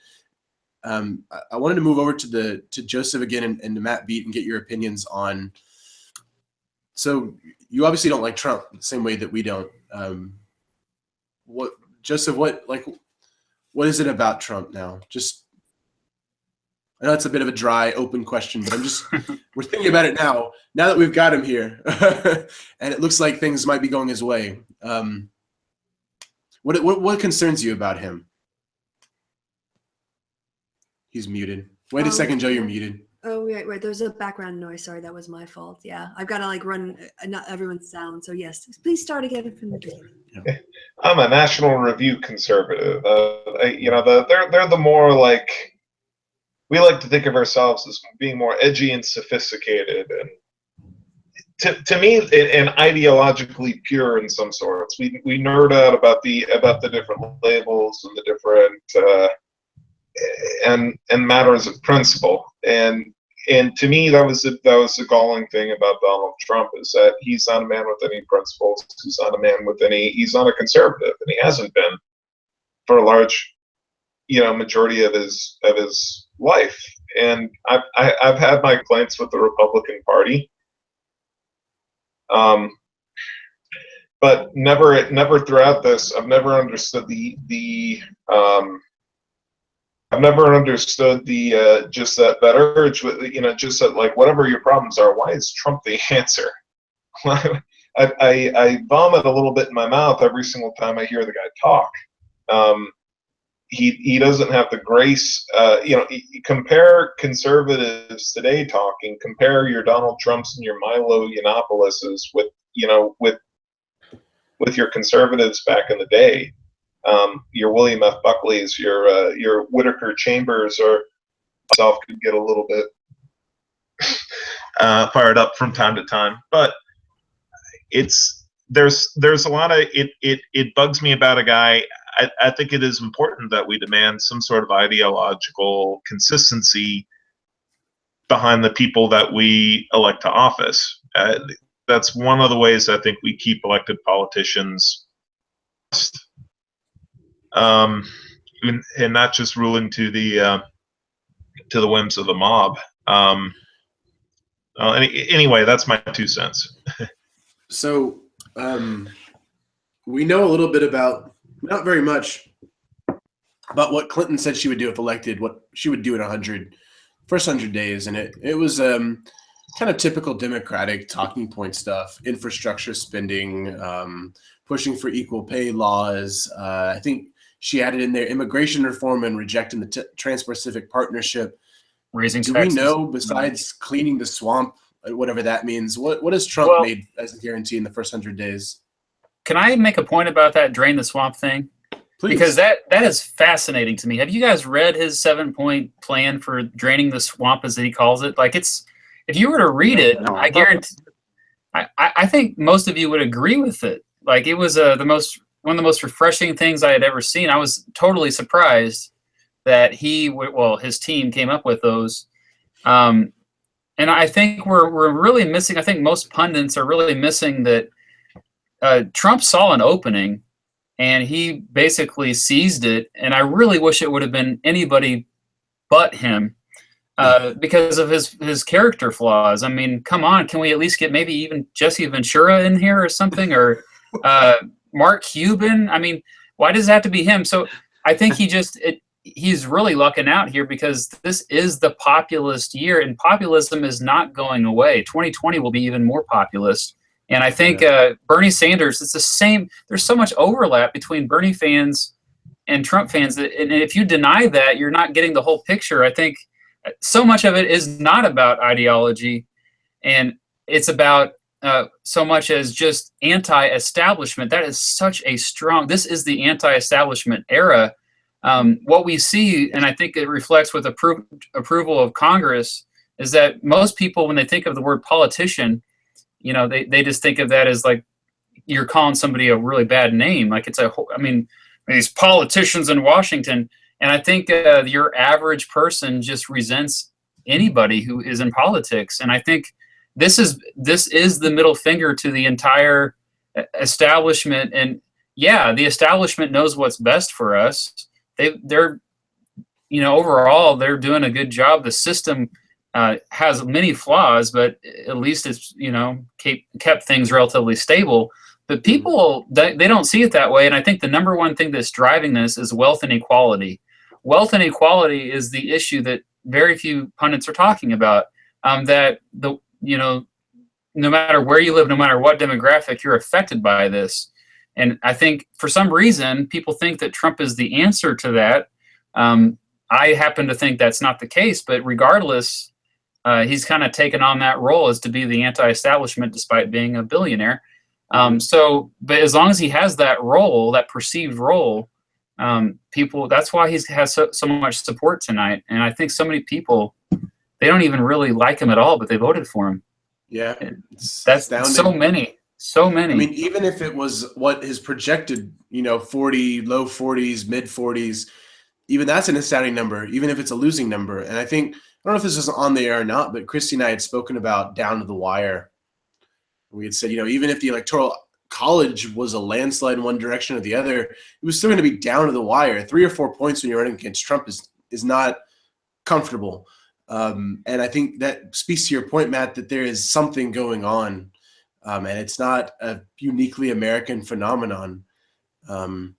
I wanted to move over to Joseph again and to Matt Beat and get your opinions on. So you obviously don't like Trump the same way that we don't. Joseph, what is it about Trump now? I know it's a bit of a dry, open question, but we're thinking about it now that we've got him here, and it looks like things might be going his way. What concerns you about him? He's muted. Wait a second, Joe, you're muted. Oh, wait, there's a background noise. Sorry, that was my fault. Yeah, I've got to run not everyone's sound. So yes, please start again from the beginning. Yeah. I'm a National Review conservative. They're the more we like to think of ourselves as being more edgy and sophisticated, and to me, and ideologically pure in some sorts. We nerd out about the different labels and the different and matters of principle. And to me, that was the galling thing about Donald Trump, is that he's not a man with any principles. He's not a man with any. He's not a conservative, and he hasn't been for a large, majority of his life. And I've had my complaints with the Republican Party, but never throughout this. I've never understood I've never understood just that urge, just that whatever your problems are, why is Trump the answer? I vomit a little bit in my mouth every single time I hear the guy talk. He doesn't have the grace. Compare conservatives today talking. Compare your Donald Trumps and your Milo Yiannopoulos with your conservatives back in the day. Your William F. Buckleys, your Whitaker Chambers, or myself could get a little bit fired up from time to time. But there's a lot of it bugs me about a guy. I think it is important that we demand some sort of ideological consistency behind the people that we elect to office. That's one of the ways I think we keep elected politicians and not just ruling to the whims of the mob. Anyway, that's my 2 cents. So we know a little bit about, not very much, about what Clinton said she would do if elected, what she would do in first 100 days. And it was kind of typical Democratic talking point stuff: infrastructure spending, pushing for equal pay laws. I think she added in there immigration reform and rejecting the Trans-Pacific Partnership. Raising Do taxes. we know, besides cleaning the swamp, whatever that means, what has Trump made as a guarantee in the first 100 days? Can I make a point about that drain the swamp thing? Please. Because that is fascinating to me. Have you guys read his 7-point plan for draining the swamp, as he calls it? If you were to read it, I guarantee, I think most of you would agree with it. It was one of the most refreshing things I had ever seen. I was totally surprised that his team came up with those. And I think we're really missing. I think most pundits are really missing that Trump saw an opening and he basically seized it. And I really wish it would have been anybody but him because of his character flaws. I mean, come on, can we at least get maybe even Jesse Ventura in here or something, or Mark Cuban? I mean, why does it have to be him? So I think he's really lucking out here, because this is the populist year, and populism is not going away. 2020 will be even more populist. And I think Bernie Sanders, it's the same. There's so much overlap between Bernie fans and Trump fans. And if you deny that, you're not getting the whole picture. I think so much of it is not about ideology, and it's about so much as just anti-establishment. That is such a strong, this is the anti-establishment era. What we see, and I think it reflects with approval of Congress, is that most people, when they think of the word politician, you know, they just think of that as like you're calling somebody a really bad name. Like it's I mean, these politicians in Washington. And I think your average person just resents anybody who is in politics. And I think this is the middle finger to the entire establishment. And yeah, the establishment knows what's best for us. They're, you know, overall, they're doing a good job. The system has many flaws, but at least it's, you know, kept things relatively stable. But people, they don't see it that way. And I think the number one thing that's driving this is wealth inequality. Wealth inequality is the issue that very few pundits are talking about. That you know, no matter where you live, no matter what demographic, you're affected by this. And I think for some reason, people think that Trump is the answer to that. I happen to think that's not the case, but regardless, he's kind of taken on that role as to be the anti-establishment despite being a billionaire. But as long as he has that role, that perceived role, people, that's why he has so much support tonight. And I think so many people, they don't even really like him at all, but they voted for him. Yeah. That's astounding. So many. I mean, even if it was what his projected, you know, 40, low 40s, mid 40s, even that's an astounding number, even if it's a losing number. And I think, I don't know if this is on the air or not, but Kristi and I had spoken about down to the wire. We had said, you know, even if the Electoral College was a landslide in one direction or the other, it was still going to be down to the wire. 3 or 4 points when you're running against Trump is not comfortable. And I think that speaks to your point, Matt, that there is something going on, and it's not a uniquely American phenomenon. And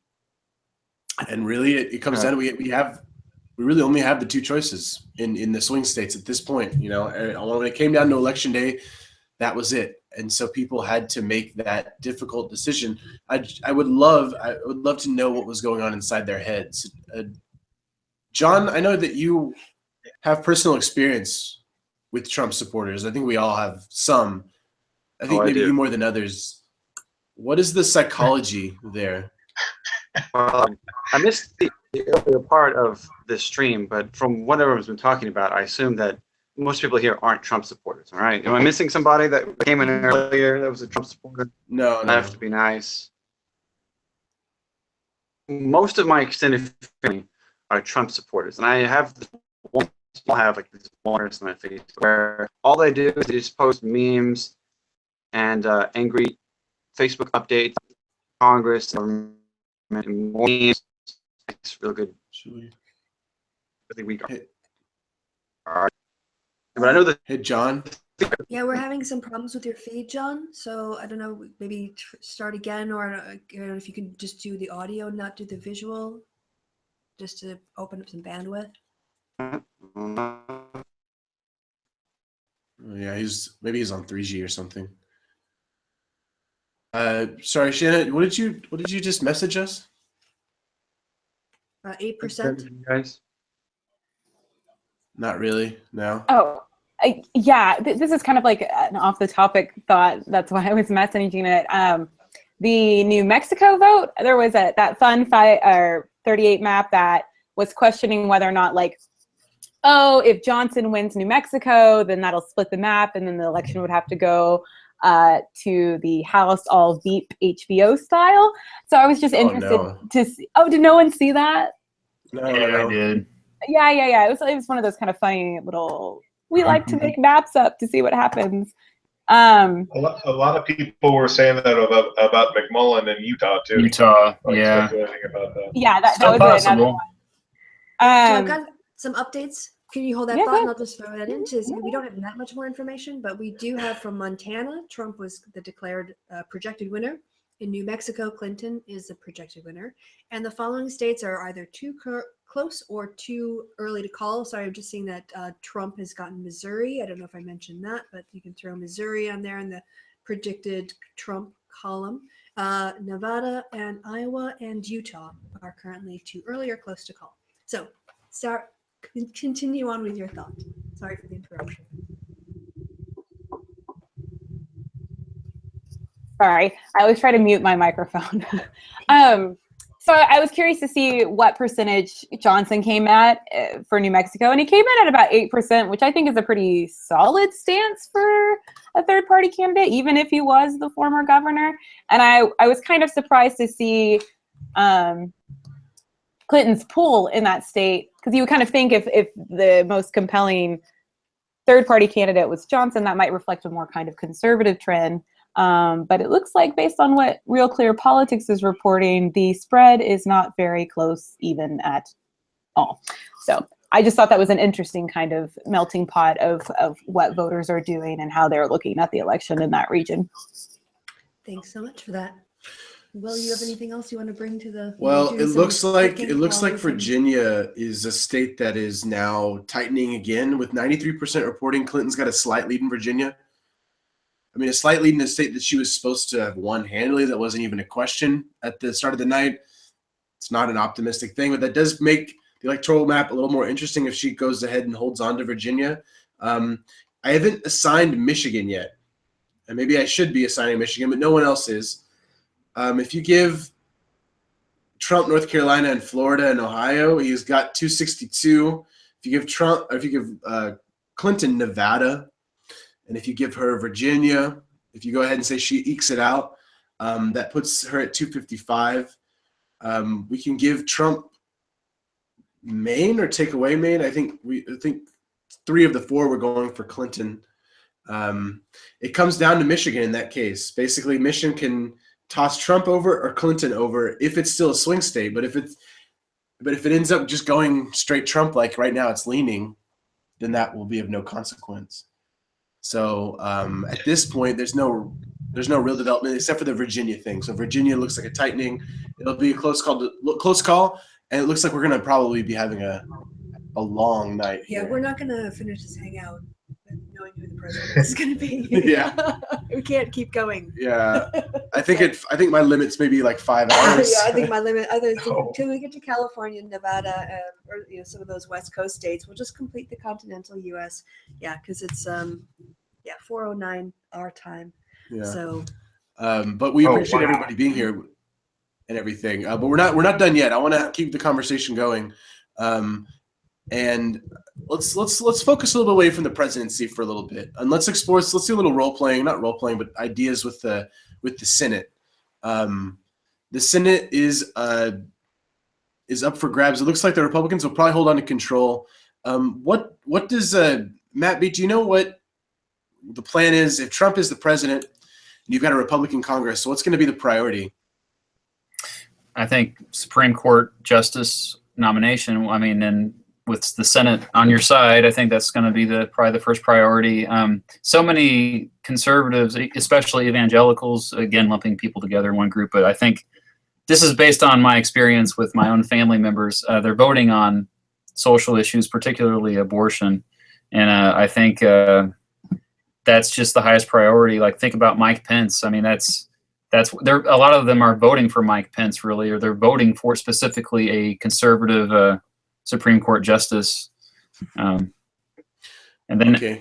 really, it comes down to we really only have the two choices in the swing states at this point. You know, when it came down to election day, that was it. And so people had to make that difficult decision. I would love to know what was going on inside their heads. John, I know that you have personal experience with Trump supporters. I think we all have some. I think maybe you more than others. What is the psychology there? Well, I missed the earlier part of this stream, but from what everyone's been talking about, I assume that most people here aren't Trump supporters. All right, am I missing somebody that came in earlier that was a Trump supporter? No. I have to be nice. Most of my extended family are Trump supporters, and I have one. I have like these warners on my face where all they do is they just post memes and angry Facebook updates, Congress, and memes. It's real good. Really weak. But I know that. Hey, John. Yeah, we're having some problems with your feed, John. So I don't know, maybe start again, or I don't know if you can just do the audio, not do the visual, just to open up some bandwidth. Yeah, maybe he's on 3G or something. Sorry, Shannon, what did you just message us? 8%. Guys. Not really. No. Oh, yeah. This is kind of like an off-the-topic thought. That's why I was messaging it. The New Mexico vote, there was that fun 38 map that was questioning whether or not, like, oh, if Johnson wins New Mexico, then that'll split the map, and then the election would have to go to the House all Veep HBO style. So I was just interested to see. Oh, did no one see that? No, I did. Yeah. It was one of those kind of funny little. We like to make maps up to see what happens. A lot of people were saying that about McMullen in Utah too. Yeah. Speculating about that. Yeah, that was possible. another one. So I've got some updates. Can you hold that Yeah, thought? go And I'll just throw that in. We don't have that much more information, but we do have from Montana, Trump was the declared projected winner. In New Mexico, Clinton is the projected winner. And the following states are either too close or too early to call. Sorry, I'm just seeing that Trump has gotten Missouri. I don't know if I mentioned that, but you can throw Missouri on there in the predicted Trump column. Nevada and Iowa and Utah are currently too early or close to call. So continue on with your thought. Sorry for the interruption. Sorry, I always try to mute my microphone. So I was curious to see what percentage Johnson came at for New Mexico, and he came in at about 8%, which I think is a pretty solid stance for a third-party candidate, even if he was the former governor. And I was kind of surprised to see Clinton's pool in that state, because you would kind of think if the most compelling third-party candidate was Johnson, that might reflect a more kind of conservative trend. But it looks like, based on what Real Clear Politics is reporting, the spread is not very close even at all. So I just thought that was an interesting kind of melting pot of what voters are doing and how they're looking at the election in that region. Thanks so much for that. Will, you have anything else you want to bring to the? Well, do it some looks like cooking while we- Virginia is a state that is now tightening again, with 93% reporting Clinton's got a slight lead in Virginia. I mean, a slight lead in a state that she was supposed to have won handily. That wasn't even a question at the start of the night. It's not an optimistic thing, but that does make the electoral map a little more interesting if she goes ahead and holds on to Virginia. I haven't assigned Michigan yet, and maybe I should be assigning Michigan, but no one else is. If you give Trump North Carolina and Florida and Ohio, he's got 262. If you give Clinton Nevada, and if you give her Virginia, if you go ahead and say she ekes it out, that puts her at 255. We can give Trump Maine or take away Maine. I think 3 of the 4 were going for Clinton. It comes down to Michigan in that case. Basically, Michigan can toss Trump over or Clinton over if it's still a swing state. But if it ends up just going straight Trump, like right now it's leaning, then that will be of no consequence. So at this point, there's no real development except for the Virginia thing. So Virginia looks like a tightening. It'll be a close call, and it looks like we're going to probably be having a long night here. Yeah, we're not going to finish this hangout knowing who the president is going to be. Yeah. We can't keep going. Yeah, I think my limit's maybe like 5 hours. Yeah, I think my limit, until we get to California, Nevada, or some of those West Coast states, we'll just complete the continental U.S. Yeah, because it's 4:09 our time. Yeah. So, but we appreciate everybody being here and everything. But we're not done yet. I want to keep the conversation going, and let's focus a little bit away from the presidency for a little bit, and let's do a little not role playing, but ideas with the Senate. The Senate is up for grabs. It looks like the Republicans will probably hold on to control. What does Matt B? Do you know what the plan is if Trump is the president and you've got a Republican Congress? So what's going to be the priority? I think Supreme Court justice nomination. I mean, and with the Senate on your side, I think that's going to be probably the first priority. So many conservatives, especially evangelicals, again lumping people together in one group, but I think this is based on my experience with my own family members. They're voting on social issues, particularly abortion, and I think that's just the highest priority. Like, think about Mike Pence. I mean, that's there. A lot of them are voting for Mike Pence, really, or they're voting for specifically a conservative Supreme Court justice. And then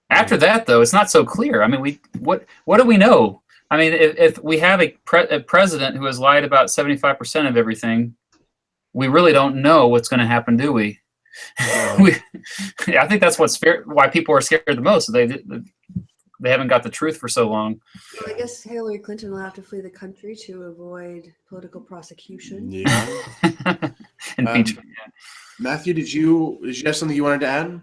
after that, though, it's not so clear. I mean, what do we know? I mean, if we have a president who has lied about 75% of everything, we really don't know what's going to happen, do we? I think that's why people are scared the most. They haven't got the truth for so long. Well, I guess Hillary Clinton will have to flee the country to avoid political prosecution. Yeah. Impeachment. Matthew, did you have something you wanted to add?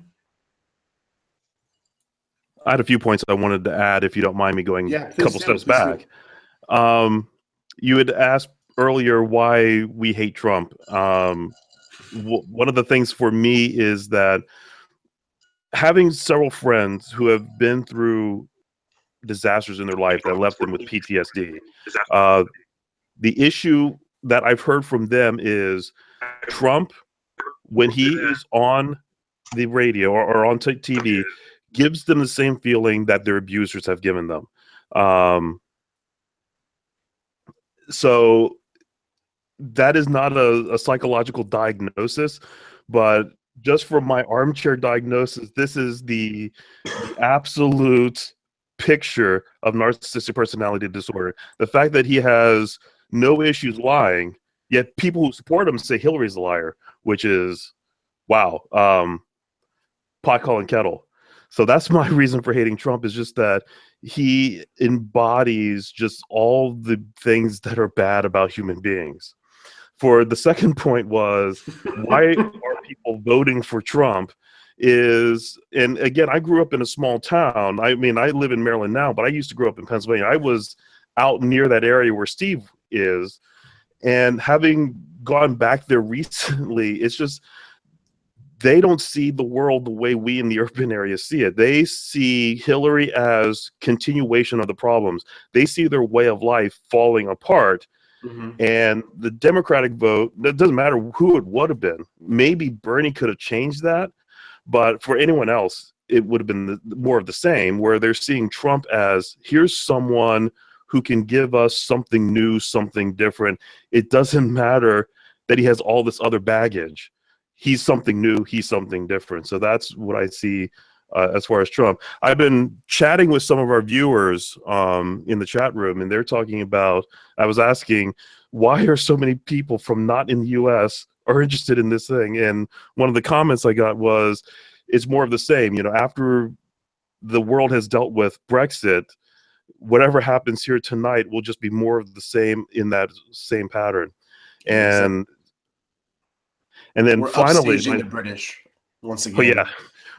I had a few points I wanted to add, if you don't mind me going a couple steps back. You had asked earlier why we hate Trump. One of the things for me is that having several friends who have been through disasters in their life that left them with PTSD, the issue that I've heard from them is Trump, when he is on the radio or on TV, gives them the same feeling that their abusers have given them. So that is not a psychological diagnosis, but just from my armchair diagnosis, this is the absolute picture of narcissistic personality disorder. The fact that he has no issues lying, Yet people who support him say Hillary's a liar, which is, wow, pot calling kettle. So that's my reason for hating Trump, is just that he embodies just all the things that are bad about human beings. For the second point was, why are people voting for Trump? And again, I grew up in a small town. I mean, I live in Maryland now, but I used to grow up in Pennsylvania. I was out near that area where Steve is, and having gone back there recently, it's just, they don't see the world the way we in the urban areas see it. They see Hillary as continuation of the problems. They see their way of life falling apart. And the Democratic vote, it doesn't matter who it would have been. Maybe Bernie could have changed that, but for anyone else, it would have been more of the same, where they're seeing Trump as, here's someone who can give us something new, something different. It doesn't matter that he has all this other baggage. He's something new, he's something different. So that's what I see as far as Trump. I've been chatting with some of our viewers in the chat room, and they're talking about, I was asking, why are so many people from not in the US are interested in this thing? And one of the comments I got was, it's more of the same. You know, after the world has dealt with Brexit, whatever happens here tonight will just be more of the same in that same pattern. And then we're finally, upstaging the British once again. Oh yeah,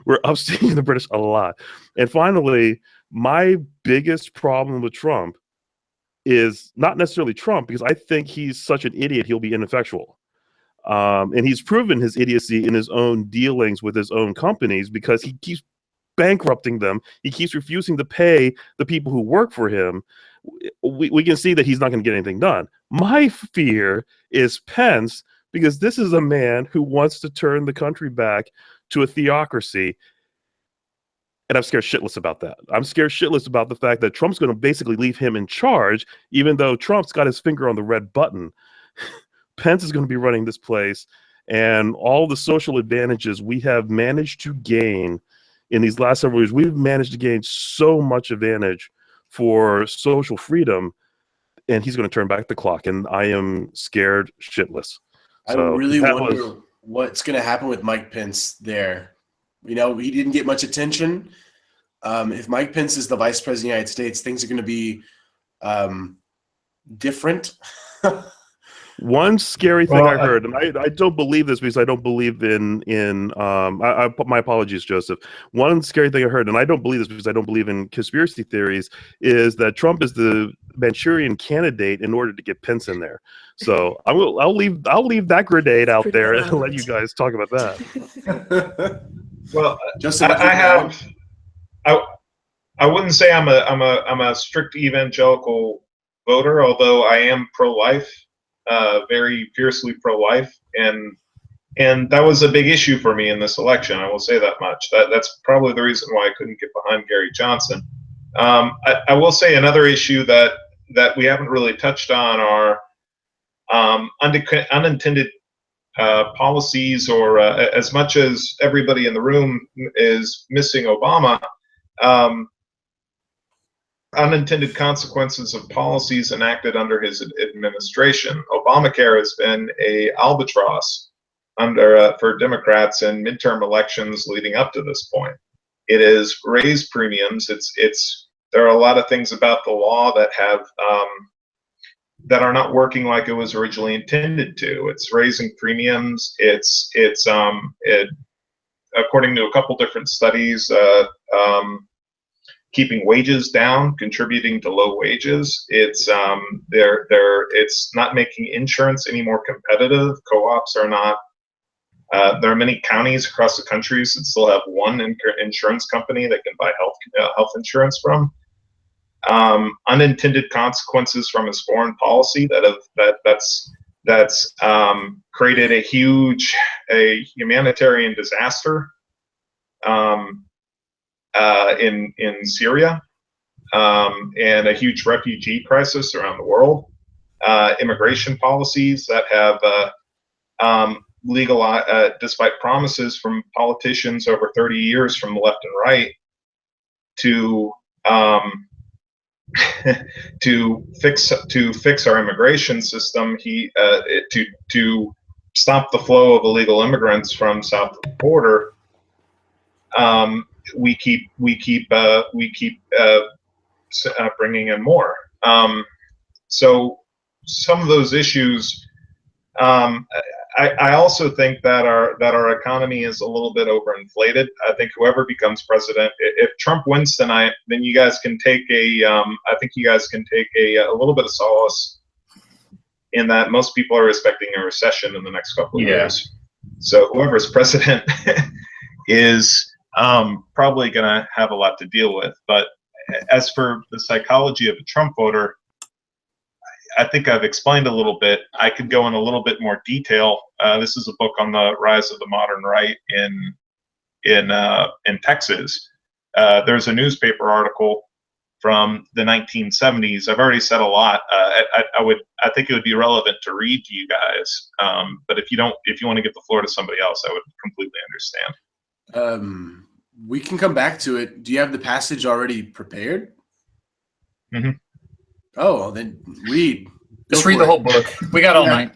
we're upstaging the British a lot. And finally, my biggest problem with Trump is not necessarily Trump, because I think he's such an idiot, he'll be ineffectual. And he's proven his idiocy in his own dealings with his own companies, because he keeps bankrupting them. He keeps refusing to pay the people who work for him. We can see that he's not going to get anything done. My fear is Pence, because this is a man who wants to turn the country back to a theocracy. And I'm scared shitless about that. I'm scared shitless about the fact that Trump's going to basically leave him in charge, even though Trump's got his finger on the red button. Pence is going to be running this place, and all the social advantages we have managed to gain in these last several years, we've managed to gain so much advantage for social freedom, and he's going to turn back the clock, and I am scared shitless. I really wonder what's going to happen with Mike Pence there. You know, he didn't get much attention. If Mike Pence is the vice president of the United States, things are going to be different. One scary thing I heard, and I don't believe this because I don't believe in my apologies, Joseph. One scary thing I heard, and I don't believe this because I don't believe in conspiracy theories, is that Trump is the Manchurian candidate in order to get Pence in there. So I'll leave that grenade out there and let you guys talk about that. Well, Joseph, I wouldn't say I'm a strict evangelical voter, although I am pro-life. Very fiercely pro-life, and that was a big issue for me in this election. I will say that much. That's probably the reason why I couldn't get behind Gary Johnson. I will say another issue that we haven't really touched on are unintended policies, or as much as everybody in the room is missing Obama. Unintended consequences of policies enacted under his administration. Obamacare has been a albatross for Democrats in midterm elections leading up to this point. It has raised premiums. There are a lot of things about the law that have that are not working like it was originally intended to. It's raising premiums. It's according to a couple different studies, keeping wages down, contributing to low wages. It's not making insurance any more competitive. Co-ops are not. There are many counties across the country that still have one insurance company that can buy health insurance from. Unintended consequences from his foreign policy that's created a humanitarian disaster. In Syria, and a huge refugee crisis around the world. Immigration policies that have despite promises from politicians over 30 years from the left and right to to fix our immigration system. To stop the flow of illegal immigrants from south of the border. We keep bringing in more. So some of those issues. I also think that our economy is a little bit overinflated. I think whoever becomes president, if Trump wins tonight, then you guys can take I think you guys can take a little bit of solace in that most people are expecting a recession in the next couple of years. So whoever's president is probably going to have a lot to deal with. But as for the psychology of a Trump voter, I think I've explained a little bit. I could go in a little bit more detail. This is a book on the rise of the modern right in Texas. There's a newspaper article from the 1970s. I've already said a lot. I think it would be relevant to read to you guys. But if you want to give the floor to somebody else, I would completely understand. We can come back to it. Do you have the passage already prepared? Mm-hmm. Oh, then read. Just read the whole book. We got all night.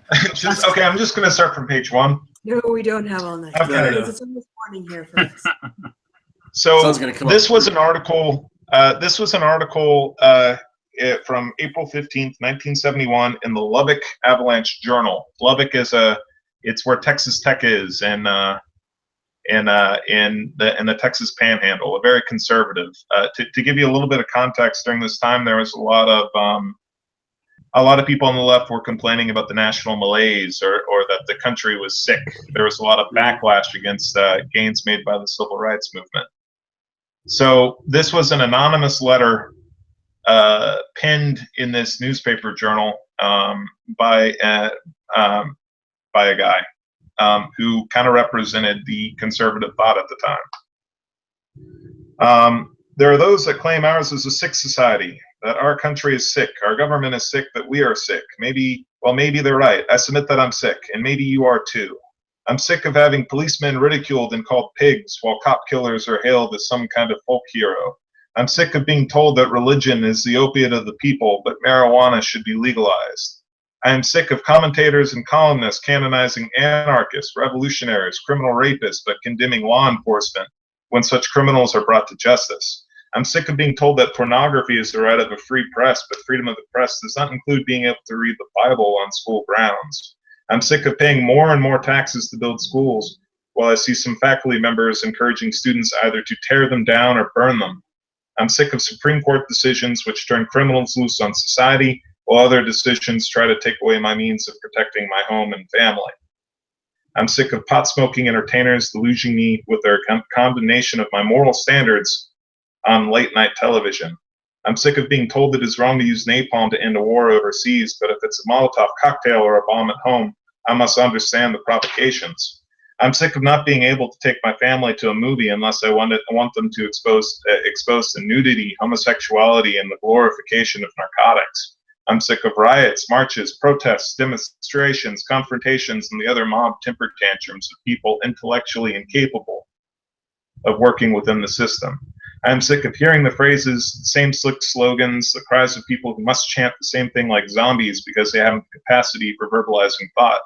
Okay, I'm just going to start from page 1. No, we don't have all night. Okay. Because it's almost morning here for us. So this was an article. From April 15th, 1971, in the Lubbock Avalanche Journal. Lubbock it's where Texas Tech is, and in the Texas Panhandle, a very conservative. To give you a little bit of context, during this time, there was a lot of people on the left were complaining about the national malaise, or that the country was sick. There was a lot of backlash against gains made by the civil rights movement. So this was an anonymous letter penned in this newspaper journal by a guy who kind of represented the conservative thought at the time. There are those that claim ours is a sick society, that our country is sick, our government is sick, that we are sick. Maybe they're right. I submit that I'm sick, and maybe you are too. I'm sick of having policemen ridiculed and called pigs, while cop killers are hailed as some kind of folk hero. I'm sick of being told that religion is the opiate of the people, but marijuana should be legalized. I am sick of commentators and columnists canonizing anarchists, revolutionaries, criminal rapists, but condemning law enforcement when such criminals are brought to justice. I'm sick of being told that pornography is the right of a free press, but freedom of the press does not include being able to read the Bible on school grounds. I'm sick of paying more and more taxes to build schools, while I see some faculty members encouraging students either to tear them down or burn them. I'm sick of Supreme Court decisions which turn criminals loose on society, while other decisions try to take away my means of protecting my home and family. I'm sick of pot-smoking entertainers deluging me with their condemnation of my moral standards on late-night television. I'm sick of being told that it is wrong to use napalm to end a war overseas, but if it's a Molotov cocktail or a bomb at home, I must understand the provocations. I'm sick of not being able to take my family to a movie unless I want them to exposed to nudity, homosexuality, and the glorification of narcotics. I'm sick of riots, marches, protests, demonstrations, confrontations, and the other mob temper tantrums of people intellectually incapable of working within the system. I am sick of hearing the phrases, the same slick slogans, the cries of people who must chant the same thing like zombies because they haven't the capacity for verbalizing thought.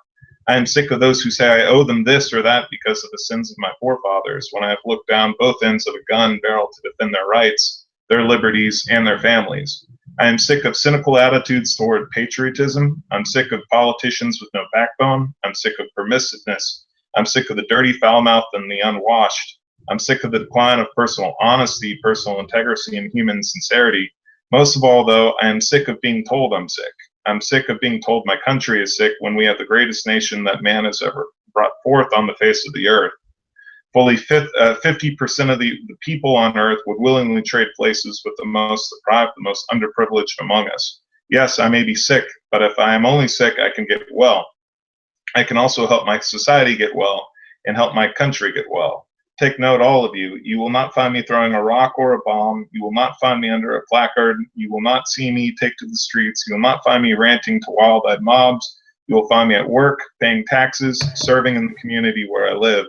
I am sick of those who say I owe them this or that because of the sins of my forefathers, when I have looked down both ends of a gun barrel to defend their rights, their liberties, and their families. I am sick of cynical attitudes toward patriotism. I'm sick of politicians with no backbone. I'm sick of permissiveness. I'm sick of the dirty, foul-mouthed, and the unwashed. I'm sick of the decline of personal honesty, personal integrity, and human sincerity. Most of all, though, I am sick of being told I'm sick. I'm sick of being told my country is sick when we have the greatest nation that man has ever brought forth on the face of the earth. Fully 50% of the people on earth would willingly trade places with the most deprived, the most underprivileged among us. Yes, I may be sick, but if I am only sick, I can get well. I can also help my society get well and help my country get well. Take note, all of you. You will not find me throwing a rock or a bomb. You will not find me under a placard. You will not see me take to the streets. You will not find me ranting to wild-eyed mobs. You will find me at work, paying taxes, serving in the community where I live.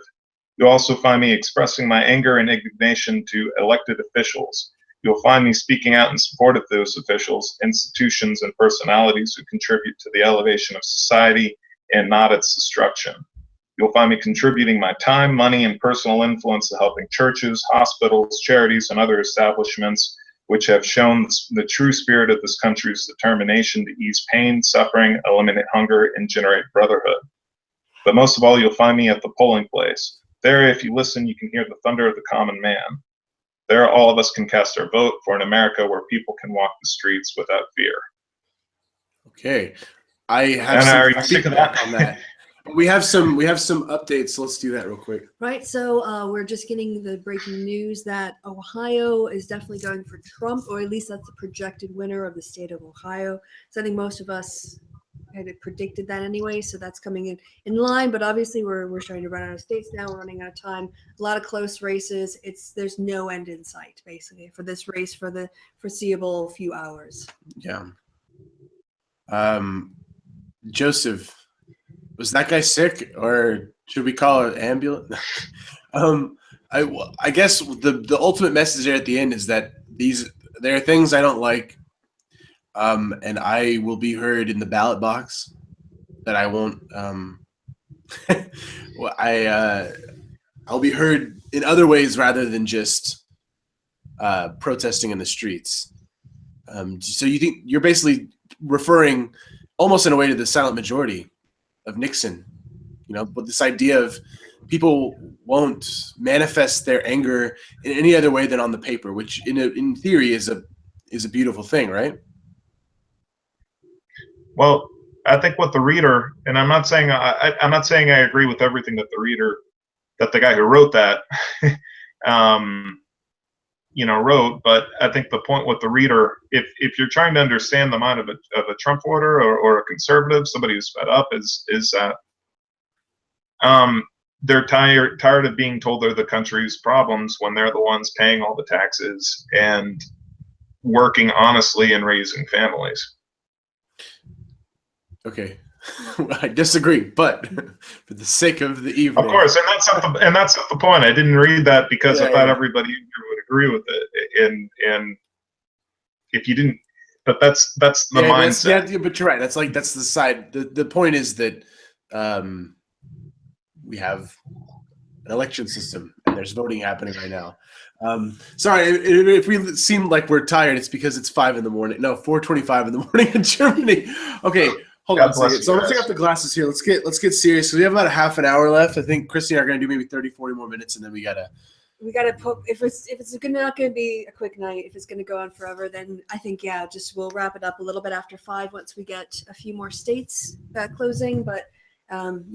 You'll also find me expressing my anger and indignation to elected officials. You'll find me speaking out in support of those officials, institutions, and personalities who contribute to the elevation of society and not its destruction. You'll find me contributing my time, money, and personal influence to helping churches, hospitals, charities, and other establishments which have shown the true spirit of this country's determination to ease pain, suffering, eliminate hunger, and generate brotherhood. But most of all, you'll find me at the polling place. There, if you listen, you can hear the thunder of the common man. There, all of us can cast our vote for an America where people can walk the streets without fear. Okay, I have And some are you sick of that? feedback on that. We have some updates. So let's do that real quick. Right, so we're just getting the breaking news that Ohio is definitely going for Trump, or at least that's the projected winner of the state of Ohio. So I think most of us had predicted that anyway, so that's coming in line. But obviously, we're starting to run out of states now. We're running out of time. A lot of close races. There's no end in sight, basically, for this race for the foreseeable few hours. Yeah. Joseph, was that guy sick, or should we call an ambulance? I guess the ultimate message there at the end is that there are things I don't like, and I will be heard in the ballot box. That I won't. I'll be heard in other ways rather than just protesting in the streets. So you think you're basically referring almost in a way to the silent majority of Nixon, but this idea of people won't manifest their anger in any other way than on the paper, which in theory is a beautiful thing, right? Well, I think what the reader, and I'm not saying I agree with everything that the guy who wrote that, wrote, but I think the point with the reader, if you're trying to understand the mind of a Trump voter or a conservative, somebody who's fed up, is that they're tired of being told they're the country's problems when they're the ones paying all the taxes and working honestly and raising families. Okay. I disagree, but for the sake of the evening. Of course, and that's not the point. I didn't read that because I thought everybody would agree with it. And if you didn't, but that's the mindset. Yeah, but you're right. That's the side. The point is that we have an election system and there's voting happening right now. Sorry, if we seem like we're tired, it's because it's 5 a.m. No, 4:25 in the morning in Germany. Okay. Hold on a second. So I'm gonna take off the glasses here. Let's get serious. So we have about a half an hour left. I think Kristi and I are gonna do maybe 30, 40 more minutes, and then we gotta put, if it's not gonna be a quick night, if it's gonna go on forever, then I think we'll wrap it up a little bit after 5 once we get a few more states closing. But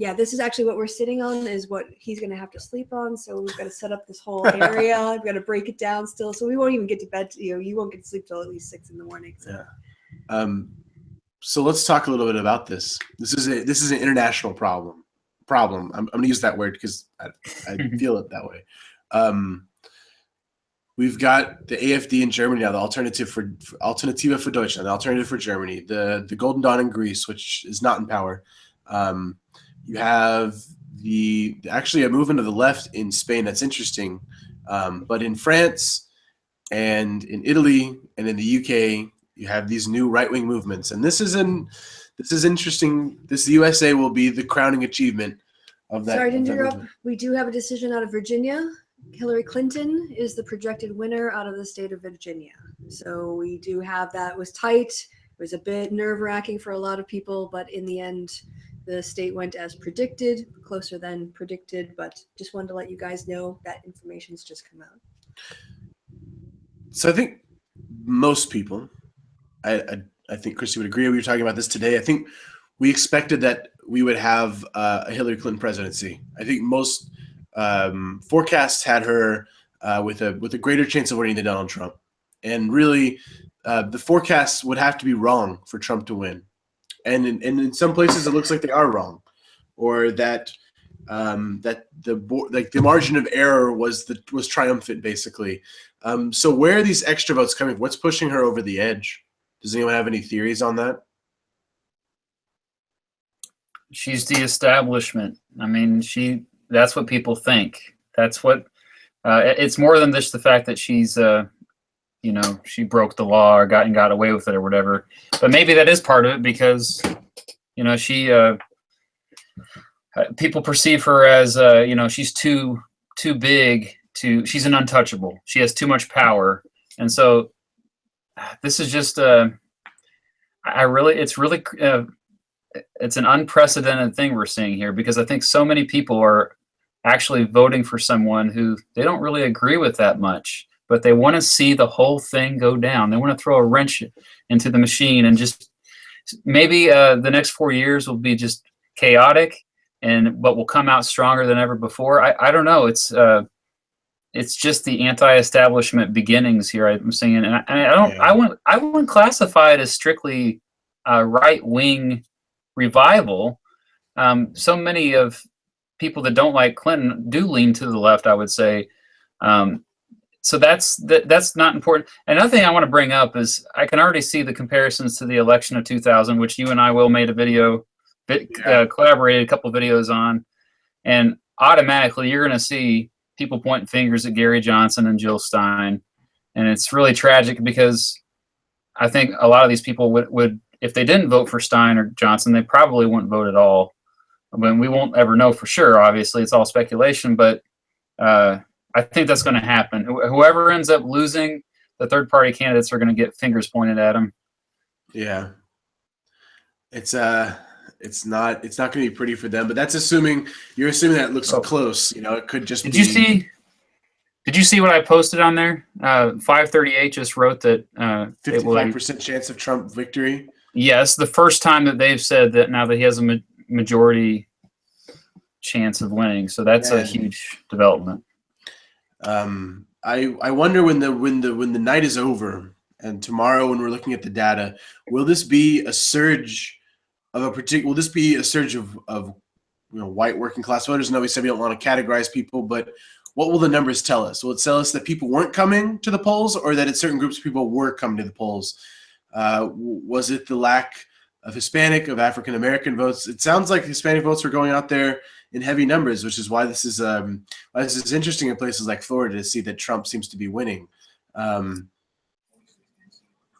this is actually what we're sitting on, is what he's gonna have to sleep on. So we've got to set up this whole area. We've got to break it down still, so we won't even get to bed. You won't get to sleep till at least 6 in the morning. So. Yeah. So let's talk a little bit about this. This is an international problem. I'm going to use that word because I feel it that way. We've got the AfD in Germany now, the Alternative for Deutschland, the Alternative for Germany, the Golden Dawn in Greece, which is not in power. You have actually a movement of the left in Spain that's interesting, but in France and in Italy and in the UK. You have these new right-wing movements, and this is interesting. The USA will be the crowning achievement of that. Sorry to interrupt. We do have a decision out of Virginia. Hillary Clinton is the projected winner out of the state of Virginia. So we do have that. It was tight. It was a bit nerve-wracking for a lot of people, but in the end, the state went as predicted, closer than predicted. But just wanted to let you guys know that information's just come out. So I think most people. I think Kristi would agree. We were talking about this today. I think we expected that we would have a Hillary Clinton presidency. I think most forecasts had her with a greater chance of winning than Donald Trump. And really, the forecasts would have to be wrong for Trump to win. And in some places, it looks like they are wrong, or that the margin of error was triumphant, basically. So where are these extra votes coming from? What's pushing her over the edge? Does anyone have any theories on that? She's the establishment. I mean, that's what people think. That's what it's more than just the fact that she's you know, she broke the law or got away with it or whatever. But maybe that is part of it because, you know, she people perceive her as you know, she's too big to. She's an untouchable. She has too much power, and so this is just it's an unprecedented thing we're seeing here, because I think so many people are actually voting for someone who they don't really agree with that much, but they want to see the whole thing go down. They want to throw a wrench into the machine, and just maybe the next 4 years will be just chaotic, but will come out stronger than ever before. I don't know. It's just the anti-establishment beginnings here. I'm saying, and I wouldn't classify it as strictly right-wing revival. So many of people that don't like Clinton do lean to the left, I would say. So that's not important. Another thing I want to bring up is I can already see the comparisons to the election of 2000, which you and I, Will, made a video, collaborated a couple of videos on, and automatically you're going to see people pointing fingers at Gary Johnson and Jill Stein, and it's really tragic because I think a lot of these people would if they didn't vote for Stein or Johnson, they probably wouldn't vote at all. I mean, we won't ever know for sure. Obviously, it's all speculation, but I think that's going to happen. Whoever ends up losing, the third-party candidates are going to get fingers pointed at them. Yeah, it's not going to be pretty for them. But that's assuming that it looks close. You know, it could just. Did you see what I posted on there? 538 just wrote that 55% chance of Trump victory. Yes, the first time that they've said that now that he has a majority chance of winning. So that's a huge development. I wonder when the night is over and tomorrow when we're looking at the data, will this be a surge of will this be a surge of white working class voters? I know we said we don't want to categorize people, but what will the numbers tell us? Will it tell us that people weren't coming to the polls, or that certain groups of people were coming to the polls? Was it the lack of Hispanic, of African American votes? It sounds like Hispanic votes were going out there in heavy numbers, which is why this is interesting in places like Florida to see that Trump seems to be winning.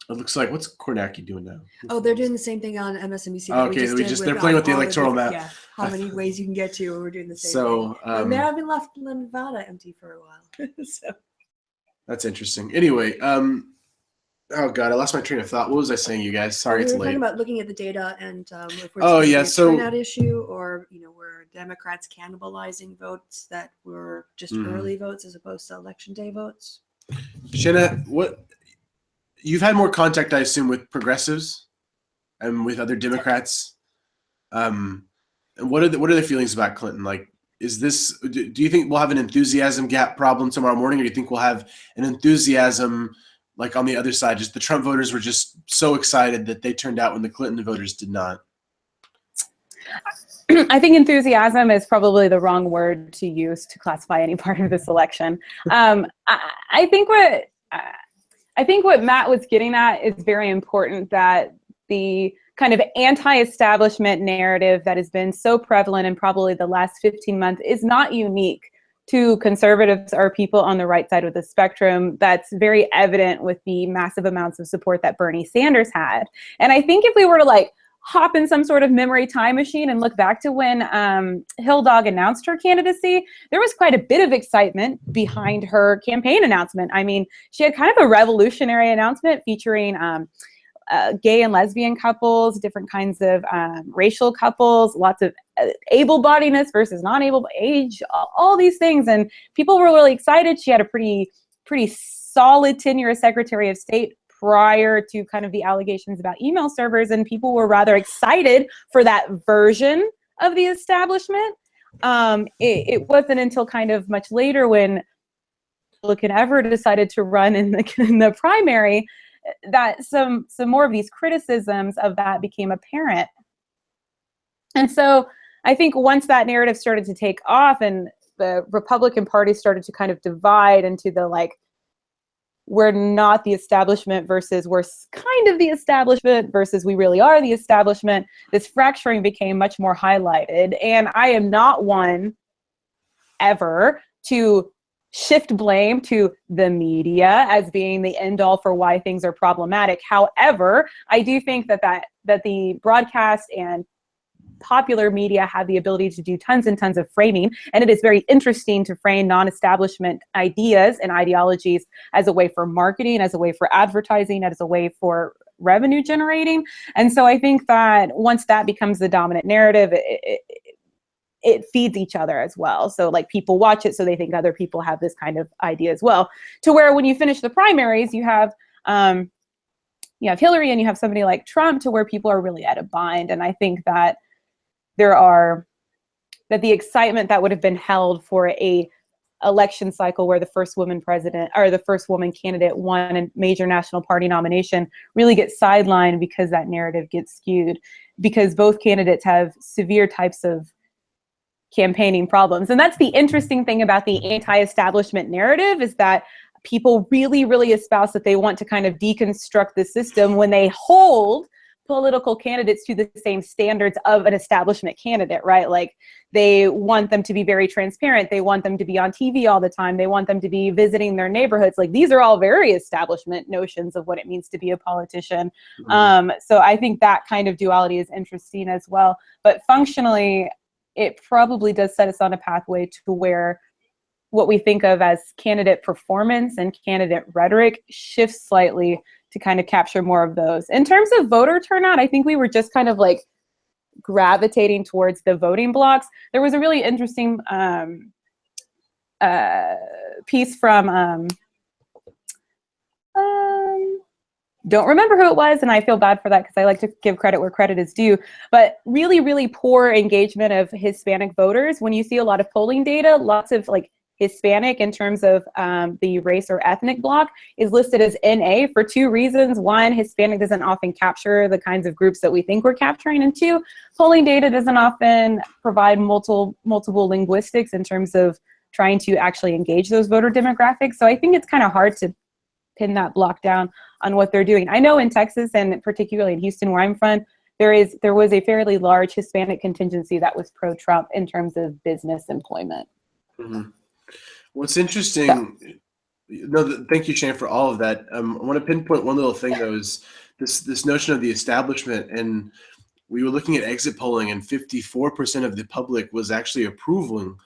It looks like, what's Kornacki doing now? Oh, they're doing the same thing on MSNBC. Okay, they're playing with the electoral map. Yeah, how many ways you can get to, and we're doing the same thing. And they haven't left Nevada empty for a while. So that's interesting. Anyway, oh God, I lost my train of thought. What was I saying, you guys? Sorry, it's late. We were talking about looking at the data and if we're a turnout issue, or were Democrats cannibalizing votes that were just early votes as opposed to election day votes. Shanna, you've had more contact, I assume, with progressives and with other Democrats. And what are their feelings about Clinton? Like, do you think we'll have an enthusiasm gap problem tomorrow morning, or do you think we'll have an enthusiasm like on the other side? Just the Trump voters were just so excited that they turned out when the Clinton voters did not. I think enthusiasm is probably the wrong word to use to classify any part of this election. I think what Matt was getting at is very important, that the kind of anti-establishment narrative that has been so prevalent in probably the last 15 months is not unique to conservatives or people on the right side of the spectrum. That's very evident with the massive amounts of support that Bernie Sanders had. And I think if we were to hop in some sort of memory time machine and look back to when Hill Dog announced her candidacy, there was quite a bit of excitement behind her campaign announcement. I mean, she had kind of a revolutionary announcement featuring gay and lesbian couples, different kinds of racial couples, lots of able-bodiedness versus non-able age, all these things. And people were really excited. She had a pretty solid tenure as Secretary of State prior to kind of the allegations about email servers, and people were rather excited for that version of the establishment. It wasn't until kind of much later when Republican ever decided to run in the primary that some more of these criticisms of that became apparent. And so I think once that narrative started to take off and the Republican Party started to kind of divide into the we're not the establishment versus we're kind of the establishment versus we really are the establishment, this fracturing became much more highlighted. And I am not one ever to shift blame to the media as being the end all for why things are problematic. However, I do think that the broadcast and popular media have the ability to do tons and tons of framing, and it is very interesting to frame non-establishment ideas and ideologies as a way for marketing, as a way for advertising, as a way for revenue generating. And so I think that once that becomes the dominant narrative, it feeds each other as well. So like people watch it, so they think other people have this kind of idea as well, to where when you finish the primaries, you have Hillary and you have somebody like Trump, to where people are really at a bind. And I think that that the excitement that would have been held for a election cycle where the first woman president or the first woman candidate won a major national party nomination really gets sidelined because that narrative gets skewed, because both candidates have severe types of campaigning problems. And that's the interesting thing about the anti-establishment narrative, is that people really, really espouse that they want to kind of deconstruct the system when they hold political candidates to the same standards of an establishment candidate, right? Like they want them to be very transparent. They want them to be on TV all the time. They want them to be visiting their neighborhoods. Like these are all very establishment notions of what it means to be a politician. So I think that kind of duality is interesting as well. But functionally, it probably does set us on a pathway to where what we think of as candidate performance and candidate rhetoric shifts slightly to kind of capture more of those. In terms of voter turnout, I think we were just kind of like gravitating towards the voting blocks. There was a really interesting piece from, don't remember who it was, and I feel bad for that because I like to give credit where credit is due, but really, really poor engagement of Hispanic voters. When you see a lot of polling data, lots of like Hispanic in terms of the race or ethnic bloc is listed as NA for two reasons. One, Hispanic doesn't often capture the kinds of groups that we think we're capturing. And two, polling data doesn't often provide multiple linguistics in terms of trying to actually engage those voter demographics. So I think it's kind of hard to pin that block down on what they're doing. I know in Texas, and particularly in Houston where I'm from, there was a fairly large Hispanic contingency that was pro-Trump in terms of business employment. Mm-hmm. What's interesting, thank you, Shane, for all of that. I want to pinpoint one little thing, though, is this notion of the establishment. And we were looking at exit polling, and 54% of the public was actually approving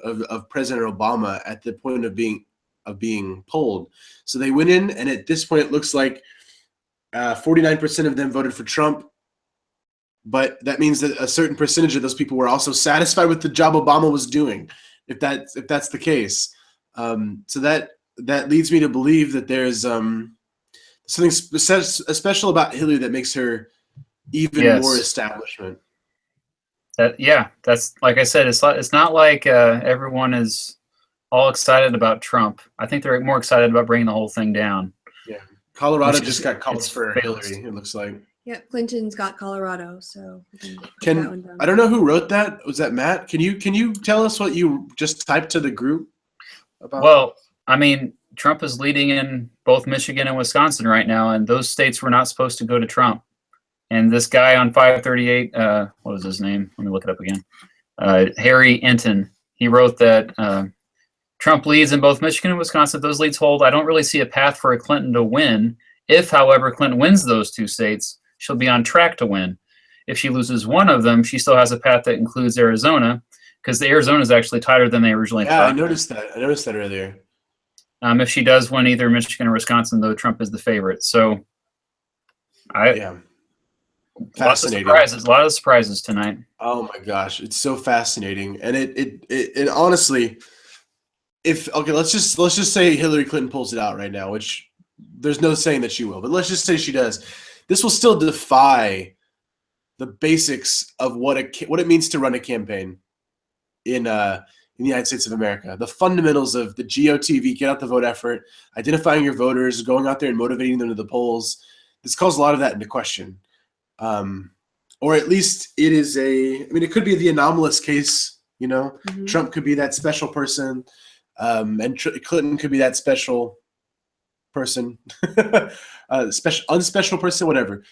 of President Obama at the point of being polled. So they went in, and at this point, it looks like 49% of them voted for Trump. But that means that a certain percentage of those people were also satisfied with the job Obama was doing, if that's the case. So that leads me to believe that there's something special about Hillary that makes her even more establishment. That's like I said. It's not like everyone is all excited about Trump. I think they're more excited about bringing the whole thing down. Yeah, Colorado just got called for Hillary. It looks like. Yeah, Clinton's got Colorado, so I don't know who wrote that. Was that Matt? Can you tell us what you just typed to the group about? Well, I mean, Trump is leading in both Michigan and Wisconsin right now, and those states were not supposed to go to Trump. And this guy on 538, what was his name? Let me look it up again. Harry Enton. He wrote that Trump leads in both Michigan and Wisconsin. If those leads hold, I don't really see a path for a Clinton to win. If, however, Clinton wins those two states, she'll be on track to win. If she loses one of them, she still has a path that includes Arizona, because the Arizona is actually tighter than they originally thought. Yeah, I noticed that earlier. If she does win either Michigan or Wisconsin, though, Trump is the favorite. So, fascinating. A lot of surprises tonight. Oh my gosh, it's so fascinating, and it honestly, let's just say Hillary Clinton pulls it out right now, which there's no saying that she will, but let's just say she does. This will still defy the basics of what it means to run a campaign in the United States of America. The fundamentals of the GOTV, get out the vote effort, identifying your voters, going out there and motivating them to the polls. This calls a lot of that into question. Or at least it is it could be the anomalous case, Mm-hmm. Trump could be that special person, and Clinton could be that special person, unspecial person, whatever.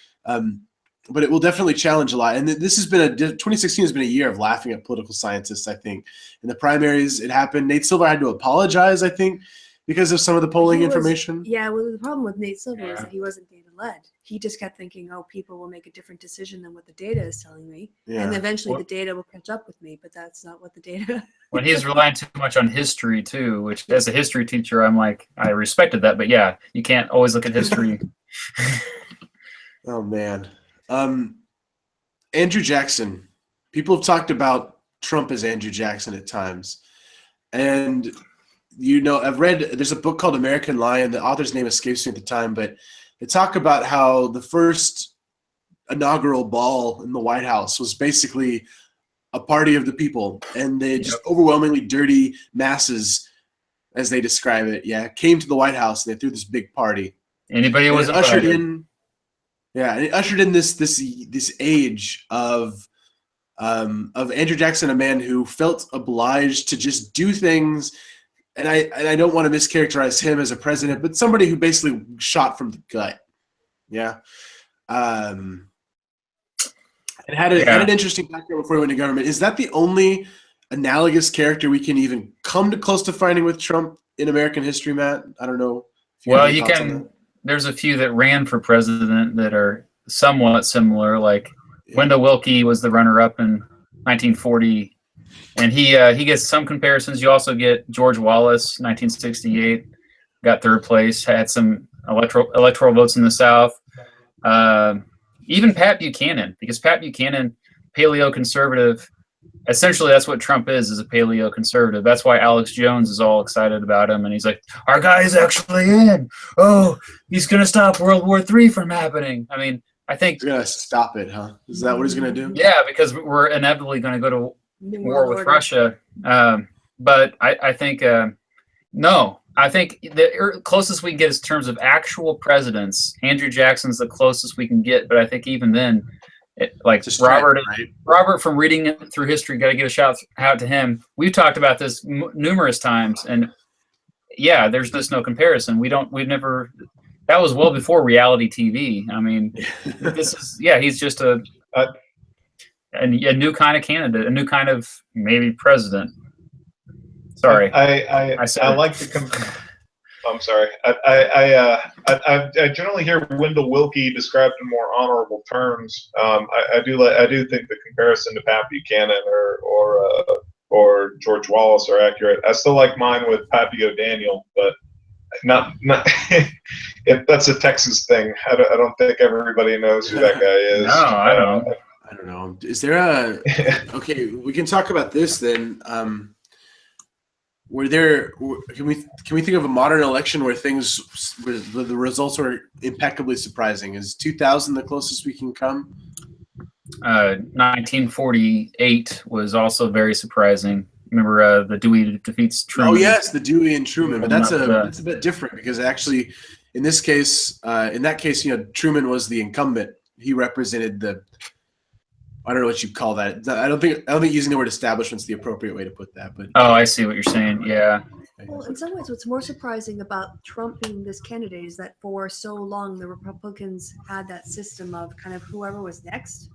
but it will definitely challenge a lot. And this has been 2016 has been a year of laughing at political scientists. I think in the primaries it happened. Nate Silver had to apologize, I think, because of some of the polling information. Yeah, well, the problem with Nate Silver is Yeah. that he wasn't data led. He just kept thinking, oh, people will make a different decision than what the data is telling me. Yeah. And eventually the data will catch up with me, but that's not what the data. When he's relying too much on history too, which as a history teacher, I'm like, I respected that, but yeah, you can't always look at history. Oh man. Andrew Jackson. People have talked about Trump as Andrew Jackson at times. And I've read, there's a book called American Lion. The author's name escapes me at the time, but they talk about how the first inaugural ball in the White House was basically a party of the people, and they just overwhelmingly dirty masses, as they describe it, came to the White House and they threw this big party. Anybody was ushered in, and it ushered in this age of Andrew Jackson, a man who felt obliged to just do things. And I don't want to mischaracterize him as a president, but somebody who basically shot from the gut. Yeah. It had an interesting background before he went to government. Is that the only analogous character we can even come to close to finding with Trump in American history, Matt? I don't know. Well, you can. There's a few that ran for president that are somewhat similar. Like Wendell Willkie was the runner-up in 1940. And he gets some comparisons. You also get George Wallace, 1968, got third place, had some electoral votes in the South. Even Pat Buchanan, because Pat Buchanan, paleo-conservative, essentially that's what Trump is a paleo-conservative. That's why Alex Jones is all excited about him. And he's like, our guy is actually in. Oh, he's going to stop World War III from happening. I mean, I think... He's going to stop it, huh? Is that what he's going to do? Yeah, because we're inevitably going to go to war with Russia, but I think no. I think the closest we can get in terms of actual presidents, Andrew Jackson's the closest we can get. But I think even then, Robert from reading it through history, got to give a shout out to him. We've talked about this numerous times, and yeah, there's just no comparison. We've never. That was well before reality TV. I mean, this is he's just a new kind of candidate, a new kind of maybe president. Sorry, I like the. I'm sorry. I generally hear Wendell Willkie described in more honorable terms. I do think the comparison to Pat Buchanan or George Wallace are accurate. I still like mine with Pappy O'Daniel, but not if that's a Texas thing. I don't think everybody knows who that guy is. No, I don't. I don't know. Is there a okay? We can talk about this then. Can we think of a modern election where the results were impeccably surprising? Is 2000 the closest we can come? 1948 was also very surprising. Remember the Dewey defeats Truman? Oh yes, the Dewey and Truman, but that's a bit different because actually, in that case, Truman was the incumbent. He represented the. I don't know what you call that. I don't think using the word establishment is the appropriate way to put that. But I see what you're saying. Yeah. Well, in some ways, what's more surprising about Trump being this candidate is that for so long the Republicans had that system of kind of whoever was next.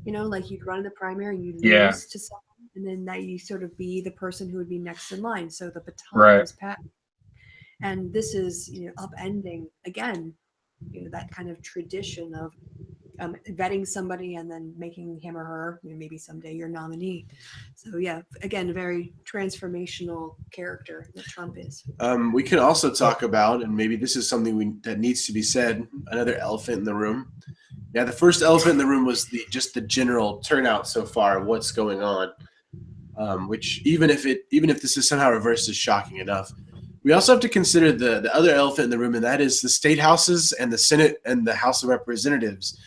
Like you'd run in the primary and you'd lose to someone, and then that you sort of be the person who would be next in line. So the baton was passed. And this is upending again, that kind of tradition of vetting somebody and then making him or her maybe someday your nominee. So again, a very transformational character that Trump is. We can also talk about, and maybe this is something that needs to be said, another elephant in the room. The first elephant in the room was just the general turnout so far of what's going on, which even if this is somehow reversed is shocking enough. We also have to consider the other elephant in the room, and that is the state houses and the Senate and the House of Representatives.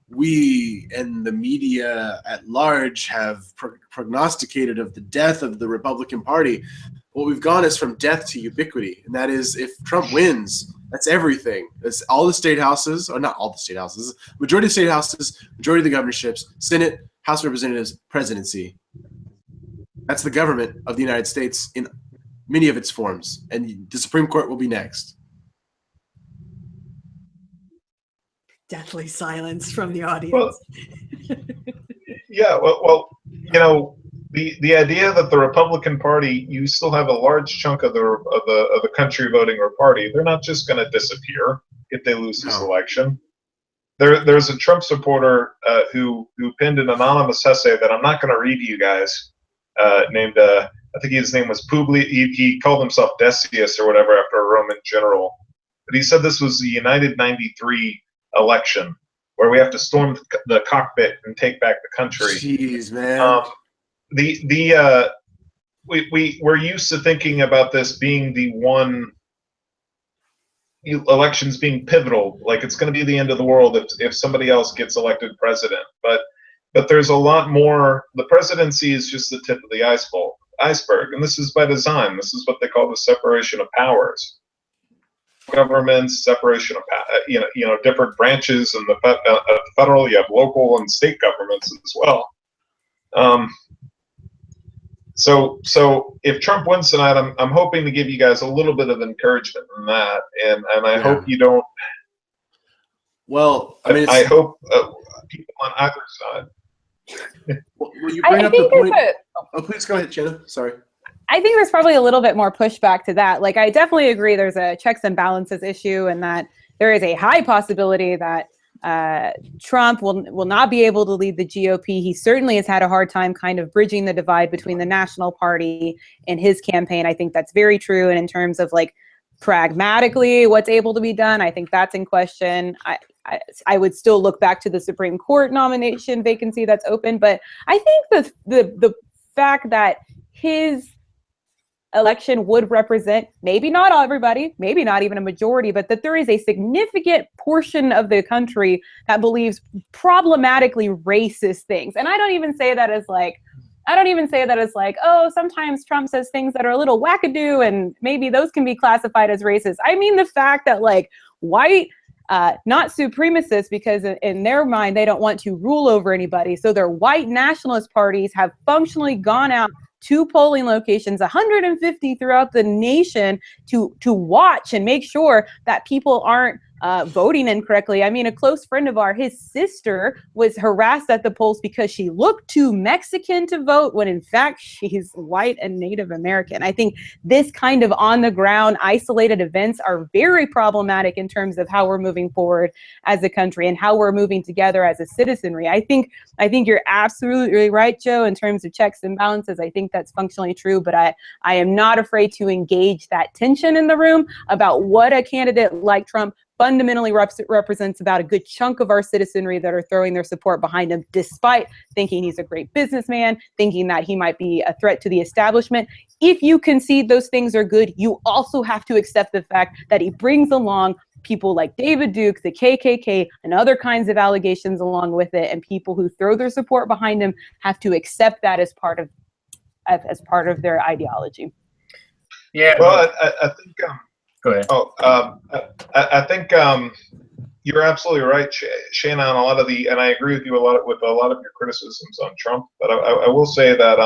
We and the media at large have prognosticated of the death of the Republican Party. What we've gone is from death to ubiquity, and that is if Trump wins, that's everything. That's all the state houses, or not all the state houses, majority of the state houses, majority of the governorships, Senate, House of Representatives, presidency. That's the government of the United States in many of its forms, and the Supreme Court will be next. deathly silence from the Well, audience. yeah, well, you know, the idea that the Republican Party, you still have a large chunk of the country voting or party. They're not just going to disappear if they lose this election. There's a Trump supporter who penned an anonymous essay that I'm not going to read to you guys. Named I think his name was Publius. He called himself Decius or whatever after a Roman general. But he said this was the United 93 election where we have to storm the cockpit and take back the country. Jeez, man. We're used to thinking about this being the one elections being pivotal, like it's going to be the end of the world if somebody else gets elected president. But there's a lot more. The presidency is just the tip of the iceberg, and this is by design. This is what they call the separation of powers. Governments, separation of different branches, and the federal, you have local and state governments as well. So if Trump wins tonight, I'm hoping to give you guys a little bit of encouragement in that, and I hope you don't. Well, I mean, I hope people on either side. Well, you bring up the point. Oh, please go ahead, Jenna. Sorry. I think there's probably a little bit more pushback to that. Like, I definitely agree there's a checks and balances issue, and that there is a high possibility that Trump will not be able to lead the GOP. He certainly has had a hard time kind of bridging the divide between the national party and his campaign. I think that's very true. And in terms of like pragmatically what's able to be done, I think that's in question. I would still look back to the Supreme Court nomination vacancy that's open, but I think the fact that his election would represent maybe not everybody, maybe not even a majority, but that there is a significant portion of the country that believes problematically racist things. And I don't even say that as like, oh, sometimes Trump says things that are a little wackadoo and maybe those can be classified as racist. I mean the fact that like white, not supremacists, because in their mind, they don't want to rule over anybody. So their white nationalist parties have functionally gone out to polling locations, 150 throughout the nation, to watch and make sure that people aren't voting incorrectly. I mean, a close friend of ours, his sister was harassed at the polls because she looked too Mexican to vote when in fact she's white and Native American. I think this kind of on the ground isolated events are very problematic in terms of how we're moving forward as a country and how we're moving together as a citizenry. I think you're absolutely right, Joe, in terms of checks and balances. I think that's functionally true, but I am not afraid to engage that tension in the room about what a candidate like Trump fundamentally represents about a good chunk of our citizenry that are throwing their support behind him, despite thinking he's a great businessman, thinking that he might be a threat to the establishment. If you concede those things are good, you also have to accept the fact that he brings along people like David Duke, the KKK, and other kinds of allegations along with it, and people who throw their support behind him have to accept that as part of their ideology. Yeah. Well, I think. Go ahead. I think you're absolutely right, Shana, on a lot of and I agree with you with a lot of your criticisms on Trump. But I will say that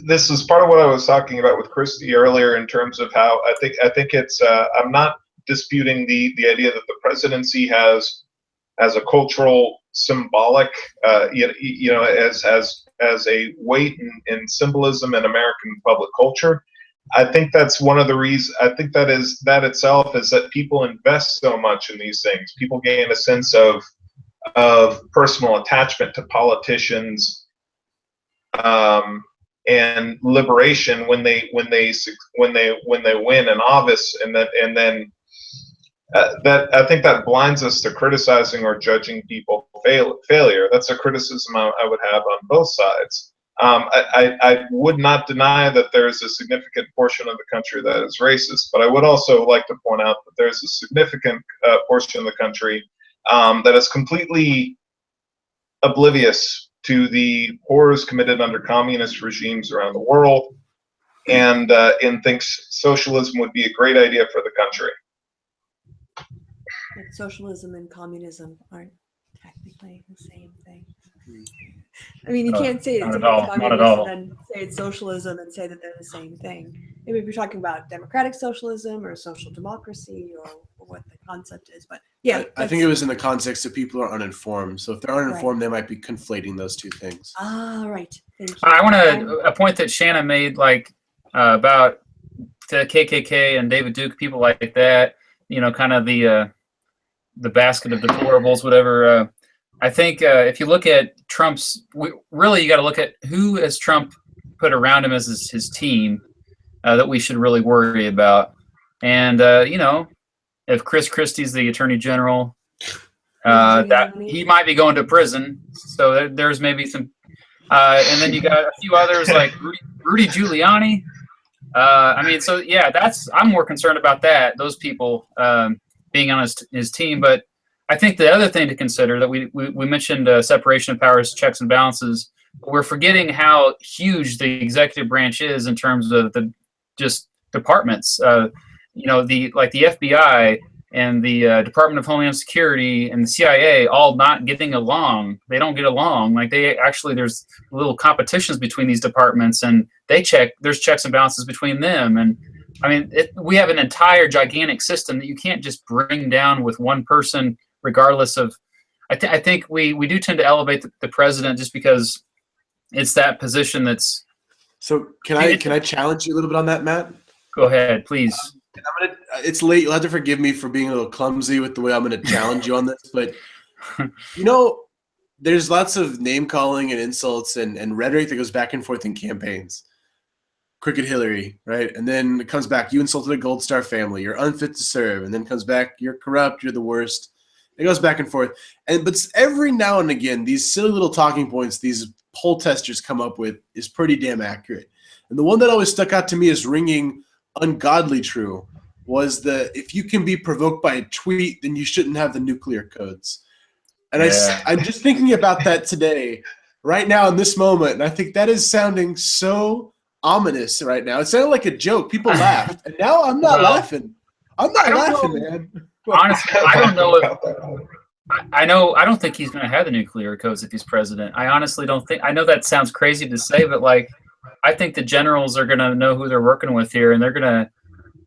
this is part of what I was talking about with Kristi earlier in terms of how I think it's. I'm not disputing the idea that the presidency has a cultural symbolic, as a weight and symbolism in American public culture. I think that's one of the reasons. I think that itself is that people invest so much in these things. People gain a sense of personal attachment to politicians, and liberation when they win an office, and then that I think that blinds us to criticizing or judging people failure. That's a criticism I would have on both sides. I would not deny that there's a significant portion of the country that is racist, but I would also like to point out that there's a significant portion of the country that is completely oblivious to the horrors committed under communist regimes around the world, and thinks socialism would be a great idea for the country. Like socialism and communism aren't technically the same thing. I mean, you can't say it's not at all. communism and then say it's socialism and say that they're the same thing. maybe if you're talking about democratic socialism or social democracy or what the concept is. But yeah, I think it was in the context that people are uninformed. So if they're uninformed, Right. they might be conflating those two things. Ah, right. Thank you. I want to a point that Shanna made, like about the KKK and David Duke, people like that. You know, kind of the basket of deplorables, whatever. I think if you look at Trump's, really you got to look at who has Trump put around him as his team that we should really worry about. And you know, if Chris Christie's the Attorney General, that he might be going to prison. So there's maybe some. And then you got a few others like Rudy Giuliani. I mean, so yeah, I'm more concerned about that. Those people being on his team, but I think the other thing to consider that we mentioned separation of powers, checks and balances. We're forgetting how huge the executive branch is in terms of the just departments. You know, the FBI and the Department of Homeland Security and the CIA all not getting along. They don't get along. Like there's little competitions between these departments, and there's checks and balances between them. And I mean, we have an entire gigantic system that you can't just bring down with one person, regardless of. I think we do tend to elevate the president just because it's that position that's. So can I challenge you a little bit on that, Matt? Go ahead, please. It's late. You'll have to forgive me for being a little clumsy with the way I'm going to challenge you on this. But, you know, there's lots of name calling and insults and rhetoric that goes back and forth in campaigns. Crooked Hillary, right? And then it comes back, you insulted a Gold Star family. You're unfit to serve. And then comes back, you're corrupt. You're the worst. It goes back and forth. But every now and again, these silly little talking points these poll testers come up with is pretty damn accurate. And the one that always stuck out to me as ringing ungodly true was if you can be provoked by a tweet, then you shouldn't have the nuclear codes. And I'm just thinking about that today, right now in this moment, and I think that is sounding so ominous right now. It sounded like a joke. People laughed, and now I'm not laughing. I'm not laughing, man. Honestly, I don't know if I don't think he's going to have the nuclear codes if he's president. I honestly don't think. I know that sounds crazy to say, but like, I think the generals are going to know who they're working with here, and they're going to.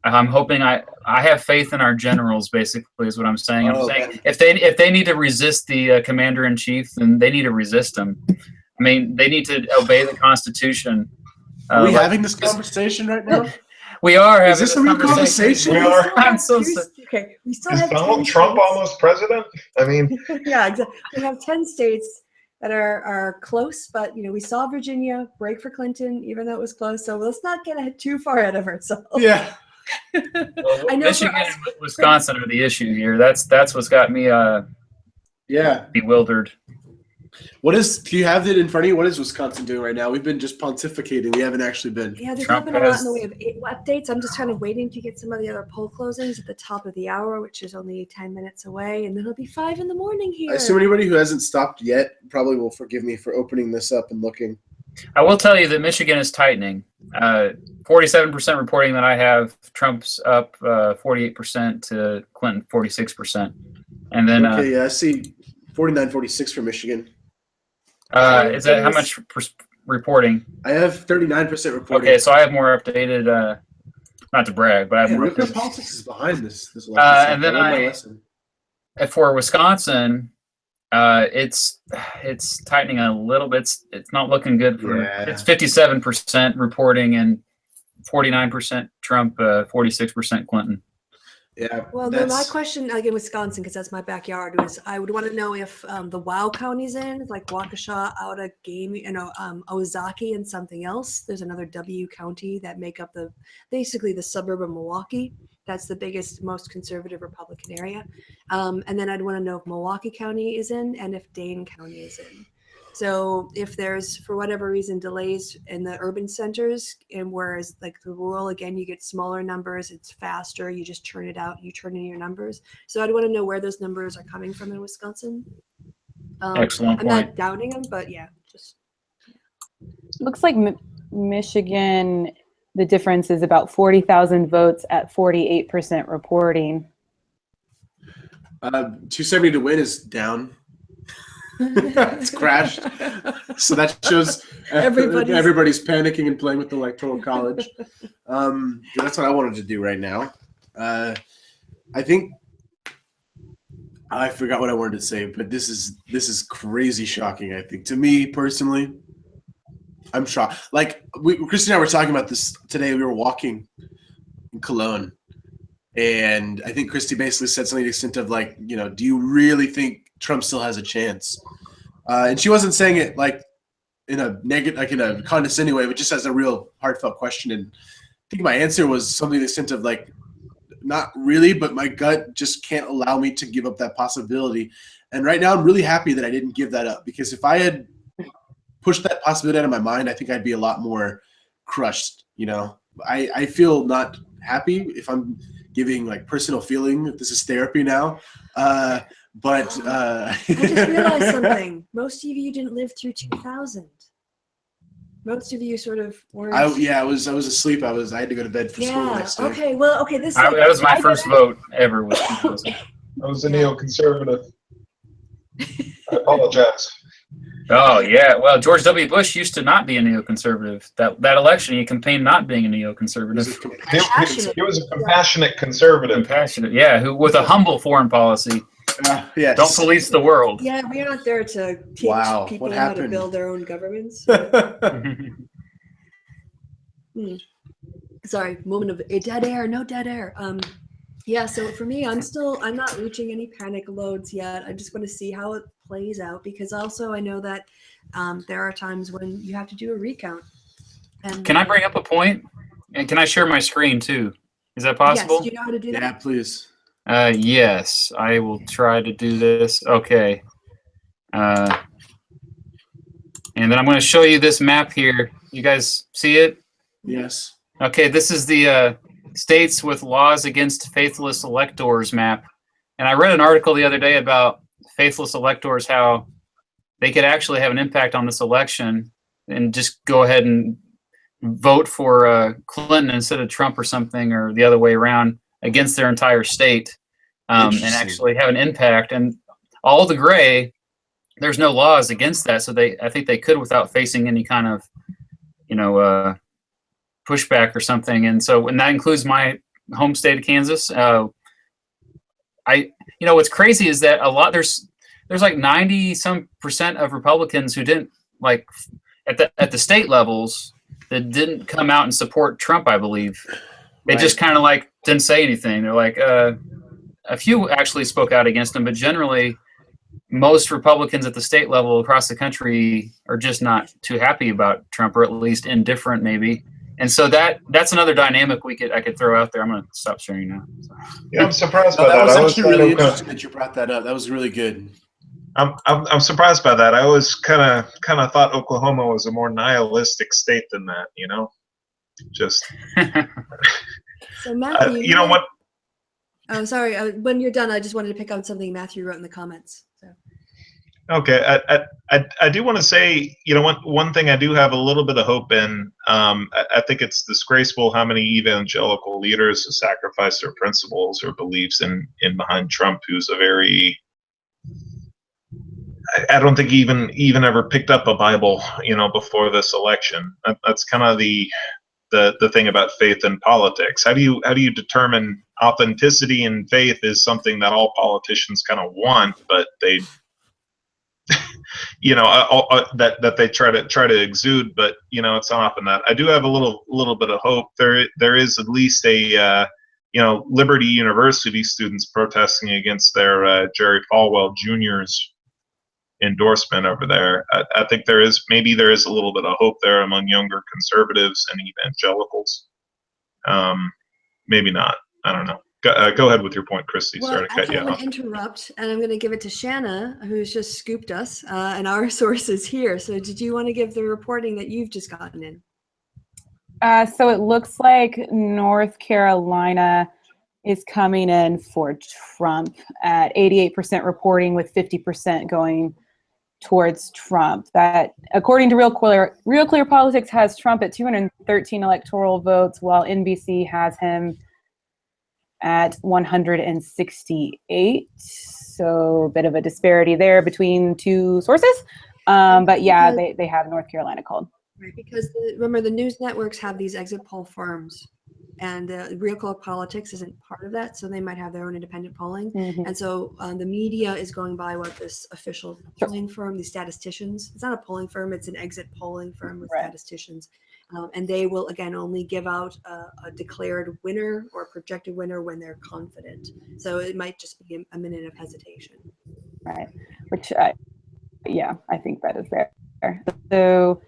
I'm hoping I have faith in our generals. Basically, is what I'm saying. I'm saying if they need to resist the commander in chief, then they need to resist him. I mean, they need to obey the Constitution. Are we having this conversation right now? We are having. Is this a real conversation? We are. I'm so okay. We still Is have Donald Trump almost president? I mean, yeah, exactly. We have 10 states that are close, but you know, we saw Virginia break for Clinton, even though it was close. So let's not get too far ahead of ourselves. Yeah. I know Michigan and Wisconsin are the issue here. That's what's got me bewildered. Do you have it in front of you? What is Wisconsin doing right now? We've been just pontificating. We haven't actually been. Yeah, there's not been a lot in the way of updates. I'm just kind of waiting to get some of the other poll closings at the top of the hour, which is only 10 minutes away, and then it'll be 5 in the morning here. I assume anybody who hasn't stopped yet probably will forgive me for opening this up and looking. I will tell you that Michigan is tightening. 47% reporting that I have. Trump's up 48% to Clinton 46%. And then I see 49-46 for Michigan. Is that how much reporting? I have 39% reporting. Okay, so I have more updated. Not to brag, but I have more. Nuclear politics is behind this. And then for Wisconsin, it's tightening a little bit. It's not looking good for. Yeah. It's 57% reporting and 49% Trump, 46% Clinton. Yeah. Well, then my question, like in Wisconsin, because that's my backyard, was I would want to know if the WOW counties in, like Waukesha, Outagamie, Ozaki, and something else. There's another W county that make up basically the suburb of Milwaukee. That's the biggest, most conservative Republican area. And then I'd want to know if Milwaukee County is in and if Dane County is in. So if there's, for whatever reason, delays in the urban centers, and whereas like the rural, again, you get smaller numbers, it's faster, you just churn it out, you turn in your numbers. So I'd want to know where those numbers are coming from in Wisconsin. Excellent I'm point. not doubting them, but yeah, just. Looks like Michigan, the difference is about 40,000 votes at 48% reporting. 270 to win is down. It's crashed. So that shows everybody's panicking and playing with the Electoral College. That's what I wanted to do right now. I think I forgot what I wanted to say, but this is crazy shocking. I think to me personally, I'm shocked. Like Kristi and I were talking about this today. We were walking in Cologne, and I think Kristi basically said something to the extent of like, do you really think Trump still has a chance? And she wasn't saying it like in a negative, like in a condescending way, but just as a real heartfelt question. And I think my answer was something to the extent of like, not really, but my gut just can't allow me to give up that possibility. And right now I'm really happy that I didn't give that up, because if I had pushed that possibility out of my mind, I think I'd be a lot more crushed. I feel not happy, if I'm giving like personal feeling, if this is therapy now. But I just realized something. Most of you didn't live through 2000. Most of you sort of were. I was asleep. I had to go to bed for school the next day. Okay. Well, okay. That was my first vote ever. Was 2000. I was a neoconservative. I apologize. Oh yeah. Well, George W. Bush used to not be a neoconservative. That election, he campaigned not being a neoconservative. He was a compassionate conservative. Compassionate, yeah. Who with a humble foreign policy. Yes. Don't police the world. Yeah, we're not there to teach people how to build their own governments. Sorry, moment of dead air. No dead air. Yeah. So for me, I'm not reaching any panic loads yet. I just want to see how it plays out, because also I know that there are times when you have to do a recount. And can I bring up a point? And can I share my screen too? Is that possible? Yes. Do you know how to do that? Yeah, please. Yes, I will try to do this. Okay. And then I'm going to show you this map here. You guys see it? Yes. Okay, this is the states with laws against faithless electors map. And I read an article the other day about faithless electors, how they could actually have an impact on this election and just go ahead and vote for Clinton instead of Trump or something, or the other way around, against their entire state, and actually have an impact. And all the gray, there's no laws against that, so I think they could without facing any kind of pushback or something. And so, and that includes my home state of Kansas. What's crazy is that there's like 90% of Republicans who didn't, like, at the state levels, that didn't come out and support Trump, I believe. They just kind of like didn't say anything. They're like, a few actually spoke out against him, but generally most Republicans at the state level across the country are just not too happy about Trump, or at least indifferent maybe. And so that's another dynamic I could throw out there. I'm going to stop sharing now. Yeah, I'm surprised by that. That was actually really interesting that you brought that up. That was really good. I'm surprised by that. I always kind of thought Oklahoma was a more nihilistic state than that. Just. So Matthew, you know what? Oh, sorry. When you're done, I just wanted to pick up something Matthew wrote in the comments. So. Okay, I do want to say, one thing I do have a little bit of hope in. I think it's disgraceful how many evangelical leaders have sacrificed their principles or beliefs in behind Trump, who's a very. I don't think he even ever picked up a Bible, before this election. That's kind of the thing about faith in politics. How do you determine authenticity in faith is something that all politicians kind of want, but they, that they try to exude, but it's not often that. I do have a little bit of hope. There is at least a Liberty University students protesting against their Jerry Falwell Jr.'s endorsement over there. I think there is a little bit of hope there among younger conservatives and evangelicals. Maybe not. I don't know. Go ahead with your point, Kristi. Well, Sorry to cut you off. I'm going to interrupt, and I'm going to give it to Shanna, who's just scooped us and our sources here. So did you want to give the reporting that you've just gotten in? So it looks like North Carolina is coming in for Trump at 88% reporting, with 50% going towards Trump. That, according to Real Clear Politics, has Trump at 213 electoral votes, while NBC has him at 168. So a bit of a disparity there between two sources. But yeah, they have North Carolina called. Right, because remember, the news networks have these exit poll firms, and Real Clear Politics isn't part of that, so they might have their own independent polling. And so the media is going by what this official polling firm, these statisticians, it's not a polling firm, it's an exit polling firm with statisticians. And they will, again, only give out a declared winner or projected winner when they're confident. So it might just be a minute of hesitation. Right, which, yeah, I think that is there. So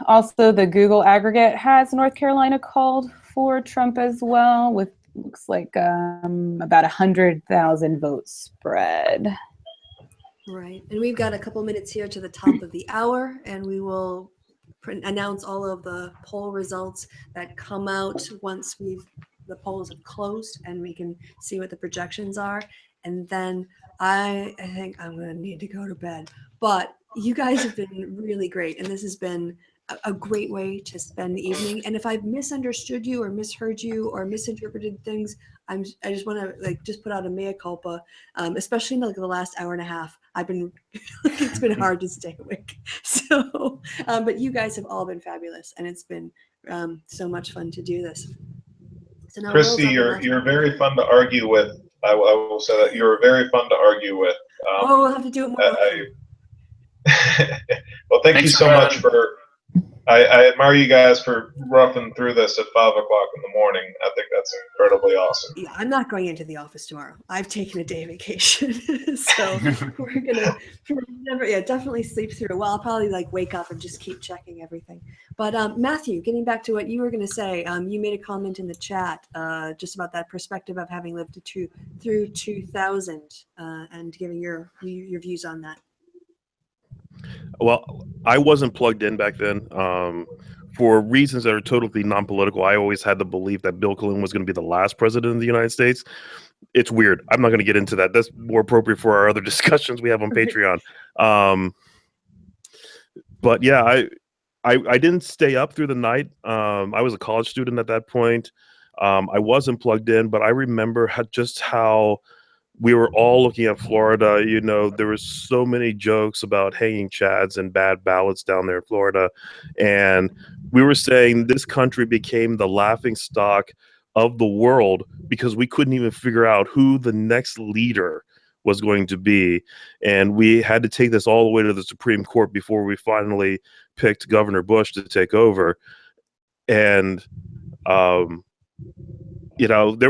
also the Google aggregate has North Carolina called for Trump as well, with looks like about 100,000 votes spread. Right, and we've got a couple minutes here to the top of the hour, and we will announce all of the poll results that come out once the polls have closed and we can see what the projections are. And then I think I'm going to need to go to bed. But you guys have been really great, and this has been a great way to spend the evening. And if I've misunderstood you or misheard you or misinterpreted things, I just want to just put out a mea culpa, especially in the last hour and a half. I've been it's been hard to stay awake. So, but you guys have all been fabulous, and it's been so much fun to do this. So now, Kristi, you're very fun to argue with. I will say that you're very fun to argue with. We'll have to do it more often. Well, thank you so much for. I admire you guys for roughing through this at 5 o'clock in the morning. I think that's incredibly awesome. Yeah, I'm not going into the office tomorrow. I've taken a day vacation, so we're gonna definitely sleep through. Well, I'll probably wake up and just keep checking everything. But Matthew, getting back to what you were going to say, you made a comment in the chat just about that perspective of having lived through 2000 and giving your views on that. Well, I wasn't plugged in back then. For reasons that are totally non-political, I always had the belief that Bill Clinton was going to be the last president of the United States. It's weird. I'm not going to get into that. That's more appropriate for our other discussions we have on Patreon. But yeah, I didn't stay up through the night. I was a college student at that point. I wasn't plugged in, but I remember how we were all looking at Florida. There was so many jokes about hanging chads and bad ballots down there in Florida. And we were saying this country became the laughing stock of the world because we couldn't even figure out who the next leader was going to be. And we had to take this all the way to the Supreme Court before we finally picked Governor Bush to take over. And, there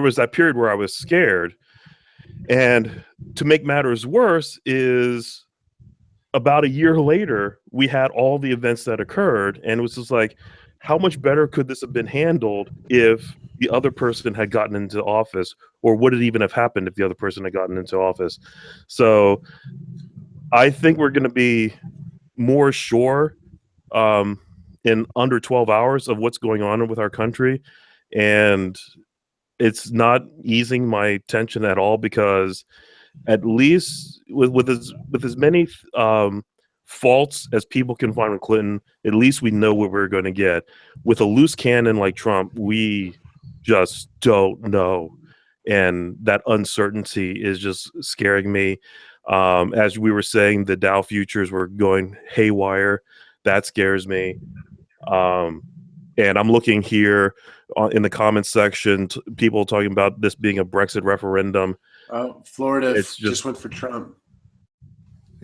was that period where I was scared. And to make matters worse is about a year later, we had all the events that occurred. And it was just like, how much better could this have been handled if the other person had gotten into office? Or would it even have happened if the other person had gotten into office? So I think we're going to be more sure in under 12 hours of what's going on with our country. And it's not easing my tension at all, because at least with as many faults as people can find with Clinton, at least we know what we're going to get. With a loose cannon like Trump, we just don't know. And that uncertainty is just scaring me. As we were saying, the Dow futures were going haywire. That scares me. And I'm looking here in the comments section, people talking about this being a Brexit referendum. Florida just went for Trump.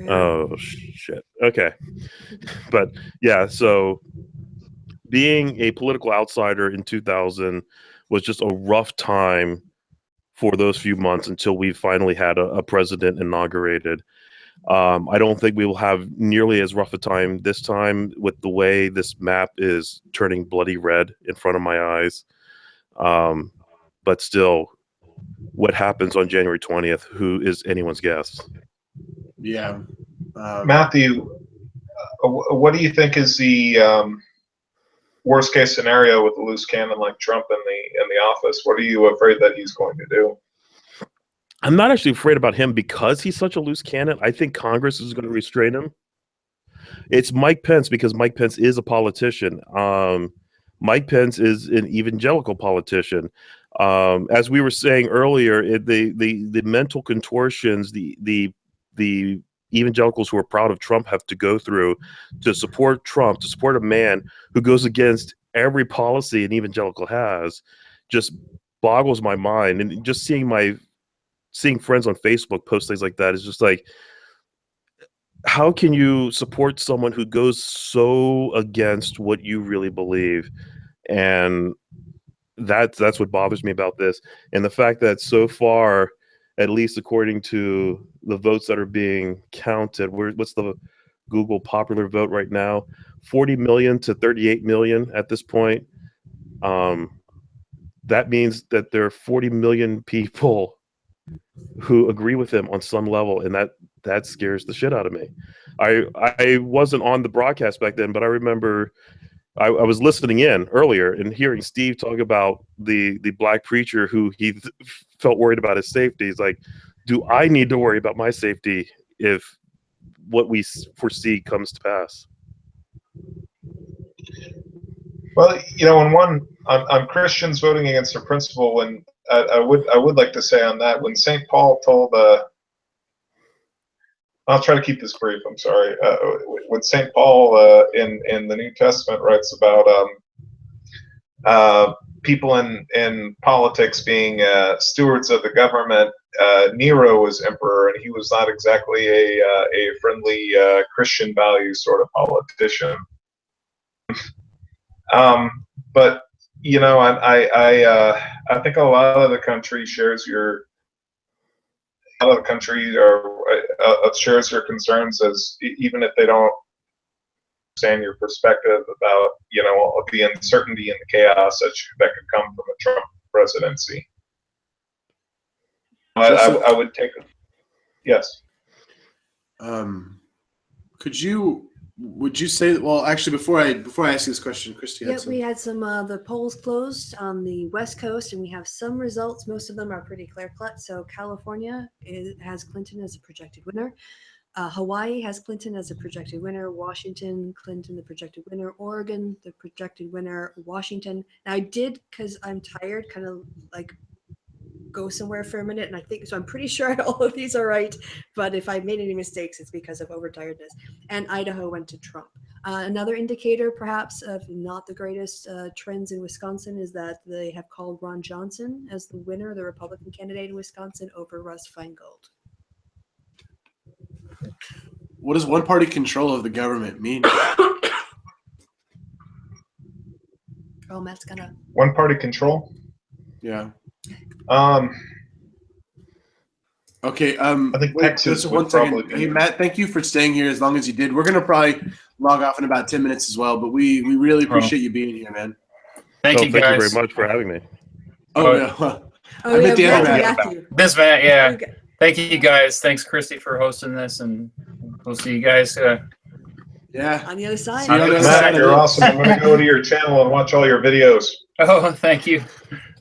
Oh, shit. Okay. But yeah, so being a political outsider in 2000 was just a rough time for those few months until we finally had a president inaugurated. I don't think we will have nearly as rough a time this time with the way this map is turning bloody red in front of my eyes. But still, what happens on January 20th, who is anyone's guess? Yeah. Matthew, what do you think is the worst case scenario with a loose cannon like Trump in the office? What are you afraid that he's going to do? I'm not actually afraid about him because he's such a loose cannon. I think Congress is going to restrain him. It's Mike Pence, because Mike Pence is a politician. Mike Pence is an evangelical politician. As we were saying earlier, the mental contortions, the evangelicals who are proud of Trump have to go through to support Trump, to support a man who goes against every policy an evangelical has, just boggles my mind. And just seeing friends on Facebook post things like that is just like, how can you support someone who goes so against what you really believe? And that's what bothers me about this. And the fact that so far, at least according to the votes that are being counted, what's the Google popular vote right now? 40 million to 38 million at this point. That means that there are 40 million people who agree with him on some level, and that scares the shit out of me. I wasn't on the broadcast back then, but I remember I was listening in earlier and hearing Steve talk about the black preacher who he felt worried about his safety. He's like, do I need to worry about my safety if what we foresee comes to pass? Well, on Christians voting against their principle, and I would like to say on that, when St. Paul told, I'll try to keep this brief, I'm sorry. When St. Paul in the New Testament writes about people in politics being stewards of the government, Nero was emperor, and he was not exactly a friendly Christian values sort of politician. But I think a lot of the country shares your shares your concerns, as even if they don't understand your perspective about the uncertainty and the chaos that could come from a Trump presidency. I would take it. Yes. Would you say, well, actually, before I ask you this question, Kristi, Yeah, we had some the polls closed on the West Coast, and we have some results. Most of them are pretty clear-cut. So California has Clinton as a projected winner. Hawaii has Clinton as a projected winner. Washington, Clinton, the projected winner. Oregon, the projected winner. Washington. Now I did, because I'm tired, kind of like go somewhere for a minute, and I think so. I'm pretty sure all of these are right, but if I made any mistakes, it's because of overtiredness. And Idaho went to Trump. Another indicator, perhaps, of not the greatest trends in Wisconsin is that they have called Ron Johnson as the winner, the Republican candidate in Wisconsin, over Russ Feingold. What does one-party control of the government mean? Oh, Matt's gonna. One-party control? Yeah. I Okay. think wait, Texas just would one second. probably be. Hey, Matt, thank you for staying here as long as you did. We're gonna probably log off in about 10 minutes as well, but we really appreciate you being here, man. Thank you, Thank you guys. very much for having me. Oh yeah. Oh, I meant the other Matthew, Matt. Matthew. This Matt, yeah. Okay. Thank you, guys. Thanks, Kristi, for hosting this, and we'll see you guys. Yeah. On the other side. See you on the other Matt, side of you're it. awesome. I'm going to go to your channel and watch all your videos. Oh, thank you.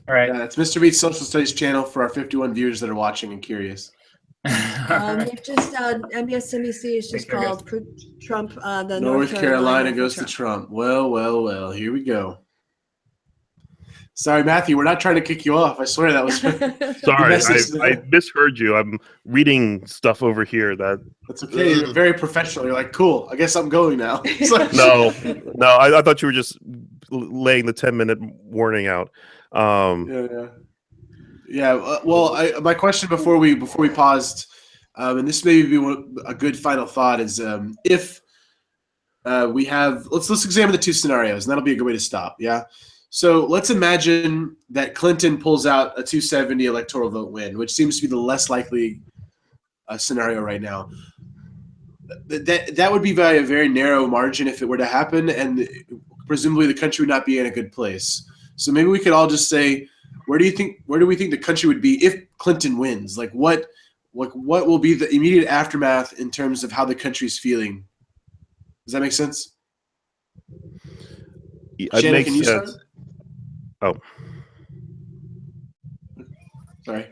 All right. Yeah, it's Mr. Beat's Social Studies channel for our 51 viewers that are watching and curious. They've just MSNBC is just Take care, called Trump. The North Carolina for goes to Trump. Well. Here we go. Sorry, Matthew. We're not trying to kick you off. I swear that was. Sorry, I misheard you. I'm reading stuff over here that. That's okay. You're very professional. You're like, cool. I guess I'm going now. It's like- No. I thought you were just laying the 10-minute warning out. Yeah. Well, my question before we paused, and this may be a good final thought, is if we have let's examine the two scenarios, and that'll be a good way to stop. Yeah. So let's imagine that Clinton pulls out a 270 electoral vote win, which seems to be the less likely scenario right now. That would be by a very narrow margin if it were to happen, and presumably the country would not be in a good place. So maybe we could all just say, where do we think the country would be if Clinton wins? Like what will be the immediate aftermath in terms of how the country's feeling? Does that make sense? Shannon, can you start? Oh, sorry.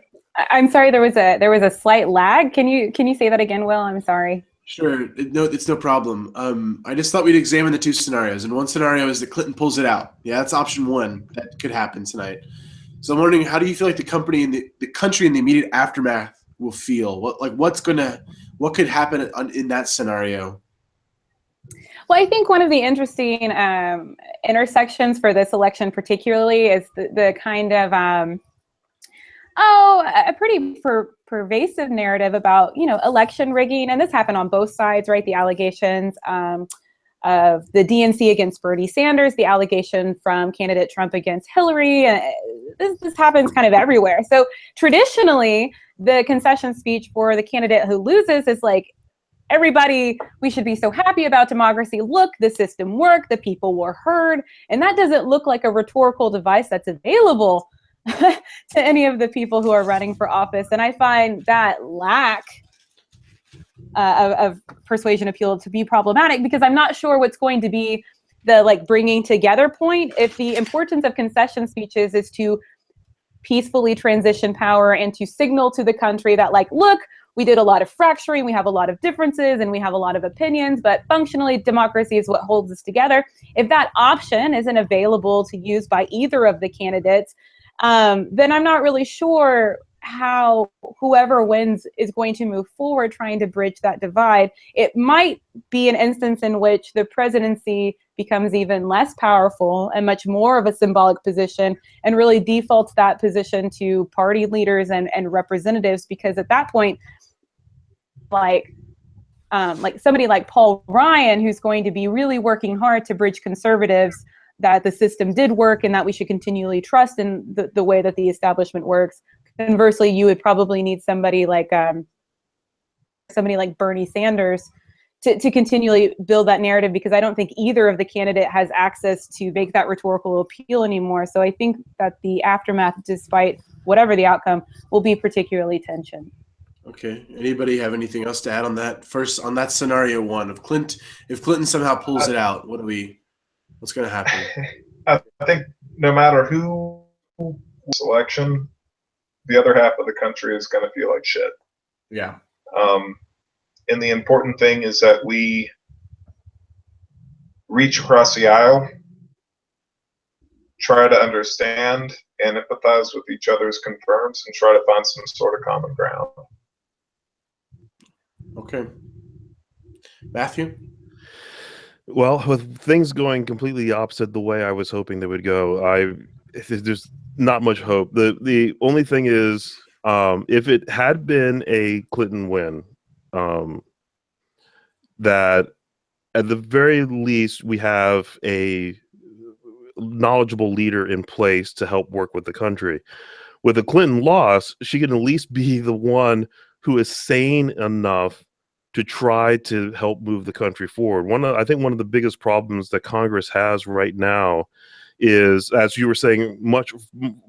I'm sorry. There was a slight lag. Can you say that again, Will? I'm sorry. Sure. No, it's no problem. I just thought we'd examine the two scenarios. And one scenario is that Clinton pulls it out. Yeah, that's option one. That could happen tonight. So I'm wondering, how do you feel like the country in the immediate aftermath will feel? What could happen in that scenario? Well, I think one of the interesting intersections for this election particularly is the kind of a pretty pervasive narrative about, election rigging. And this happened on both sides, right? The allegations of the DNC against Bernie Sanders, the allegation from candidate Trump against Hillary. This happens kind of everywhere. So traditionally, the concession speech for the candidate who loses is like, everybody, we should be so happy about democracy. Look, the system worked, the people were heard. And that doesn't look like a rhetorical device that's available to any of the people who are running for office. And I find that lack of persuasion appeal to be problematic, because I'm not sure what's going to be the bringing together point. If the importance of concession speeches is to peacefully transition power and to signal to the country that, look, we did a lot of fracturing, we have a lot of differences, and we have a lot of opinions, but functionally democracy is what holds us together. If that option isn't available to use by either of the candidates, then I'm not really sure how whoever wins is going to move forward trying to bridge that divide. It might be an instance in which the presidency becomes even less powerful and much more of a symbolic position, and really defaults that position to party leaders and representatives, because at that point, like somebody like Paul Ryan, who's going to be really working hard to bridge conservatives that the system did work and that we should continually trust in the way that the establishment works. Conversely, you would probably need somebody like Bernie Sanders to continually build that narrative, because I don't think either of the candidate has access to make that rhetorical appeal anymore. So I think that the aftermath, despite whatever the outcome, will be particularly tension. Okay. Anybody have anything else to add on that? First, on that scenario one of if Clinton somehow pulls it out, what's going to happen? I think no matter who wins the election, the other half of the country is going to feel like shit. Yeah. And the important thing is that we reach across the aisle, try to understand and empathize with each other's concerns, and try to find some sort of common ground. Okay. Matthew? Well, with things going completely opposite the way I was hoping they would go, there's not much hope. The only thing is, if it had been a Clinton win, that at the very least we have a knowledgeable leader in place to help work with the country. With a Clinton loss, she can at least be the one who is sane enough to try to help move the country forward. I think one of the biggest problems that Congress has right now is, as you were saying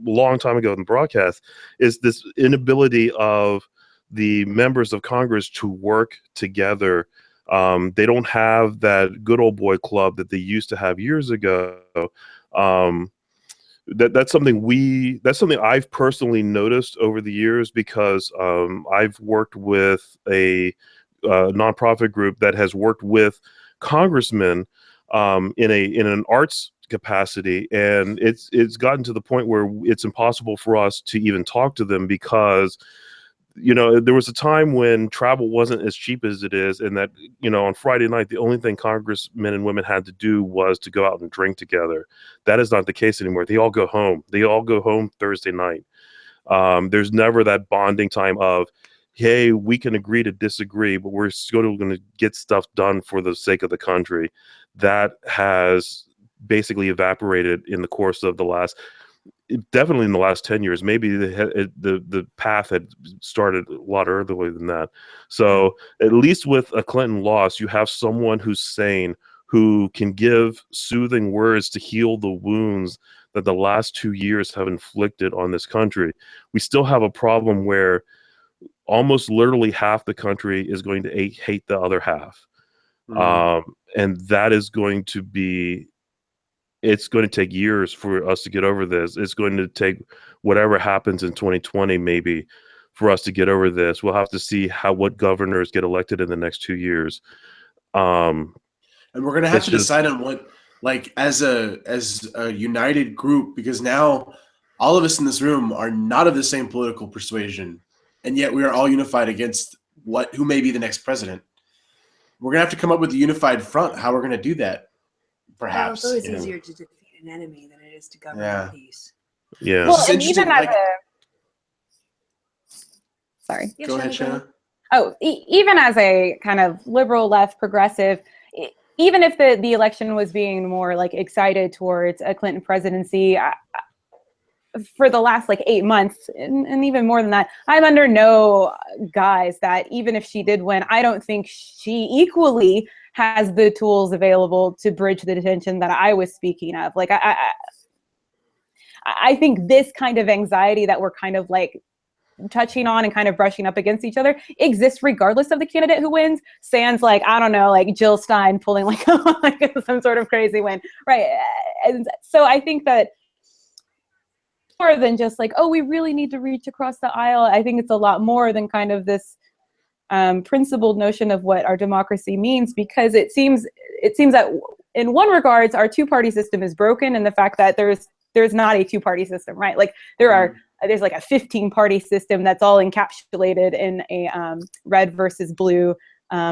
long time ago in the broadcast, is this inability of the members of Congress to work together. They don't have that good old boy club that they used to have years ago. That's something I've personally noticed over the years, because I've worked with a nonprofit group that has worked with congressmen in an arts capacity, and it's gotten to the point where it's impossible for us to even talk to them, because there was a time when travel wasn't as cheap as it is, and that on Friday night the only thing congressmen and women had to do was to go out and drink together. That is not the case anymore. They all go home Thursday night. There's never that bonding time of, hey, we can agree to disagree, but we're still going to get stuff done for the sake of the country. That has basically evaporated in the course of definitely in the last 10 years. Maybe the path had started a lot earlier than that. So at least with a Clinton loss, you have someone who's sane, who can give soothing words to heal the wounds that the last 2 years have inflicted on this country. We still have a problem where almost literally half the country is going to hate the other half. And that is going to be, it's going to take years for us to get over this. It's going to take whatever happens in 2020 maybe for us to get over this. We'll have to see what governors get elected in the next 2 years. And we're going to have to decide on what, as a united group, because now all of us in this room are not of the same political persuasion, and yet we are all unified against who may be the next president. We're gonna have to come up with a unified front. How we're gonna do that? Perhaps. Well, it's always easier to defeat an enemy than it is to govern Yeah. peace. Yeah. Well, It's and interesting, even as like- a sorry. Yeah, Go ahead, Shanna. Oh, even as a kind of liberal left progressive, even if the election was being more like excited towards a Clinton presidency, for the last like 8 months and even more than that, I'm under no guise that even if she did win, I don't think she equally has the tools available to bridge the tension that I was speaking of. Like I think this kind of anxiety that we're kind of like touching on and kind of brushing up against each other exists regardless of the candidate who wins. Sans like, I don't know, like Jill Stein pulling like, like some sort of crazy win, right? And so I think that more than just like, oh, we really need to reach across the aisle. I think it's a lot more than kind of this principled notion of what our democracy means, because it seems that in one regards, our two-party system is broken, and the fact that there's not a two-party system, right? Like there's like a 15-party system that's all encapsulated in a red versus blue,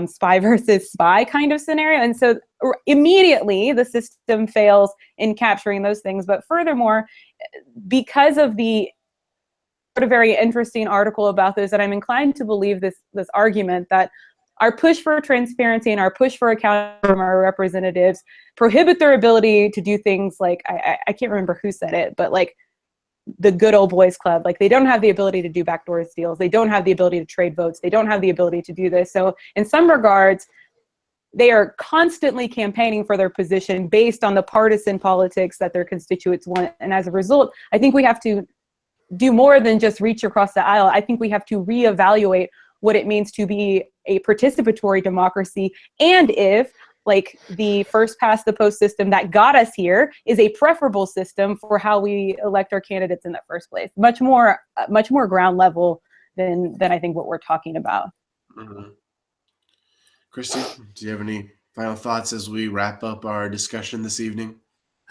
spy versus spy kind of scenario. And so immediately the system fails in capturing those things. But furthermore, because of the sort of very interesting article about this, and I'm inclined to believe this argument that our push for transparency and our push for accountability from our representatives prohibit their ability to do things like, I can't remember who said it, but like the good old boys club. Like they don't have the ability to do backdoor deals. They don't have the ability to trade votes. They don't have the ability to do this. So in some regards, they are constantly campaigning for their position based on the partisan politics that their constituents want. And as a result, I think we have to do more than just reach across the aisle. I think we have to reevaluate what it means to be a participatory democracy, and if like the first past the post system that got us here is a preferable system for how we elect our candidates in the first place. Much more ground level than I think what we're talking about. Mm-hmm. Kristi, do you have any final thoughts as we wrap up our discussion this evening?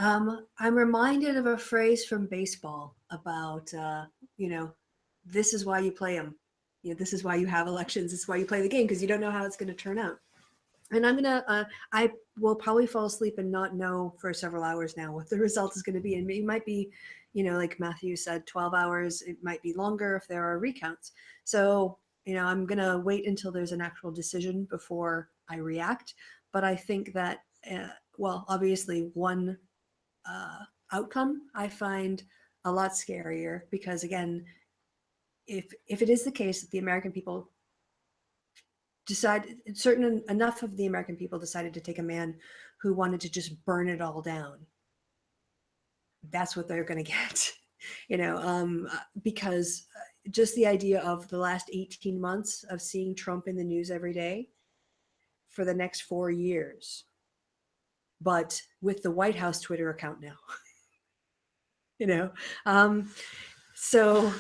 I'm reminded of a phrase from baseball about, this is why you play them. This is why you have elections. This is why you play the game, because you don't know how it's going to turn out. And I will probably fall asleep and not know for several hours now what the result is going to be. And it might be, like Matthew said, 12 hours. It might be longer if there are recounts. So, I'm going to wait until there's an actual decision before I react. But I think that, obviously one outcome I find a lot scarier, because again, if it is the case that the American people enough of the American people decided to take a man who wanted to just burn it all down, that's what they're going to get, because just the idea of the last 18 months of seeing Trump in the news every day for the next 4 years, but with the White House Twitter account now, so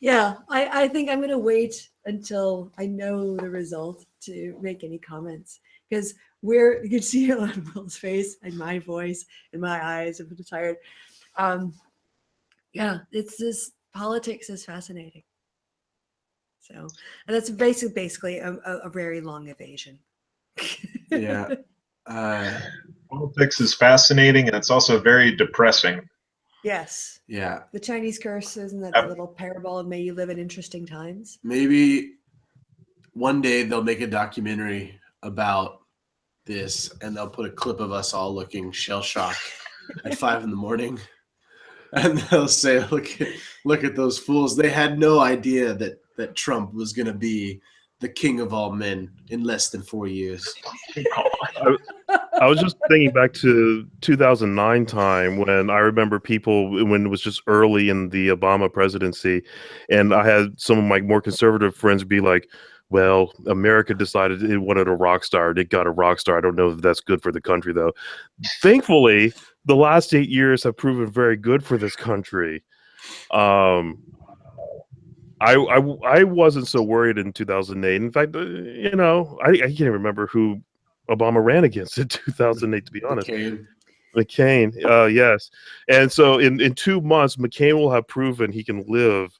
yeah, I think I'm going to wait until I know the result to make any comments, because you can see it on Will's face and my voice and my eyes. I'm tired. Yeah, it's this politics is fascinating. So, and that's basically a very long evasion. Yeah. Politics is fascinating, and it's also very depressing. Yes. Yeah. The Chinese curse, isn't that the little parable of may you live in interesting times? Maybe one day they'll make a documentary about this, and they'll put a clip of us all looking shell-shocked at 5 a.m, and they'll say, "Look at those fools! They had no idea that Trump was going to be the king of all men in less than 4 years." I was just thinking back to 2009 time when I remember when it was just early in the Obama presidency, and I had some of my more conservative friends be like, well, America decided it wanted a rock star. It got a rock star. I don't know if that's good for the country, though. Thankfully, the last 8 years have proven very good for this country. I wasn't so worried in 2008. In fact, I can't remember who Obama ran against in 2008, to be honest. McCain, yes. And so in 2 months, McCain will have proven he can live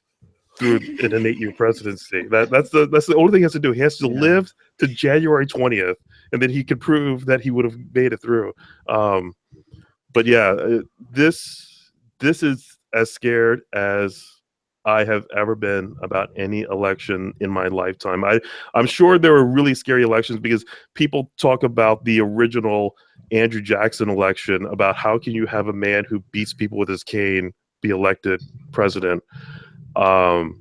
through an 8-year presidency. That's the only thing he has to do. He has to live to January 20th, and then he can prove that he would have made it through. But yeah, this is as scared as I have ever been about any election in my lifetime. I'm sure there were really scary elections because people talk about the original Andrew Jackson election, about how can you have a man who beats people with his cane be elected president. Well,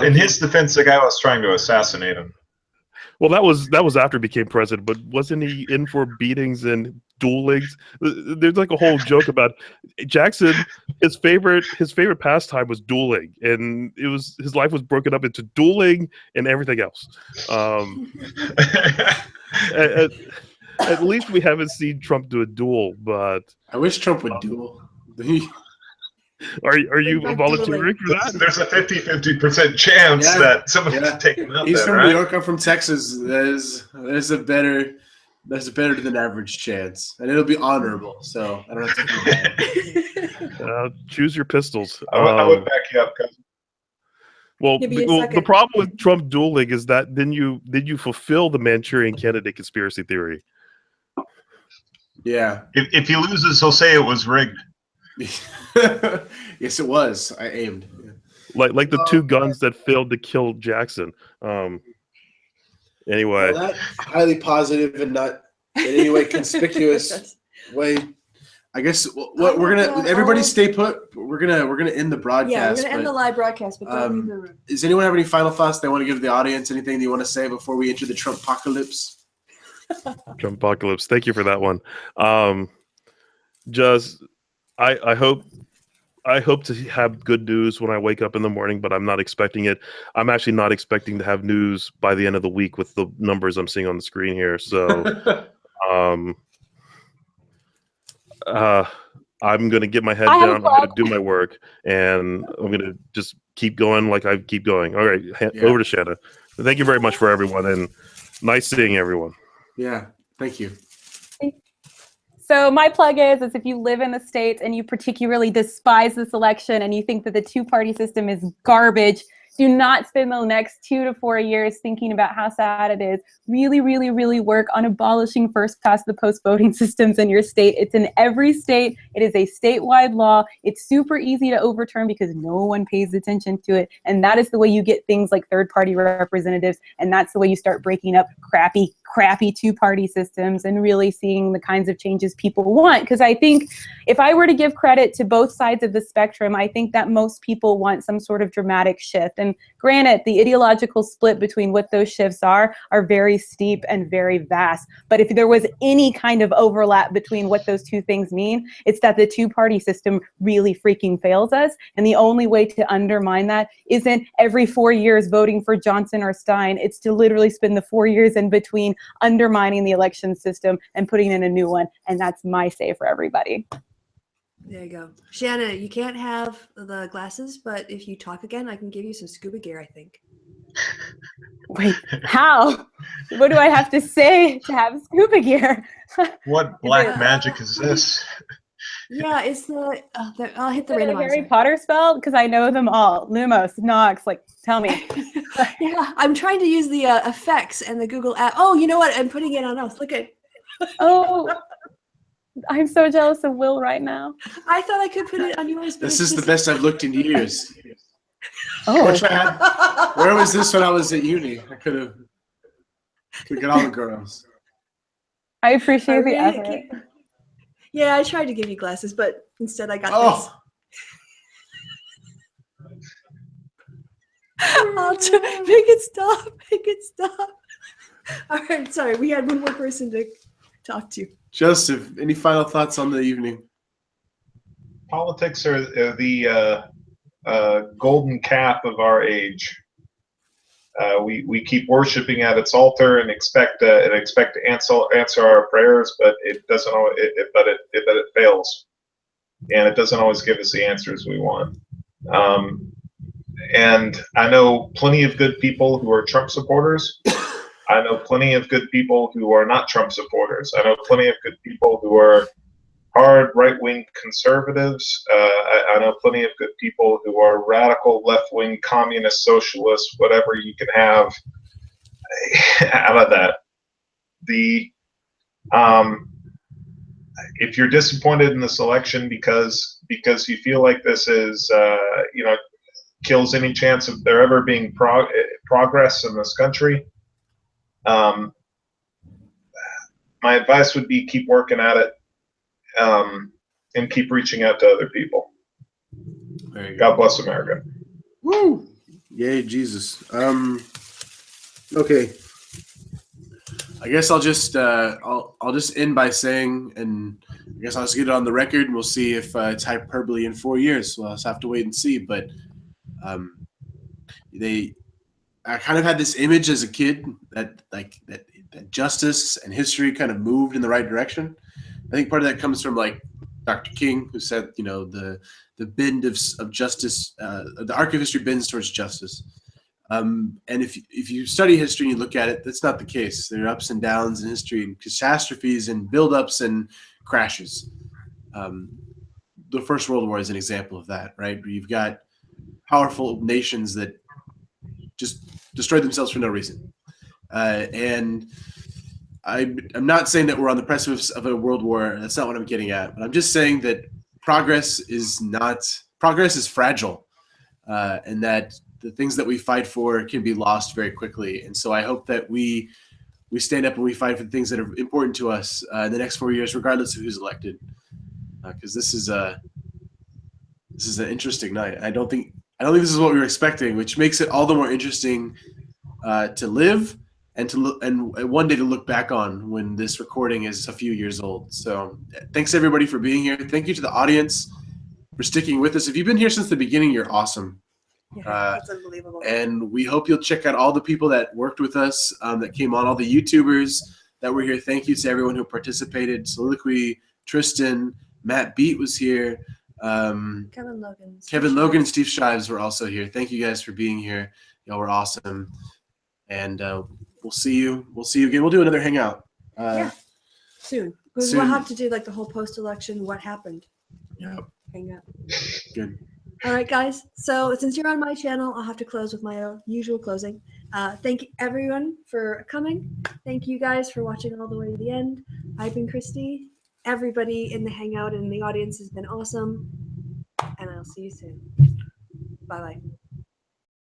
in his defense, the guy was trying to assassinate him. Well, that was after he became president, but wasn't he in for beatings and dueling? There's like a whole joke about Jackson. His favorite pastime was dueling, and his life was broken up into dueling and everything else. At least we haven't seen Trump do a duel, but I wish Trump would duel. Are you volunteering for that? There's a 50% chance that somebody's taking out. He's there, from right? New York. I'm from Texas. There's a better than average chance, and it'll be honorable. So I don't have to do that. Choose your pistols. I would back you up, cousin. Well, the problem with Trump dueling is that then you fulfill the Manchurian Candidate conspiracy theory. Yeah. If he loses, he'll say it was rigged. Yes, it was. I aimed. Yeah. Like the 2 guns that failed to kill Jackson. Anyway, well, that highly positive and not in any way conspicuous way. I guess what we're gonna everybody stay put. We're gonna end the broadcast. Yeah, we're gonna end the live broadcast. But don't leave the room. Does anyone have any final thoughts they want to give the audience? Anything they want to say before we enter the Trumpocalypse? Trumpocalypse. Thank you for that one. Just I hope to have good news when I wake up in the morning, but I'm not expecting it. I'm actually not expecting to have news by the end of the week with the numbers I'm seeing on the screen here. So I'm going to get my head down. I'm going to do my work, and I'm going to just keep going like I keep going. All right, over to Shanna. Thank you very much for everyone, and nice seeing everyone. Yeah, thank you. So my plug is if you live in the States and you particularly despise this election and you think that the 2-party system is garbage, do not spend the next 2 to 4 years thinking about how sad it is. Really, really, really work on abolishing first past the post voting systems in your state. It's in every state. It is a statewide law. It's super easy to overturn because no one pays attention to it. And that is the way you get things like third-party representatives. And that's the way you start breaking up crappy 2-party systems and really seeing the kinds of changes people want. Because I think if I were to give credit to both sides of the spectrum, I think that most people want some sort of dramatic shift. And granted, the ideological split between what those shifts are very steep and very vast. But if there was any kind of overlap between what those 2 things mean, it's that the 2-party system really freaking fails us. And the only way to undermine that isn't every 4 years voting for Johnson or Stein. It's to literally spend the 4 years in between undermining the election system and putting in a new one. And that's my say for everybody. There you go. Shanna, you can't have the glasses, but if you talk again, I can give you some scuba gear, I think. Wait, how? What do I have to say to have scuba gear? What black magic is this? Yeah, it's I'll hit the Is it a randomizer. Harry Potter spell? Because I know them all. Lumos, Nox, tell me. Yeah, I'm trying to use the effects and the Google app. Oh, you know what? I'm putting it on us. Look at. Oh, I'm so jealous of Will right now. I thought I could put it on yours. But This is the best I've looked in years. Oh, Where was this when I was at uni? I could get all the girls. I appreciate the effort. Yeah, I tried to give you glasses, but instead I got this. Make it stop. Make it stop. All right, sorry. We had one more person to talk to. Joseph, any final thoughts on the evening? Politics are the golden calf of our age. We keep worshiping at its altar and expect to answer our prayers, but it doesn't always. But it fails, and it doesn't always give us the answers we want. And I know plenty of good people who are Trump supporters. I know plenty of good people who are not Trump supporters. I know plenty of good people who are hard right-wing conservatives. I know plenty of good people who are radical left-wing communist socialists, whatever you can have out of that. If you're disappointed in this election because you feel like this is kills any chance of there ever being progress in this country, my advice would be keep working at it, and keep reaching out to other people. There you go. God bless America. Woo! Yay, Jesus. Okay. I guess I'll just end by saying, and I guess I'll just get it on the record, and we'll see if it's hyperbole in 4 years. We'll just have to wait and see. But I kind of had this image as a kid that justice and history kind of moved in the right direction. I think part of that comes from like Dr. King, who said, the bend of justice, the arc of history bends towards justice. And if you study history and you look at it, that's not the case. There are ups and downs in history, and catastrophes and buildups and crashes. The First World War is an example of that, right? Where you've got powerful nations that just destroyed themselves for no reason. And I'm not saying that we're on the precipice of a world war. That's not what I'm getting at. But I'm just saying that progress is fragile, and that the things that we fight for can be lost very quickly. And so I hope that we stand up and we fight for the things that are important to us in the next 4 years, regardless of who's elected. Because this is an interesting night. I don't think this is what we were expecting, which makes it all the more interesting to live and to look, and one day to look back on when this recording is a few years old. So thanks everybody for being here. Thank you to the audience for sticking with us. If you've been here since the beginning, you're awesome. Yeah, that's unbelievable. And we hope you'll check out all the people that worked with us, that came on, all the YouTubers that were here. Thank you to everyone who participated. Soliloquy, Tristan, Matt Beat was here. Kevin Logan, and Steve Shives were also here. Thank you guys for being here. Y'all were awesome. And we'll see you again. We'll do another hangout. Soon. Because we'll have to do like the whole post-election, what happened. Yep. Hangout. Good. All right, guys. So since you're on my channel, I'll have to close with my usual closing. Thank you, everyone, for coming. Thank you guys for watching all the way to the end. I've been Kristi. Everybody in the hangout and the audience has been awesome. And I'll see you soon. Bye-bye.